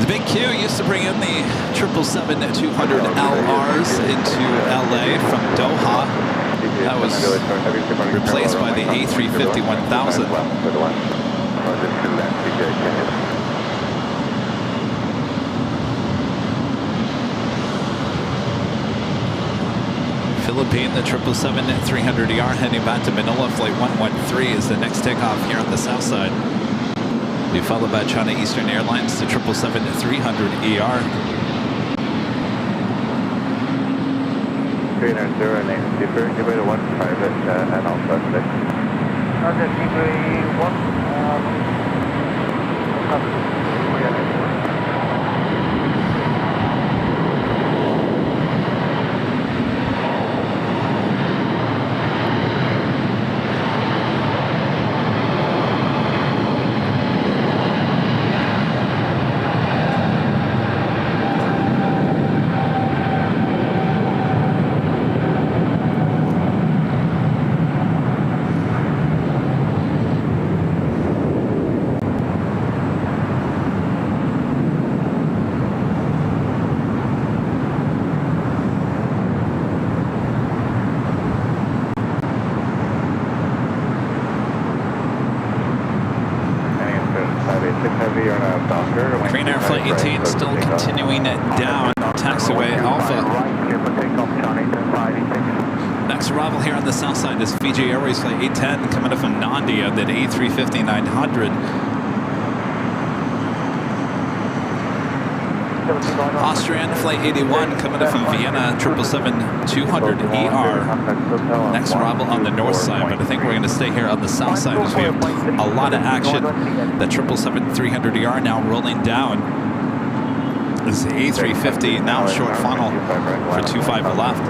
The Big Q used to bring in the 777-200 LRs into LA from Doha. That was replaced by the A350-1000. Philippine, the 777-300ER heading back to Manila. Flight 113 is the next takeoff here on the south side. Be followed by China Eastern Airlines, the 777-300ER. Korean Air 09 Super, give it a 1 private and Alpha 6. Roger, give it 1. arrival here on the south side is Fiji Airways Flight 810 coming up from Nandi on that A350-900. Austrian Flight 81 coming up from Vienna 777-200ER. Next arrival on the north side, but I think we're going to stay here on the south side as we have a lot of action. The 777-300ER now rolling down. This is the A350 now short funnel for 25 left.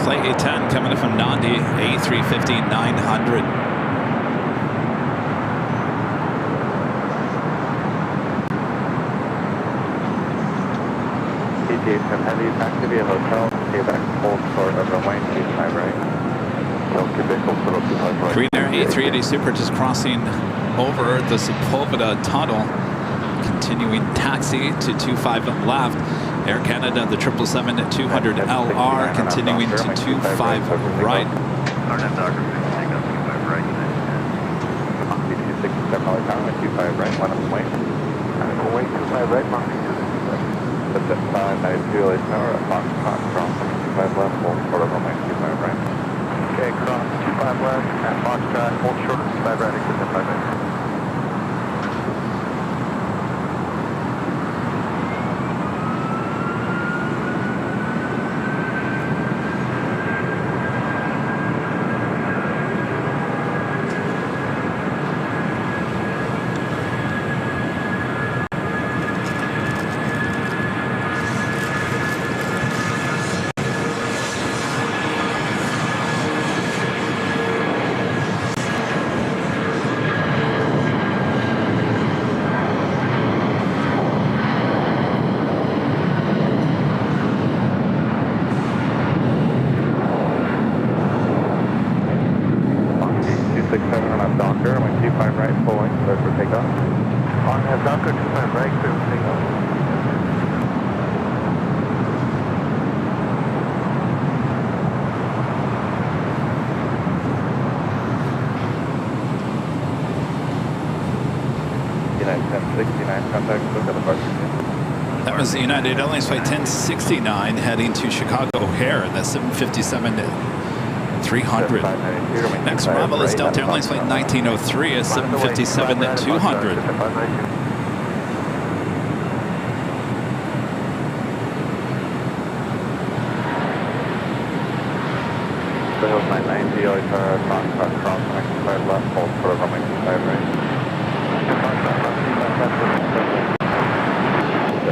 Flight 810 coming in from Nandi, A350-900. AT810 Heavy, back to be a hotel, stay back, hold short of runway 25 right. Green Air A380 Super just crossing over the Sepulveda Tunnel, continuing taxi to 25 left. Air Canada, the 777-200LR, continuing to 25 right. RNAV doctor, take up 25 right. Monkey 267 power, 25 right, one on the way. Wait, 25 right, Monkey 267. That's at 592 LA Tower, at Foxtrot, cross 25 left, hold short of runway 25 right. Okay, cross 25 left, at Foxtrot, hold short of 25 right, exit 5 right. That was the United Airlines Flight 1069 heading to Chicago O'Hare, the 757-300. Next arrival is Delta Airlines Flight 1903, a 757-200. The Hills 990, LA Tower, Foxtrot, cross 95 left, hold for runway 25 right.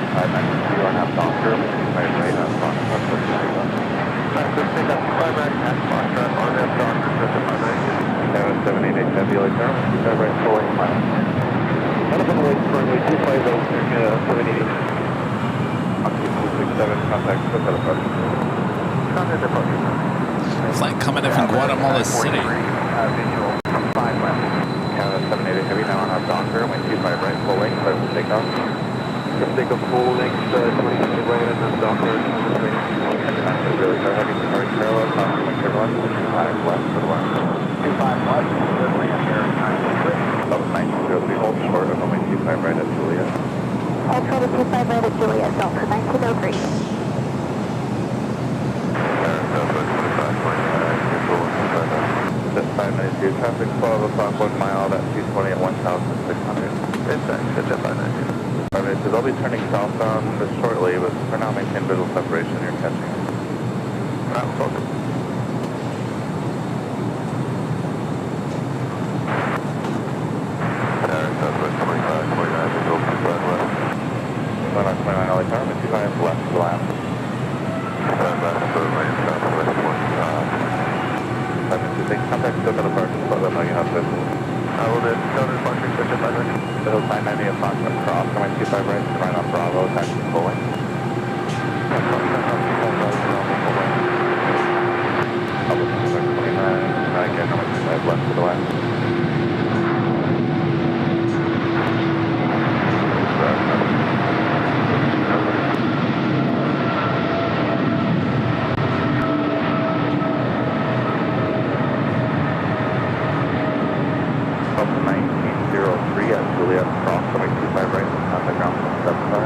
592 on that doctor, 25 right on Foxtrot, 25 left. Just take up 25 right at Foxtrot, on that doctor, 25 right. 788 Heavy, LA Tower, 25 right, full 8 miles. One of them waits for runway 25 right, 788. Monkey 267, contact Hotel Departure. Contact Departure. Flight coming in from Guatemala City. Visual from 5 left. Canada 788 Heavy, now on our doctor, wind 25 right, full length, clear for takeoff. Just take a full length, 20 right, and then doctor, really so heavy, starting parallel, crossing like everyone, 25 left to the west. 25 left, land Airline. Level 1903, hold short of runway 25 right at Juliet. Hold short of 25 right at Juliet, Delta 1903. At 592, traffic 12 o'clock, 1 mile, that's 220 at 1,600. It's at 592. Because I'll be turning southbound shortly, but for now maintain visual separation. You're catching. Ground focus. Southwest 25, 29, visual 25 left. 29 LA car, 25 left to the left. 25 left, so lane southwest 25. 526, contact still to the park, just let them know you have visual. I will then tell the departure, switch up by the The Hills 990 approximate cross, runway 25 right, right on Bravo, taxi full lane. Public 29, right again, runway 25 left to the left. Delta 1903 at Juliet Cross, runway 25 right, contact ground 75.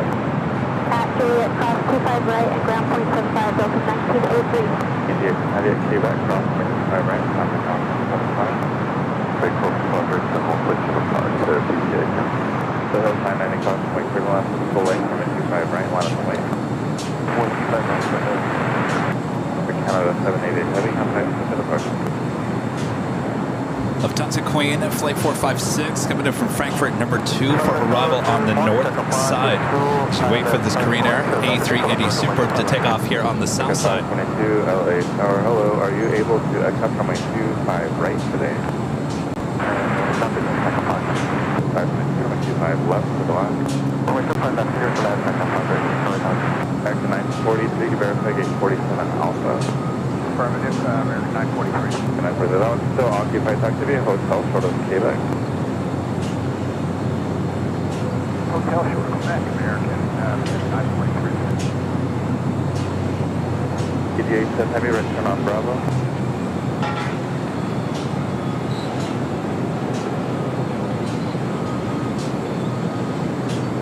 At Juliet Cross 25 right and ground point 75, Delta 1903. India Quebec Cross, runway 25 right, contact ground 75. Take close coverage, then we'll switch to the park to PTA. The Hills 990 cross, runway 3 left, full lane, runway 25 right, line up and wait. 125 right, go ahead. For Canada 788 heavy, contact to the park. Lufthansa Queen, flight 456, coming in from Frankfurt, number 2 for arrival on the north side. Should wait for this Korean Air A380 Super to take off here on the south side. 22 LA Tower, hello, are you able to accept runway 25 right today? 522, runway 25 left to the left. Runway 25 left here for that second contact. Back to 940, verify gate 47 Alpha. Affirmative, American 943. And I further, that one's still occupied. Talk to me a hotel short of Quebec. Hotel short of Quebec, American 943. ETA says heavy return on Bravo.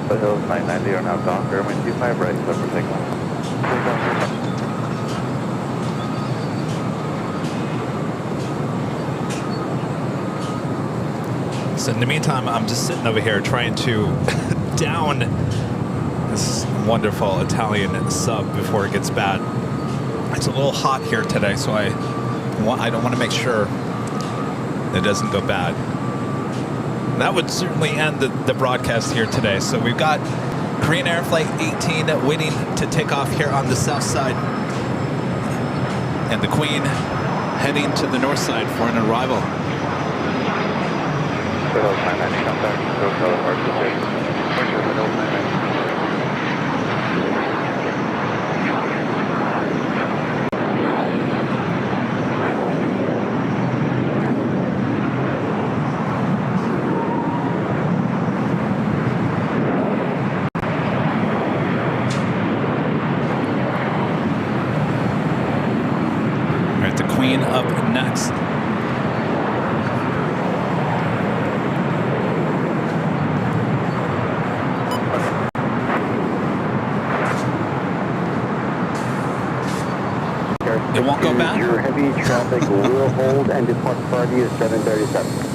The Hills 990 are now Docker. Runway 25 right, so we're taking one. So in the meantime, I'm just sitting over here trying to down this wonderful Italian sub before it gets bad. It's a little hot here today, so I don't want to make sure it doesn't go bad. That would certainly end the broadcast here today. So we've got Korean Air Flight 18 waiting to take off here on the south side. And the Queen heading to the north side for an arrival. The Hills 990 contact, hotel RTJ. Push the Hills 990. All right, the Queen up next. It won't go back? Your heavy traffic will hold and depart party is 737.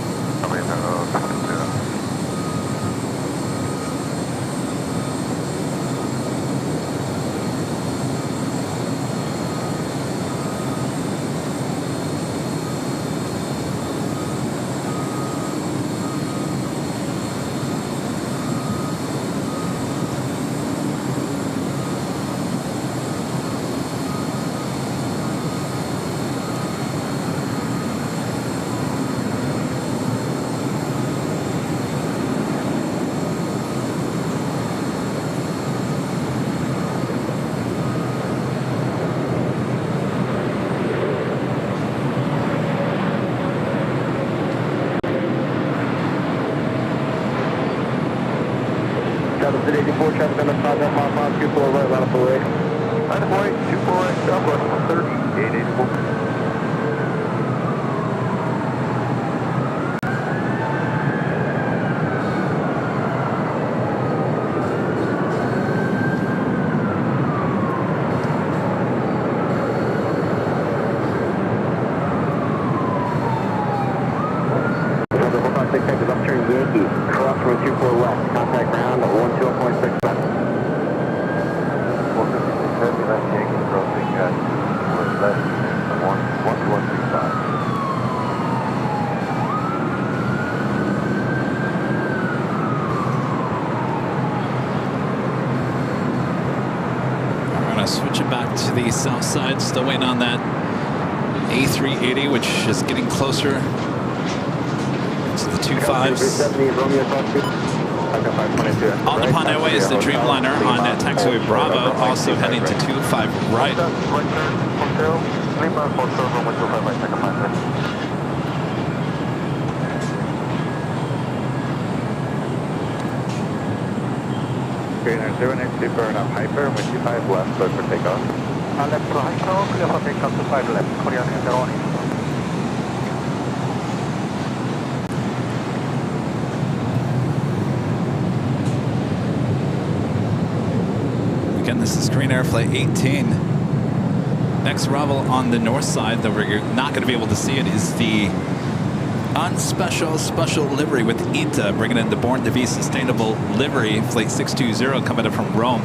Southwest 84, traffic on the 5 mile, 24 right, line up away. Line up away, 24 right, Southwest 3884. Hold on, 6 seconds, upturn Yankee, cross runway 24 west, contact ground, 120.6 Switching back to the south side, still waiting on that A380, which is getting closer to the 25s. On the Pond Airways, the Dreamliner on taxiway Bravo, also heading to 25 right. Greener 0 next to burn up hyper, with 25 left, clear for takeoff. Left to hyper, clear for takeoff to 5 left, Korean Airline. Again, this is Green Air Flight 18. Next arrival on the north side that we're not going to be able to see it is the special livery with ITA, bringing in the Born to Be Sustainable livery, Flight 620 coming up from Rome.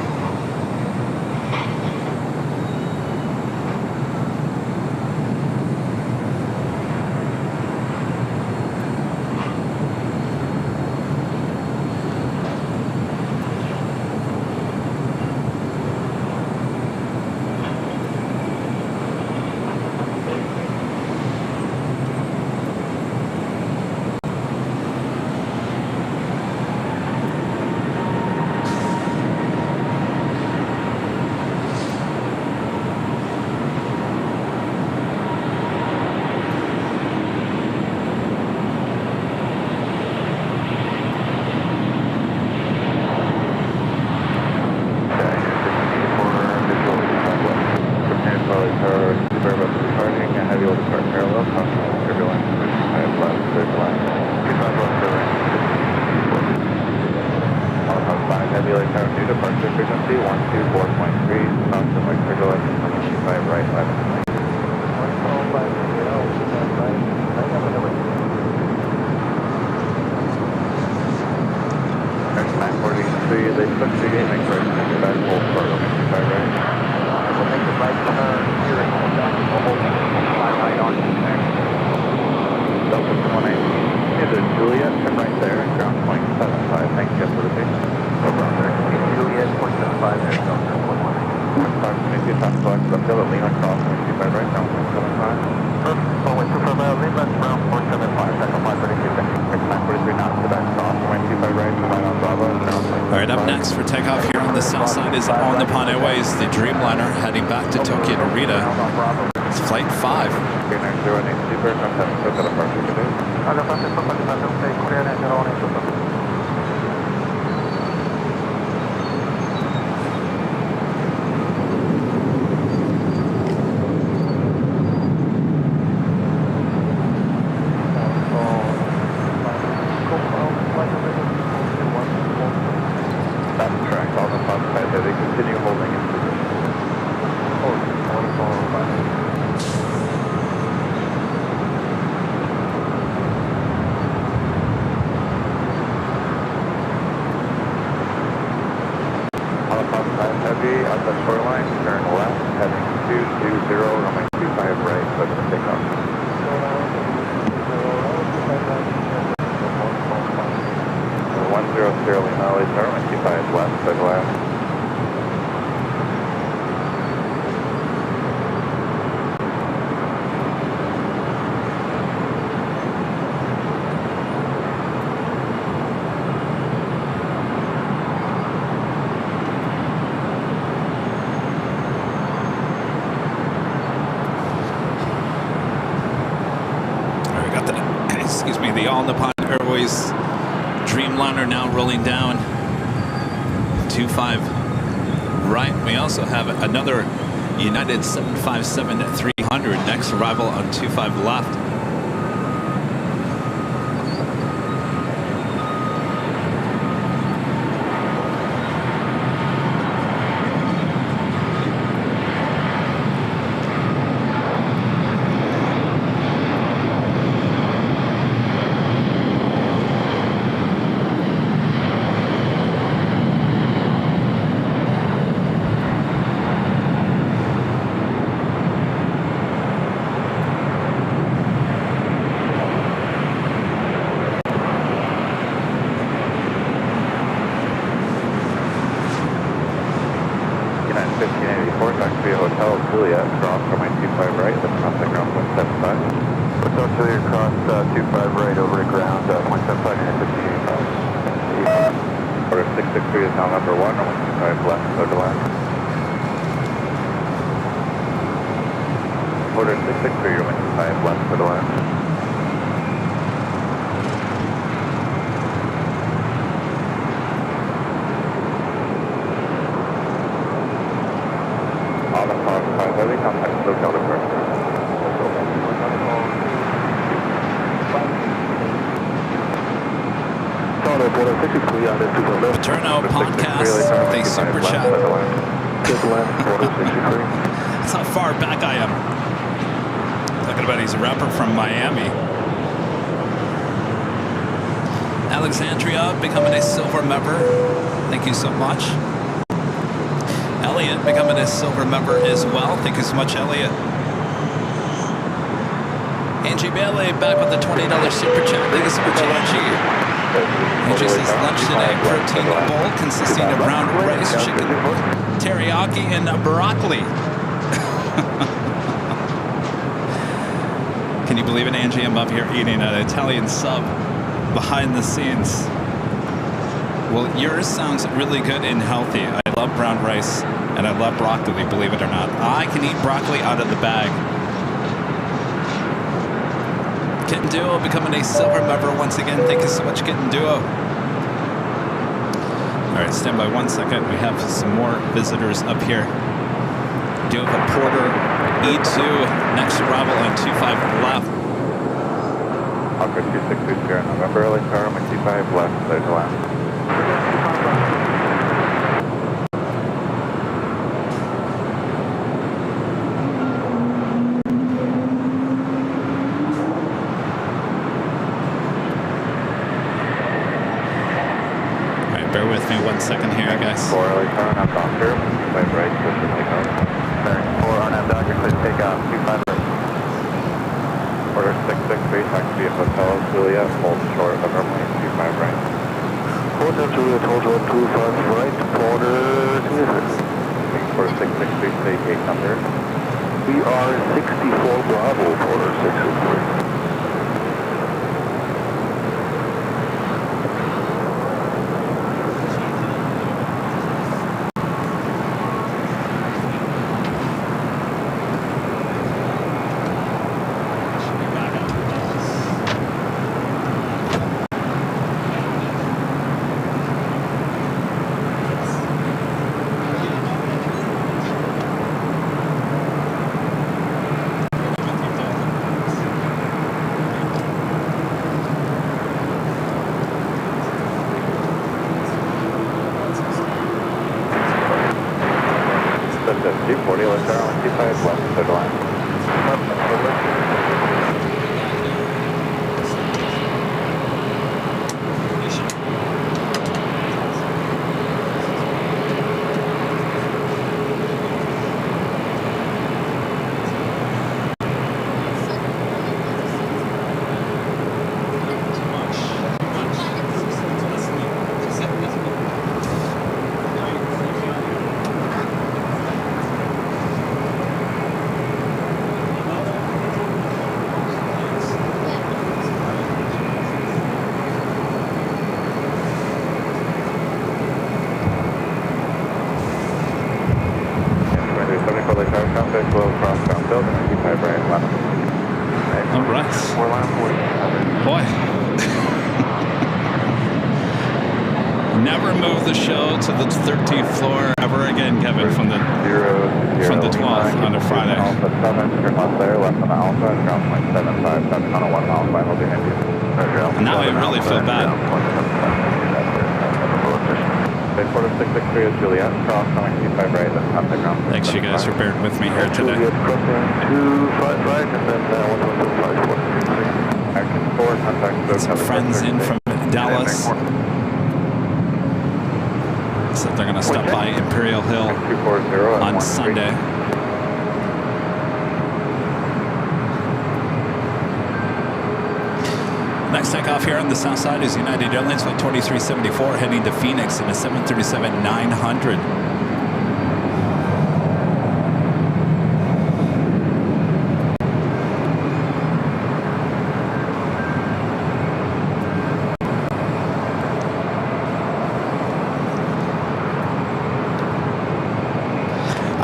The all-Nippon Airways Dreamliner now rolling down 25 right. We also have another United 757-300 next arrival on 25 left. 1584, taxi Hotel Juliet, cross runway 25 right, then contact ground 175. Hotel Juliet cross 25 right over to ground 175 and 1585. Order 663 is now number 1, runway 25 left, clear to land. Order 663, runway 25 left, clear to land. Contact hotel departure. Paterno podcast with a super chat. That's how far back I am. Talking about he's a rapper from Miami. Alexandria becoming a silver member. Thank you so much. Elliot becoming a silver member as well. Thank you so much, Elliot. Angie Bailey back with the $20 super chat. Thank you so much, Angie. Angie says lunch today, protein bowl consisting of brown rice, chicken, teriyaki, and broccoli. Can you believe it, Angie? I'm up here eating an Italian sub behind the scenes. Well, yours sounds really good and healthy. I love brown rice and I love broccoli, believe it or not. I can eat broccoli out of the bag. Kitten Duo becoming a silver member once again. Thank you so much, Kitten Duo. All right, stand by 1 second. We have some more visitors up here. Do have a Porter E2 next arrival on 25 left. Hawker 2630, November, early car, 25 left, clear to land. Bear with me 1 second here, guys. 4 early car, now Doctor, 25 right, push to take off. Bearing 4 on that Doctor, please take off 25 right. Order 663, taxi Hotel Juliet, hold short of runway 25 right. Hotel Juliet, hold on 25 right, Porter, Order 663, stay gate number. We are 64 Bravo, Porter 663. Never move the show to the 13th floor ever again, Kevin, from the 12th on a Friday. Alpha 7, turn left there, left on the Alpha, and ground point 75, that's on a 1 mile final behind you. Now I really feel bad. Porter 663 is Juliet, cross coming 25 right, then contact ground. Thanks you guys for bearing with me here today. Juliet crossing 25 right, and then 125 Action 4, contact some friends in from Dallas. So they're going to stop by Imperial Hill on Sunday. Next takeoff here on the south side is United Airlines with 2374 heading to Phoenix in a 737-900.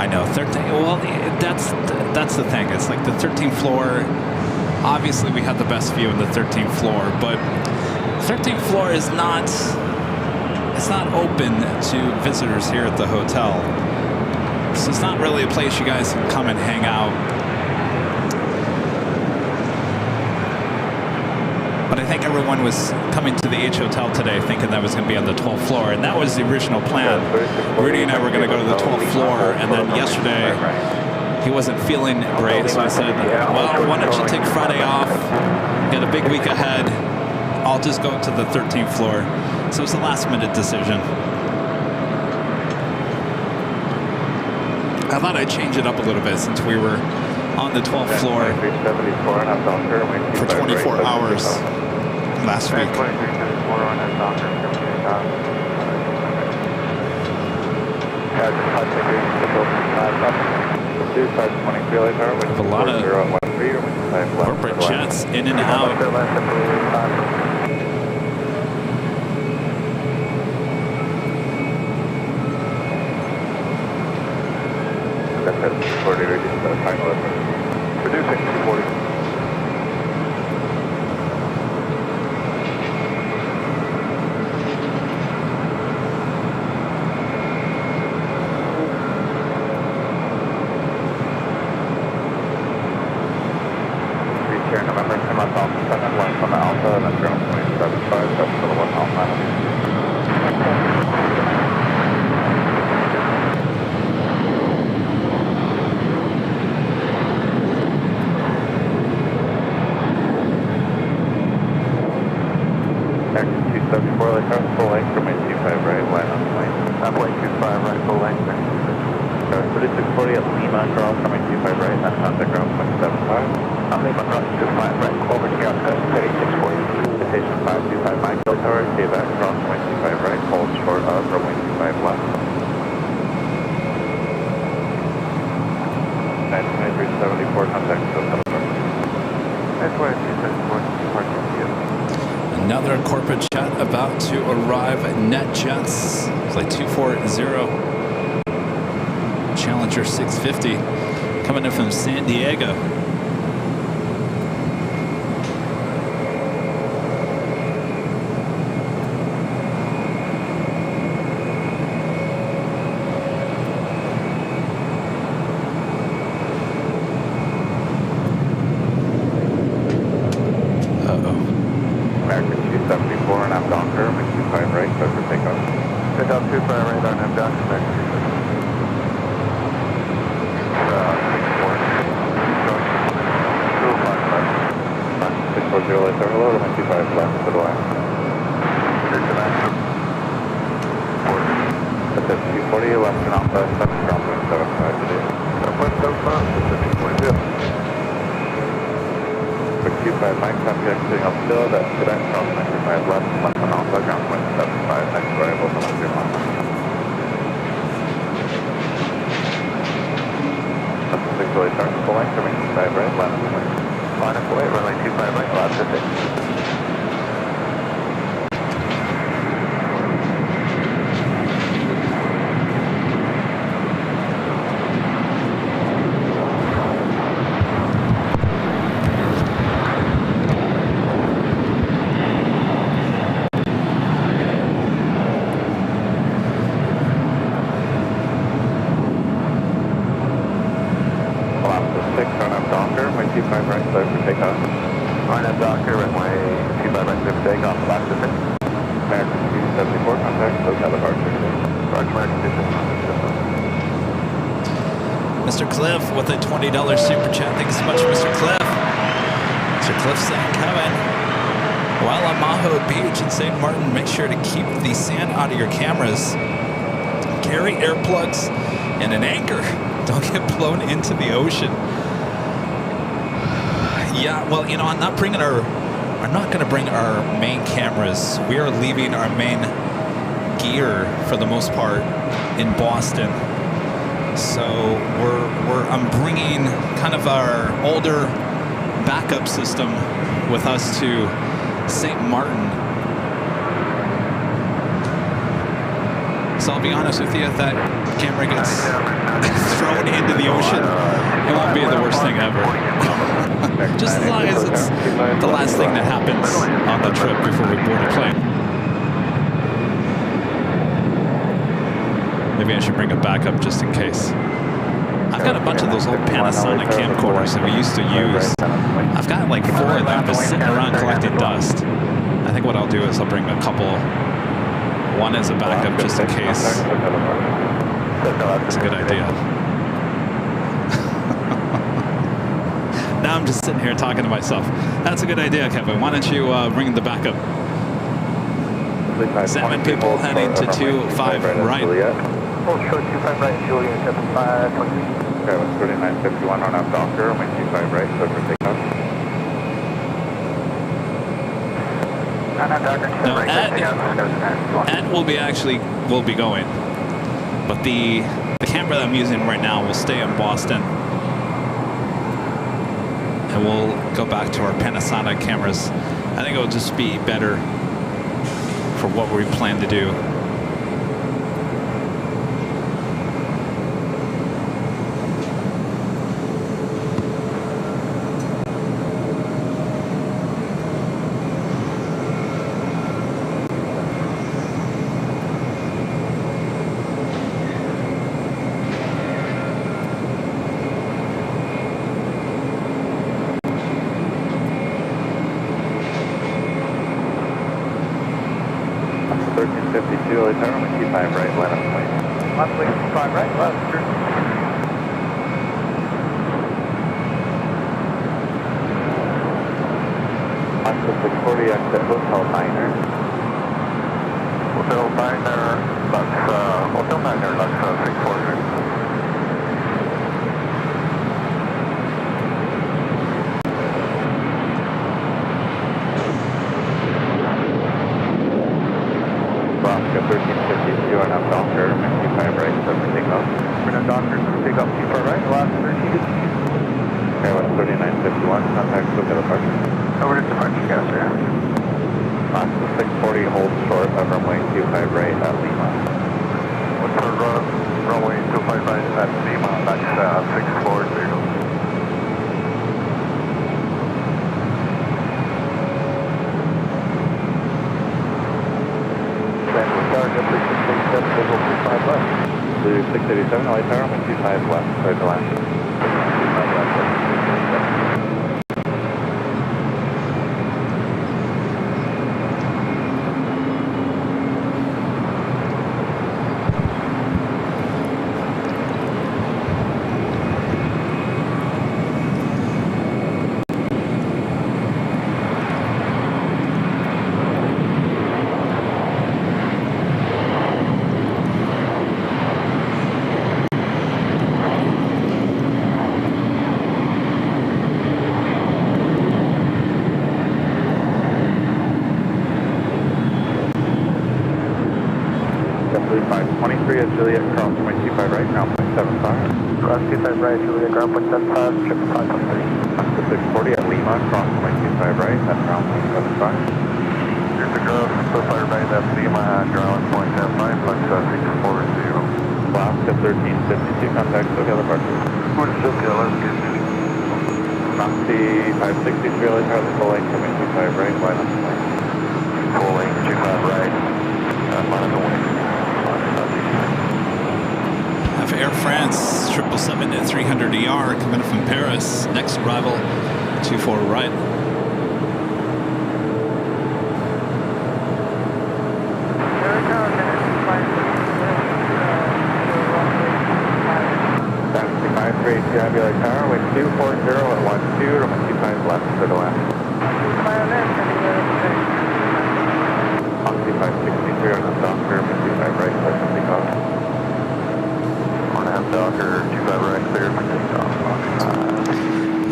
I know. 13. Well, that's the thing. It's like the 13th floor. Obviously, we have the best view in the 13th floor, but 13th floor is not. It's not open to visitors here at the hotel. So it's not really a place you guys can come and hang out. But I think everyone was coming to the H Hotel today thinking that was going to be on the 12th floor, and that was the original plan. Rudy and I were going to go to the 12th floor, and then yesterday he wasn't feeling great, so I said, well, why don't you take Friday off, get a big week ahead, I'll just go to the 13th floor. So it was a last-minute decision. I thought I'd change it up a little bit since we were on the 12th floor for 24 hours last week. A lot of corporate jets in and out. Producing 240. November, 10 left off, 7 left on the Alpha, and then ground point 75, that's for the 1 off line. Full length from 825 right, line on plane. Plane 25 right, full length. 3640 at Lima, cross from 825 right, and contact ground point 75. Lima, cross 25 right, over to Yaka, 3640. Station 525 Mike Hill Tower, stay back, cross from 825 right, hold short of runway 25 left. 92374, contact Hotel. 92374, departure view. Another corporate jet about to arrive at NetJets. Flight 240. Challenger 650 coming in from San Diego. Mr. Cliff with a $20 super chat. Thanks so much, Mr. Cliff. Mr. Cliff saying, Kevin, while on Maho Beach in St. Martin, make sure to keep the sand out of your cameras. Carry earplugs and an anchor. Don't get blown into the ocean. Yeah, well, you know, I'm not going to bring our main cameras. We are leaving our main gear for the most part in Boston. So I'm bringing kind of our older backup system with us to St. Martin. because I'll be honest with you, if that camera gets thrown into the ocean, it won't be the worst thing ever. Just as long as it's the last thing that happens on the trip before we board a plane. Maybe I should bring a backup just in case. I've got a bunch of those old Panasonic camcorders that we used to use. I've got like 4 of them just sitting around collecting dust. I think what I'll do is I'll bring a couple. One as a backup just in case. That's a good idea. Now I'm just sitting here talking to myself. That's a good idea, Kevin. Why don't you bring the backup? 7 people heading to 25 right. Hold short 25 right, Juliet 75, 20. Okay, 3951 on up Docker, only 25 right, so for takeoff. No, Ed will be going, but the camera that I'm using right now will stay in Boston, and we'll go back to our Panasonic cameras. I think it'll just be better for what we plan to do. Air France 777 at 300ER coming from Paris. Next arrival 24 right. Tabula Tower, wind 240 at 12, runway 25 left to the left. Oxy 563 on the Docker, 55 right, clear for takeoff. 1.5 Docker, 25 right, clear for takeoff.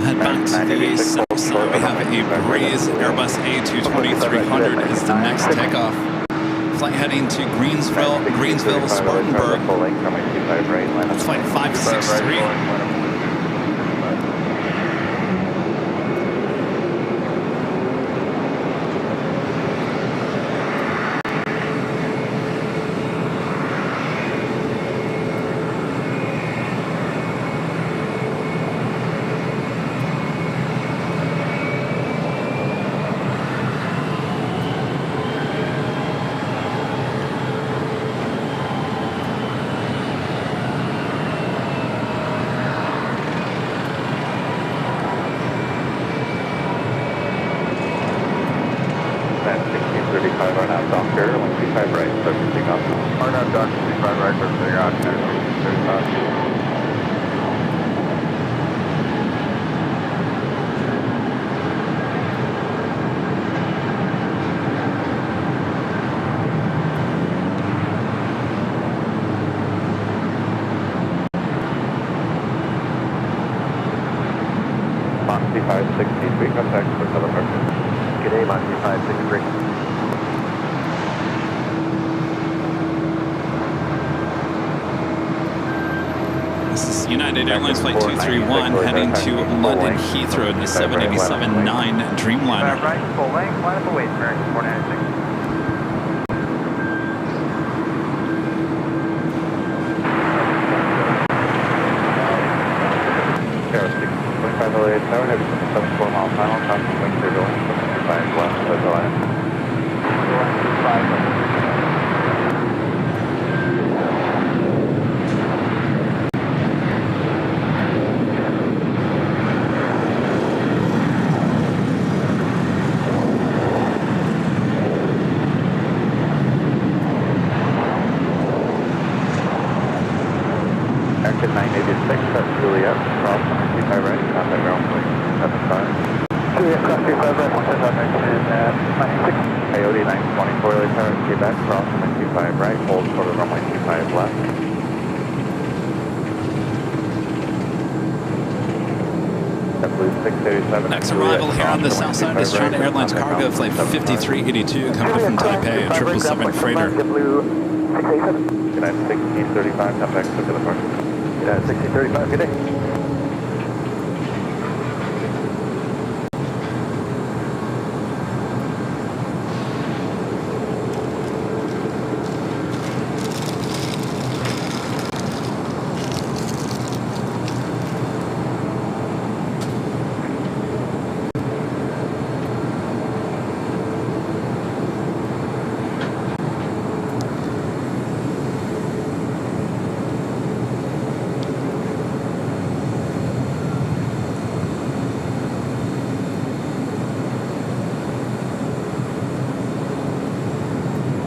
Head back to the south. We have a Breeze Airbus A220-300 is the next takeoff. Flight heading to Greensville, Spartanburg. That's flight 563. C563, contact for Southern Market. G'day, Mon C563. This is United Airlines Flight 231 heading to London Heathrow in the 787-9 Dreamliner. Right, full length, line up away, American 496. LA Tower, heavy 74 mile final, top of wing 0, 25 left, over the line. American 986, that's Juliet, cross 25 right, contact ground point 75. Juliet, cross 25 right, 175, and 96. Coyote 924, LA Tower, Quebec, cross 25 right, hold for the runway 25 left. Next arrival here on the south side is China Airlines Cargo Flight 5382 coming from Taipei, a 777 freighter. United 1635, come back to the park. United 1635, good day.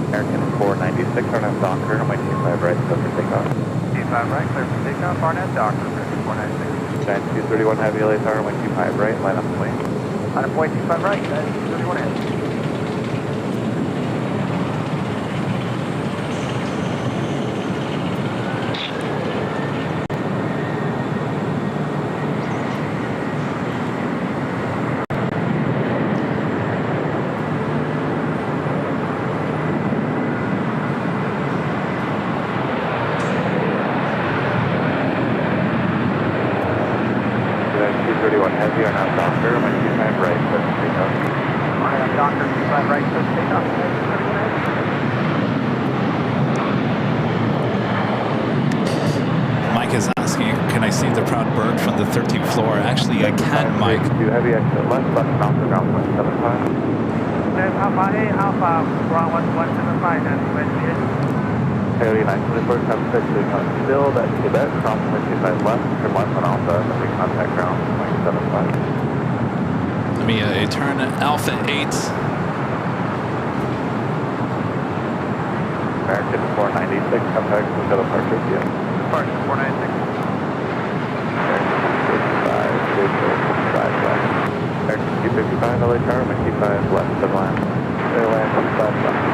American 496, Arnett Docker, runway 25 right, clear for takeoff. 25 right, clear for takeoff, Arnett Docker, American 496. Giant 231 heavy, LA Tower, runway 25 right, line up the wing. On a point 25 right, United 231 heavy. Heavy Arnett Docker, runway 25 right, clear for takeoff. Arnett Docker, 25 right, clear for takeoff, United 231 heavy. Mike is asking, can I see the proud bird from the 13th floor? Actually, I can, Mike. Do heavy exit left, left off the ground point 75. Alpha A, Alpha, ground 175, and USGS. Coyote 924, come 6, still that Quebec, cross 25 left, turn left on Alpha, and then contact ground point 75. Let me turn Alpha 8. American 496, contact with the departure via. Departure 496. American 255, left. American 255, LA Tower, 25 left of line. Airline 25 left.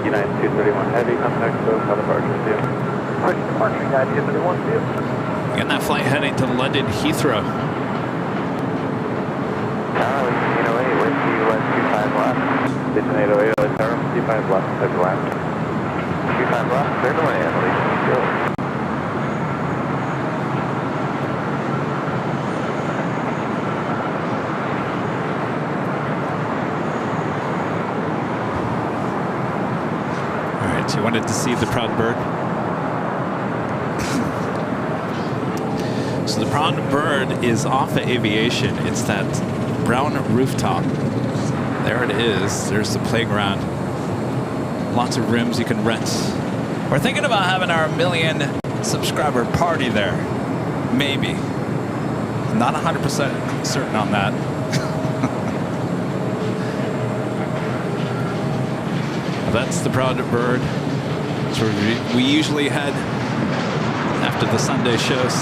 United 231 heavy, contact with the departure via. Quick departure, United 231 view. Again, that flight heading to London Heathrow. Tower, 1808, we're C125 left. Station 808, LA Tower, C5 left, clear to land. C5 left, clear to land, release fuel. Alright, you wanted to see the proud bird? So the proud bird is Alpha Aviation. It's that brown rooftop. There it is. There's the playground. Lots of rooms you can rent. We're thinking about having our 1 million subscriber party there. Maybe. Not 100% certain on that. That's the Proud Bird. So we usually head after the Sunday shows.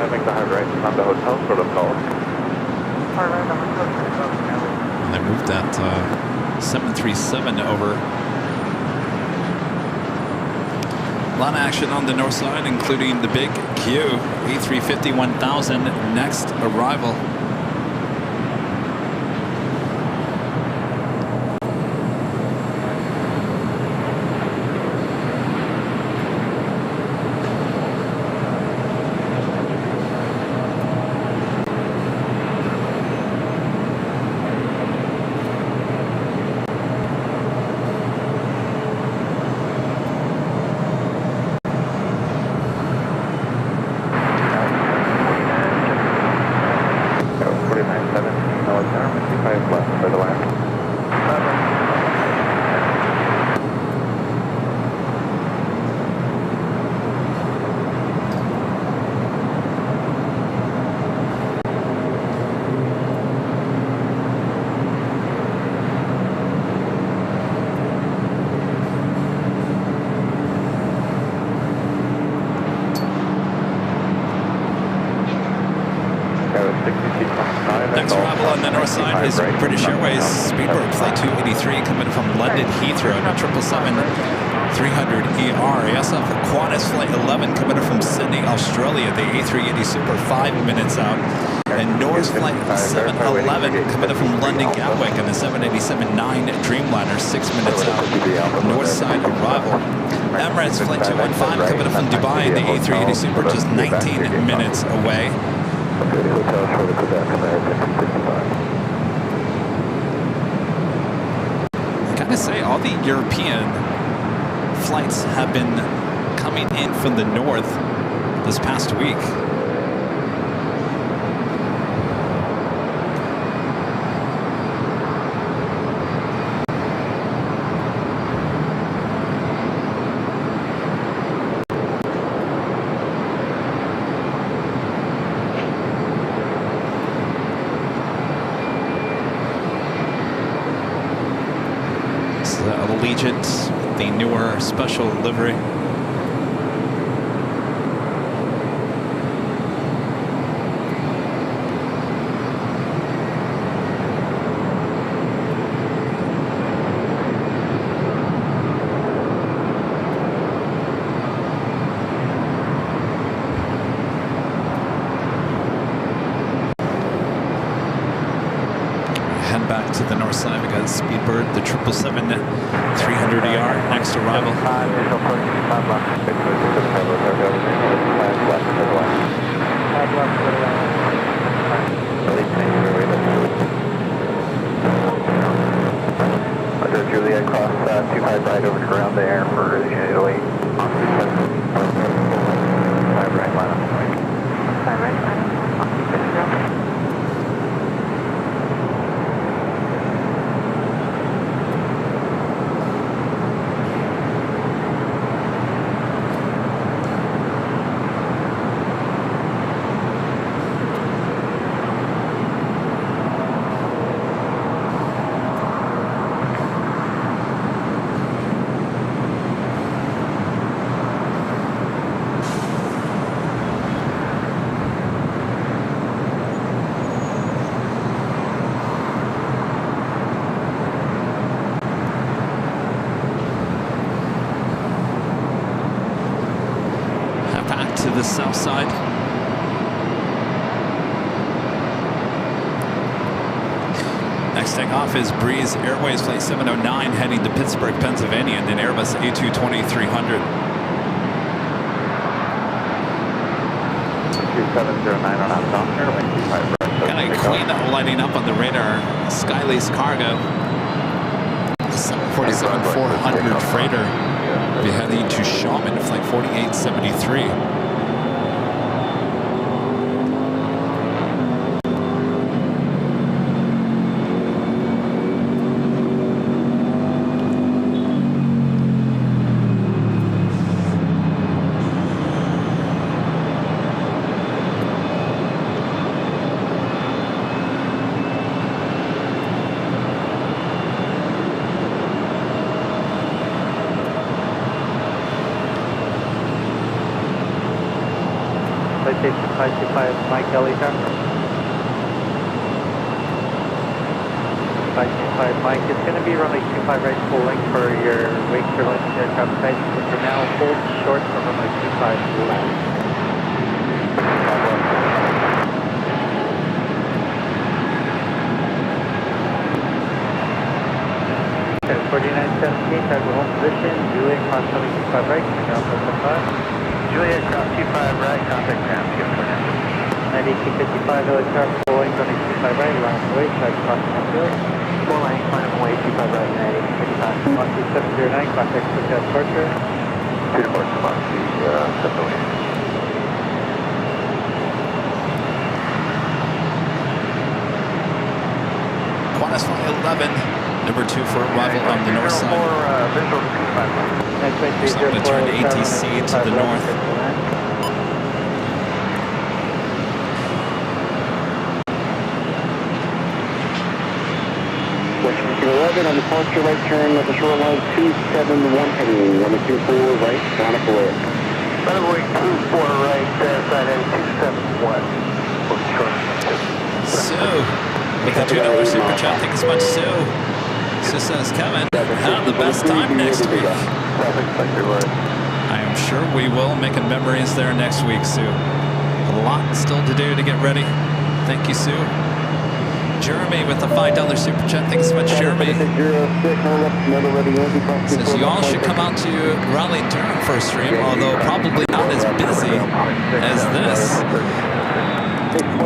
Make the hard right on the hotel protocol. And they moved that 737 over. A lot of action on the north side, including the big Q, A350-1000, next arrival. Next arrival on the north side is British Airways Speedbird Flight 283 coming from London Heathrow on a 777-300ER. ASF Qantas Flight 11 coming in from Sydney, Australia. The A380 Super 5 minutes out. And Norse Flight 711 coming in from London Gatwick on the 787-9 Dreamliner 6 minutes out. North side arrival. Emirates Flight 215 coming in from Dubai. The A380 Super just 19 minutes away. Okay, the hotel's for the Quebec American 65. I gotta say, all the European flights have been coming in from the north this past week. Allegiant, the newer special livery. Head back to the north side. We got Speedbird, the 777-300ER, next arrival. Juliet cross 25 right over to ground there for Italy. 5 right line up. 5 right line up. To the south side. Next takeoff is Breeze Airways Flight 709 heading to Pittsburgh, Pennsylvania, and then Airbus A220-300. 2709 on outbound, airline 25 right. Got a Queen lighting up on the radar, Skylace cargo. 747-400 freighter. We'll be heading to Shaman, flight 4873. Citation 525 Mike Ellington. 525 Mike, it's going to be runway 25 right full length for your wake turbulence aircraft type. For now, hold short from runway 25 left. 4917, tag to home position, Juliet, cross 25 right, coming down from 5. Juliet, cross 25 right, contact ground, 9255, LAX, full length, running 25 right, line away, tag cross field. Full length, line away, 25 right, 9055. 1709, contact switch out departure. 2 departure, box, 708. Qantas flight 11, number 2 for arrival on the north side. So I'm going to turn ATC to the north. Western 11 on departure right turn at the shoreline 271 heading, runway 24 right, down a flare. Runway 24 right, side end 271. So, with the $2 super chat, thank you so much, Sue. Sue says, Kevin, have the best time next week. I am sure we will, making memories there next week, Sue. A lot still to do to get ready. Thank you, Sue. Jeremy with the $5 super chat. Thanks so much, Jeremy. Says you all should come out to Raleigh Durham for a stream, although probably not as busy as this.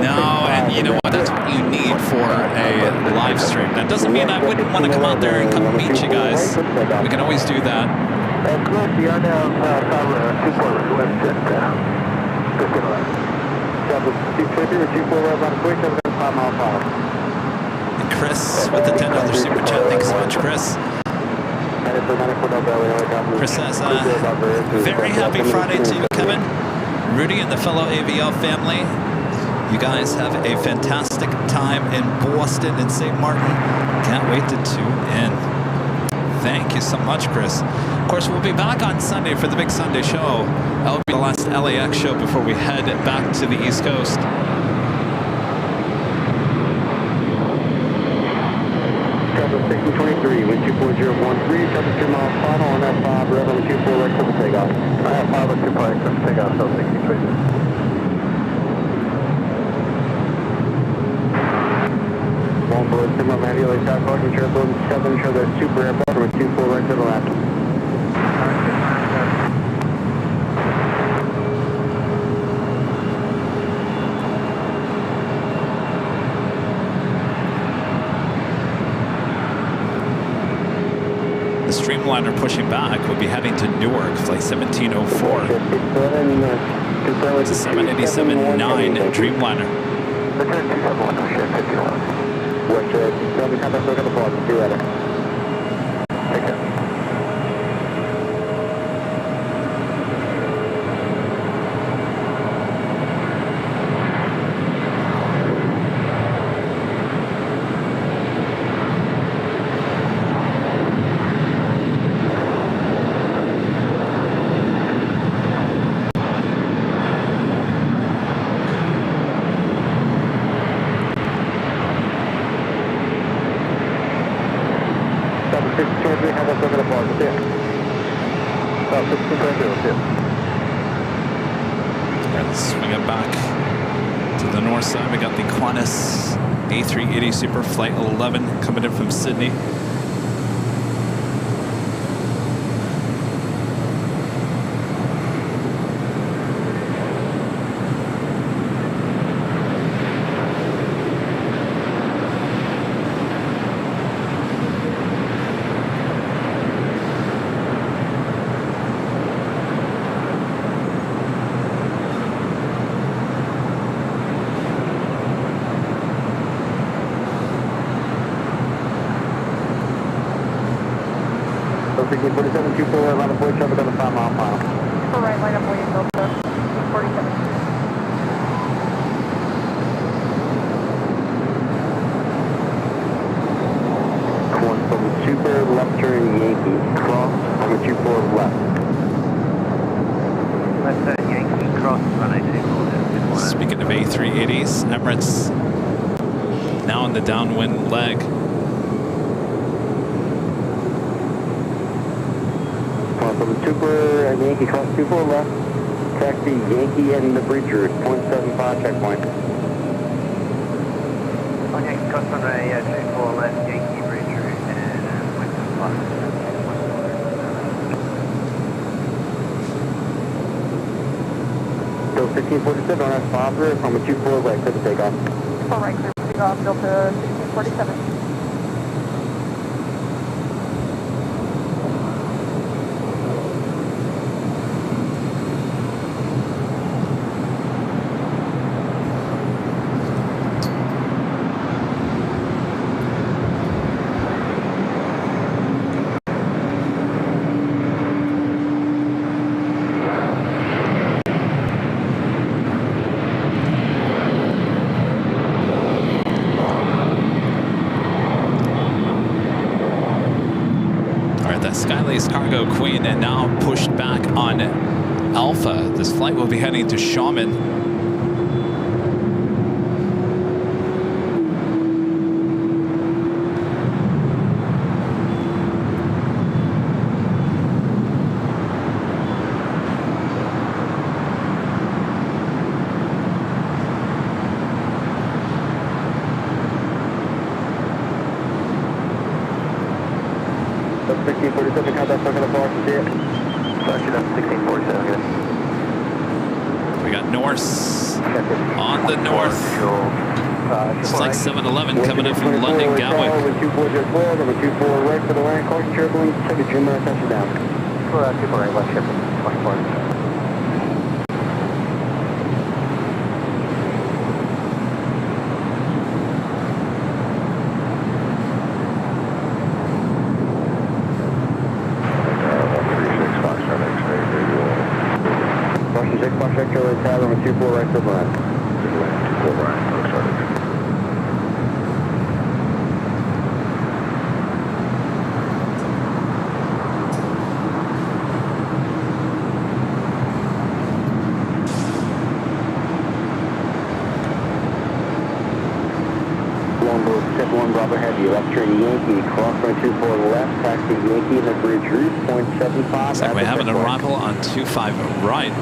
No, and you know what? That's what you need for a live stream. That doesn't mean I wouldn't want to come out there and come meet you guys. We can always do that. And Chris with the $10 super chat. Thanks so much, Chris. Chris says, very happy Friday to you, Kevin, Rudy, and the fellow AVL family. You guys have a fantastic time in Boston and St. Martin. Can't wait to tune in. Thank you so much, Chris. Of course, we'll be back on Sunday for the big Sunday show. That will be the last LAX show before we head back to the East Coast. Travel 1623, wind 24013, traffic 2 miles final on F5, red on 24 right for the takeoff. I have 5 on 2 flight, so takeoff, so 63. One below Simo manually south parking chair building 7, show there's super airport with 24 right to the left. The Streamliner pushing back will be heading to Newark, flight 1704. It's a 787-9 Dreamliner. Return 271, share 51. West, tell me contact, look at the plug, see you later. Take care. Let's swing it back to the north side. We got the Qantas A380 Super Flight 11 coming in from Sydney. 1647, 24, line of void traffic on the 5 mile final. For right line up waiting Delta 47. One from super left turn Yankee, cross on the 24 left. Left turn Yankee, cross, runway 24. Speaking of A380s, Emirates now in the downwind leg. From super Yankee, cross 24 left. Taxi Yankee and the bridge route, 0.75 checkpoint. On Yankee, cross runway 24 left, Yankee bridge route, and 0.75. So 1647 on S5 from a 24 right, clear to takeoff. For right clear to take off Delta 1647. Skylace Cargo Queen and now pushed back on Alpha. This flight will be heading to Shaman. We got Norse on the north. It's like 7-Eleven coming in from London Gatwick. 24 number 24 right for the land, caution turbulence, take a 2 minute touchdown. 24 right, left ship, 24. Number 24 right for the land. 24 right, started. Longboat, step 1, Bravo Heavy, left turn Yankee, cross runway 24 left, taxi Yankee in the bridge route, 0.75. Looks like we have an arrival on 25 right.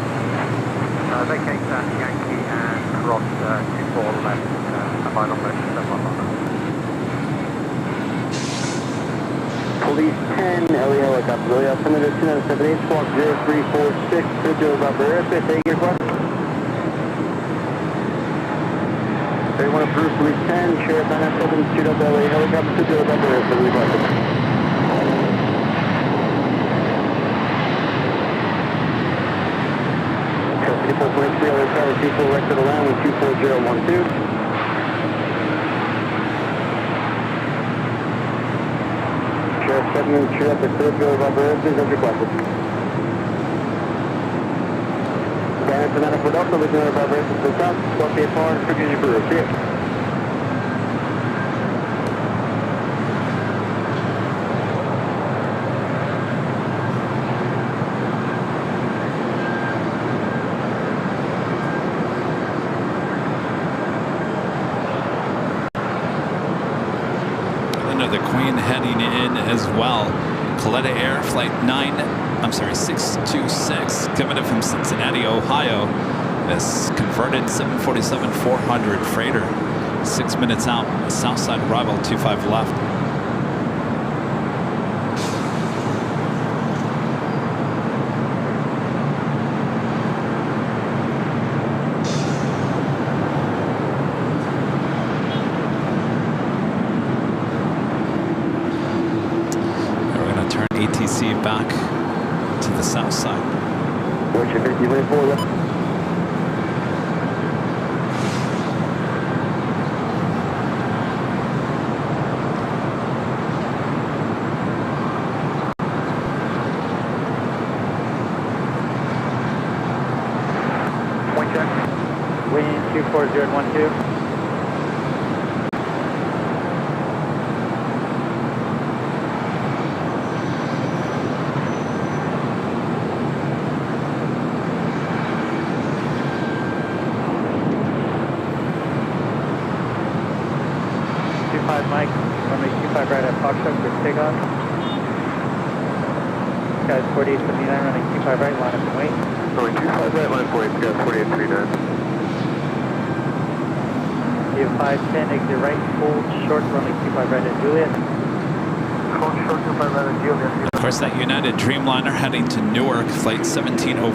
Vacate Yankee and cross 24 left, final motion, Police 10, LA helicopter, LA altimeter 2978, squawk 0346, Bridge up there, take your question. 31 approved, Police 10, Sheriff 997, shoot up LA helicopter, Bridge up there, for the question. 24.3, LA Tower 24 right to the land with 24012. Sheriff 7, shoot up the third goes up there, please enter question. Guidance to 94 Delta, looking at vibrations to the south, squawk the AFR, and forget your crew, see ya. The Queen heading in as well. Coletta Air Flight 626 coming in from Cincinnati, Ohio. This converted 747-400 freighter. 6 minutes out, Southside arrival, 25 left. ATC back to the south side. What's your 50 left? 240 and 12. 25 Mike, runway 25 right at Foxtrot, good takeoff. Guys, 4879, runway 25 right, line up and wait. Runway 25 right, line 48, guys, 4839. You have 510, exit right, hold short, runway 25 right at Juliet. Hold short 25 right at Juliet. Of course, that United Dreamliner heading to Newark, flight 1704,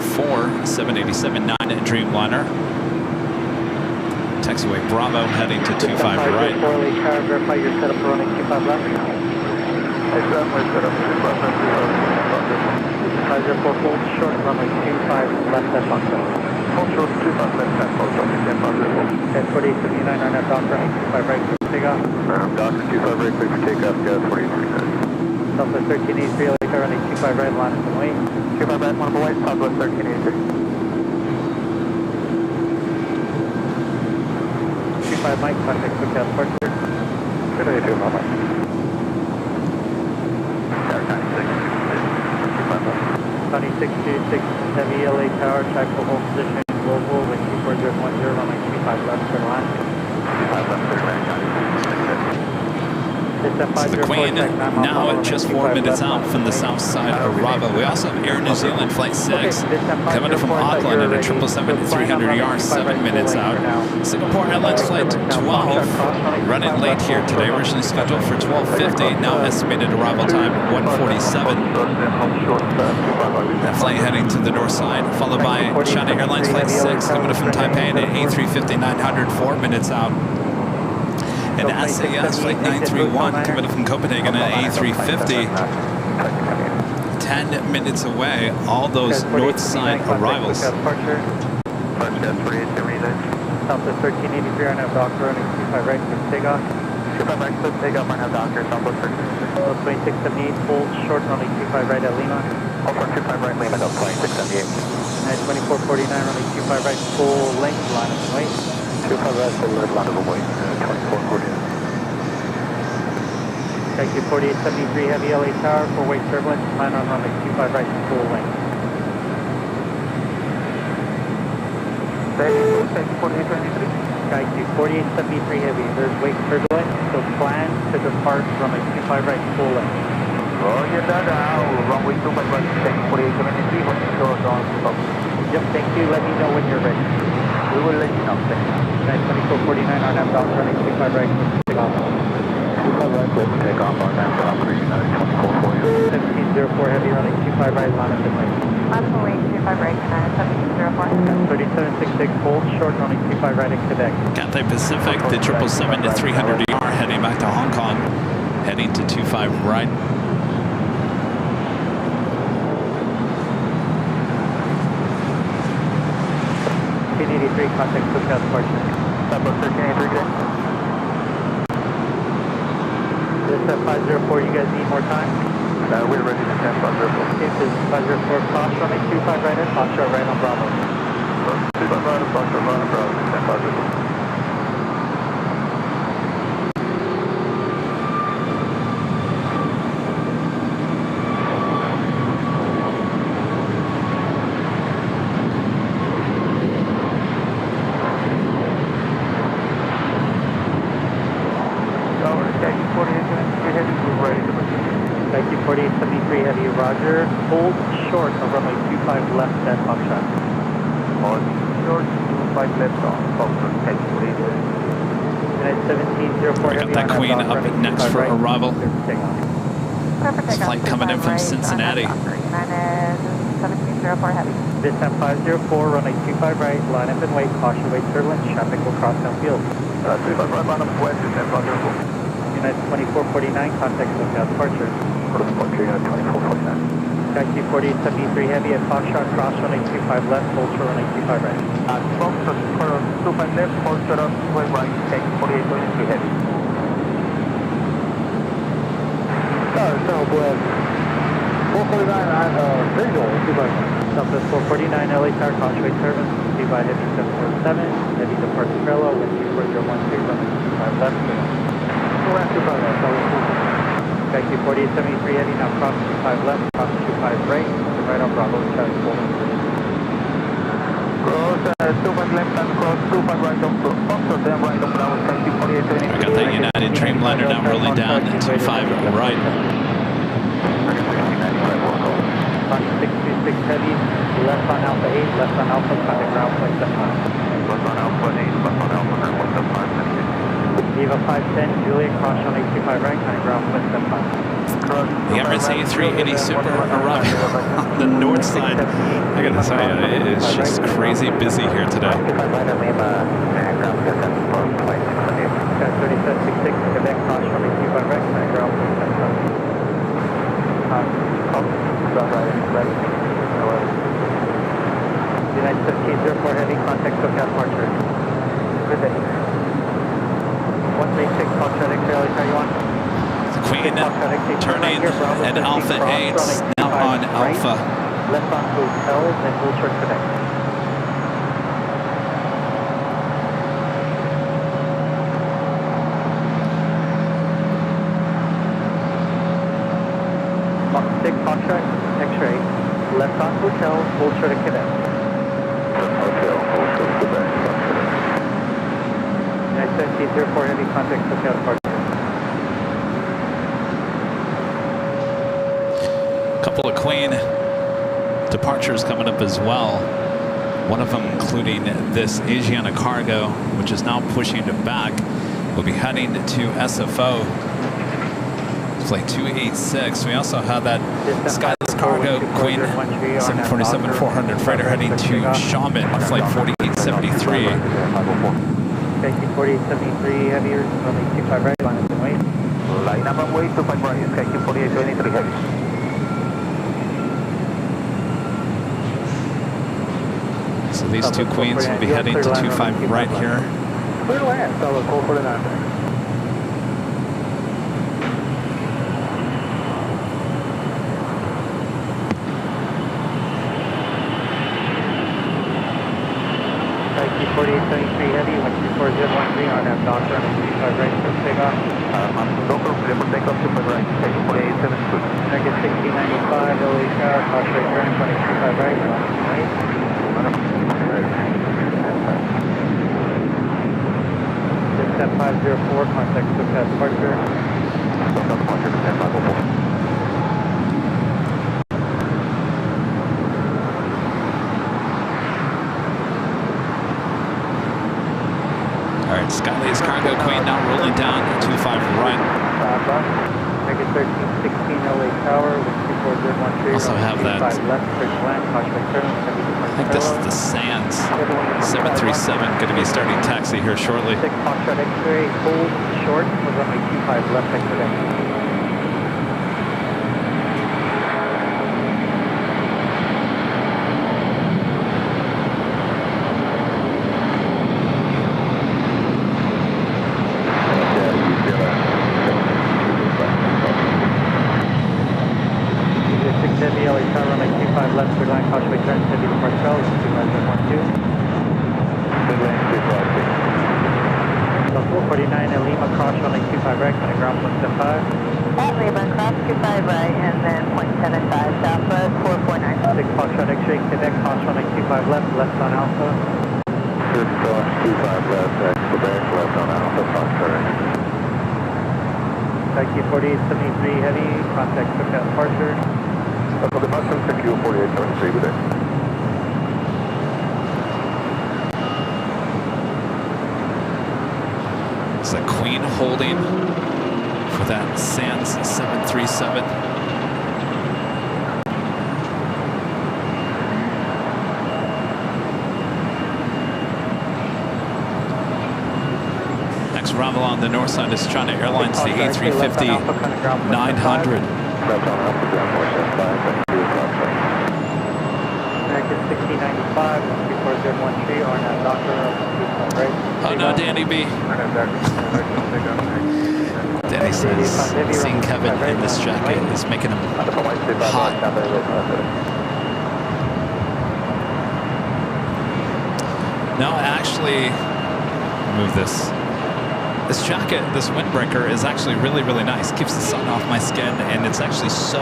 787-9 Dreamliner. Taxiway Bravo heading to 25 right. Verify your setup for runway 25 left. Exactly, set up 25 left. 504, hold short, runway 25 left at Foxtrot. Hold short 25 left at Foxtrot, stand 504. 4879, RNAV dock, runway 25 right, clear for takeoff. Doctor 25 right, clear for takeoff, guys, 4839. Southwest 1383, LA runway 25 right, line up and wait. 25 right, line up and wait, Southwest 1383. 25 Mike, contact SoCal departure. Good day, Mike. County 626 Heavy LA Tower, tactical hold position, global with 24010, runway 25 left, turn line. 25 left, turn right, County 626. So the Queen now at just 4 minutes out from the south side of Bravo. We also have Air New Zealand Flight 6 coming in from Auckland at a 777-300ER 7 minutes out. Singapore Airlines Flight 12 running late here today, originally scheduled for 12:50, now estimated arrival time 1:47. That flight heading to the north side, followed by China Airlines Flight 6 coming in from Taipei at A350-900, 4 minutes out. And SAS Flight 931 coming in from Copenhagen at A350, 10 minutes away. All those north side arrivals. Southwest 1383, RNAV dock, runway 25 right, clear for takeoff. 25 right, clear for takeoff, RNAV doctor, Southwest 1383. 2678, hold short, runway 25 right at Lima. Hold short 25 right, Lima, no, 2678. And 2449, runway 25 right, full length, line up and wait. 25 right, full length, line up and wait, 2449. Taxi 4873 Heavy LA Tower, 4-way turbulence, plan on runway 25 right, full length. Taxi 4873. Taxi 4873 Heavy, there's wake turbulence, so plan to depart runway 25 right, full length. Roger that, runway 25 right, taxi 4873, what's the short on stop? Yep, thank you, let me know when you're ready. We will let you know, thank you. 2449 RNAV dock, runway 25 right, take off. 25 right, clear for takeoff, RNAV dock, United 2440. 1704 Heavy, runway 25 right, line up and wait. On the way, 25 right, 1704. 3766, hold short, runway 25 right at Quebec. Cathay Pacific, the 777-300ER heading back to Hong Kong, heading to 25 right. 1383, contact SoCal departure. Southwest 1383, good day. This is 504, you guys need more time? We're ready to stand 504. Okay, this is 504, cross runway 25 right at Foxtrot right on Bravo. 25 right at Foxtrot right on Bravo, stand 504. Taxi 4873 Heavy, roger. Hold short of runway 25 left at Foxtrot. Hold short 25 left on Foxtrot, taxi 4873. United 1704 We Heavy. got that Queen up next for arrival. This flight coming in from Cincinnati. United 1704 Heavy. This time 504, runway 25 right, line up and wait, caution wait turbulence, traffic will cross downfield. 25 right, line up west, stand 504. United 2449, contact SoCal departure. United 2449. Taxi 4873 Heavy at Foxtrot, cross runway 25 left, hold short runway 25 right. Foxtrot, 25 left, hold short up, 25 right, taxi 4873 Heavy. Southwest 449, visual, Southwest 449, LA Tower, caution wait turbulence, by Heavy 747, Heavy departure parallel, wind 24013, runway 25 left. Go after Bravo, Skyq 4873 Heavy, now cross 25 left, cross 25 right, right on Bravo, Charlie Golden. Cross 25 left and cross 25 right on Foxtrot, then right on Bravo, Skyq 4873. We got that United Dreamliner now rolling down to 25 right. On 626 Heavy, left on Alpha 8, left on Alpha, contact ground point 75. Left on Alpha 8, left on Alpha, and 175. Viva 510, Juliet, cross on 825 right, contact ground point 75. The Emirates A380 Super arriving on the north side. I gotta tell you, it's just crazy busy here today. 3766, Quebec, cross on 825 right, contact ground point 75. United 1504 Heavy, contact SoCal departure. Good day. 136 Foxtrot X-ray, how you on? The Queen turning at Alpha 8, now on Alpha. Left on Hotel, then we'll short connect. Box 6 Foxtrot X-ray, left on Hotel, full short of Quebec. Hotel, full short of Quebec. United 1704 Heavy, contact SoCal departure. Couple of Queen departures coming up as well. One of them including this Asiana cargo, which is now pushing it back. We'll be heading to SFO. Flight 286. We also have that Skyless cargo Queen 747-400 freighter heading to Xiamen on flight 4873. Skyq 4873 Heavy, runway 25 right, line up and wait. Line up and wait, 25 right, Skyq 4873 Heavy. So these two Queens will be heading to 25 right here. Clear to land, fellow, call for the 9. Skyq 4873 Heavy, 12413, RNAV Doctor, on 25 right, for takeoff. Docker, clear for takeoff, 25 right, Skyq 4872. Negative 1695, LA Tower, cross right turn, 25 right, right. Step 504, contact SoCal departure. SoCal departure to 10504. Alright, Skylace cargo Queen now rolling down 25 right. Negative 1316 LA Tower, 12413. Also have that. 5 left, bridge land, cross right turn. I think this is the Sands 737 going to be starting taxi here shortly. 6 Foxtrot X-ray, hold short, was runway 25 left, exit exit. Heavy LA Tower, runway 25 left, clear line, cross right turn, Heavy departure bell, 25012. Good lane, 256. 449 Lima, cross runway 25 right, kind of ground 175. At Lima, cross 25 right, and then 0.75, Southwest 449. 6 Foxtrot X-ray, Quebec, cross runway 25 left, left on Alpha. 6 cross 25 left, Quebec, left on Alpha, Foxtrot. Skyq 4873 Heavy, contact SoCal departure. SoCal departure, Skyq 4873, good day. It's the Queen holding for that Sands 737. Next arrival on the north side is China Airlines, the A350 900. Left on Alpha, ground 475, thank you, American 1695, 13413, RNAV Doctor, right. Oh no, Danny B. Danny says seeing Kevin in this jacket is making him hot. No, actually, move this. This jacket, this windbreaker is actually really, really nice. Keeps the sun off my skin, and it's actually so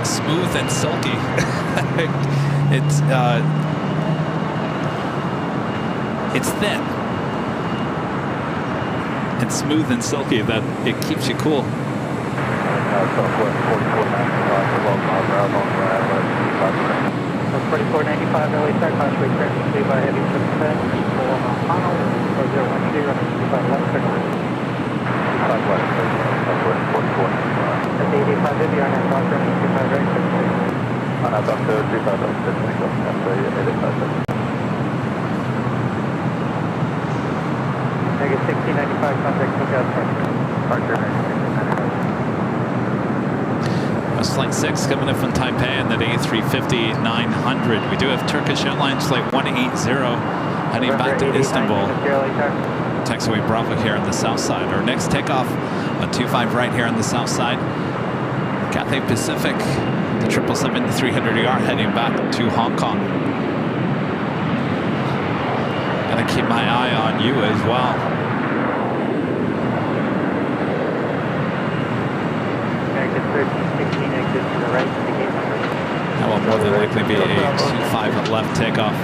smooth and silky. It's thin and smooth and silky that it keeps you cool. Southwest 4495 LA start, cautiously turn to by heavy 710, full on O'Connell, 4013, running 25 left, turn on. 25 left, Southwest 4495. That's 8550, on that doctor, running 25 right, turn to. On that doctor, 35 left, turn to go. That's 8550. Negative 1695, contact Lookout Parker, 1695. Flight 6 coming in from Taipei and then A350-900. We do have Turkish Airlines Flight 180 heading back to Istanbul. Taxiway Bravo here on the south side. Our next takeoff on 25 right here on the south side. Cathay Pacific, the 777-300ER heading back to Hong Kong. Gonna keep my eye on you as well. That will more than likely be a 25 left takeoff.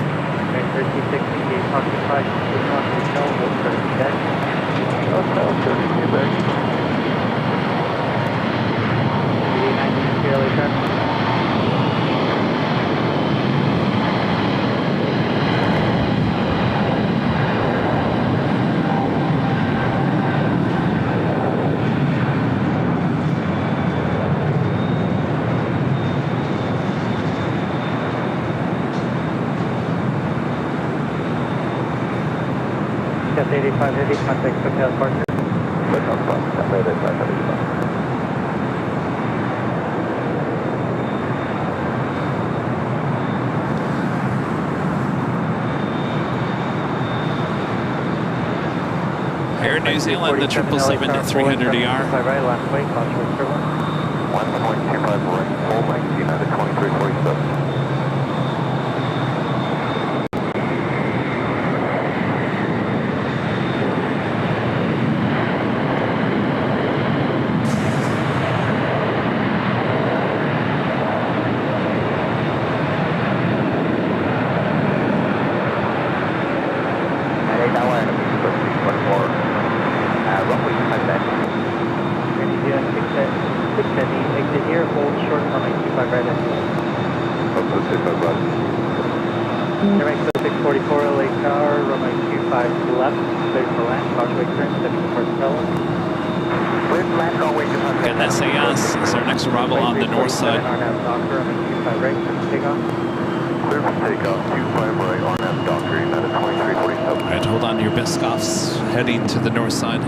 That's 85 heavy, contact Hotel Parker. Air New Zealand, the 777-300ER. Right, last way, caution turbulence. 1.25 right, full length, United 2347. And SAS is our next arrival on the north side. Clear for takeoff, 25 right, RNAV Doctor, United 2347. All right, hold on to your biscoffs, heading to the north side.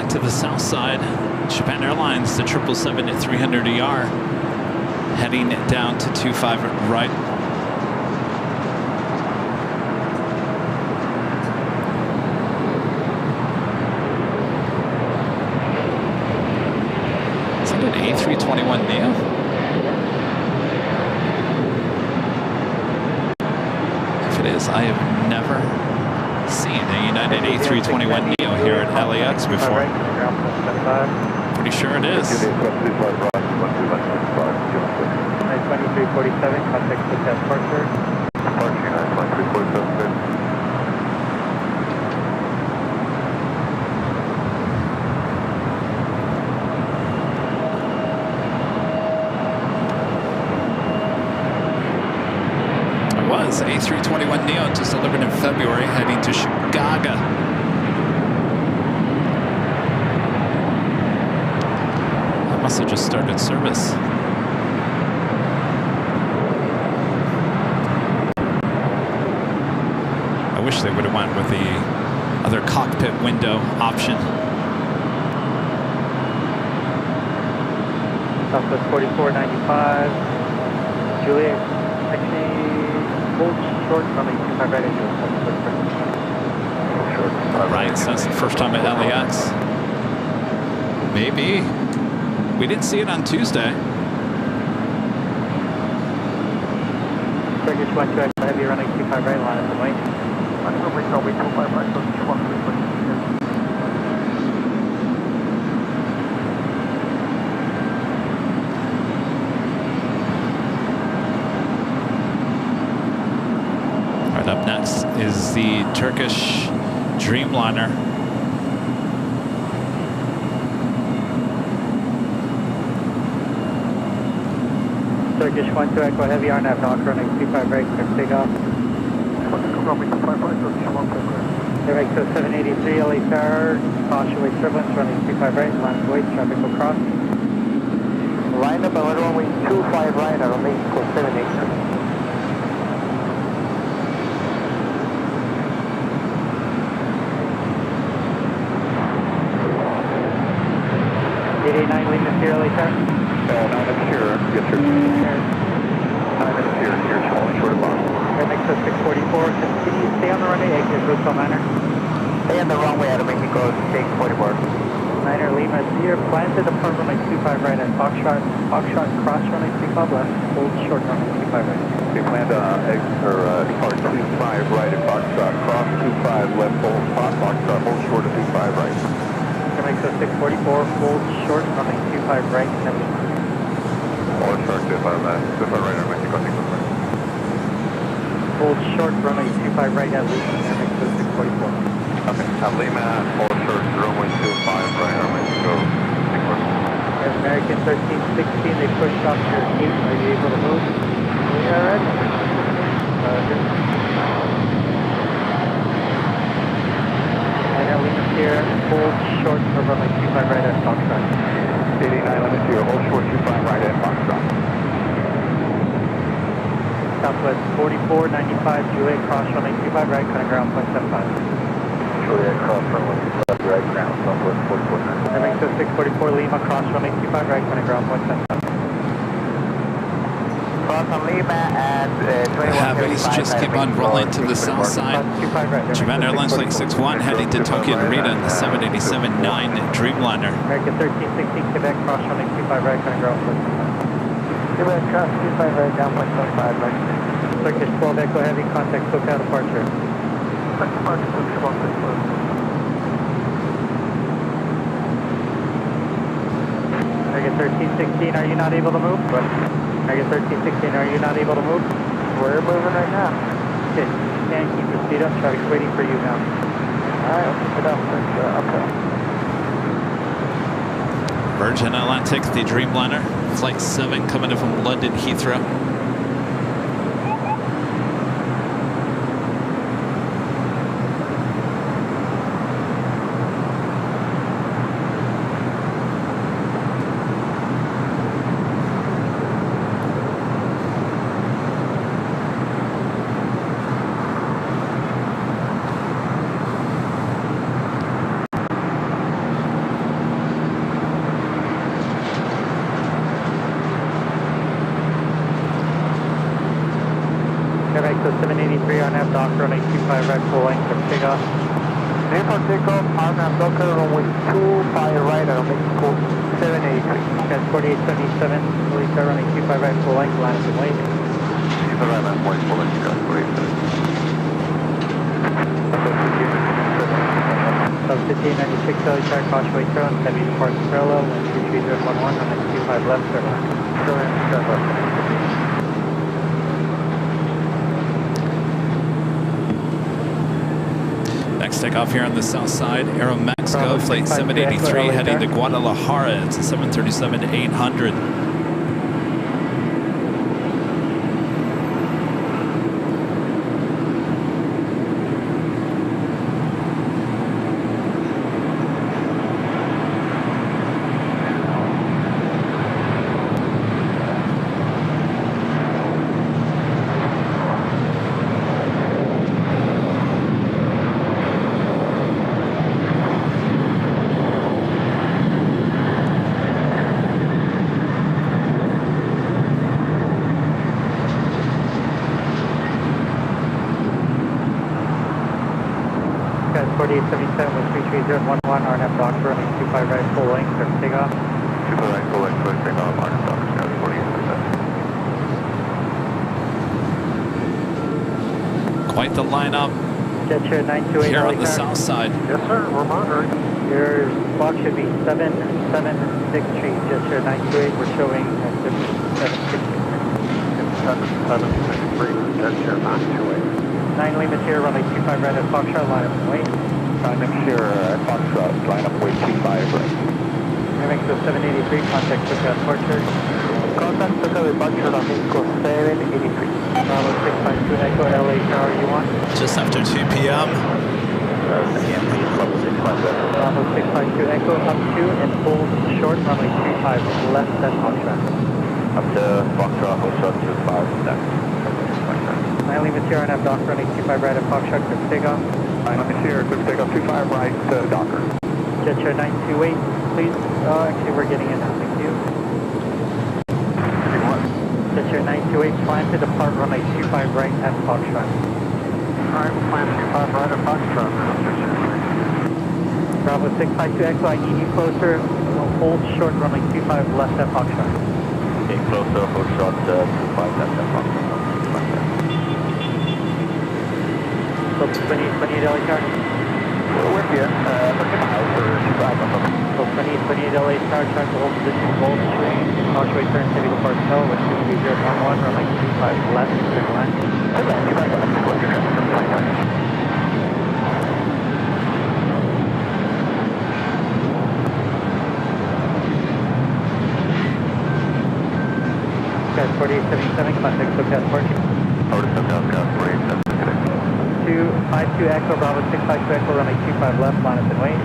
To the south side, Japan Airlines, the 777-300ER, heading down to 25 right. Is that an A321neo? If it is, I have never seen a United A321neo here at LAX before. Pretty sure it is. 2347, contact Hotel Parker. Parker, United 2347. A321neo just delivered in February, heading to Chicago. That must have just started service. I wish they would have went with the other cockpit window option. Southwest 4495, Juliet, actually, hold short from 25 right into Right, so that's the first time at LAX. Maybe. We didn't see it on Tuesday. Turkish 12, heavy running 25 right, line up the wing. Runway 25 right, so 21. Up next is the Turkish Dreamliner. Turkish 12 Echo Heavy RNAV knock running 25 right, quick takeoff. Direct to 783 LHR, caution weight turbulence running 25 right, line of weight, traffic will cross. Line up on runway 25 right, on runway 783. 889 Lima Sierra LHR. 9 up Sierra, yes sir. 9 up Sierra, Sierra Charlie, short of box. Right next to 644, continue stay on the runway, exit Hotel Niner. Stay on the runway out of Mexico, 644. Niner Lima Sierra, plan to depart runway 25 right at Foxtrot, cross runway 25 left, hold short runway 25 right. We plan to depart 25 right at Foxtrot, cross 25 left, hold Foxtrot, hold short of 25 right. Mexico 644, hold short runway 25 right, 70. Hold short 25 right at Mexico 644. Hold short runway 25 right at Lima, Mexico 644. Okay, Lima, hold short runway 25 right at Mexico 644. American 1316, they pushed off your gate. Are you able to move? We are ready. Lima Sierra, hold short for runway 25 right at Foxtrot. 89 Lima Sierra, hold short 25 right at Foxtrot. Southwest 4495, Juliet cross runway 25 right, kind of ground 0.75. Juliet cross runway 25 right, ground Southwest 4495. Mexico 644 Lima cross runway 25 right, kind of ground 0.75. Cross on Lima and Heavies just keep on rolling to the south side. Japan Airlines Flight 61 heading to Tokyo Narita in the 787-9 Dreamliner. American 1316 Quebec cross runway 25 right, kind of ground 0.75. Quebec cross 25 right, down 0.75 right. Turkish 12 Echo Heavy, contact SoCal departure. American 1316, are you not able to move? American 1316, are you not able to move? We're moving right now. Okay, stand, keep your speed up, traffic's waiting for you now. Alright, I'll keep it up, okay. Virgin Atlantic, the Dreamliner, Flight 7 coming in from London Heathrow. Mexico 783 RNAV Docker, runway 25 right, full length from takeoff. Vehicle takeoff, RNAV Docker, runway 25 right at Mexico 783. That's 4877, Lisa running 25 right, full length, line up and wait. 25 right, line point, full length, 4877. Sub 5896 LHR, caution weight turn, heavy departs parallel, 123.11, runway 25 left, turn left. Turn left. Next takeoff here on the south side, Aeromexico, Flight 783 heading to Guadalajara. It's a 737-800. 3011, RNF Doctor, running 25 right, full length, surface takeoff. 25 right, full length, clear takeoff, RNF Doctor, Sky 48%. Quite the lineup Jet chair 928. here on the LA south side. Yes, sir, we're monitoring. Your block should be 773. Jet chair 928, we're showing at 763. 763, Jet chair 928. 9 Lima Sierra, runway 25 right at Foxtrot, line up and wait. 9 Sierra at Foxtrot, line up, wait 25 right. Moving to 783, contact SoCal departure. Contact SoCal departure on Mexico 783. Bravo 652 Echo, LA Tower, you want? Just after 2 p.m. Bravo 652 Echo, up to and hold short, runway 35 left at Foxtrot. Up to Foxtrot, hold short 25 left. 9 Lima Sierra, RNF Docker, running 25 right at Foxtrot, clear takeoff. 9 Lima Sierra, clear takeoff 25 right to Docker. Jet chair 928, please. Actually, we're getting in now, thank you. Jet chair 928, plan to depart runway 25 right at Foxtrot. Alright, plan 25 right at Foxtrot. Bravo 652 Echo, I need you closer. Hold short, runway 25 left at Foxtrot. Okay, closer, hold short 25 left at Foxtrot. So 28 LA Tower. We're with you. Looking out for 25 So 28 LA Tower, trying to hold position both stream. Crossway turn, heavy depart tail, with 23011, runway 25 left, clear line. Sky 4877, contact SoCal departure. Over to SoCal, Sky 4877. 252 Echo, Bravo 652 Echo, runway 25 left, line up and wait.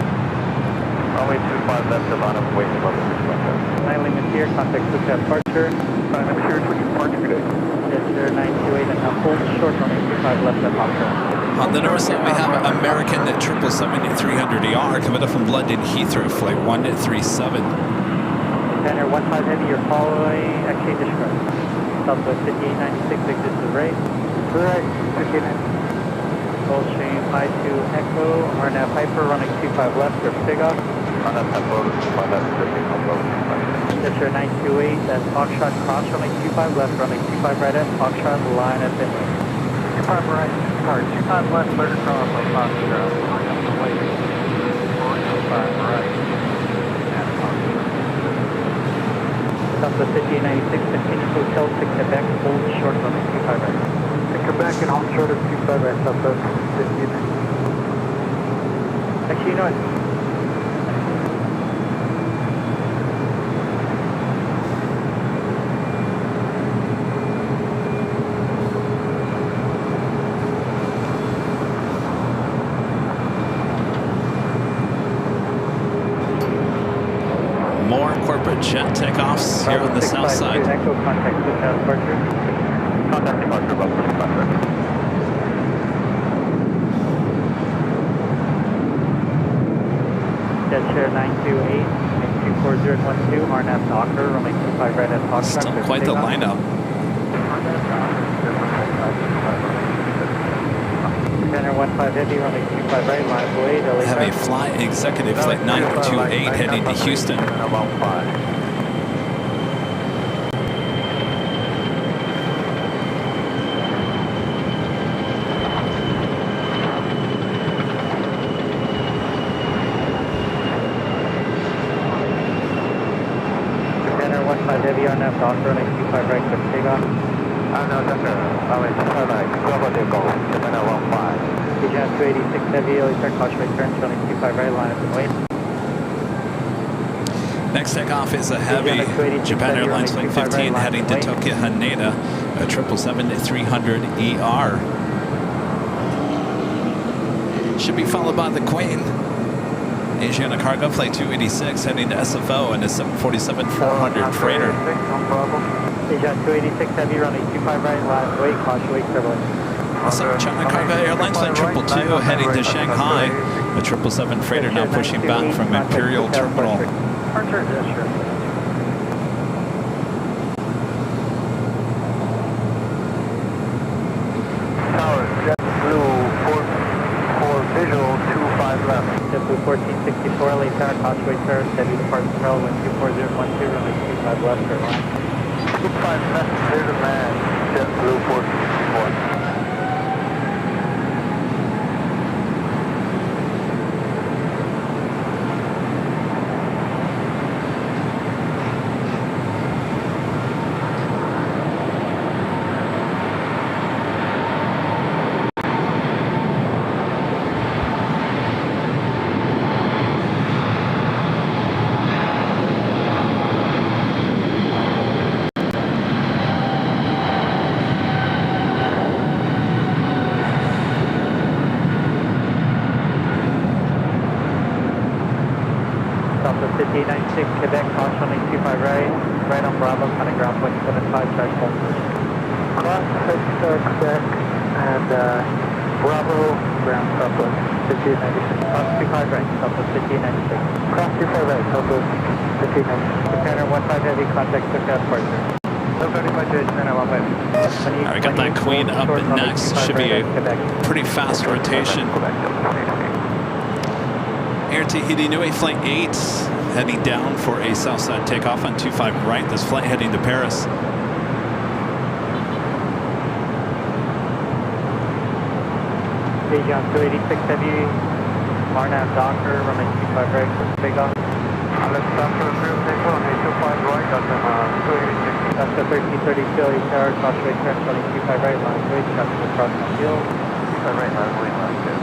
Runway 25 left to line up, wait for level 6 9 Lima Sierra, contact SoCal departure. 9 Lima Sierra, switch departure today. Jet chair 928 and now hold short, runway 25 left at Foxtrot. On the north side, we have American 777-300ER coming up from London Heathrow, flight 137. Tanner 15 Heavy, you're following, actually discretion. Southwest 5896, exit to the right. To the right, 5896. Gulfstream 52 Echo, RNF Hyper, running 25 left, surface takeoff. RNF Hyper, 25 left, surface takeoff. Jet chair 928 at Foxtrot, cross, running 25 left, running 25 right at Foxtrot, line up and wait. 25 right, sorry, 25 left, clear to cross on Foxtrot. Line up and wait. 25 right. Southwest 5896, continue Hotel to Quebec, hold short, running 25 right. To Quebec and hold short of 25 right, Southwest 5896. Actually, you know what? More corporate jet takeoffs here on the south side. Echo, contact SoCal departure. Contact departure about 25 right. Jet chair 928 and 24012, RNF Docker, runway 25 right at Foxtrot. Still quite the lineup. Tanner 15 Heavy, runway 25 right, line of away, LA Have a Tower. fly executive flight 928 heading to Houston. About 5. Tanner 15 Heavy, RNF Docker, runway 25 right, surface takeoff. No, Doctor. Runway 25 right, Global Deco, Savannah 15. Agent 286 Heavy, LA Tower, crossway turn, runway 25 right, line up and wait. Next takeoff is a heavy Japan Airlines Flight 15 heading to Tokyo Haneda, a 777-300ER. Should be followed by the Queen. Asiana Cargo Flight 286 heading to SFO and a 747-400 freighter. No problem. Agent 286 Heavy, runway 25 right, line of way, caution wake turbulence. Also, China Cargo Airlines Flight 222 heading to Shanghai, a 777 freighter now pushing back from Imperial Terminal. Departure, yes, sure. Tower, JetBlue 4 visual, 25 left. JetBlue 1464 LA Tower, Causeway Terrace, heavy departure control, wind 24012, runway 25 left, Airline. 25 left, clear to land, JetBlue 1464. Southwest 5896, Quebec, caution 825 right, right on Bravo, kind of ground point 75, charge full. Cross Quebec and Bravo, ground Southwest 5896. Cross 25 right, Southwest 5896. Cross 25 right, Southwest 5896. Container 15 heavy, contact surface departure. 735 to China 15. All right, got that Queen up next. Should be a pretty fast rotation. Air Tahiti Nui Flight 8 heading down for a southside takeoff on 25 right. This flight heading to Paris. Beijing 286 heavy, RNAV Docker, runway 25 right, takeoff. Let's stop for a real takeoff, 825 right, that's 286. That's the 1330 Philly Tower, Causeway Terrace, runway 25 right, line of weight, traffic across the field. 25 right, line of weight, line of weight.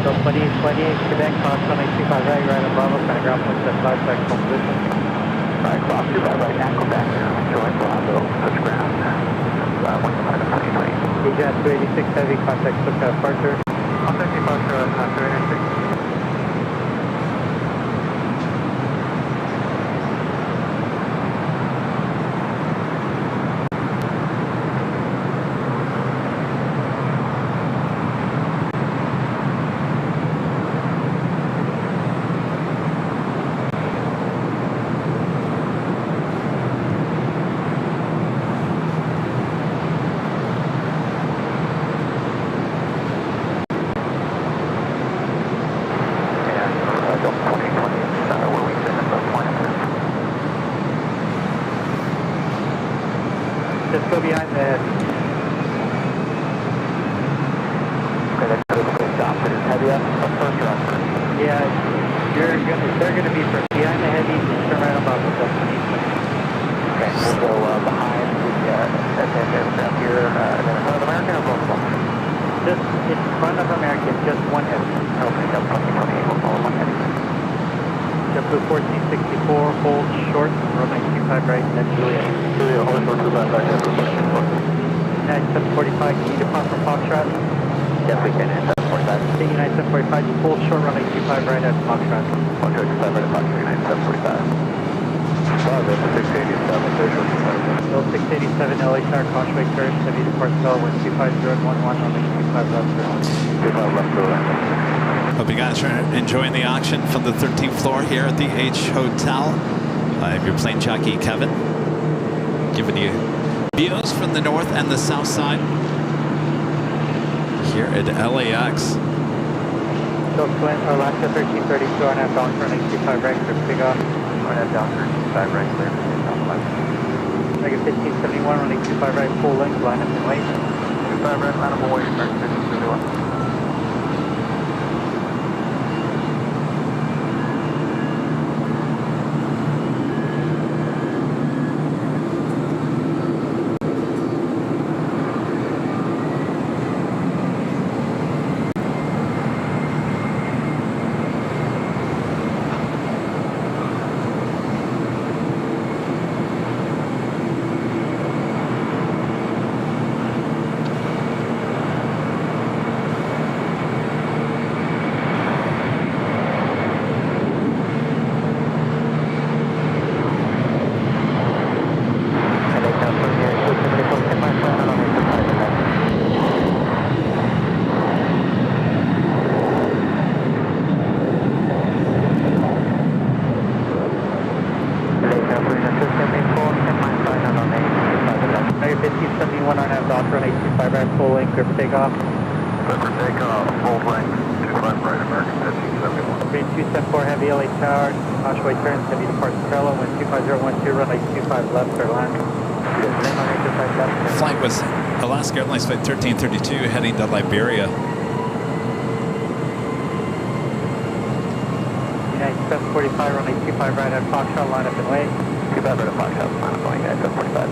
So 2828 Quebec, caution 825 right, right on Bravo, kind of ground point 75, charge full position. Right, cross 25 right, now Quebec, join Bravo, touch ground. 1520. Beijing 286 heavy, contact surface departure. Contact departure, 286. Just go behind the head. Okay, that's a good stop. Heavy up, first or up first? Yeah, they're gonna be first. Behind the heavy, turn right on Bravo, that's Okay, we'll go behind the aircraft here, and then another American or both of them? just in front of American, just one heavy. Okay, that's 2028, we'll follow one heavy. JetBlue 1464, hold short, runway 25 right, and then Juliet. Juliet, hold short to that back, United 745, can you depart from Foxtrot? Yes, we can, and 745. United 745, hold short, runway 25 right at Foxtrot. One two 25 right at Fox, United 745. Wow, that's a 687, visual 257. Bill 687, LA Tower, Causeway Terrace, heavy departure call, wind 25011, runway 25 left, 25 left to land. Hope you guys are enjoying the action from the 13th floor here at the H Hotel. I have your plane jockey, Kevin, giving you views from the north and the south side here at LAX. Bill Twin, Alaska 1332, RNAV Docker, runway 25 right, for big off. RNAV Docker, 25 right, clear for southwest. Negative 1571, runway 25 right, full length, line up and wait. 25 right, line up and wait, start 1571. clear for takeoff. Clear for takeoff, full length, 25 right, American 1571. 3274 heavy LA Tower, Oshawa turns, heavy departure parallel, wind 25012, runway 25 left, clear land. Flight was Alaska Airlines Flight 1332 heading to Liberia. United 745, runway 25 right at Foxtrot, line up and wait. 25 right at Foxtrot, line up going United 745.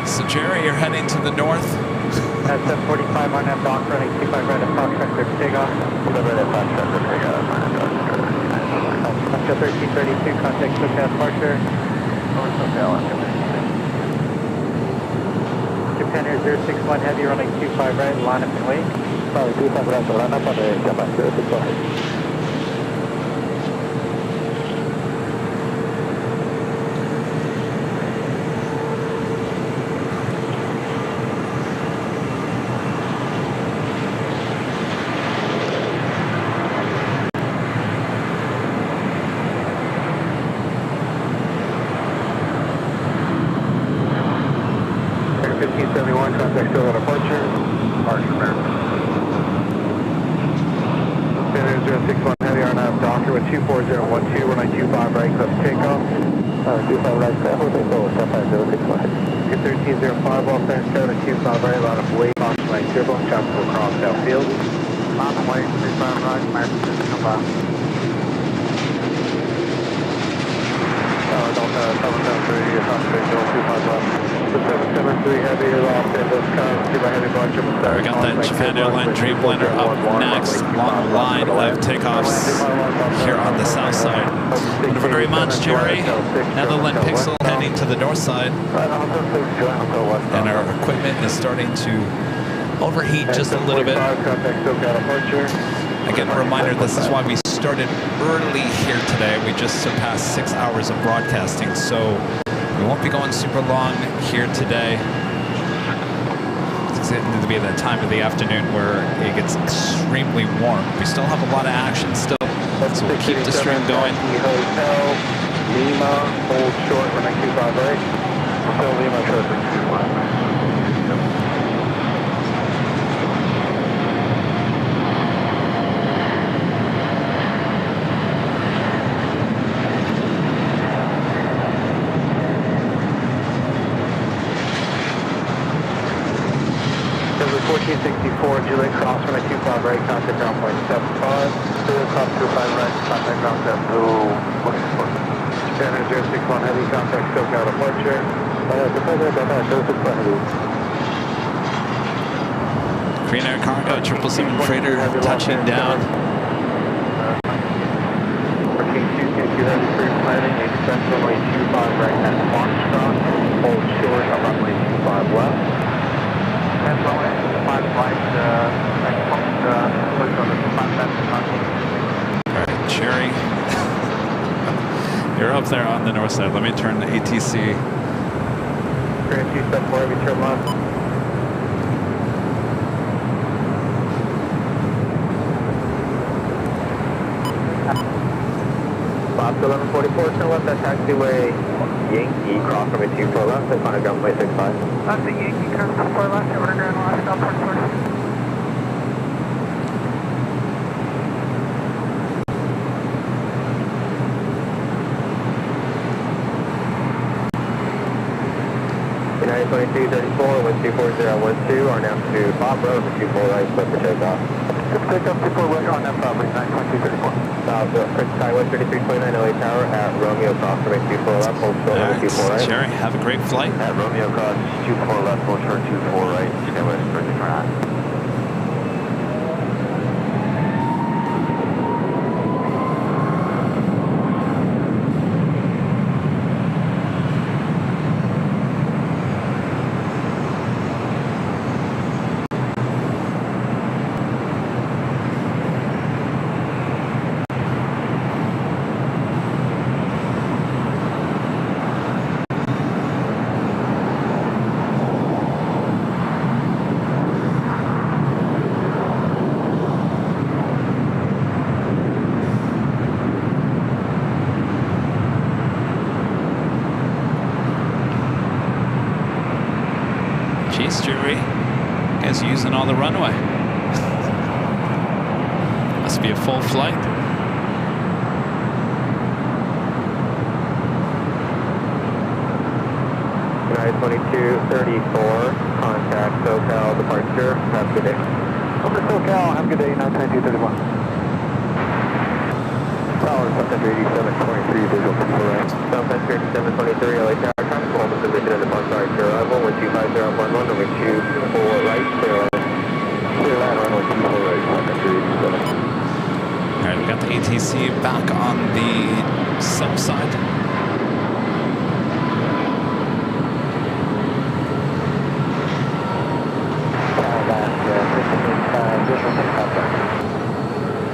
So Jerry, you're heading to the north. At 745, on that dock, running 25 right at Foxtrot, clear for takeoff. 25 right at Foxtrot, clear for takeoff, line up going Oscar 1332, contact SoCal departure. Over SoCal, Japan Air 061 heavy, running 25 right, line up and wait. Sorry, 25 right, line up on the Japan 061. We got that Japan Airline Dreamliner up next, long line of takeoffs here on the south side. Thank you very much, Jerry. Netherland Pixel heading to the north side. And our equipment is starting to overheat just a little bit. Again, a reminder, this is why we started early here today. We just surpassed 6 hours of broadcasting, so we won't be going super long here today. It's going to be that time of the afternoon where it gets extremely warm. We still have a lot of action still, so we'll keep the stream going. Hotel, Lima, hold short, running 25 right. Hotel Lima, short for 21. Juliet cross runway 25 right, contact ground point 75. Juliet cross 25 right, contact ground 72. Japan Air 061 heavy, contact SoCal departure. Japan Air 061 heavy. Korean Air Cargo 777 freighter touching down. For King 222 heavy, free planning, expect runway 25 right at Foxtrot. Hold short on runway 25 left. And runway 5 right, Alright, Jerry, you're up there on the north side. Let me turn the ATC. Grand 274 heavy, turn left. Bob 1144, turn left at taxiway Yankee, cross runway 24 left, at final ground way 65. That's the Yankee, turn 24 left, order Grand Alaska, port 40. United 2234 with 24012 are now to Bob Road for 24 right, split for takeoff. Take up 24 right on that property, 92234. Skyway 3329 LA Tower at Romeo cross runway 24 left, hold short runway 24 right. Jerry, have a great flight. At Romeo cross 24 left, hold short 24 right, Skyway 3329. Thanks, Jerry. You guys are using all the runway. Must be a full flight. United 2234, contact SoCal departure. Have a good day. Over to SoCal, have a good day, 99231. Tower, Southwest 8723, visual to the right. Southwest 8723, LA Tower, trying to hold the position in the park right to arrival, 125011, runway 24 right, clear line, runway 24 right, Southwest 87. All right, we got the ATC back on the sub side.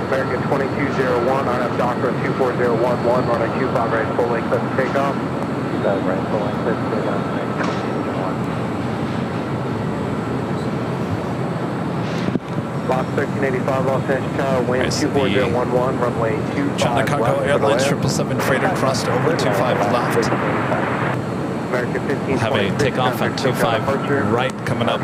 American 2201, RNF Doctor 24011, runway 25 right, full length, let's take off. 25 right, full length, let's take off. Box 1385, Los Angeles Tower, wind 24011, runway 25 China Cargo Airlines 777 freighter crossed over 25 left. American 1526, Have a takeoff at 25 right coming up.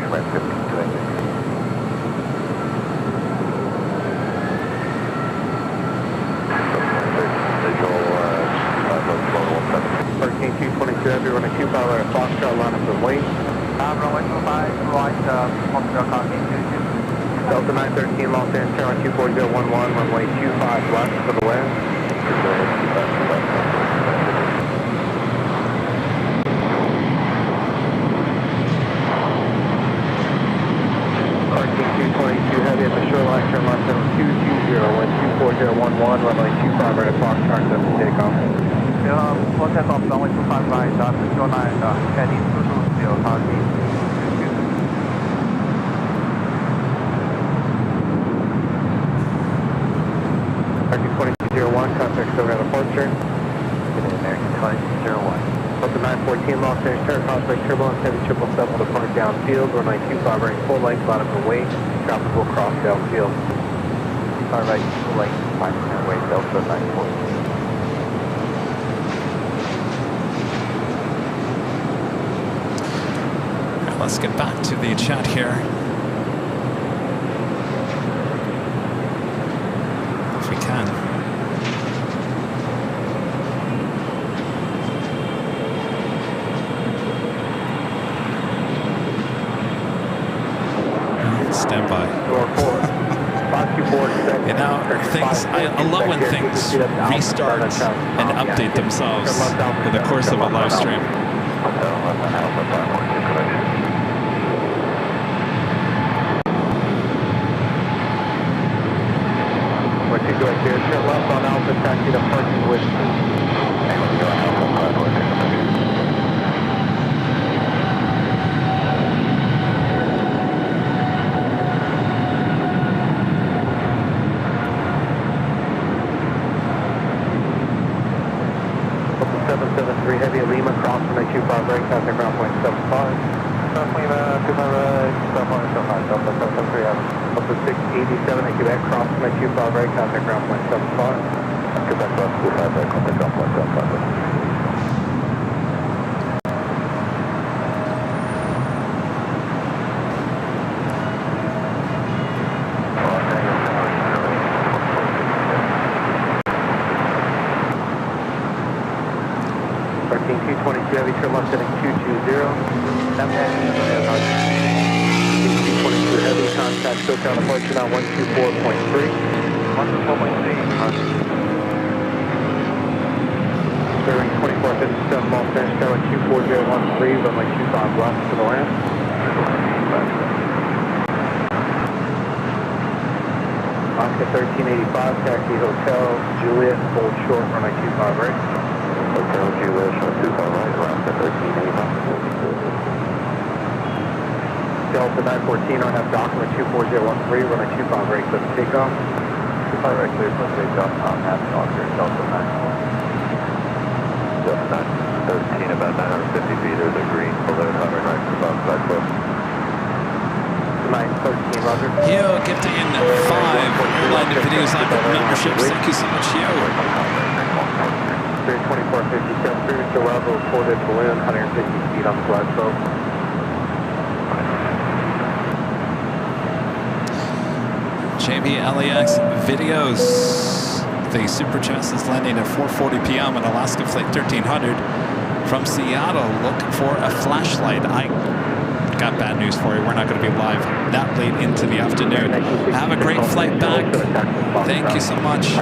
Hurricane 222 Heavy, running 25 right at Foxtrot, line up the wing. Runway 25 right, Foxtrot, copy 22. Delta 913, Los Angeles Tower, 24011, runway 25 left to the wind. Hurricane 222 Heavy at the shoreline, turn left 7220, wind 24011, runway 25 right at Foxtrot, set to takeoff. Full takeoff, runway 25 right, the shoreline, heading 220, copy. American 2201, contact SoCal departure. Good day, American 2201. Delta 914, Los Angeles Tower, prospect turbulence, heavy 777 will depart downfield, runway 25 right, full length, bottom of the wing, traffic will cross downfield. 25 right, full length, 5% way, Delta 914. Let's get back to the chat here. If we can. Stand by. You know, things, I love when things restart and update themselves in the course of a live stream. Turn left on Alpha, taxi to parking with Heavy Lima, cross from a 25 right, contact ground point 75. Cross Lima, 25 right, stop point 75, Delta 773 Delta 687 at Quebec, cross from a 25 right, contact ground point 75. Quebec, cross 25 right, contact ground point 75. Heavy, turn left heading 220. 222 Heavy, contact SoCal departure now 124.3. 124.3. Bearing 2457 Los Angeles Tower 24013, runway 25 left to the land. Oscar 1385, taxi Hotel Juliet, hold short, runway 25 right. Hotel Juliet, 25 right, Alaska 1385. Delta 914, RNF document 24013, runway 25 right, let's take off. 25 right, clear for takeoff, RNF document Delta 914. Delta 913, about 950 feet, there's a green balloon hovering right above side cliff. 913, roger. Yo, gifting in 5 Airline videos live memberships. Thank you so much, Yo. 2457, previous arrival reported balloon 150 feet on the glide slope. JB LAX videos. The Super Chest is landing at 4:40 p.m. on Alaska Flight 1300 from Seattle. Look for a flashlight. I got bad news for you. We're not going to be live that late into the afternoon. Have a great flight back. Thank you so much.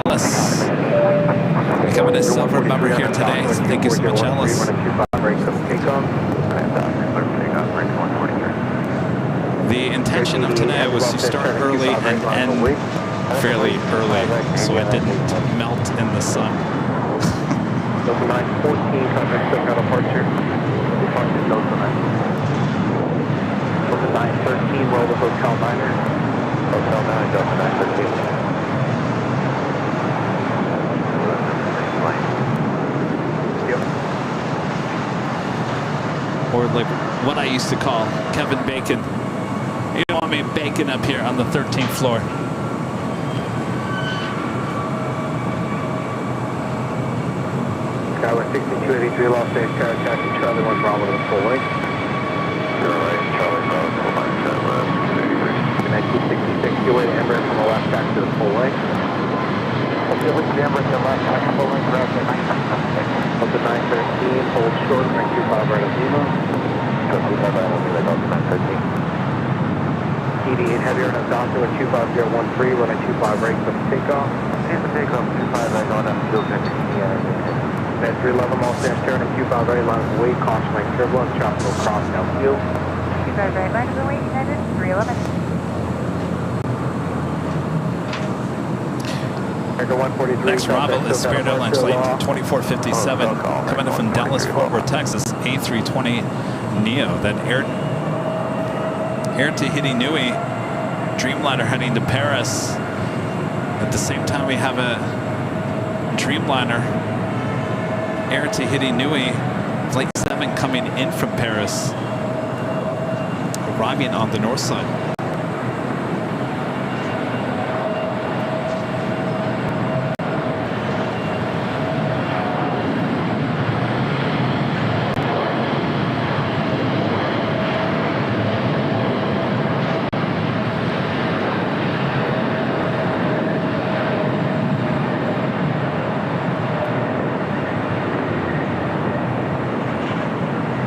Ellis, becoming a silver member here today. Thank you so much, Ellis. The intention of today was to start early and end fairly early, so it didn't melt in the sun. Delta 914, contact signal departure. Departure Delta 913, roll the Hotel 9er. Hotel 9, Delta 913. Or like what I used to call Kevin Bacon. You don't want me bacon up here on the 13th floor. Skyway 6283, Los Angeles, taxi Charlie 1 Bravo to the full length. You're right, Charlie Bravo, full length, 1966, QA to Embraer from the left back to the full length. Okay, look at the Embraer to the left back, full length, route to 913, hold short, rank 25 right of Lima. 25 right of Lima, Delta 913. TD8 heavy on Doctor with 25013, running 25 right for the takeoff. Here's the takeoff, 25 right on up, still 15. At 311, Los Angeles, turning 25 right, line of weight, caution lane turbulence, tropical cross downfield. 25 right, line of weight, United, 311. Next Bravo is Spirit Airlines flight 2457 coming in from Dallas, Fort Worth, Texas, A320 Neo. Then Air Tahiti Nui, Dreamliner heading to Paris. At the same time, we have a Dreamliner, Air Tahiti Nui, Flight 7 coming in from Paris, arriving on the north side.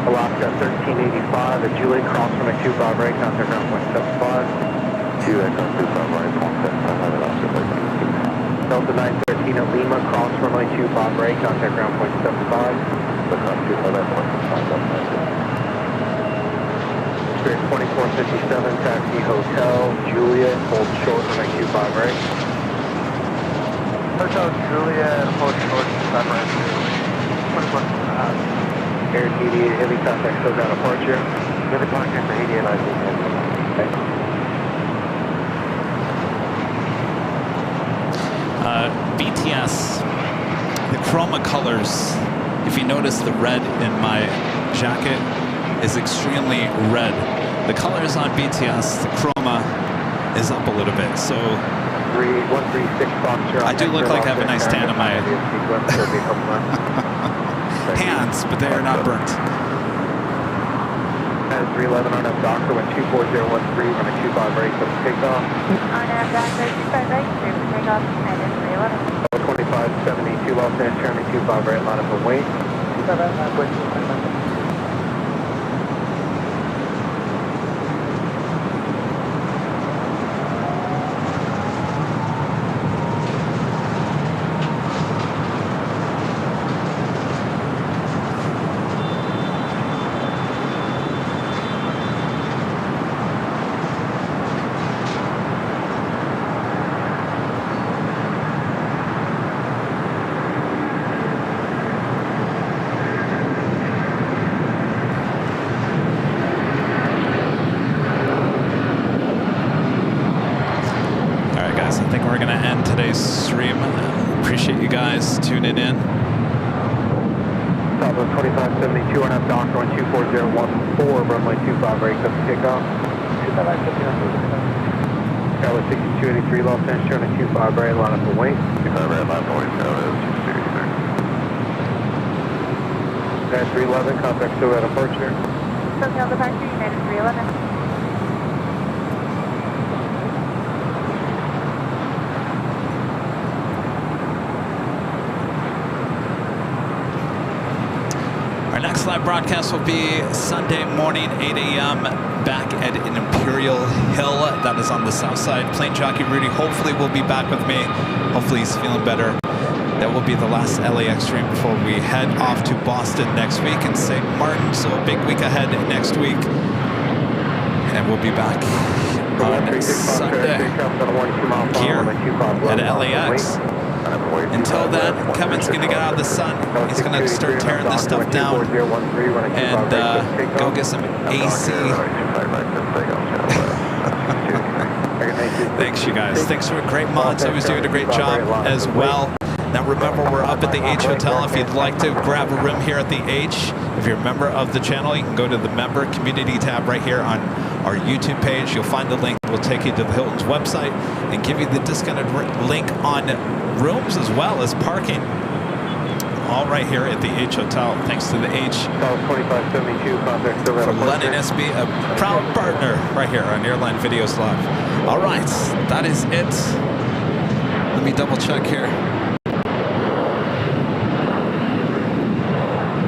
Alaska 1385, at Juliet, cross from a 25 right, contact ground point 75. Juliet, 25 right, 175, Alaska 1385. Delta 913 at Lima, cross from a 25 right, contact ground point 75. Delta 25 right, 175, Delta 913. Spirit 2457, taxi Hotel, Juliet, hold short from a 25 right. Hotel Juliet, hold short, 25 right, 21. Air TD8 heavy contact, still got departure. Heavy contact for 88, I think. BTS, the chroma colors, if you notice the red in my jacket is extremely red. The colors on BTS, the chroma is up a little bit, so 136 Foxtrot. I do look like I have a nice tan in my hands, but they are not burnt. 311 on up Doctor, when 24013, running 25 right for the takeoff. On Doctor, 25 right, clear for takeoff, United, 311. 2572 Los Angeles, turning 25 right, line up and wait. 25 right, line up, wait. Appreciate you guys tuning in. Top of 2572 on up Doctor on 24014, runway 25 right, up kickoff. 25 right, Skyway 6283 Los Angeles, turning 25 right, line up and wait. 25 right, line up and wait, Skyway 6283. 311, contact still at departure. Hotel departure, United 311. broadcast will be Sunday morning, 8 a.m. back at Imperial Hill. That is on the south side. Plane Jockey Rudy hopefully will be back with me. Hopefully he's feeling better. That will be the last LAX stream before we head off to Boston next week and St. Martin. So a big week ahead next week. And we'll be back on Sunday here at LAX. Until then, Kevin's going to get out of the sun. He's going to start tearing this stuff down and go get some AC. Thanks, you guys. Thanks for a great mod. He was doing a great job as well. Now remember, we're up at the H Hotel. If you'd like to grab a room here at the H, if you're a member of the channel, you can go to the member community tab right here on our YouTube page. You'll find the link. We'll take you to the Hilton's website and give you the discounted link on rooms as well as parking. All right here at the H Hotel. Thanks to the H for letting us be a proud partner right here on Airline Videos Live. All right, that is it. Let me double check here.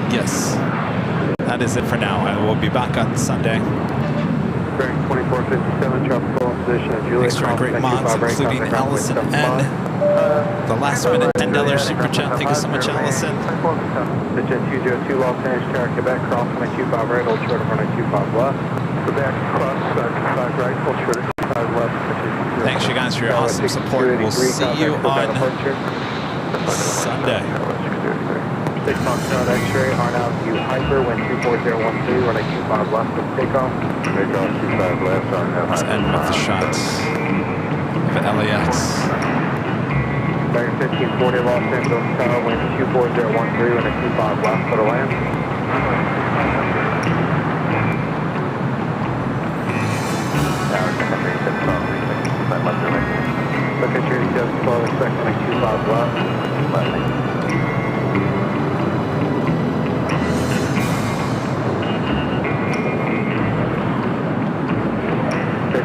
Yes, that is it for now. And we'll be back on Sunday. Bearing 2457, tropical position at Julia. Thanks for our great mods, including Allison N. The last minute $10 super chat. Thank you so much, Allison. The Jet 202 Los Angeles, Tower, Quebec, cross on a 25 right, hold short of runway 25 left. Quebec, cross 25 right, hold short of 25 left. Thanks, you guys, for your awesome support. We'll see you on Sunday. 6 Foxtrot X-ray, RNAV Hyper, wind 24013, runway 25 left with takeoff. Takeoff 25 left, RNAV Hyper. Let's end with the shots of LAX. Bearing 1540 Los Angeles Tower, wind 24013, runway 25 left for the land. Look at your just 12 expect runway 25 left.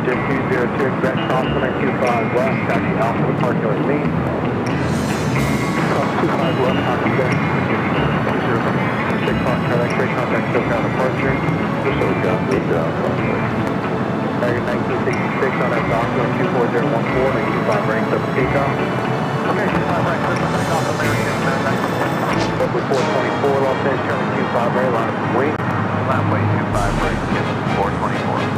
Jet 202 expect cross runway 25 left, taxi Alpha to park with me. Cross 25 left, copy that. 6 Foxtrot X-ray, contact SoCal departure. Just so we got this down. Target 1966 on that document 24014 and 25 ranks up takeoff. Okay, 25 ranks up takeoff, American 424 Los Angeles, 25 right, line up wait. Runway 25 right, get 424.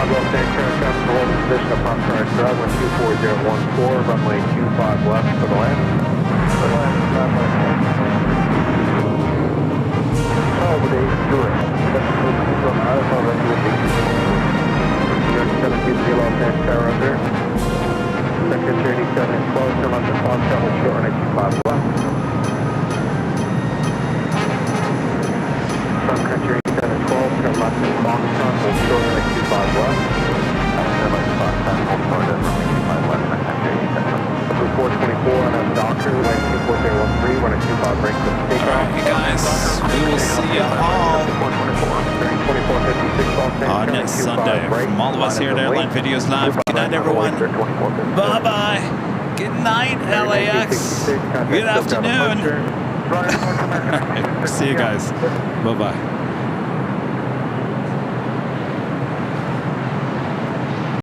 Los Angeles, hold position upon current drive, wind 24014, runway 25 left for the land. Oh, but they do it. That's from Alpha, runway 723 Los Angeles Tower under. Sector 37 close, turn left to Foxtrot, hold short, runway 25 left. Sun country 712, turn left to Foxtrot, hold short, runway 25 left. 424 on a doctor, wind 24013, running 25 breaks to takeoff. All right, you guys, we will see you all on next Sunday. From all of us here at Airline Videos Live, good night, everyone. Bye-bye. Good night, LAX. Good afternoon. See you guys. Bye-bye.